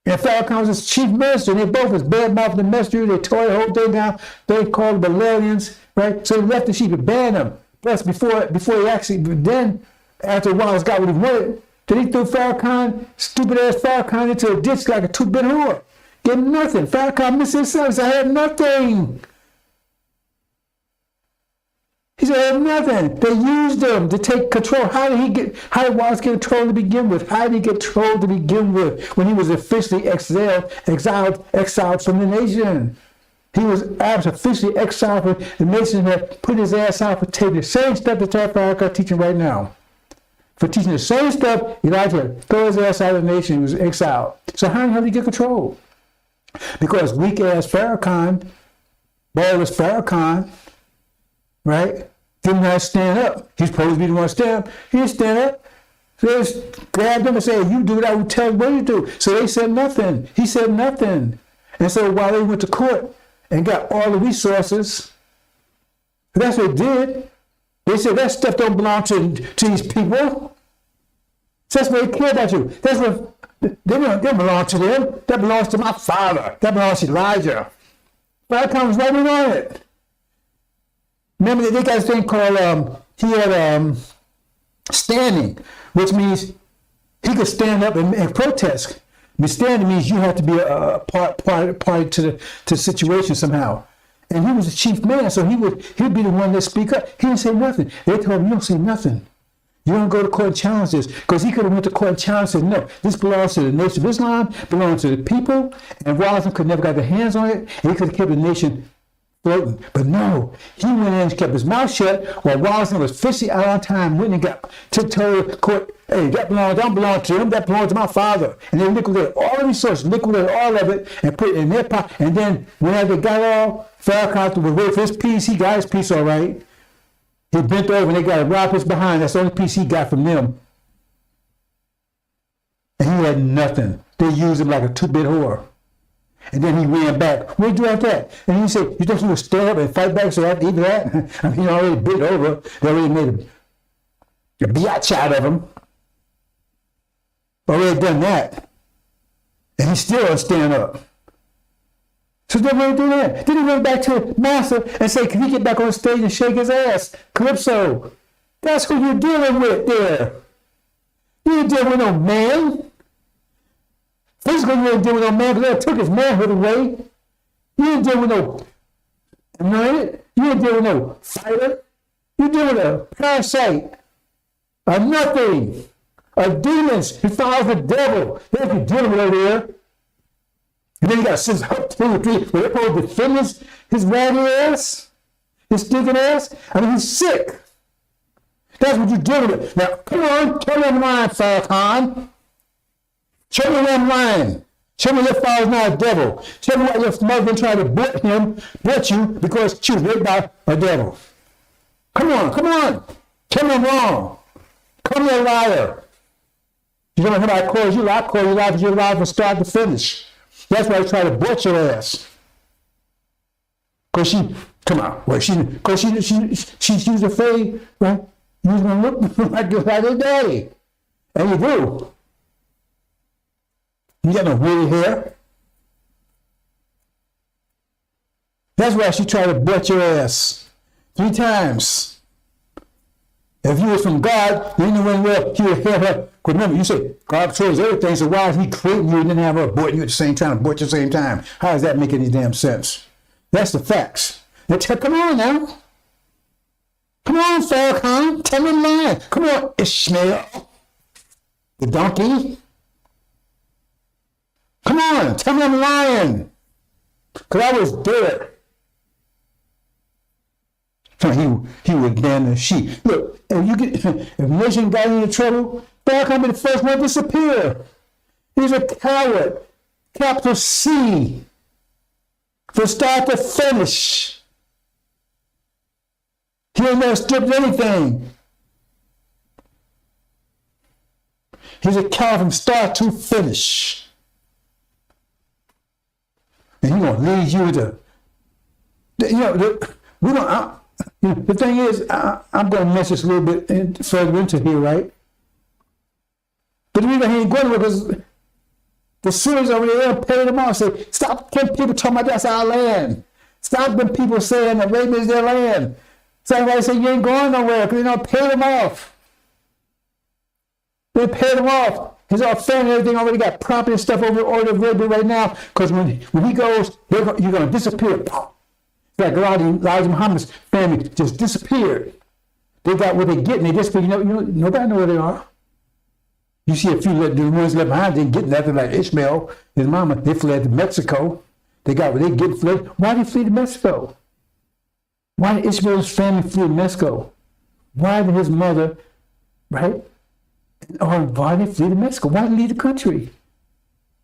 And Farrakhan was his chief minister. And they both was bad-mouthed the messenger. They tore the whole thing down. They called the rebellions. Right? So he left the sheep and banned them. Plus, before he actually, then, after Wallace got what he wanted, then he threw Farrakhan, stupid-ass Farrakhan, into a ditch like a two-bit whore. Get nothing. Farrakhan missed his sons. I had nothing. He said, I had nothing. They used him to take control. How did Wallace get control to begin with? How did he get control to begin with when he was officially exiled from the nation? He was officially exiled from the nation that put his ass out for taking the same stuff that Farrakhan teaching right now. For teaching the same stuff, Elijah threw his ass out of the nation. He was exiled. So how did he get control? Because weak-ass Farrakhan, ballless Farrakhan, right, didn't know how to stand up. He's supposed to be the one to stand up. He didn't stand up. So they just grabbed him and said, you do what I would tell you what to do. So they said nothing. He said nothing. And so while they went to court and got all the resources, that's what they did. They said that stuff don't belong to these people. So that's what they care about you. That's what they don't belong to them. That belongs to my father. That belongs to Elijah. Farrakhan was right in on it. Remember, they got this thing called, he had standing, which means he could stand up and protest. But standing means you have to be a party to the situation somehow. And he was the chief man, so he'd be the one that speak up. He didn't say nothing. They told him, you don't say nothing. You don't go to court and challenge this. Because he could have went to court and challenged it. No, this belongs to the nation of Islam, belongs to the people, and Wallace could never got their hands on it, and he could have kept the nation floating. But no, he went in and kept his mouth shut while Wallace was officially out on time, went and got tiptoed to court. Hey, that don't belong to him, that belongs to my father. And they liquidated all the resources, liquidated all of it, and put it in their pocket. And then whenever they got all, Farrakhan was waiting for his piece. He got his piece all right. He bent over and they got to rob his behind. That's the only piece he got from them. And he had nothing. They used him like a two-bit whore. And then he ran back. What did you do after that? And he said, you think he would stand up and fight back so after even that? I mean, he already bit over. They already made a biatch out of him. Already done that. And he still don't stand up. So then what did he do that? Then he went back to Master and said, can he get back on stage and shake his ass? Calypso. That's who you're dealing with there. You ain't dealing with no man. Physically, you ain't dealing with no man because they took his manhood away. You ain't dealing with no anointed. You ain't dealing with no fighter. You're dealing with a parasite. A nothing. A demons. He follows the devil. That's what you're dealing with over there. And then you got to send up 2 or 3 where they're supposed to defend his ratty ass, his stinking ass. I mean, he's sick. That's what you're dealing with. Now, come on, tell me I'm lying, Farrakhan. Show me I'm lying. Show me your father's not a devil. Show me why your mother been trying to butch you because she was raped by a devil. Come on. Tell me I'm wrong. Call me a liar. You don't know how I call you liar. I call you liar because you're liar from start to finish. That's why I try to butch your ass. Because she, come on, well, she was afraid, right? You was going to look like her daddy. And you do. You got no woolly hair. That's why she tried to butt your ass 3 times. If you was from God, you know when he would have her. Remember, you say God controls everything, so why is he creating you and then have her abort you at the same time, abort you at the same time? How does that make any damn sense? That's the facts. Now, come on now. Come on, Farrakhan. Tell me the line. Come on, Ishmael. The donkey. Come on, tell me I'm lying. Because I was there. He would ban the sheep. Look, if nation got into trouble, Farrakhan be the first one to disappear. He's a coward. Capital C. From start to finish. He ain't never stripped anything. He's a coward from start to finish. And he's going to lead you to, the thing is, I'm going to mess this a little bit further into here, right? But the reason he ain't going to, because the Syrians over there paid them off. Say, stop people talking about that's our land. Stop them people saying that Arabia is their land. So everybody say you ain't going nowhere because they don't pay them off. They paid them off. His whole family, everything already got property and stuff over Arabia right now. Because when he goes, you're going to disappear. It's like Elijah Muhammad's family just disappeared. They got what they get and they disappeared. Nobody know where they are. You see a few the ones left behind didn't get nothing, like Ishmael, his mama. They fled to Mexico. They got what they get. Fled. Why did they flee to Mexico? Why did Ishmael's family flee to Mexico? Why did his mother, right? Or why did they flee to Mexico? Why did they leave the country?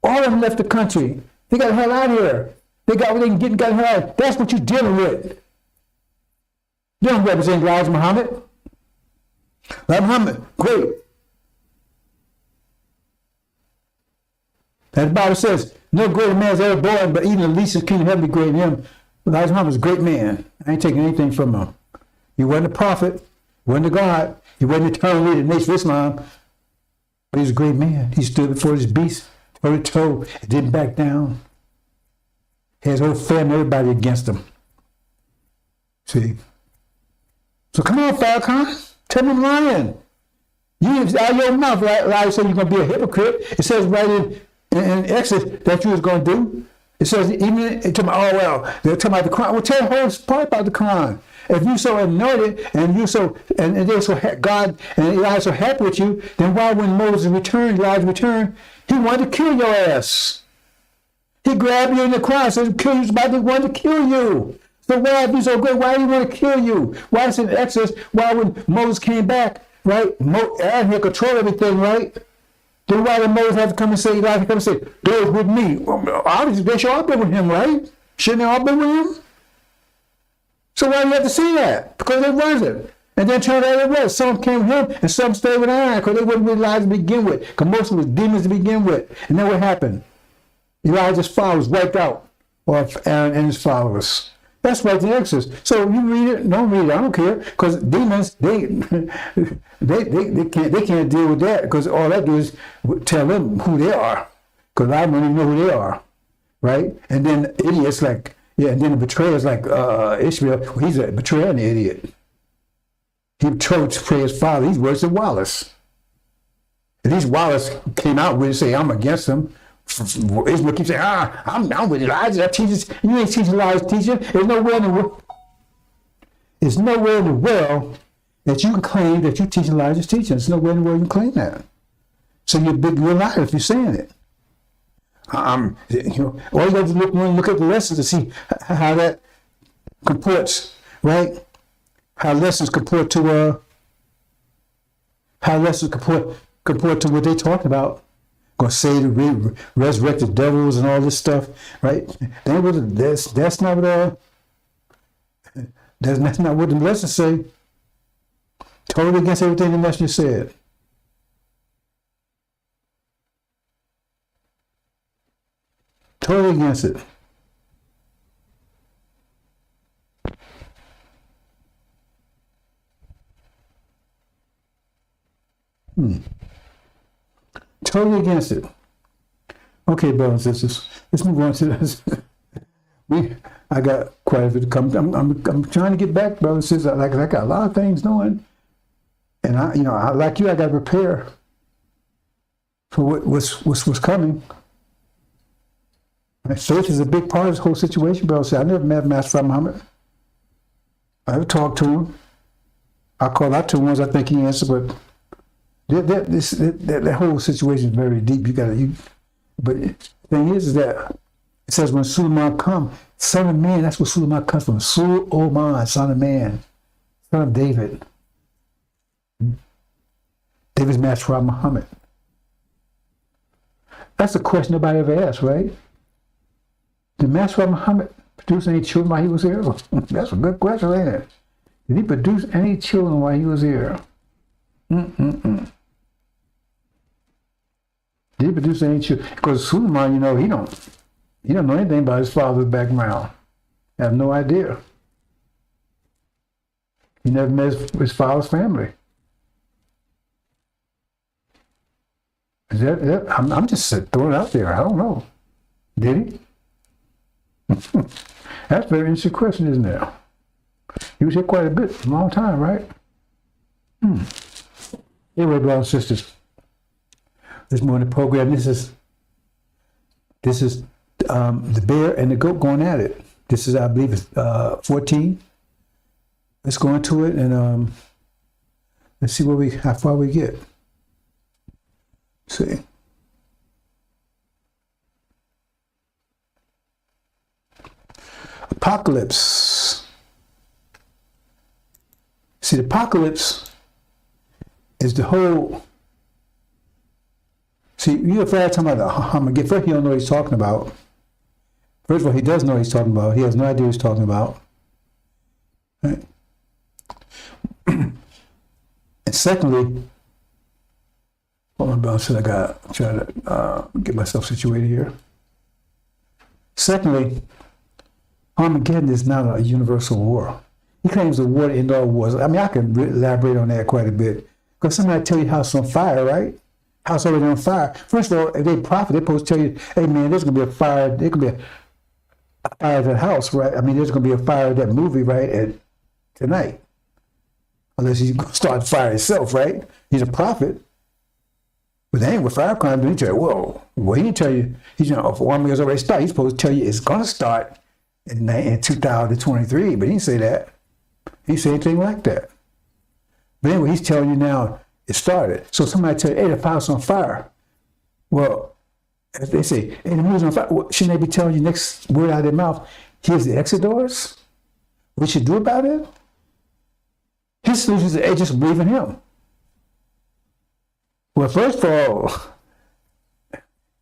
All of them left the country. They got the hell out of here. They got what they can get and got the hell out. That's what you're dealing with. You don't represent Elijah Muhammad. Elijah Muhammad, great. As the Bible says, no greater man is ever born, but even the least in the kingdom of heaven be greater than him. Elijah Muhammad was a great man. I ain't taking anything from him. He wasn't a prophet. He wasn't a God. He wasn't eternal leader of the nation of Islam. But he was a great man. He stood before this beast, toe to toe, and didn't back down. He has his whole family, everybody against him. See? So come on, Farrakhan. Tell me I'm lying. You out of your mouth, right? Elijah said you're going to be a hypocrite. It says right in Exodus that you was going to do. It says even they're talking about the Quran. Well, tell the whole part about the Quran. If you so anointed and you so and they're so God and Elijah so happy with you, then why when Moses returned, Elijah returned, he wanted to kill your ass. He grabbed you in the Quran, said kill you, somebody wanted to kill you. So why if you so good, why do you want to kill you? Why is it in Exodus? Why when Moses came back, right? Aaron had control everything, right? Then why did Moses have to come and say, Elijah come and say, those with me? Well, obviously, they should all been with him, right? Shouldn't they all been with him? So why do you have to say that? Because they wasn't. And then turned out it was. Some came with him and some stayed with Aaron because they wouldn't with Elijah to begin with. Because most of them was demons to begin with. And then what happened? Elijah's followers wiped out, or Aaron and his followers. That's right in Exodus. So you read it, don't read it, I don't care. Because demons, they can't deal with that because all that do is tell them who they are. Because I don't even know who they are. Right? And then idiots like, and then the betrayers like Ishmael, well, he's a betrayer and an idiot. He tried to betray his father. He's worse than Wallace. At least Wallace came out with it and say, I'm against him. Israel keeps saying, I'm with Elijah. That teaches, you ain't teaching Elijah's teaching. There's nowhere in the world. There's nowhere in the world that you can claim that you're teaching Elijah's teaching. There's nowhere in the world you can claim that. So you're a liar if you're saying it. All you got to look at the lessons to see how that comports, right? How lessons comport to what they talk about. Gonna say to resurrect the devils and all this stuff, right? That's not what the lesson say. Totally against everything the messenger said. Totally against it. Totally against it. Okay, brothers and sisters, let's move on to this. I got quite a bit to come. I'm trying to get back, brothers and sisters. I got a lot of things doing, and I like you. I got to prepare for what's coming. Faith is a big part of this whole situation, brothers. I never met Master Muhammad. I never talked to him. I call out to ones I think he answered, but that whole situation is very deep. But the thing is that it says when Suleiman come, son of man, that's where Suleiman comes from. Suleiman, son of man, son of David. David's Master Muhammad. That's a question nobody ever asked, right? Did Master Muhammad produce any children while he was here? That's a good question, ain't it? Did he produce any children while he was here? Did he produce any children? Because Suleiman, he don't know anything about his father's background. I have no idea. He never met his father's family. I'm just throwing it out there. I don't know. Did he? That's a very interesting question, isn't it? He was here quite a bit, a long time, right? Anyway, brothers and sisters, this morning program, this is the bear and the goat going at it. This is, I believe, it's 14. Let's go into it and let's see how far we get. Let's see. Apocalypse. See, the apocalypse is the whole. See, you're talking about Armageddon. First, he don't know what he's talking about. First of all, he does know what he's talking about. He has no idea what he's talking about. Right? And secondly, what my brother said, I got to try to get myself situated here. Secondly, Armageddon is not a universal war. He claims the war to end all wars. I mean, I can elaborate on that quite a bit. Because somebody tell you house on fire, right? House already on fire. First of all, if they prophet, they're supposed to tell you, hey man, there's going to be a fire. There could be a fire at that house, right? I mean, there's going to be a fire at that movie, right, tonight. Unless he's going to start the fire himself, right? He's a prophet. But they ain't with fire crimes. He tell you, whoa. Well, he didn't tell you, if Armageddon's already started, he's supposed to tell you it's going to start in 2023, but he didn't say that. He didn't say anything like that. But anyway, he's telling you now it started. So somebody tell you, hey, the house on fire. Well, if they say, hey, the movie's on fire, well, shouldn't they be telling you next word out of their mouth, here's the exit doors? What you should do about it? His solution is, hey, just believe in him. Well, first of all,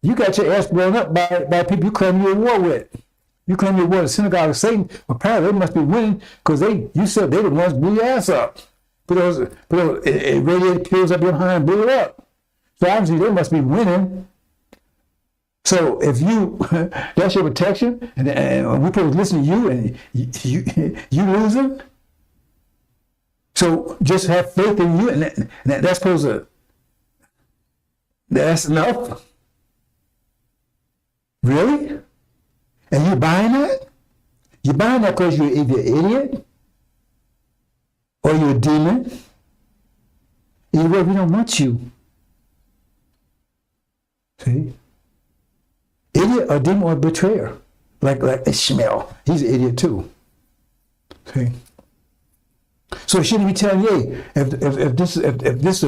you got your ass blown up by people you claim you're at war with. You claim you're at war with the synagogue of Satan. Apparently, they must be winning because you said they the ones blew your ass up. Put those radiated pills up your behind and blew it up. So obviously, they must be winning. So if that's your protection, and we supposed to listen to you, and you losing. So just have faith in you, and that's supposed to. That's enough? Really? And you buying that? You buying that because you're either an idiot or you're a demon? Either way, we don't want you. See? Idiot or demon or betrayer. Like Ishmael. He's an idiot too. See? So it shouldn't be telling you, if this is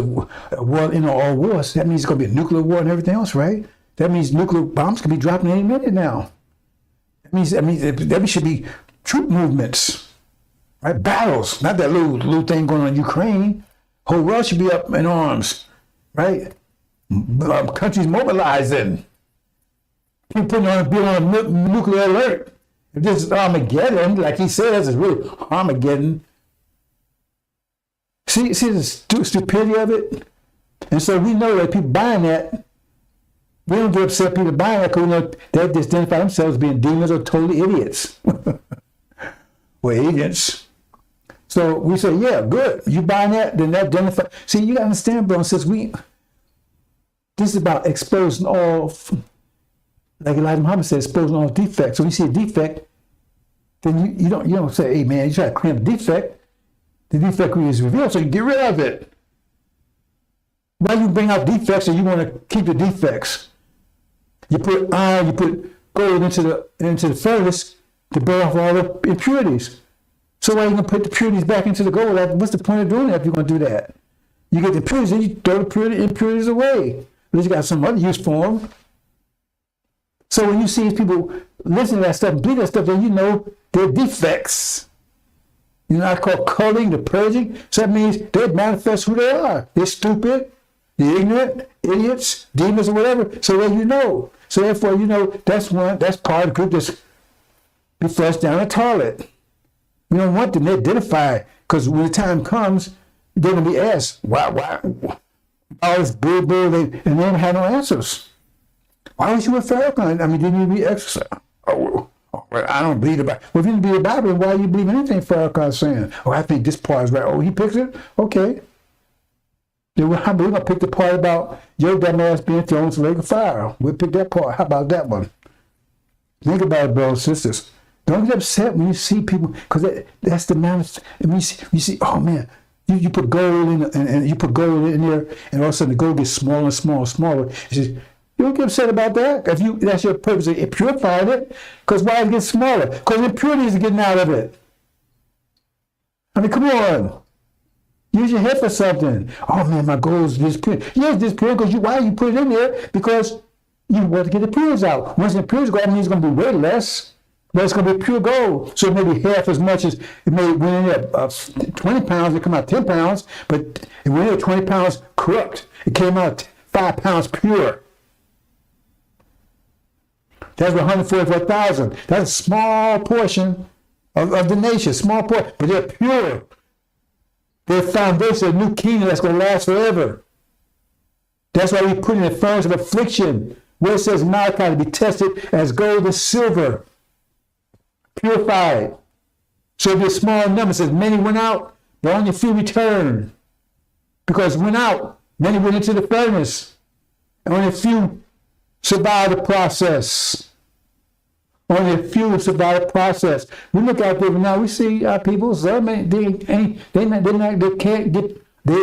a world in all wars, that means it's going to be a nuclear war and everything else, right? That means nuclear bombs can be dropping any minute now. That means should be troop movements, right? Battles, not that little thing going on in Ukraine. Whole world should be up in arms, right? Countries mobilizing. People be on a nuclear alert. If this is Armageddon, like he says, it's really Armageddon. See the stupidity of it? And so we know that people buying that, we don't get upset people buying that because we know they just identify themselves as being demons or totally idiots. Or agents. So we say, yeah, good. You buying that, then that identify. See, you gotta understand, bro, since this is about exposing all, like Elijah Muhammad said, exposing all defects. So when you see a defect, then you don't say, hey man, you try to clean up the defect. The defect is revealed, so you get rid of it. Why you bring out defects and you want to keep the defects? You put iron, you put gold into the furnace to burn off all the impurities. So why are you going to put the purities back into the gold? What's the point of doing that if you're going to do that? You get the impurities, then you throw the impurities away. Unless you got some other use for them. So when you see people listen to that stuff and believe that stuff, then you know they're defects. You know, I call culling, the purging. So that means they manifest who they are. They're stupid, they're ignorant, idiots, demons, or whatever. So then you know. So therefore, you know, that's part of the group that's be flushed down the toilet. We don't want them to identify, because when the time comes, they're going to be asked, why, all this bull, and they don't have no answers. Why was you with Farrakhan? I mean, didn't you be exercised? Oh, I don't believe the Bible. Well, if you didn't believe the Bible, why you believe anything Farrakhan's saying? Oh, I think this part is right. Oh, he picks it? Okay. Then we're going to pick the part about your dumb ass being thrown into the lake of fire. We'll pick that part. How about that one? Think about it, brothers and sisters. Don't get upset when you see people, because that's the manifest. When you see, oh man, you put gold in and you put gold in there, and all of a sudden the gold gets smaller and smaller and smaller. It's just, you don't get upset about that. If that's your purpose, it purified it. Because why is it getting smaller? Because impurities are getting out of it. I mean, come on. Use your head for something. Oh man, my gold is this pure. Yes, this pure, because why you put it in there? Because you want to get the impurities out. Once the impurities go out, it means it's going to be way less. But it's going to be pure gold. So maybe half as much as it may went in there 20 pounds, it come out 10 pounds, but it went in there 20 pounds corrupt. It came out 5 pounds pure. That's 144,000. That's a small portion of the nation, small portion, but they're pure. They're foundation of a new kingdom that's going to last forever. That's why we put in the furnace of affliction, where it says Malachi to be tested as gold and silver. Purified. So if you're small in number, it says many went out, but only a few returned. Because went out, many went into the furnace, and only a few survived the process. Only a few survived the process. We look out there now, we see our people, some they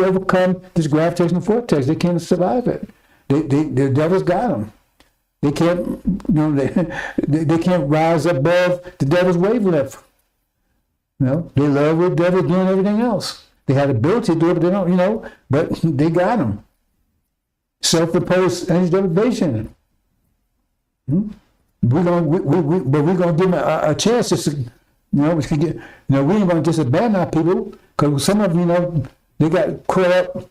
overcome this gravitational vortex. They can't survive it. The devil's got them. They can't, they can't rise above the devil's wavelength. They love what the devil doing everything else. They have the ability to do it, but they don't, but they got them. Self-imposed anti-deprivation. We're gonna give them a chance to, we ain't gonna just abandon our people, because some of them, they got caught up.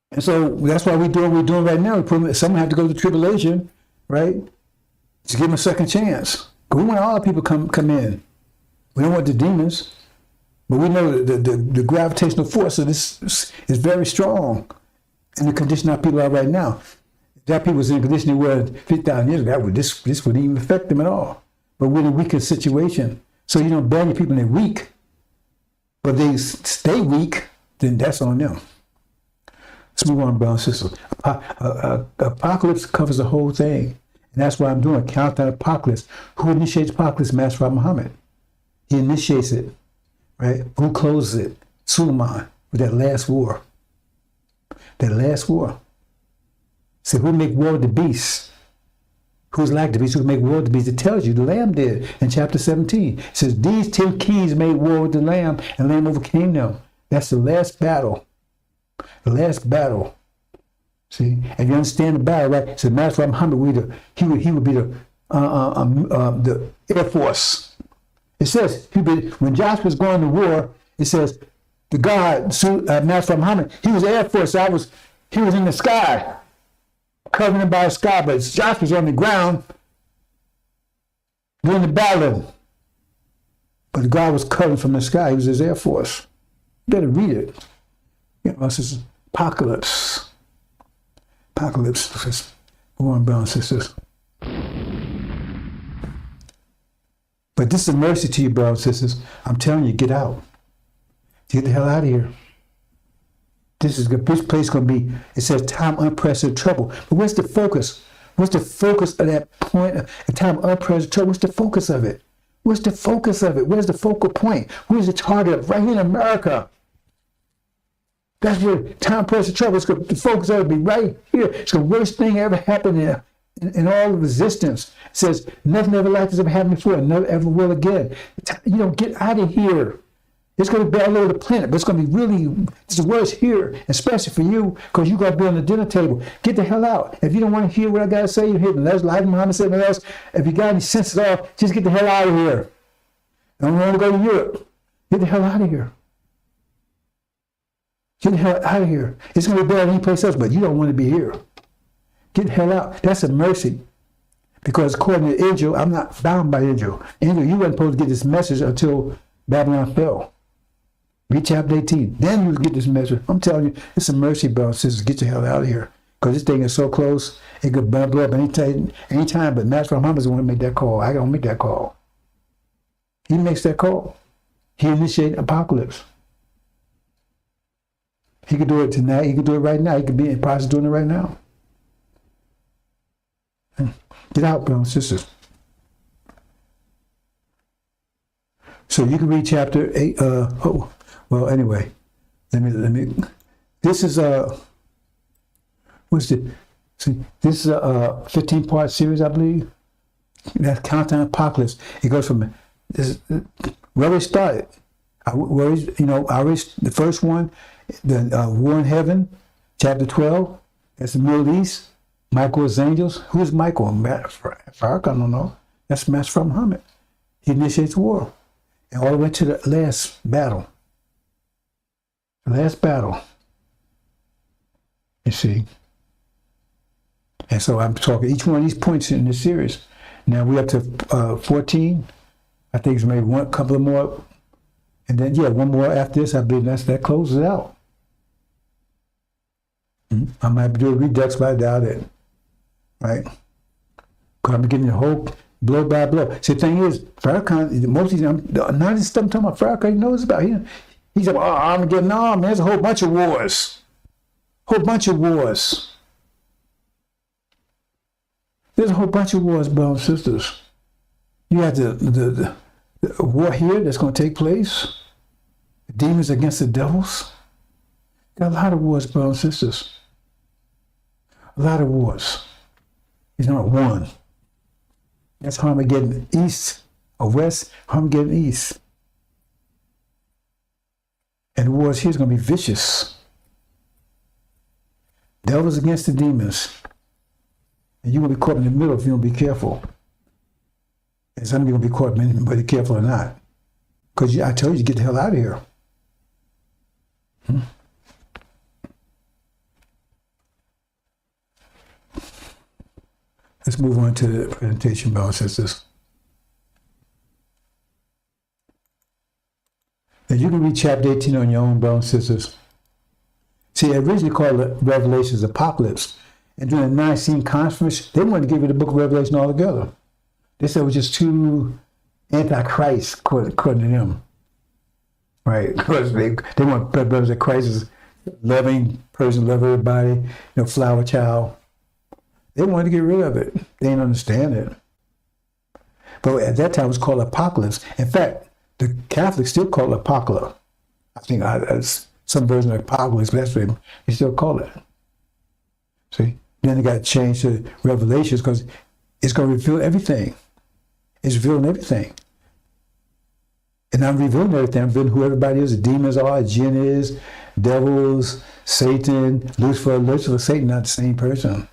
And so that's why we're doing what we're doing right now. Someone have to go to tribulation, right? To give them a second chance. Because we want all the people come in. We don't want the demons. But we know the gravitational force of this is very strong in the condition our people are right now. If that people was in a condition they were 50,000 years ago, this wouldn't even affect them at all. But we're in a weaker situation. So you don't ban your people when they're weak. But they stay weak, then that's on them. Let's move on, brothers and sisters. Apocalypse covers the whole thing. And that's why I'm doing a countdown apocalypse. Who initiates apocalypse? Master Muhammad. He initiates it, right? Who closes it? Suleiman, with that last war. That last war. So who make war with the beast? Who's like the beast? Who make war with the beast? It tells you the Lamb did in chapter 17. It says, these 10 kings made war with the Lamb, and the Lamb overcame them. That's the last battle. The last battle. See, if you understand the battle, right? So Master Muhammad, he would be the Air Force. It says when Joshua was going to war, it says the God, Master Muhammad, he was Air Force. He was in the sky, covering him by the sky, but Joshua was on the ground doing the battle. But God was covering from the sky. He was his Air Force. You better read it. This is apocalypse. Apocalypse. Go on, brothers and sisters. But this is a mercy to you, brothers and sisters. I'm telling you, get out. Get the hell out of here. This place is going to be, it says time unprecedented trouble. But where's the focus? What's the focus of that point? A time of unprecedented trouble. What's the focus of it? What's the focus of it? Where's the focal point? Where's the target of? Right here in America. That's where time unprecedented trouble is going to, the focus of it be right here. It's the worst thing ever happened in all of existence. It says nothing ever like this ever happened before and never ever will again. You know, get out of here. It's going to be all over the planet, but it's going to be really, it's the worst here, especially for you, because you're going to be on the dinner table. Get the hell out. If you don't want to hear what I got to say, you hear the last like Muhammad said, anything else. If you got any sense at all, just get the hell out of here. Don't want to go to Europe. Get the hell out of here. Get the hell out of here. It's going to be better than any place else, but you don't want to be here. Get the hell out. That's a mercy. Because according to Injil, I'm not bound by Injil. Injil, you weren't supposed to get this message until Babylon fell. Read chapter 18. Then you get this message. I'm telling you, it's a mercy, brothers and sisters. Get your hell out of here. Because this thing is so close, it could blow up anytime. But Master Muhammad is the one to make that call. I don't make that call. He makes that call. He initiated apocalypse. He could do it tonight. He could do it right now. He could be in the process of doing it right now. Get out, brothers and sisters. So you can read chapter 8. Well, anyway, let me. This is what's the? See, this is a 15-part series, I believe. That's Countdown Apocalypse. It goes from this where it started. The first one, the War in Heaven, chapter 12. That's the Middle East. Michael's angels. Who is Michael? Farrakhan, I don't know. That's Master Muhammad. He initiates war, and all the way to the last battle. Last battle, you see. And so I'm talking each one of these points in this series. Now we're up to 14. I think it's maybe one couple of more. And then, one more after this. I believe that closes it out. I might do a redux, but I doubt it. Right? Because I'm getting the whole blow by blow. See, the thing is, Farrakhan, most of these, none of this stuff I'm talking about Farrakhan he knows about. He said, I'm getting on, man. There's a whole bunch of wars. There's a whole bunch of wars, brothers and sisters. You have the war here that's going to take place. The demons against the devils. Got a lot of wars, brothers and sisters. A lot of wars. It's not one. That's Armageddon east or west, Armageddon east. And the wars here is going to be vicious. Devils against the demons. And you're going to be caught in the middle if you don't be careful. And some of you are going to be caught whether you're careful or not. Because I told you to get the hell out of here. Let's move on to the presentation, brothers and sisters. And you can read chapter 18 on your own, brothers and sisters. See, they originally called it Revelation's Apocalypse. And during the Nicene Conference, they wanted to get rid of the book of Revelation altogether. They said it was just too anti-Christ, according to them. Right? Because they want brothers that Christ is loving person, love everybody, flower child. They wanted to get rid of it. They didn't understand it. But at that time, it was called Apocalypse. In fact, the Catholics still call it Apocalypse. I think some version of Apocalypse, but that's what they still call it. See? Then it got changed to Revelations because it's going to reveal everything. It's revealing everything. And I'm revealing everything. I'm revealing who everybody is, the demons are, jinn is, devils, Satan, Lucifer, Satan, not the same person.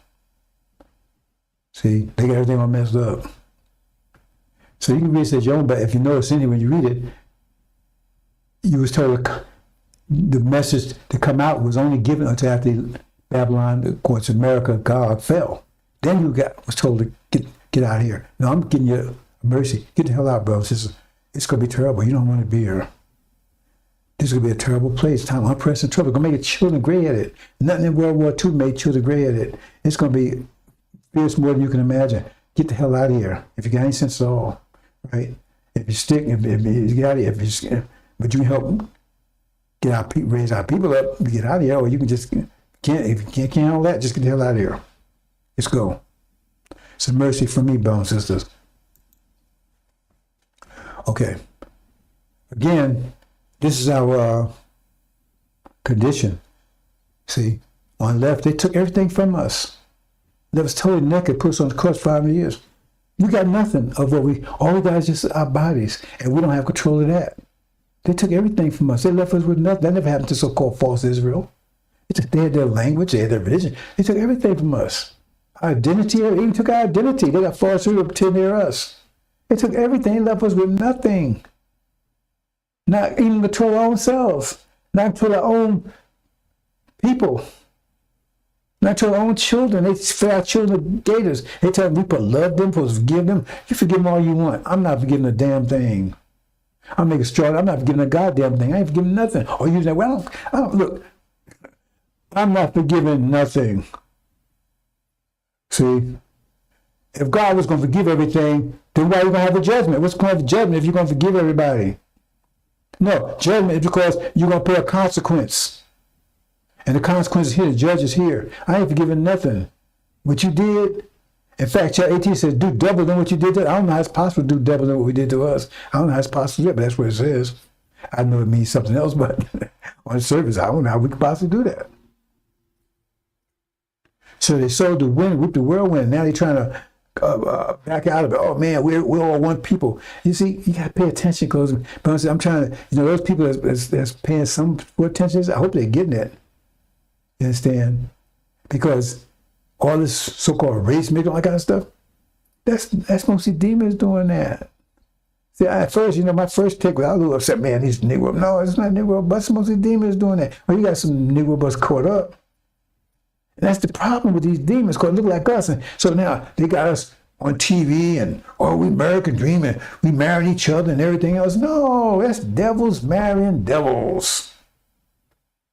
See, they got everything all messed up. So you can read it your own, but if you notice anyway, when you read it, you was told the message to come out was only given until after Babylon, of course, America, God fell. Then you was told to get out of here. No, I'm giving you mercy. Get the hell out, bro. It's going to be terrible. You don't want to be here. This is going to be a terrible place. Time unprecedented trouble. It's going to make your children gray-headed. Nothing in World War II made children gray-headed. It's going to be fierce more than you can imagine. Get the hell out of here. If you got any sense at all, right? If you stick, if you get out of here, but you help raise our people up, get out of here, or you can just if you can't handle that, just get the hell out of here. Let's go. It's a mercy for me, brothers and sisters. Okay. Again, this is our condition. See, on the left, they took everything from us. Left us totally naked, put us on the cross 5 years. We got nothing of what all we got is just our bodies, and we don't have control of that. They took everything from us. They left us with nothing. That never happened to so-called false Israel. They had their language, they had their religion. They took everything from us. Our identity, they even took our identity. They got false Israel pretending they're us. They took everything, they left us with nothing. Not even control our own selves. Not control our own people. Not to our own children. They fed our children gators. They tell them we put love them, supposed to forgive them. You forgive them all you want. I'm not forgiving a damn thing. I'll make it strong. I'm not forgiving a goddamn thing. I ain't forgiving nothing. Or you say, well, look, I'm not forgiving nothing. See, if God was going to forgive everything, then why are you going to have a judgment? What's going to have a judgment if you're going to forgive everybody? No, judgment is because you're going to pay a consequence. And the consequence is here, the judge is here. I ain't forgiving nothing. What you did, in fact, chapter 18 says, do double than what you did to us. I don't know how it's possible to do double than what we did to us. I don't know how it's possible to do it, but that's what it says. I know it means something else, but on the surface, I don't know how we could possibly do that. So they sowed the wind, with the whirlwind. Now they're trying to back out of it. Oh man, we're all one people. You see, you got to pay attention, because I'm trying to, those people that's paying some attention, I hope they're getting it. You understand? Because all this so-called race making, all that kind of stuff, that's mostly demons doing that. See, at first, my first take was, I was a little upset, man, these Negro. No, it's not Negro bus, mostly demons doing that. Well, you got some Negro bus caught up. And that's the problem with these demons, because they look like us. And so now they got us on TV and, we American dream and we married each other and everything else. No, that's devils marrying devils.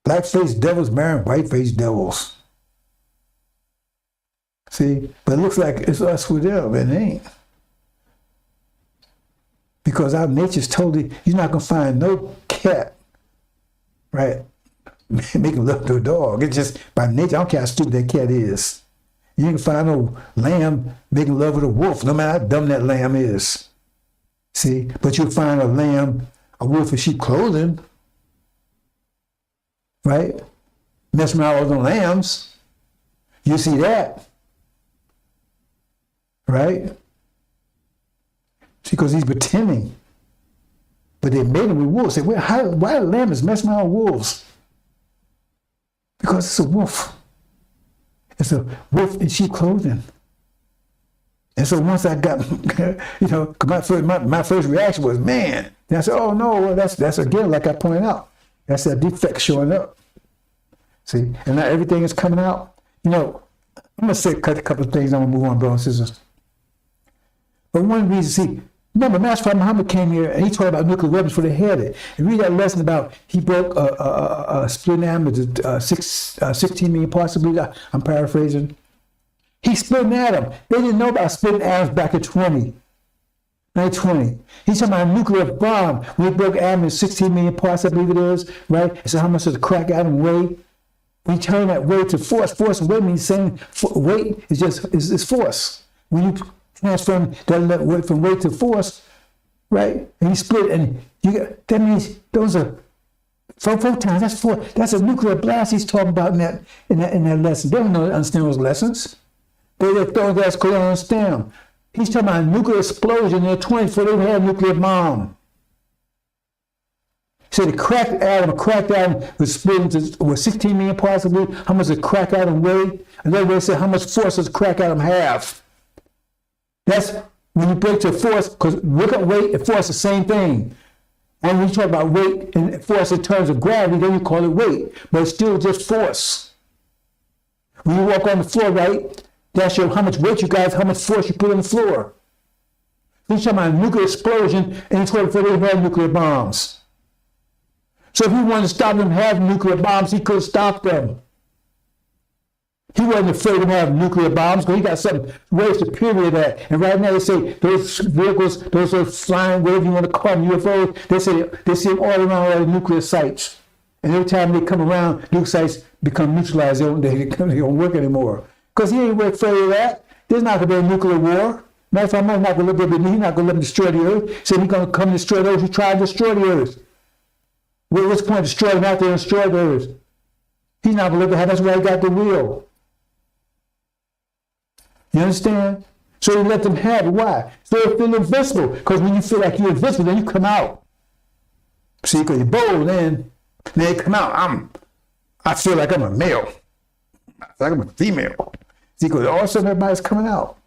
Black-faced devils marrying white-faced devils. See, but it looks like it's us with them, and it ain't. Because our nature's totally, you're not going to find no cat, right, making love to a dog. It's just by nature. I don't care how stupid that cat is. You ain't gonna find no lamb making love with a wolf, no matter how dumb that lamb is. See, but you'll find a wolf in sheep clothing, right? Messing around with the lambs. You see that, right? See, because he's pretending. But they made him with wolves. Say, why the lamb is messing around with wolves? Because it's a wolf. It's a wolf in sheep clothing. And so once I got, my first reaction was, man. Then I said, oh no, well, that's again, like I pointed out, that's that defect showing up. See, and now everything is coming out. I'm gonna cut a couple of things. I'm gonna move on, brothers and sisters. But one reason, see, remember, Master Prophet Muhammad came here and he talked about nuclear weapons for the headed. And read that lesson about he broke a split atom into 16 million parts. I'm paraphrasing. He split an atom. They didn't know about splitting atoms back in 1920. He's talking about a nuclear bomb. We broke an atom in 16 million parts, I believe it is, right? So how much does a crack atom weigh? We turn that weight to force. Force and weight means saying weight is force. When you transform that weight from weight to force, right? And you split, and that means those are photons. That's force. That's a nuclear blast he's talking about in that lesson. They don't understand those lessons. They don't understand. He's talking about a nuclear explosion in the 20s before they had a nuclear bomb. So the cracked atom was split into 16 million parts. How much does a cracked atom weigh? Another way to say, how much force does a cracked atom have? That's when you break to force, because look at weight and force the same thing. And when you talk about weight and force in terms of gravity, then you call it weight, but it's still just force. When you walk on the floor, right, that's how much weight you got, how much force you put on the floor. You're talking about a nuclear explosion in the 20s before they had nuclear bombs. So if he wanted to stop them having nuclear bombs, he could have stopped them. He wasn't afraid of having nuclear bombs because he got something way superior to that. And right now they say those vehicles, those are flying, whatever you want to call them, UFOs, they see them all around all the nuclear sites. And every time they come around, leukocytes become neutralized. They don't work anymore. Because he ain't afraid of that. There's not going to be a nuclear war. Matter of fact, I'm not going to let them, he's not going to let them destroy the earth. So he's going to come and destroy those who try to destroy the earth. What's the point of destroying them out there and destroy the earth? He's not going to let them have. That's why he got the will. You understand? So he let them have it. Why? So they feel invincible. Because when you feel like you're invincible, then you come out. See, because you're bold, then you come out. I feel like I'm a male. I feel like I'm a female. See, because all of a sudden everybody's coming out.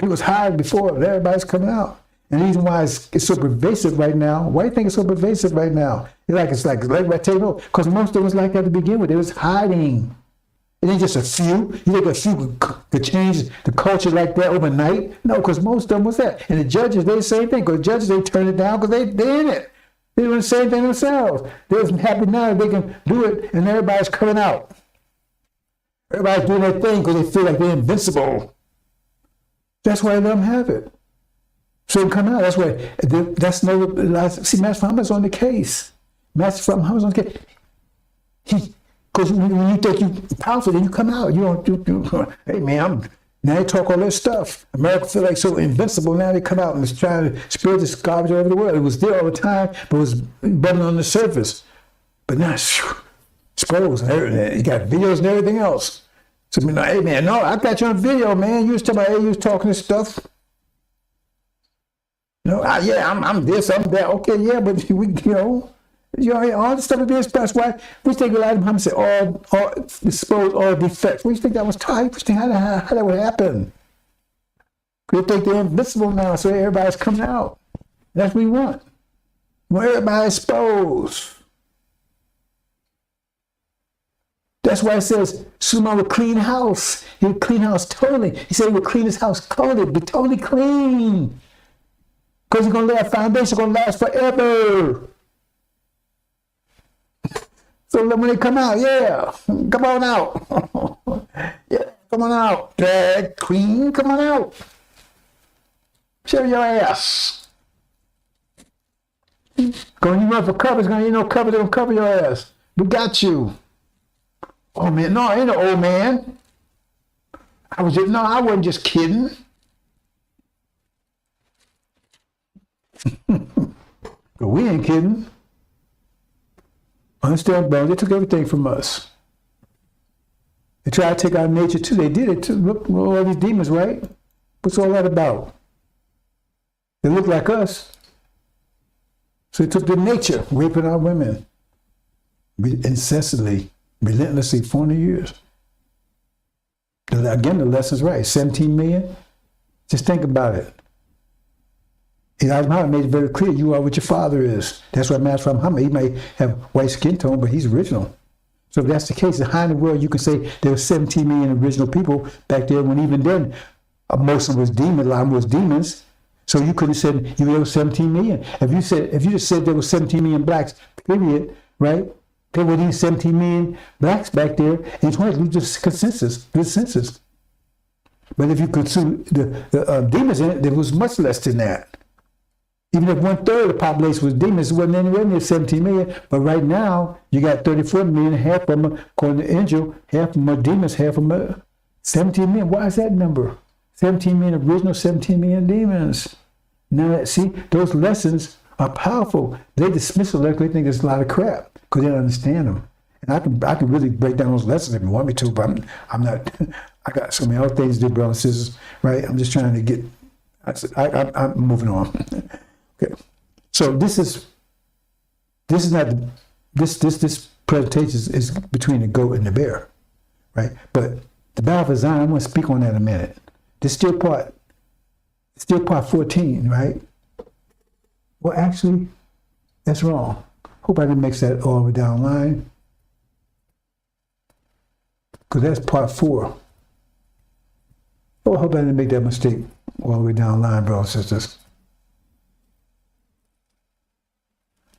It was hard before, but everybody's coming out. And the reason why it's so pervasive right now, why do you think it's so pervasive right now? It's like everybody taking over. Because most of it was like that to begin with. It was hiding. It ain't just a few. You think a few could change the culture like that overnight? No, because most of them was that. And the judges, they the same thing. Because the judges, they turn it down because they in it. They're doing the same thing themselves. They're happy now that they can do it, and everybody's coming out. Everybody's doing their thing because they feel like they're invincible. That's why they let them have it. So they come out. That's why. See, Master Muhammad's on the case. Master Muhammad's on the case. Because when you think you're powerful, then you come out. You don't. Hey man, now they talk all this stuff. America feel like so invincible. Now they come out and it's trying to spread this garbage all over the world. It was there all the time, but it was bubbling on the surface. But now it's exposed and everything. You got videos and everything else. So hey man, no, I got you on video, man. You was talking about, hey, you was talking this stuff. No, I'm this, I'm that. Okay, yeah, but all the stuff is being expressed. Why? We think a lot of Muhammad said all expose all defects. We think that was tight. We think how that would happen. They think they're invincible now, so everybody's coming out. That's what we want. We want everybody exposed. That's why it says Suleiman would clean house. He would clean house totally. He said he would clean his house totally, be totally clean. Because he's going to lay a foundation going to last forever. So when they come out, yeah, come on out. Yeah, come on out. Drag queen, come on out. Show your ass. Going you run for cover, it's going to need cover, they're going to cover your ass. We got you. Oh man, no, I ain't an old man. I wasn't just kidding. But we ain't kidding. Understand, bro? They took everything from us. They tried to take our nature too. They did it too. Look, all these demons, right? What's all that about? They look like us. So they took their nature, raping our women incessantly, relentlessly, 400 years. Again, the lesson's right. 17 million. Just think about it. Elijah Muhammad made it very clear, you are what your father is. That's why Master Muhammad, he may have white skin tone, but he's original. So if that's the case, how in the world you can say there were 17 million original people back there when even then most of them was demons, a lot of them was demons. So you could have said there were 17 million. If you just said there were 17 million blacks, period, right? There were these 17 million blacks back there, and it's hard to lose the census. But if you consider the demons in it, there was much less than that. Even if 1/3 of the population was demons, it wasn't anywhere near 17 million. But right now, you got 34 million, half of them, according to Injil, half of them are demons, half of them are 17 million. Why is that number? 17 million original, 17 million demons. Now, see, those lessons are powerful. They dismiss it like they think there's a lot of crap because they don't understand them. And I can really break down those lessons if you want me to, but I'm not. I got so many other things to do, brothers and sisters, right? I'm just trying to get. I'm moving on. Okay, so this presentation is between the goat and the bear, right? But the battle for Zion, I'm going to speak on that in a minute. This still part 14, right? Well, actually, that's wrong. Hope I didn't mix that all the way down the line, because that's part 4. Oh, I hope I didn't make that mistake all the way down the line, brothers and sisters.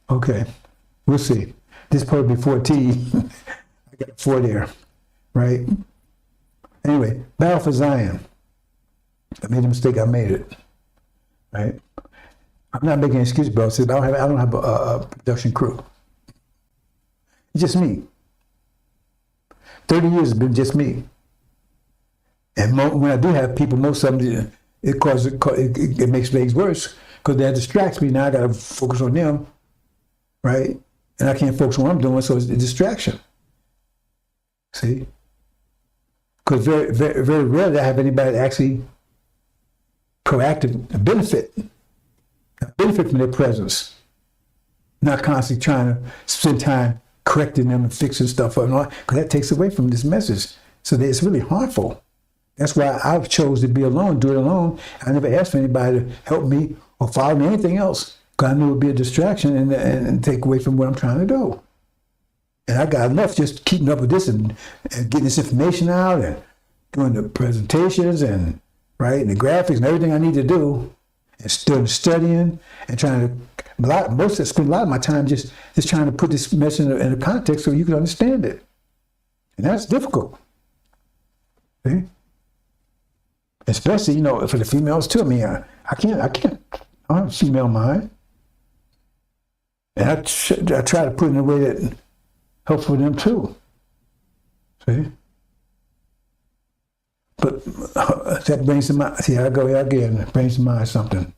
Okay, we'll see. This probably be 14. I got 4 there, right? Anyway, battle for Zion. I made a mistake. I made it, right? I'm not making an excuse, bro. I don't have a production crew. Just me. 30 years has been just me. And when I do have people, most of them, it makes things worse because that distracts me. Now I got to focus on them, right? And I can't focus on what I'm doing, so it's a distraction. See? Because very, very, very rarely I have anybody actually proactive benefit from their presence. Not constantly trying to spend time correcting them and fixing stuff up and all, because that takes away from this message. So it's really harmful. That's why I chose to be alone, do it alone. I never asked for anybody to help me or follow me, anything else, because I knew it would be a distraction and take away from what I'm trying to do. And I got enough just keeping up with this and getting this information out and doing the presentations and and the graphics and everything I need to do, and still studying and trying to spend a lot of my time just trying to put this message in a context so you can understand it. And that's difficult. See? Especially, for the females too. I mean, I don't have a female mind. And I try to put it in a way that helps for them too. See? But that brings to mind, see, I go again, it brings to mind something.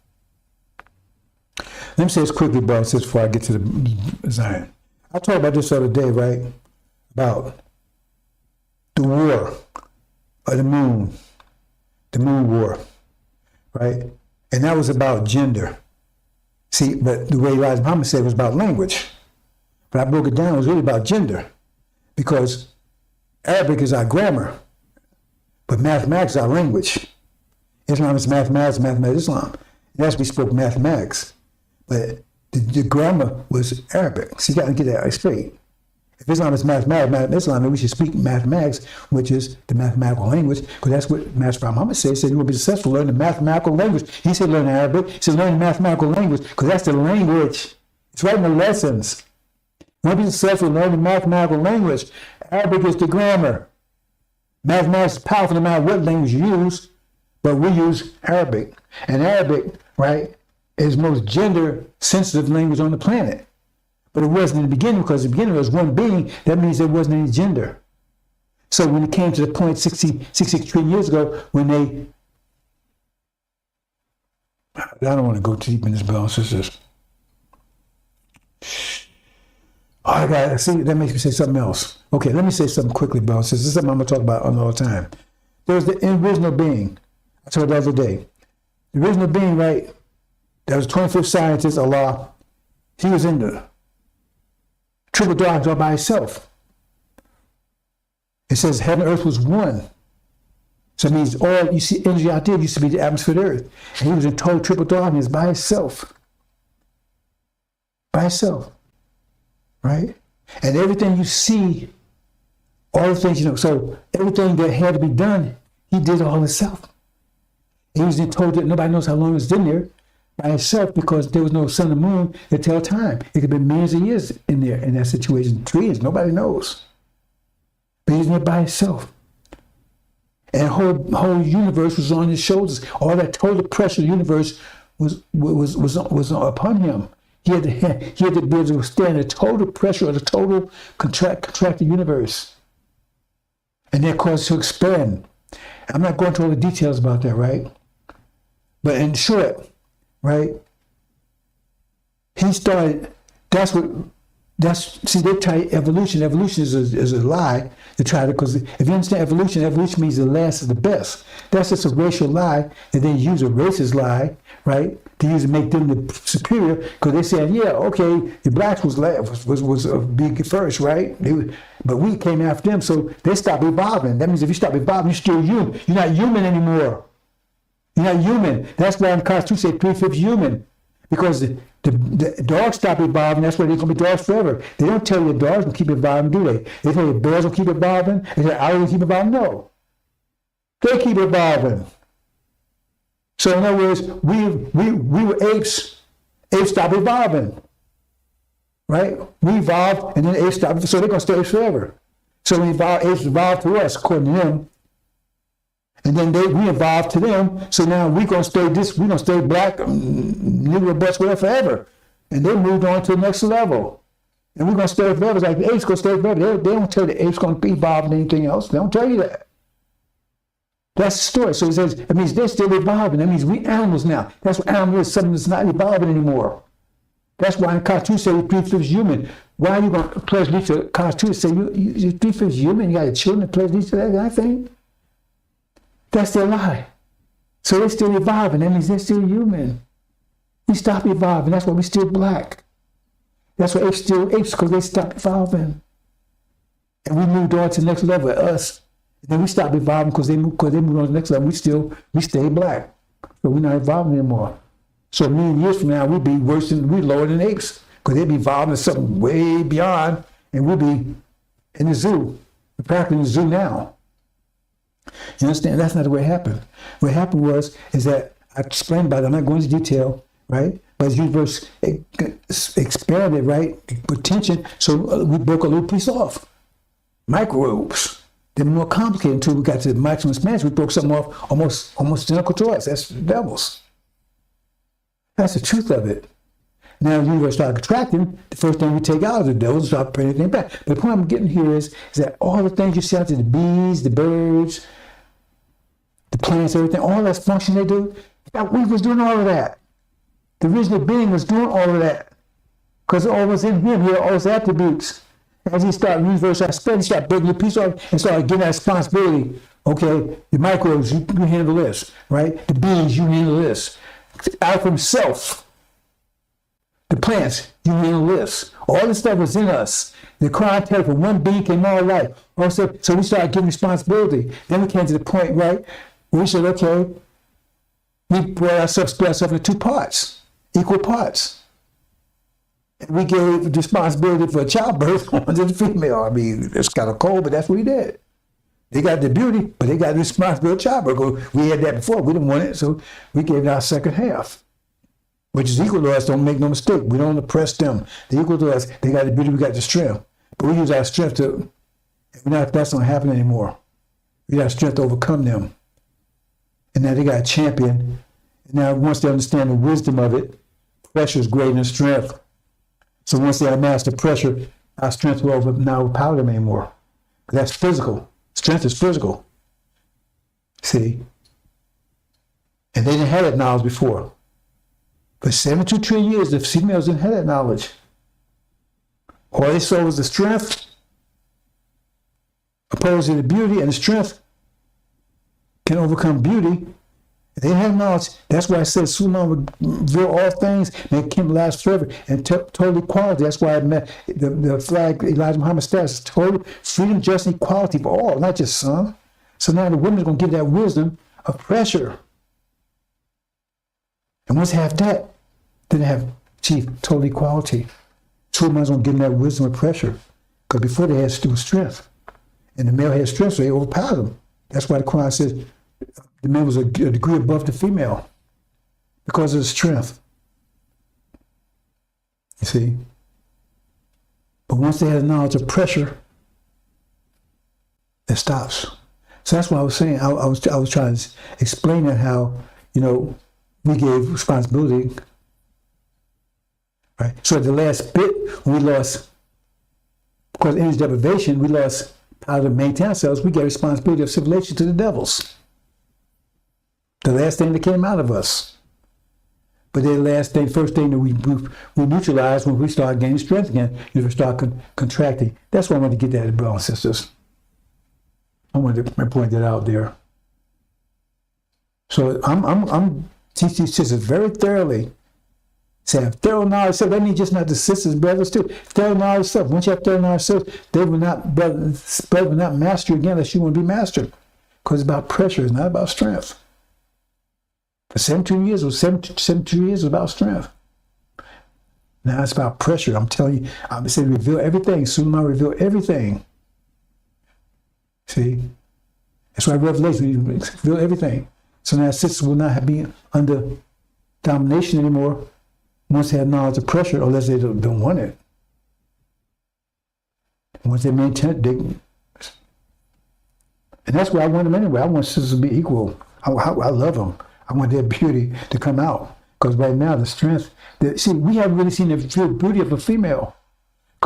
Let me say this quickly, brothers, before I get to the Zion. I talked about this the other day, right? About the war of the moon war, right? And that was about gender. See, but the way Elijah Muhammad said it was about language. But I broke it down, it was really about gender. Because Arabic is our grammar, but mathematics is our language. Islam is mathematics, mathematics Islam. Yes, we spoke mathematics, but the grammar was Arabic. So you got to get that straight. If Islam is mathematics, Islam, then we should speak mathematics, which is the mathematical language, because that's what Master Muhammad said. He said you will be successful, learn the mathematical language. He said learn Arabic. He said learn the mathematical language, because that's the language. It's right in the lessons. You want to be successful, learn the mathematical language. Arabic is the grammar. Mathematics is powerful no matter what language you use, but we use Arabic. And Arabic, right, is the most gender-sensitive language on the planet. But it wasn't in the beginning, because in the beginning there was one being. That means there wasn't any gender. So when it came to the point 63 years ago, when I don't want to go too deep in this, brothers and sisters. Oh, I got see, that makes me say something else. Okay, let me say something quickly, brothers and sisters. This is something I'm going to talk about all the time. There's the original being. I told the other day. The original being, right, that was 25th scientist, Allah. He was in the triple darkness all by himself. It says heaven and earth was one. So it means all you see energy out there used to be the atmosphere of the earth. And he was in total triple darkness by himself. By himself. Right? And everything you see, all the things, so everything that had to be done, he did all himself. He was told that nobody knows how long he was in there by himself, because there was no sun and moon to tell time. It could have been millions of years in there in that situation, trillions, nobody knows. But he was there by himself. And the whole universe was on his shoulders. All that total pressure of the universe was upon him. He had to be able to withstand the total pressure of the total contracted universe. And that caused it to expand. I'm not going into all the details about that, right? But in short, right, he started, see, they tell you evolution. Evolution is a lie. They try to, because if you understand evolution means the last is the best. That's just a racial lie that they use, a racist lie, right? To use to make them the superior, because they said, yeah, okay, the blacks was big first, right? But we came after them, so they stopped evolving. That means if you stop evolving, you're still human. You're not human anymore. You're not human. That's why in the Constitution say 3/5 human, because the dogs stop evolving. That's why they're going to be dogs forever. They don't tell you the dogs will keep evolving, do they? They tell you the bears will keep evolving. They tell you owls will keep evolving. No, they keep evolving. So in other words, we were apes. Apes stopped evolving, right? We evolved, and then apes stopped. So they're going to stay apes forever. So apes evolved to us, according to them. And then we evolved to them, so now we're going to stay black, Negro, Butch, whatever, forever. And they moved on to the next level. And we're going to stay forever. It's like the apes going to stay forever. They don't tell you the apes going to be evolving anything else. They don't tell you that. That's the story. So it says, it means they're still evolving. That means we animals now. That's what animal is, something that's not evolving anymore. That's why in the Constitution say you're 3/5 human. Why are you going to pledge allegiance to the Constitution? Say you're 3/5 human, you got your children to pledge allegiance to that kind of thing? That's their lie. So they're still evolving. That means they're still human. We stop evolving. That's why we're still black. That's why apes still apes, because they stopped evolving. And we moved on to the next level, us. And then we stopped evolving because they moved on to the next level. We stay black. So we're not evolving anymore. So a million years from now, we'd be we lower than apes, because they'd be evolving to something way beyond, and we'd be in the zoo. We're practically in the zoo now. You understand? That's not the way it happened. What happened is that I explained about it. I'm not going into detail, right? But as the universe expanded, right, with tension, so we broke a little piece off. Microbes. They're more complicated until we got to the maximum expansion. We broke something off almost identical to us. That's the devils. That's the truth of it. Now the universe started contracting. The first thing we take out is the devils and start putting anything back. But the point I'm getting here is that all the things you see out there, the bees, the birds, the plants, everything, all that function they do, we was doing all of that. The original being was doing all of that. Because all was in him, he had all his attributes. As he started universe aspect, he started breaking the piece off and started getting that responsibility. Okay, the microbes, you handle this, right? The bees, you handle this. Out of himself. The plants, you handle this. All this stuff was in us. The clientele for one being came all right. Also, so we started getting responsibility. Then we came to the point, right, where we said, okay, we split ourselves into two parts, equal parts. And we gave the responsibility for childbirth to the female. I mean, it's kind of cold, but that's what we did. They got the beauty, but they got the responsibility of childbirth. We had that before. We didn't want it, so we gave it our second half, which is equal to us. Don't make no mistake. We don't oppress them. They're equal to us. They got the beauty, we got the strength. But we use our strength to, that's not happening anymore. We got strength to overcome them. And now they got a champion. And now once they understand the wisdom of it, pressure is greater than strength. So once they master pressure, our strength will not overpower them anymore. That's physical. Strength is physical. See? And they didn't have that knowledge before. For 72 trillion years, the females didn't have that knowledge. All they saw was the strength opposed to the beauty, and the strength can overcome beauty. They didn't have knowledge. That's why I said Suleiman would reveal all things and can last forever and total equality. That's why I met the flag Elijah Muhammad status, total freedom, justice, equality for all, not just some. So now the women are going to give that wisdom of pressure. And once they have that, then they have achieved total equality. Suleiman's going to give them that wisdom of pressure. Because before they had to do with strength. And the male had strength, so they overpowered them. That's why the Quran says the man was a degree above the female because of his strength. You see? But once they had knowledge of pressure, it stops. So that's what I was saying. I was trying to explain that how, we gave responsibility. Right? So at the last bit, we lost, because of energy deprivation, we lost power to maintain ourselves. We gave responsibility of civilization to the devils. The last thing that came out of us. But the first thing that we neutralized when we start gaining strength again, we start contracting. That's why I wanted to get that, brothers and sisters. I wanted to point that out there. So I'm teaching these sisters very thoroughly. Say, have thorough knowledge of self. That means just not the sisters, brothers too. Thorough knowledge of self. Once you have thorough knowledge of self, they will not, brother will not master you again unless you want to be mastered. Because it's about pressure, it's not about strength. For 72 years, 72 years was about strength. Now it's about pressure. I'm telling you, I'm saying reveal everything. Suleiman reveal everything. See? That's why Revelation reveal everything. So now sisters will not be under domination anymore once they have knowledge of pressure, unless they don't want it. Once they maintain it, and that's why I want them anyway. I want sisters to be equal. I love them. I want their beauty to come out. Because right now, the strength, we haven't really seen the real beauty of a female.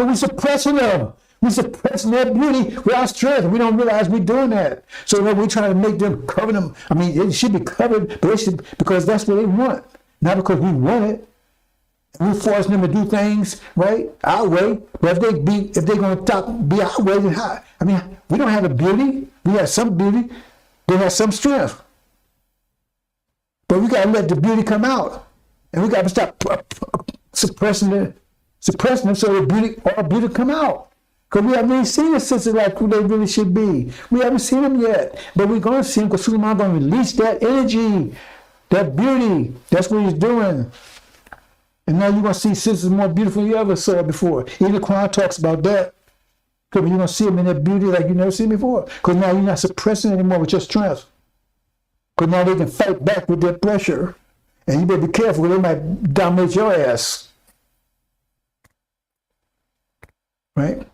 Because we're suppressing them. We're suppressing their beauty with our strength. We don't realize we're doing that. So we're trying to make them cover them. I mean, it should be covered, but it should, because that's what they want. Not because we want it. We force them to do things, right, our way. But if they're going to be our way, then how? I mean, we don't have the beauty. We have some beauty. They have some strength. But we got to let the beauty come out. And we got to stop suppressing them so the all beauty come out. Because we haven't even seen the sisters like who they really should be. We haven't seen them yet. But we're going to see them because Suleiman going to release that energy, that beauty. That's what he's doing. And now you're going to see sisters more beautiful than you ever saw before. Even the Quran talks about that. Because you're going to see them in their beauty like you never seen before. Because now you're not suppressing anymore with your strength. Because now they can fight back with their pressure. And you better be careful, they might dominate your ass. Right?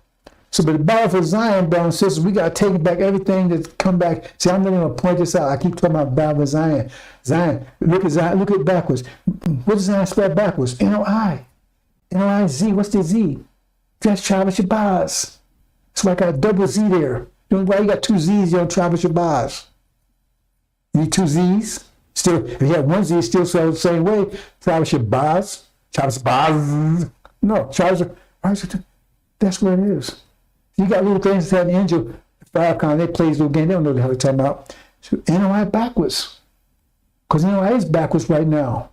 So, but the battle for Zion, brothers and sisters, we got to take back everything that's come back. See, I'm not going to point this out. I keep talking about battle for Zion. Zion, look at Zion, look at it backwards. What does Zion spell backwards? N-O-I. N-O-I-Z, what's the Z? That's Travis Shabazz. So I got a double Z there. You know why you got two Z's on Travis Shabazz? You need two Z's? Still, if you have one Z, it still spelled the same way. Travis Shabazz. Travis Shabazz. No, Travis. That's what it is. You got little things that Angel, Farrakhan, they play this little game. They don't know the hell they're talking about. So NOI backwards. Because NOI is backwards right now.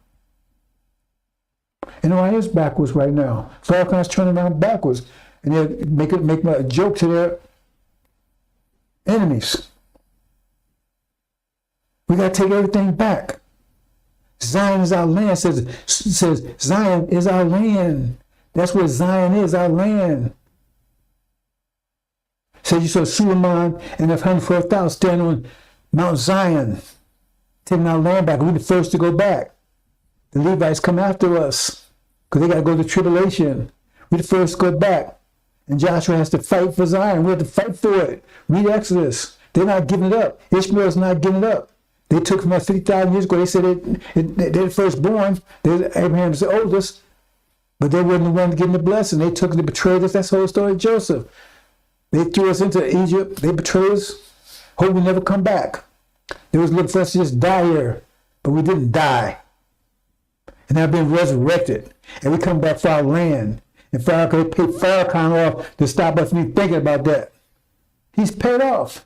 NOI is backwards right now. Farrakhan's turning around backwards. And they're making a joke to their enemies. We got to take everything back. Zion is our land. Says Zion is our land. That's what Zion is, our land. So you saw Suleiman and the 104,000 stand on Mount Zion, taking our land back. We're the first to go back. The Levites come after us because they got to go to tribulation. We're the first to go back. And Joshua has to fight for Zion. We have to fight for it. Read Exodus. They're not giving it up. Ishmael's not giving it up. They took from us 50,000 years ago. They said they're the firstborn. Abraham's the oldest. But they weren't the one getting the blessing. They took the betrayed us. That's the whole story of Joseph. They threw us into Egypt. They betrayed us. Hope we never come back. They was looking for us to just die here. But we didn't die. And now been resurrected. And we come back for our land. And Farrakhan paid Farrakhan off to stop us from even thinking about that. He's paid off.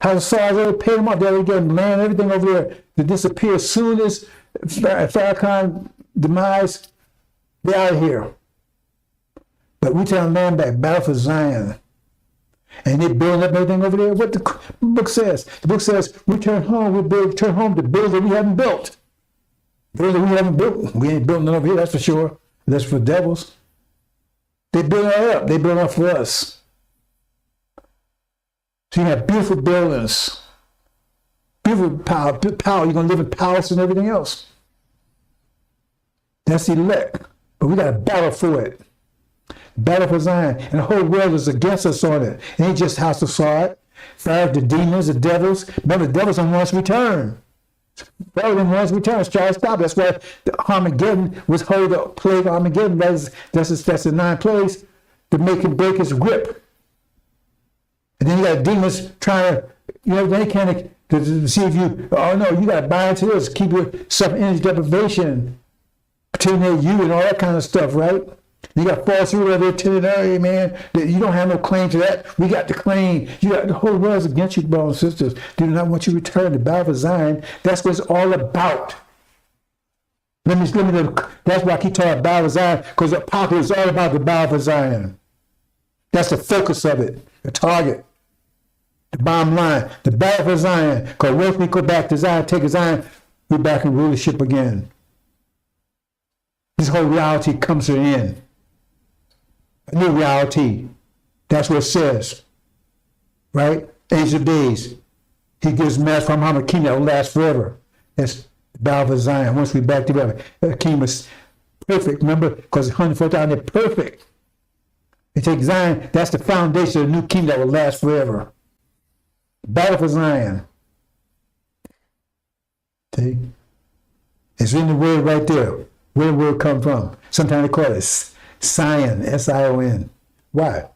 How the SARS ever paid him off. They already gave him land, everything over there to disappear as soon as Farrakhan demise, they're out of here. But we tell land back, battle for Zion. And they're building up everything over there. What the book says? The book says, we turn home to build what we haven't built. Build what we haven't built. We ain't building it over here, that's for sure. That's for devils. They build it up. They build it up for us. So you have beautiful buildings. Beautiful power. You're going to live in palace and everything else. That's the elect. But we got to battle for it. Battle for Zion. And the whole world is against us on it. It ain't just House of Sword. Pharaoh, the demons, the devils. Remember, the devils don't want us to return. Pharaoh didn't want us to return. It's trying to stop. That's why the Armageddon was hold the plague of Armageddon. That's the 9 plagues to make him break his grip. And then you got demons trying to, they can't to see if you, oh no, you got to buy into this, keep yourself in deprivation, pretend you and all that kind of stuff, right? You got false rule over there, hey man, you don't have no claim to that. We got the claim. You got the whole world's against you, brothers and sisters. They do not want you to return to battle for Zion. That's what it's all about. That's why I keep talking about battle for Zion, because the apocalypse is all about the battle for Zion. That's the focus of it, the target. The bottom line, the battle for Zion. Because once we go back to Zion, take Zion, we're back in rulership again. This whole reality comes to an end. A new reality. That's what it says. Right? Age of days. He gives mass from Muhammad, king that will last forever. That's the battle for Zion. Once we're back together. The king was perfect, remember? Because 104,000, they're perfect. They take Zion, that's the foundation of the new king that will last forever. Battle for Zion. See? It's in the word right there. Where did the word come from? Sometimes they call it Sion, S-I-O-N. Why?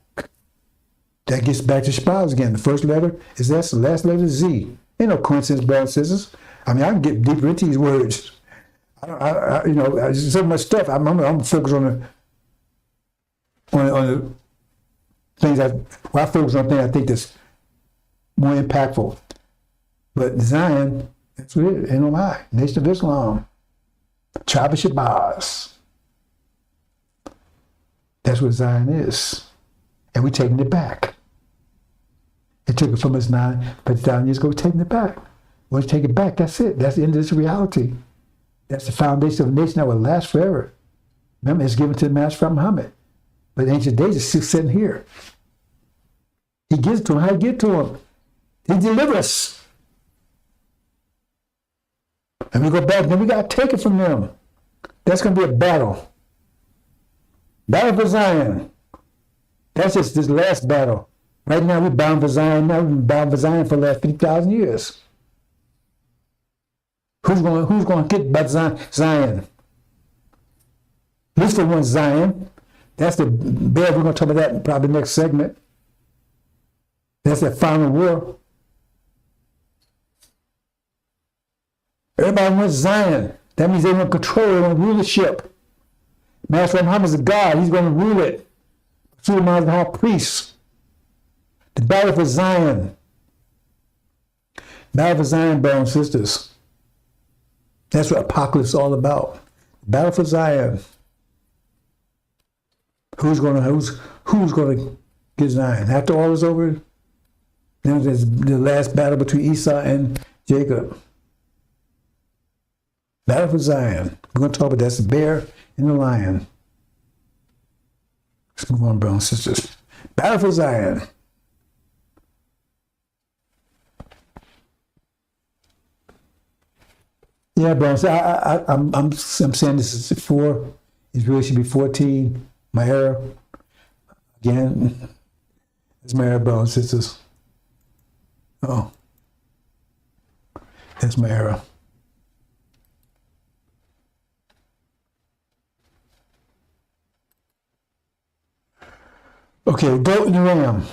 That gets back to Spaz again. The first letter is S, the last letter is Z. Ain't no coincidence, brothers and sisters. I mean, I can get deeper into these words. So much stuff. I'm focused on the things I focus on things I think that's more impactful. But Zion, that's what it is. NOI, Nation of Islam, Tribe of Shabazz. That's what Zion is. And we're taking it back. It took it from us 50,000 years ago, we're taking it back. Once you take it back, that's it. That's the end of this reality. That's the foundation of a nation that will last forever. Remember, it's given to the Master from Muhammad. But the ancient days is still sitting here. He gives it to him. How do you get to him? He delivers us. And we go back, then we got to take it from them. That's going to be a battle. Battle for Zion. That's just this last battle. Right now, we're bound for Zion. Now we've been bound for Zion for the last 50,000 years. Who's going to get by Zion? At least for one Zion. That's the bear. We're going to talk about that in probably next segment. That's that final war. Everybody wants Zion. That means they want control, they want rulership. Master Muhammad is a God. He's going to rule it. Through the high priest. The battle for Zion. Battle for Zion, brothers and sisters. That's what Apocalypse is all about. Battle for Zion. Who's going to get Zion? After all is over, then there's the last battle between Esau and Jacob. Battle for Zion. We're going to talk about that's the bear and the lion. Let's move on, brothers and sisters. Battle for Zion. Yeah, brothers. I'm saying this is 4. It really should be 14. My error. Again, it's my error, brothers and sisters. Oh, that's my error. Okay, goat and the ram.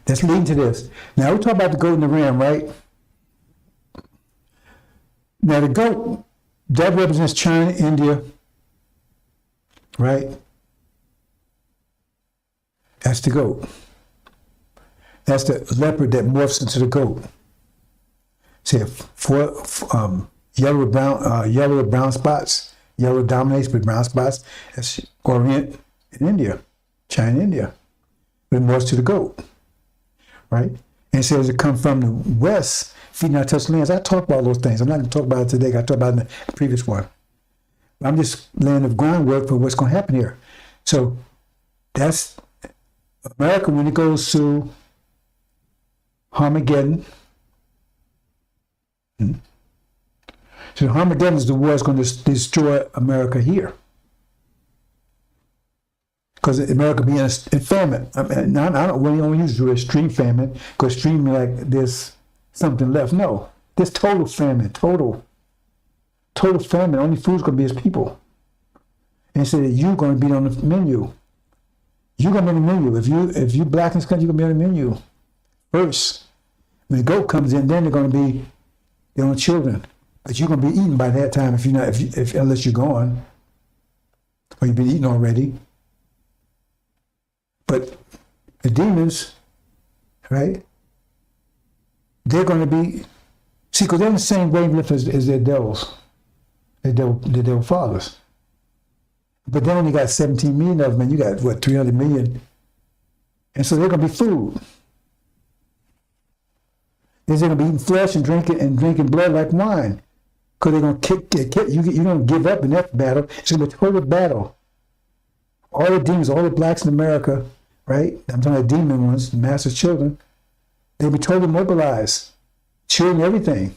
That's leading to this. Now we talk about the goat and the ram, right? Now the goat, that represents China, India, right? That's the goat. That's the leopard that morphs into the goat. See, yellow with brown spots. Yellow dominates with brown spots. That's Orient and India, China, India. But it morphs to the goat, right? And it says it comes from the west, feeding our touched lands. I talk about those things. I'm not going to talk about it today. I talked about it in the previous one. I'm just laying the groundwork for what's going to happen here. So that's America when it goes to Armageddon. So Armageddon is the war that's going to destroy America here. Because America being in famine. I mean, I don't use the word extreme famine, because extreme like there's something left. No, there's total famine, total famine. Only food's going to be his people. And so you're going to be on the menu. You're going to be on the menu. If you black in this country, you're going to be on the menu first. When the goat comes in, then they're going to be their own children. But you're going to be eaten by that time unless you're gone, or you've been eaten already. But the demons, right? They're going to be, because they're in the same wavelength as their devils, their devil fathers. But then when you got 17 million of them, and you got 300 million, and so they're going to be food. They're going to be eating flesh and drinking blood like wine, because they're going to kick you. You don't give up in that battle. It's going to be a total battle. All the demons, all the blacks in America, right? I'm talking about demon ones, the master's children. They'll be totally mobilized, children, everything.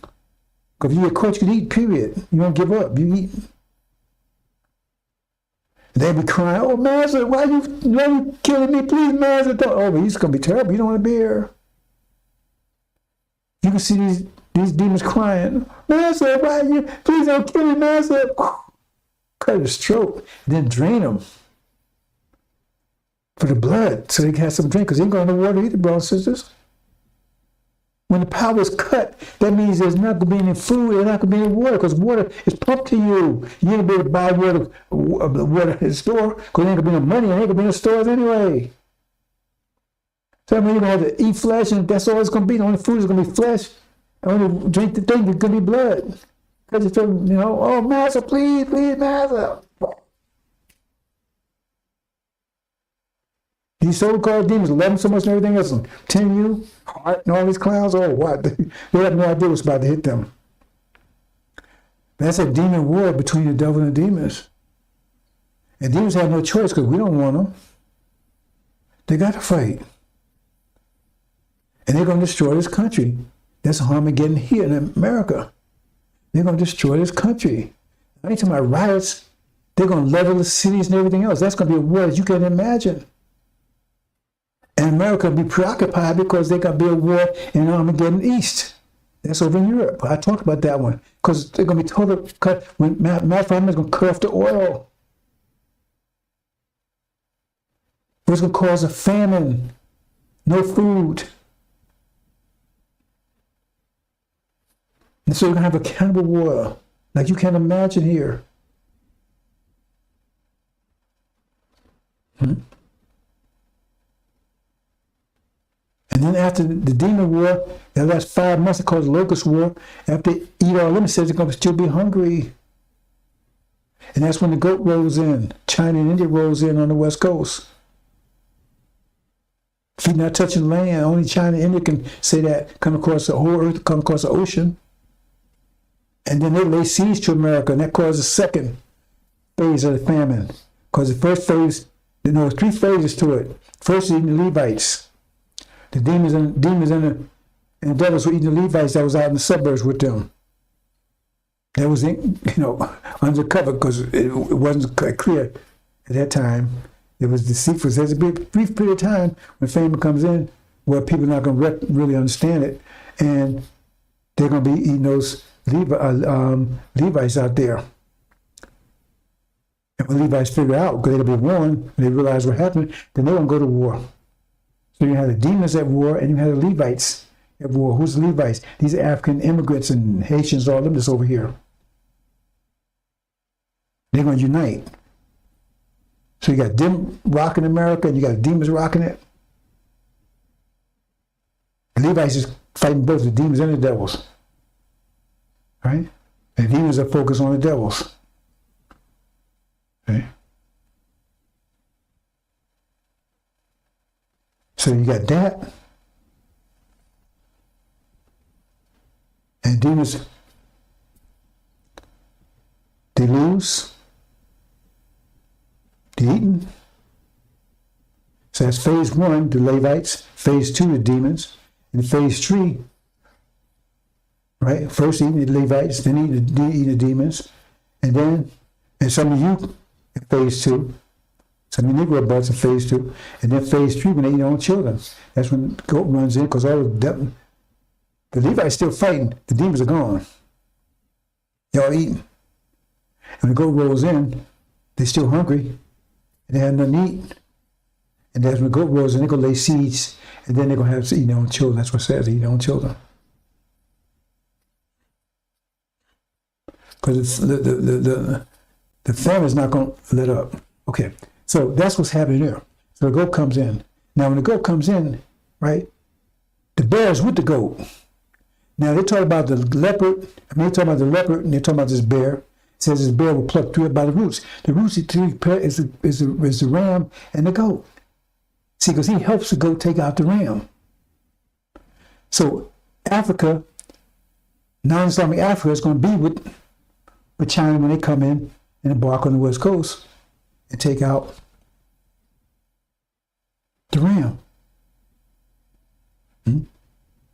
Because if you get caught, you can eat, period. You don't give up, you eat. They'll be crying, oh, Master, why you killing me? Please, Master. Oh, but he's going to be terrible. You don't want to be here. You can see these demons crying, Master, why you? Please don't kill me, Master. cut his throat, then drain him for the blood so they can have some drink, because they ain't going to water either, brothers and sisters. When the power is cut, that means there's not going to be any food, there's not going to be any water, because water is pumped to you. You ain't going to be able to buy water at the store, because there ain't going to be no money, and there ain't going to be no stores anyway. So I mean, you're going to have to eat flesh, and that's all it's going to be. The only food is going to be flesh. The only drink the thing is going to be blood. Because it's, oh, Master, please, Master. These so-called demons love them so much and everything else, and tend you, heart, and all these clowns, what? They have no idea what's about to hit them. That's a demon war between the devil and the demons. And demons have no choice because we don't want them. They got to fight. And they're going to destroy this country. That's Armageddon here in America. They're going to destroy this country. I ain't talking about riots. They're going to level the cities and everything else. That's going to be a war that you can't imagine. And America will be preoccupied because they're going to be a war in Armageddon East. That's over in Europe. I talked about that one. Because they're going to be totally cut. When matter of fact, it's going to cut off the oil. It's going to cause a famine. No food. And so you're going to have a cannibal war like you can't imagine here. And then after the demon war, that last 5 months, it's called the locust war. After they eat all of them, it says they're going to still be hungry. And that's when the goat rolls in. China and India rolls in on the West Coast. Feet not touching land. Only China and India can say that. Come across the whole earth, come across the ocean. And then they lay siege to America, and that caused the second phase of the famine. Because the first phase, there's 3 phases to it. First, eating the Levites. The demons and the devils were eating the Levites that was out in the suburbs with them. That was, undercover because it wasn't clear at that time. It was deceitful. There's a brief period of time when famine comes in where people are not going to really understand it, and they're going to be eating those Levites out there. And when Levites figure out, because they'll be warned, they realize what happened, then they won't go to war. So you have the demons at war, and you have the Levites at war. Who's the Levites? These are African immigrants and Haitians, all of them that's over here. They're going to unite. So you got them rocking America, and you got demons rocking it. The Levites is fighting both the demons and the devils. Right? And demons are focused on the devils. Okay? So you got that. And demons, they lose. They eaten. So that's phase 1, the Levites. Phase 2, the demons. And phase 3, right? First eating the Levites, then eating the demons. And some of you in phase 2. Some of the Negro buds in phase 2. And then phase 3, when they eat their own children. That's when the goat runs in, because all the Levites still fighting. The demons are gone. They're all eating. And when the goat rolls in, they're still hungry. And they have nothing to eat. And that's when the goat rolls in, they're going to lay seeds. And then they're going to have to eat their own children. That's what it says, eat their own children. Because the famine's not going to let up. Okay. So that's what's happening there. So the goat comes in. Now, when the goat comes in, right, the bear is with the goat. Now, they talk about the leopard. They talk about the leopard, and they're talking about this bear. It says this bear will pluck through it by the roots. The roots is the ram and the goat. See, because he helps the goat take out the ram. So Africa, non-Islamic Africa, is going to be with China when they come in and embark on the West Coast and take out the ram.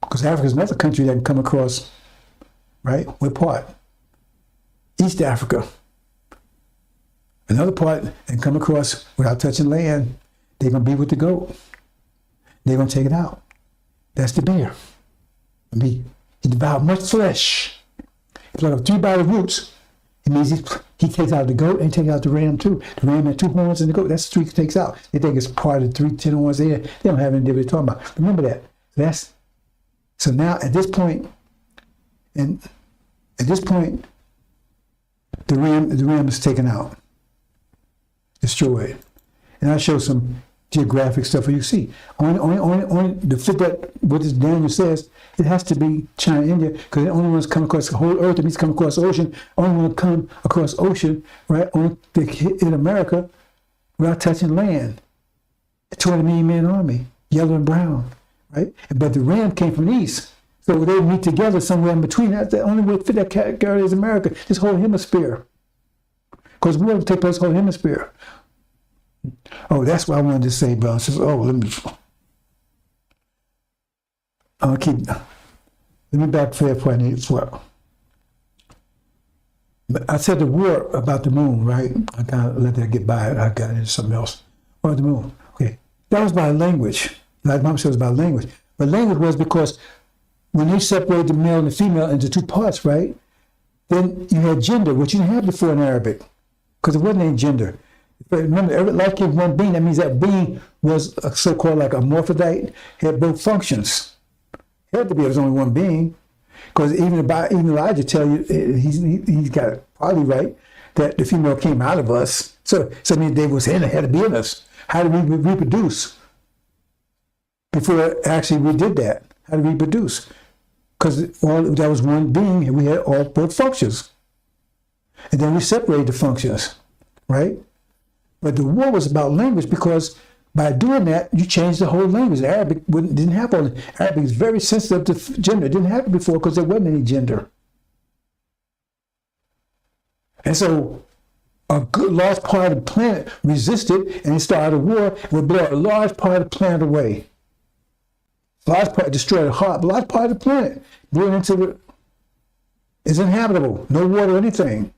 Because Africa is another country that can come across, right? We're part. East Africa. Another part and come across without touching land. They're going to be with the goat. They're going to take it out. That's the bear. He devoured much flesh. He plucked up 3 by the roots. He means he takes out the goat and he takes out the ram too. The ram had 2 horns and the goat, that's 3 he takes out. They think it's part of the 3 10 horns there. They don't have any idea what they're talking about. Remember that. So now at this point, the ram is taken out, destroyed. And I show some geographic stuff where you see. Only to fit that, what this Daniel says, it has to be China, India, because the only ones come across the whole earth, it means come across the ocean, only one come across ocean, right, in America, without touching land. A 20 million man army, yellow and brown, right? But the ram came from the east. So they meet together somewhere in between. That's the only way to fit that category is America, this whole hemisphere. Because war will take place whole hemisphere. Oh, that's what I wanted to say, bro. Says, let me back for that point. But I said the war about the moon, right? I kind of let that get by. I got into something else. About the moon. Okay. That was by language. Like Mom said, it was by language. But language was because when they separated the male and the female into 2 parts, right? Then you had gender, which you didn't have before in Arabic. Because it wasn't any gender. But remember, every life gave one being. That means that being was a so-called like a morphodite, had both functions. It had to be, there was only one being. Because even Elijah tell you, he's got it probably right, that the female came out of us. So I mean, they was in, it had to be in us. How did we reproduce? Before actually we did that, how did we reproduce? Because that was one being, and we had all both functions. And then we separated the functions, right? But the war was about language because by doing that, you changed the whole language. Arabic didn't have all. Arabic is very sensitive to gender. It didn't happen before because there wasn't any gender. And so a good large part of the planet resisted and it started a war. It would blow a large part of the planet away. Large part destroyed a large part of the planet. Blew it into it's inhabitable. No water or anything.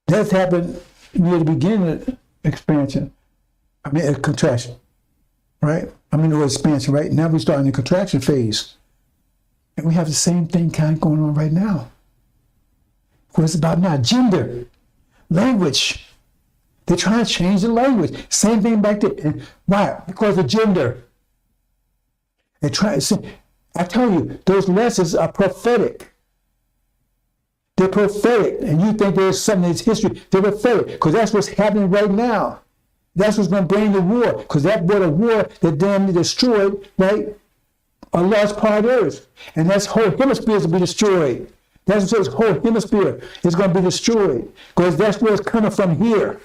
That happened near the beginning of expansion. I mean, a contraction, right? I mean, expansion, right? Now we're starting the contraction phase. And we have the same thing kind of going on right now. What it's about now, gender, language. They're trying to change the language. Same thing back there. And why? Because of gender. They're trying to, I tell you, those lessons are prophetic. They're prophetic, and you think there's something that's history. They're prophetic, because that's what's happening right now. That's what's going to bring the war, because that brought a war that damn destroyed, right, a large part of Earth. And that whole hemisphere is going to be destroyed. That's what this whole hemisphere is going to be destroyed, because that's where it's coming from here.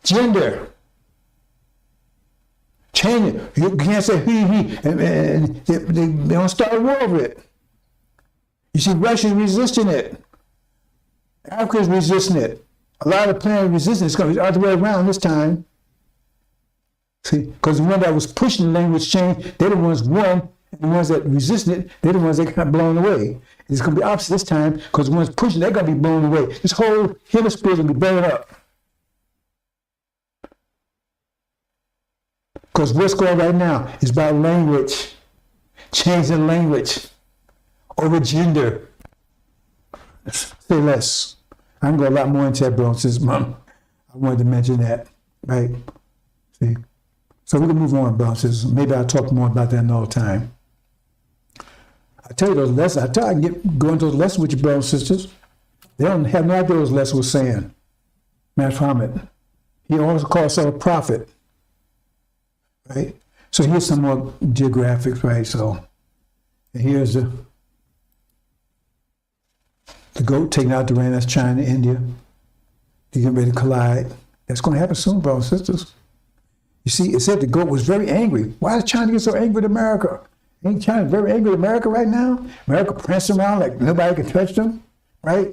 Gender. Change it. You can't say he, and they don't start a war over it. You see, Russia's resisting it. Africa's resisting it. A lot of the planet resisting it. It's going to be the other way around this time. See, because the one that was pushing the language change, they're the ones won, and the ones that resisted it, they're the ones that got blown away. It's going to be opposite this time, because the ones pushing, they're going to be blown away. This whole hemisphere is going to be blown up. Because what's going on right now is about language, changing language over gender. Say less. I can go a lot more into that, bro. Since Mom, I wanted to mention that, right? See, so we can move on, bro. Since maybe I'll talk more about that another time. I tell you those lessons. I tell you, I can go into those lessons with your brothers and sisters. They don't have no idea what those lessons were saying. Muhammad, he also called himself a prophet. Right? So here's some more geographics, right? So here's the goat taking out the ram, that's China, India. They're getting ready to collide. That's going to happen soon, brothers and sisters. You see, it said the goat was very angry. Why does China get so angry with America? Ain't China very angry with America right now? America prancing around like nobody can touch them, right?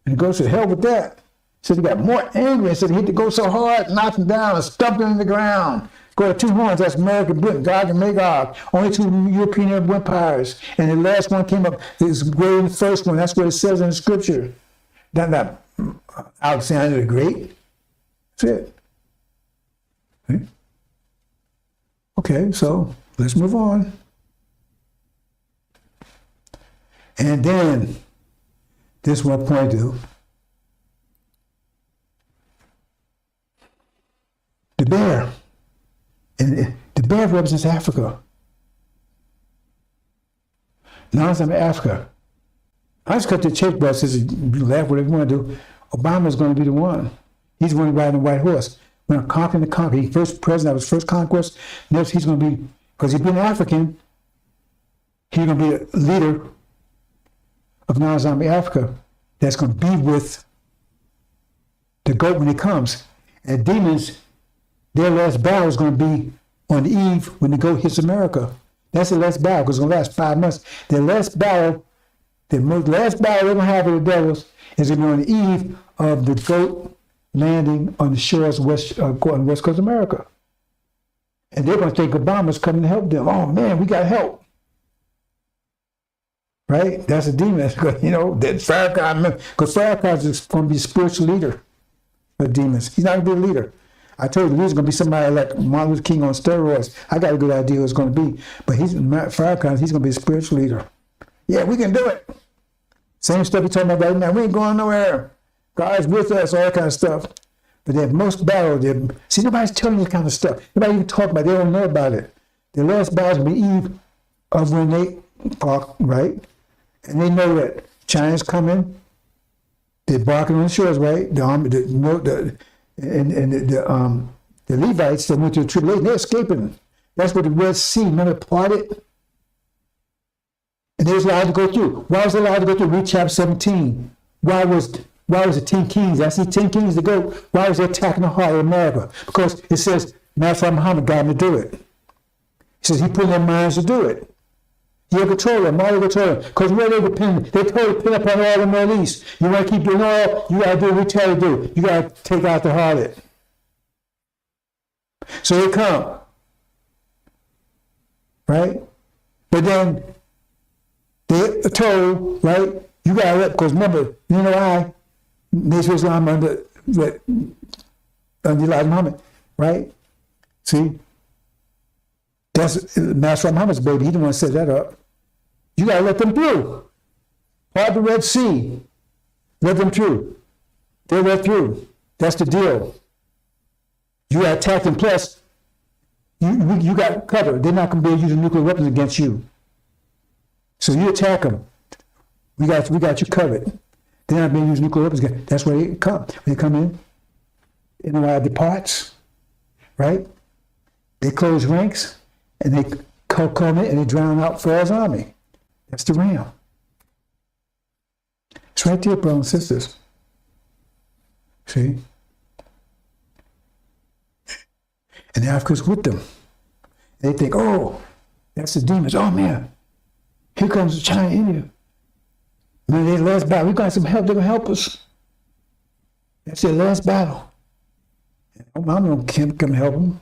And the goat said, hell with that. So he got more angry and said he hit the goat so hard, knocked him down and stumped him in the ground. Go to 2 horns, that's America, Britain, Gog and Magog. Only 2 European empires. And the last one came up, is greater than the first one. That's what it says in the scripture. Not Alexander the Great. That's it. Okay, so let's move on. And then This is what I'm pointing to. The bear. And the bear represents Africa. Now I'm in Africa. I just cut the church bus, says, you laugh whatever you want to do. Obama's going to be the one. He's the one riding the white horse. When I'm conquering the conquer, he's first president of his first conquest. Next, he's going to be, because he's been African, he's going to be a leader of non-zombie Africa that's going to be with the goat when he comes. And demons, their last battle is going to be on the eve when the goat hits America. That's the last battle, because it's going to last 5 months. Their last battle, the last battle they're going to have with the devils is going to be on the eve of the goat landing on the shores of on the west coast of America. And they're going to think Obama's coming to help them. Oh man, we got help. Right? That's a demon. You know, that Farrakhan, because Farrakhan is going to be a spiritual leader of demons. He's not going to be a leader. I told you, he's going to be somebody like Martin Luther King on steroids. I got a good idea who it's going to be. But Farrakhan, he's going to be a spiritual leader. Yeah, we can do it. Same stuff he talking about right now. We ain't going nowhere. God's with us, all that kind of stuff. But they have most battle. See, nobody's telling you this kind of stuff. Nobody even talk about it. They don't know about it. The last battle will be eve of when they talk, right? And they know that China's coming. They're barking on the shores, right? The army, the Levites that went to the tribulation, they're escaping. That's what the Red Sea, remember, parted? And they was allowed to go through. Why was they allowed to go through? Read chapter 17. Why was the 10 kings? I see 10 kings to go. Why was they attacking the heart of America? Because it says, Master Muhammad got them to do it. He says he put in their minds to do it. He'll control them, all control them. Because where they depend, they totally depend upon oil in the Middle East. You want to keep doing oil, you got to do what we tell you to do. You got to take out the harlot. So they come. Right? But then they're told, right, you got to let, because remember, you know why? Nation of Islam under Elijah Muhammad, right? See? That's Master Muhammad's baby. He didn't want to set that up. You got to let them through. Part the Red Sea. Let them through. They let through. That's the deal. You got attacked, and plus, you got covered. They're not going to be able to use nuclear weapons against you. So you attack them. We got you covered. They're not being used nuclear weapons again. That's where they come. They come in and departs, right? They close ranks and they come in and they drown out Pharaoh's army. That's the ram. It's right there, brothers and sisters. See? And Africa's with them. They think, oh, that's the demons. Oh man, here comes China, India. Man, their last battle, we got some help, they're going to help us. That's their last battle. I'm going to come help them.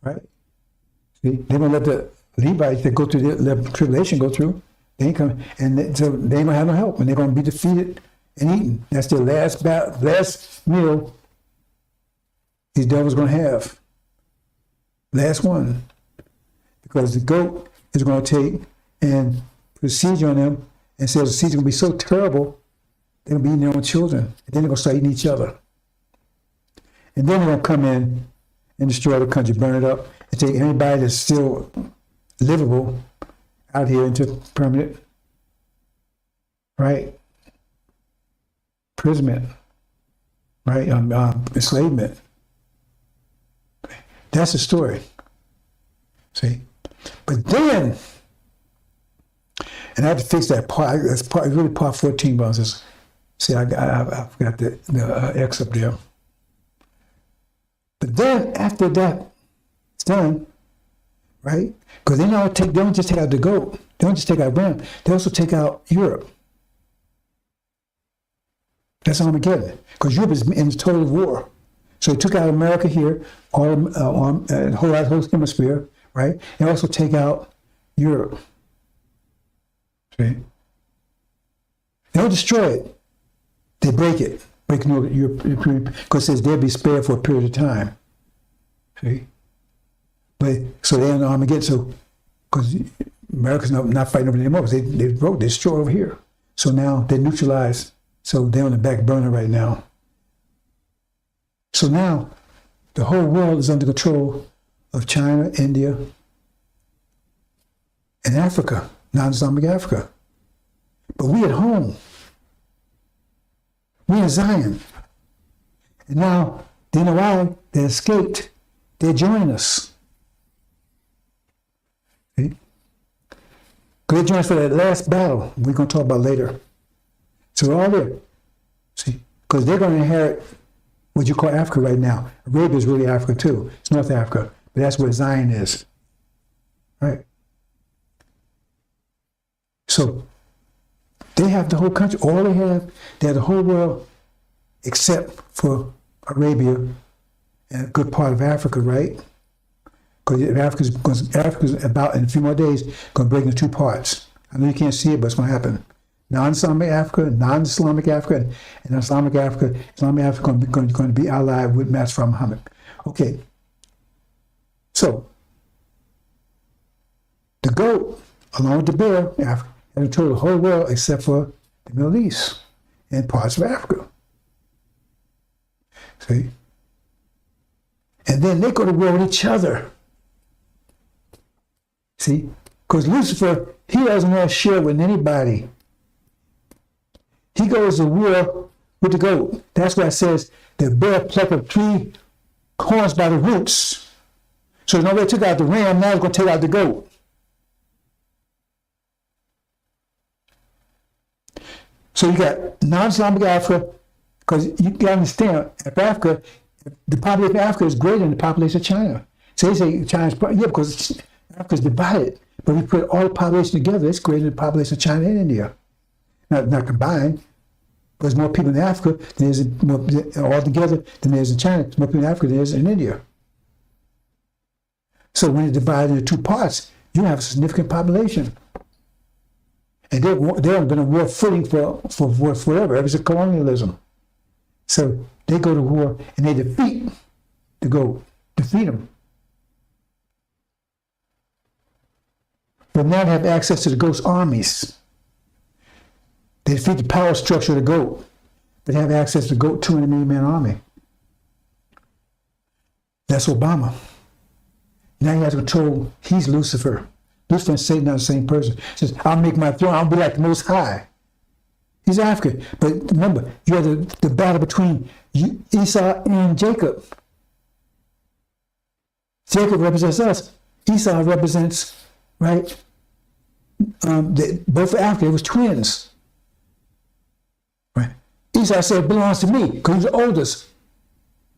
Right? See, they're going to let the Levites that go through the tribulation go through. They ain't coming, and so they ain't going to have no help, and they're going to be defeated and eaten. That's their last battle, last meal these devils going to have. Last one. Because the goat is going to take and put a siege on them. And says the seeds are going to be so terrible, they're going to be eating their own children. And then they're going to start eating each other. And then they're going to come in and destroy the country, burn it up, and take anybody that's still livable out here into permanent, right, imprisonment, right, enslavement. That's the story. See? But then, and I have to fix that part. That's really part 14, brothers. See, I got the X up there. But then after that, it's done, right? Because they don't just take out the goat. They don't just take out Ram. They also take out Europe. That's Armageddon. Because Europe is in total war. So they took out America here, the whole hemisphere, right? And also take out Europe. See? They don't destroy it. They break it. Break Europe, because it says they'll be spared for a period of time. See? But so they're in Armageddon. So because America's not fighting over them anymore, because they destroy over here. So now they're neutralized. So they're on the back burner right now. So now the whole world is under control of China, India, and Africa, non-Islamic Africa. But we at home, we in Zion. And now, they know why they escaped. They join us. See? They join us for that last battle we're going to talk about later. So we're all there. See? Because they're going to inherit what you call Africa right now. Arabia is really Africa too. It's North Africa. But that's where Zion is. Right? So they have the whole country. All they have the whole world except for Arabia and a good part of Africa, right? Because Africa's about, in a few more days, going to break into two parts. I know you can't see it, but it's going to happen. Non-Islamic Africa, non-Islamic Africa, and Islamic Africa. Islamic Africa is going to be allied with Master Muhammad. Okay. So, the goat, along with the bear, Africa, has controlled the whole world except for the Middle East and parts of Africa. See? And then they go to war with each other. See? Because Lucifer, he doesn't want to share with anybody. He goes to war with the goat. That's why it says the bear plucked up 3 horns by the roots. So nobody took out the ram, now it's going to take out the goat. So you got non-Islamic Africa, because you got to understand, if Africa, the population of Africa is greater than the population of China. So they say China's, yeah, because Africa's divided. But we put all the population together, it's greater than the population of China and India. Not combined, but there's more people in Africa than there's all together than there's in China. There's more people in Africa than there's in India. So when it's divided into 2 parts, you have a significant population. And they've been a war footing for forever, ever since colonialism. So they go to war and they defeat the goat, defeat them. But now they have access to the goat's armies. They defeat the power structure of the goat, but they have access to the goat 200 million man army. That's Obama. Now he has control. He's Lucifer. Lucifer and Satan are the same person. He says, I'll make my throne, I'll be like the Most High. He's African. But remember, you have the battle between Esau and Jacob. Jacob represents us. Esau represents, right? Both Africa, it was twins. Right? Esau said, it belongs to me, because he was the oldest.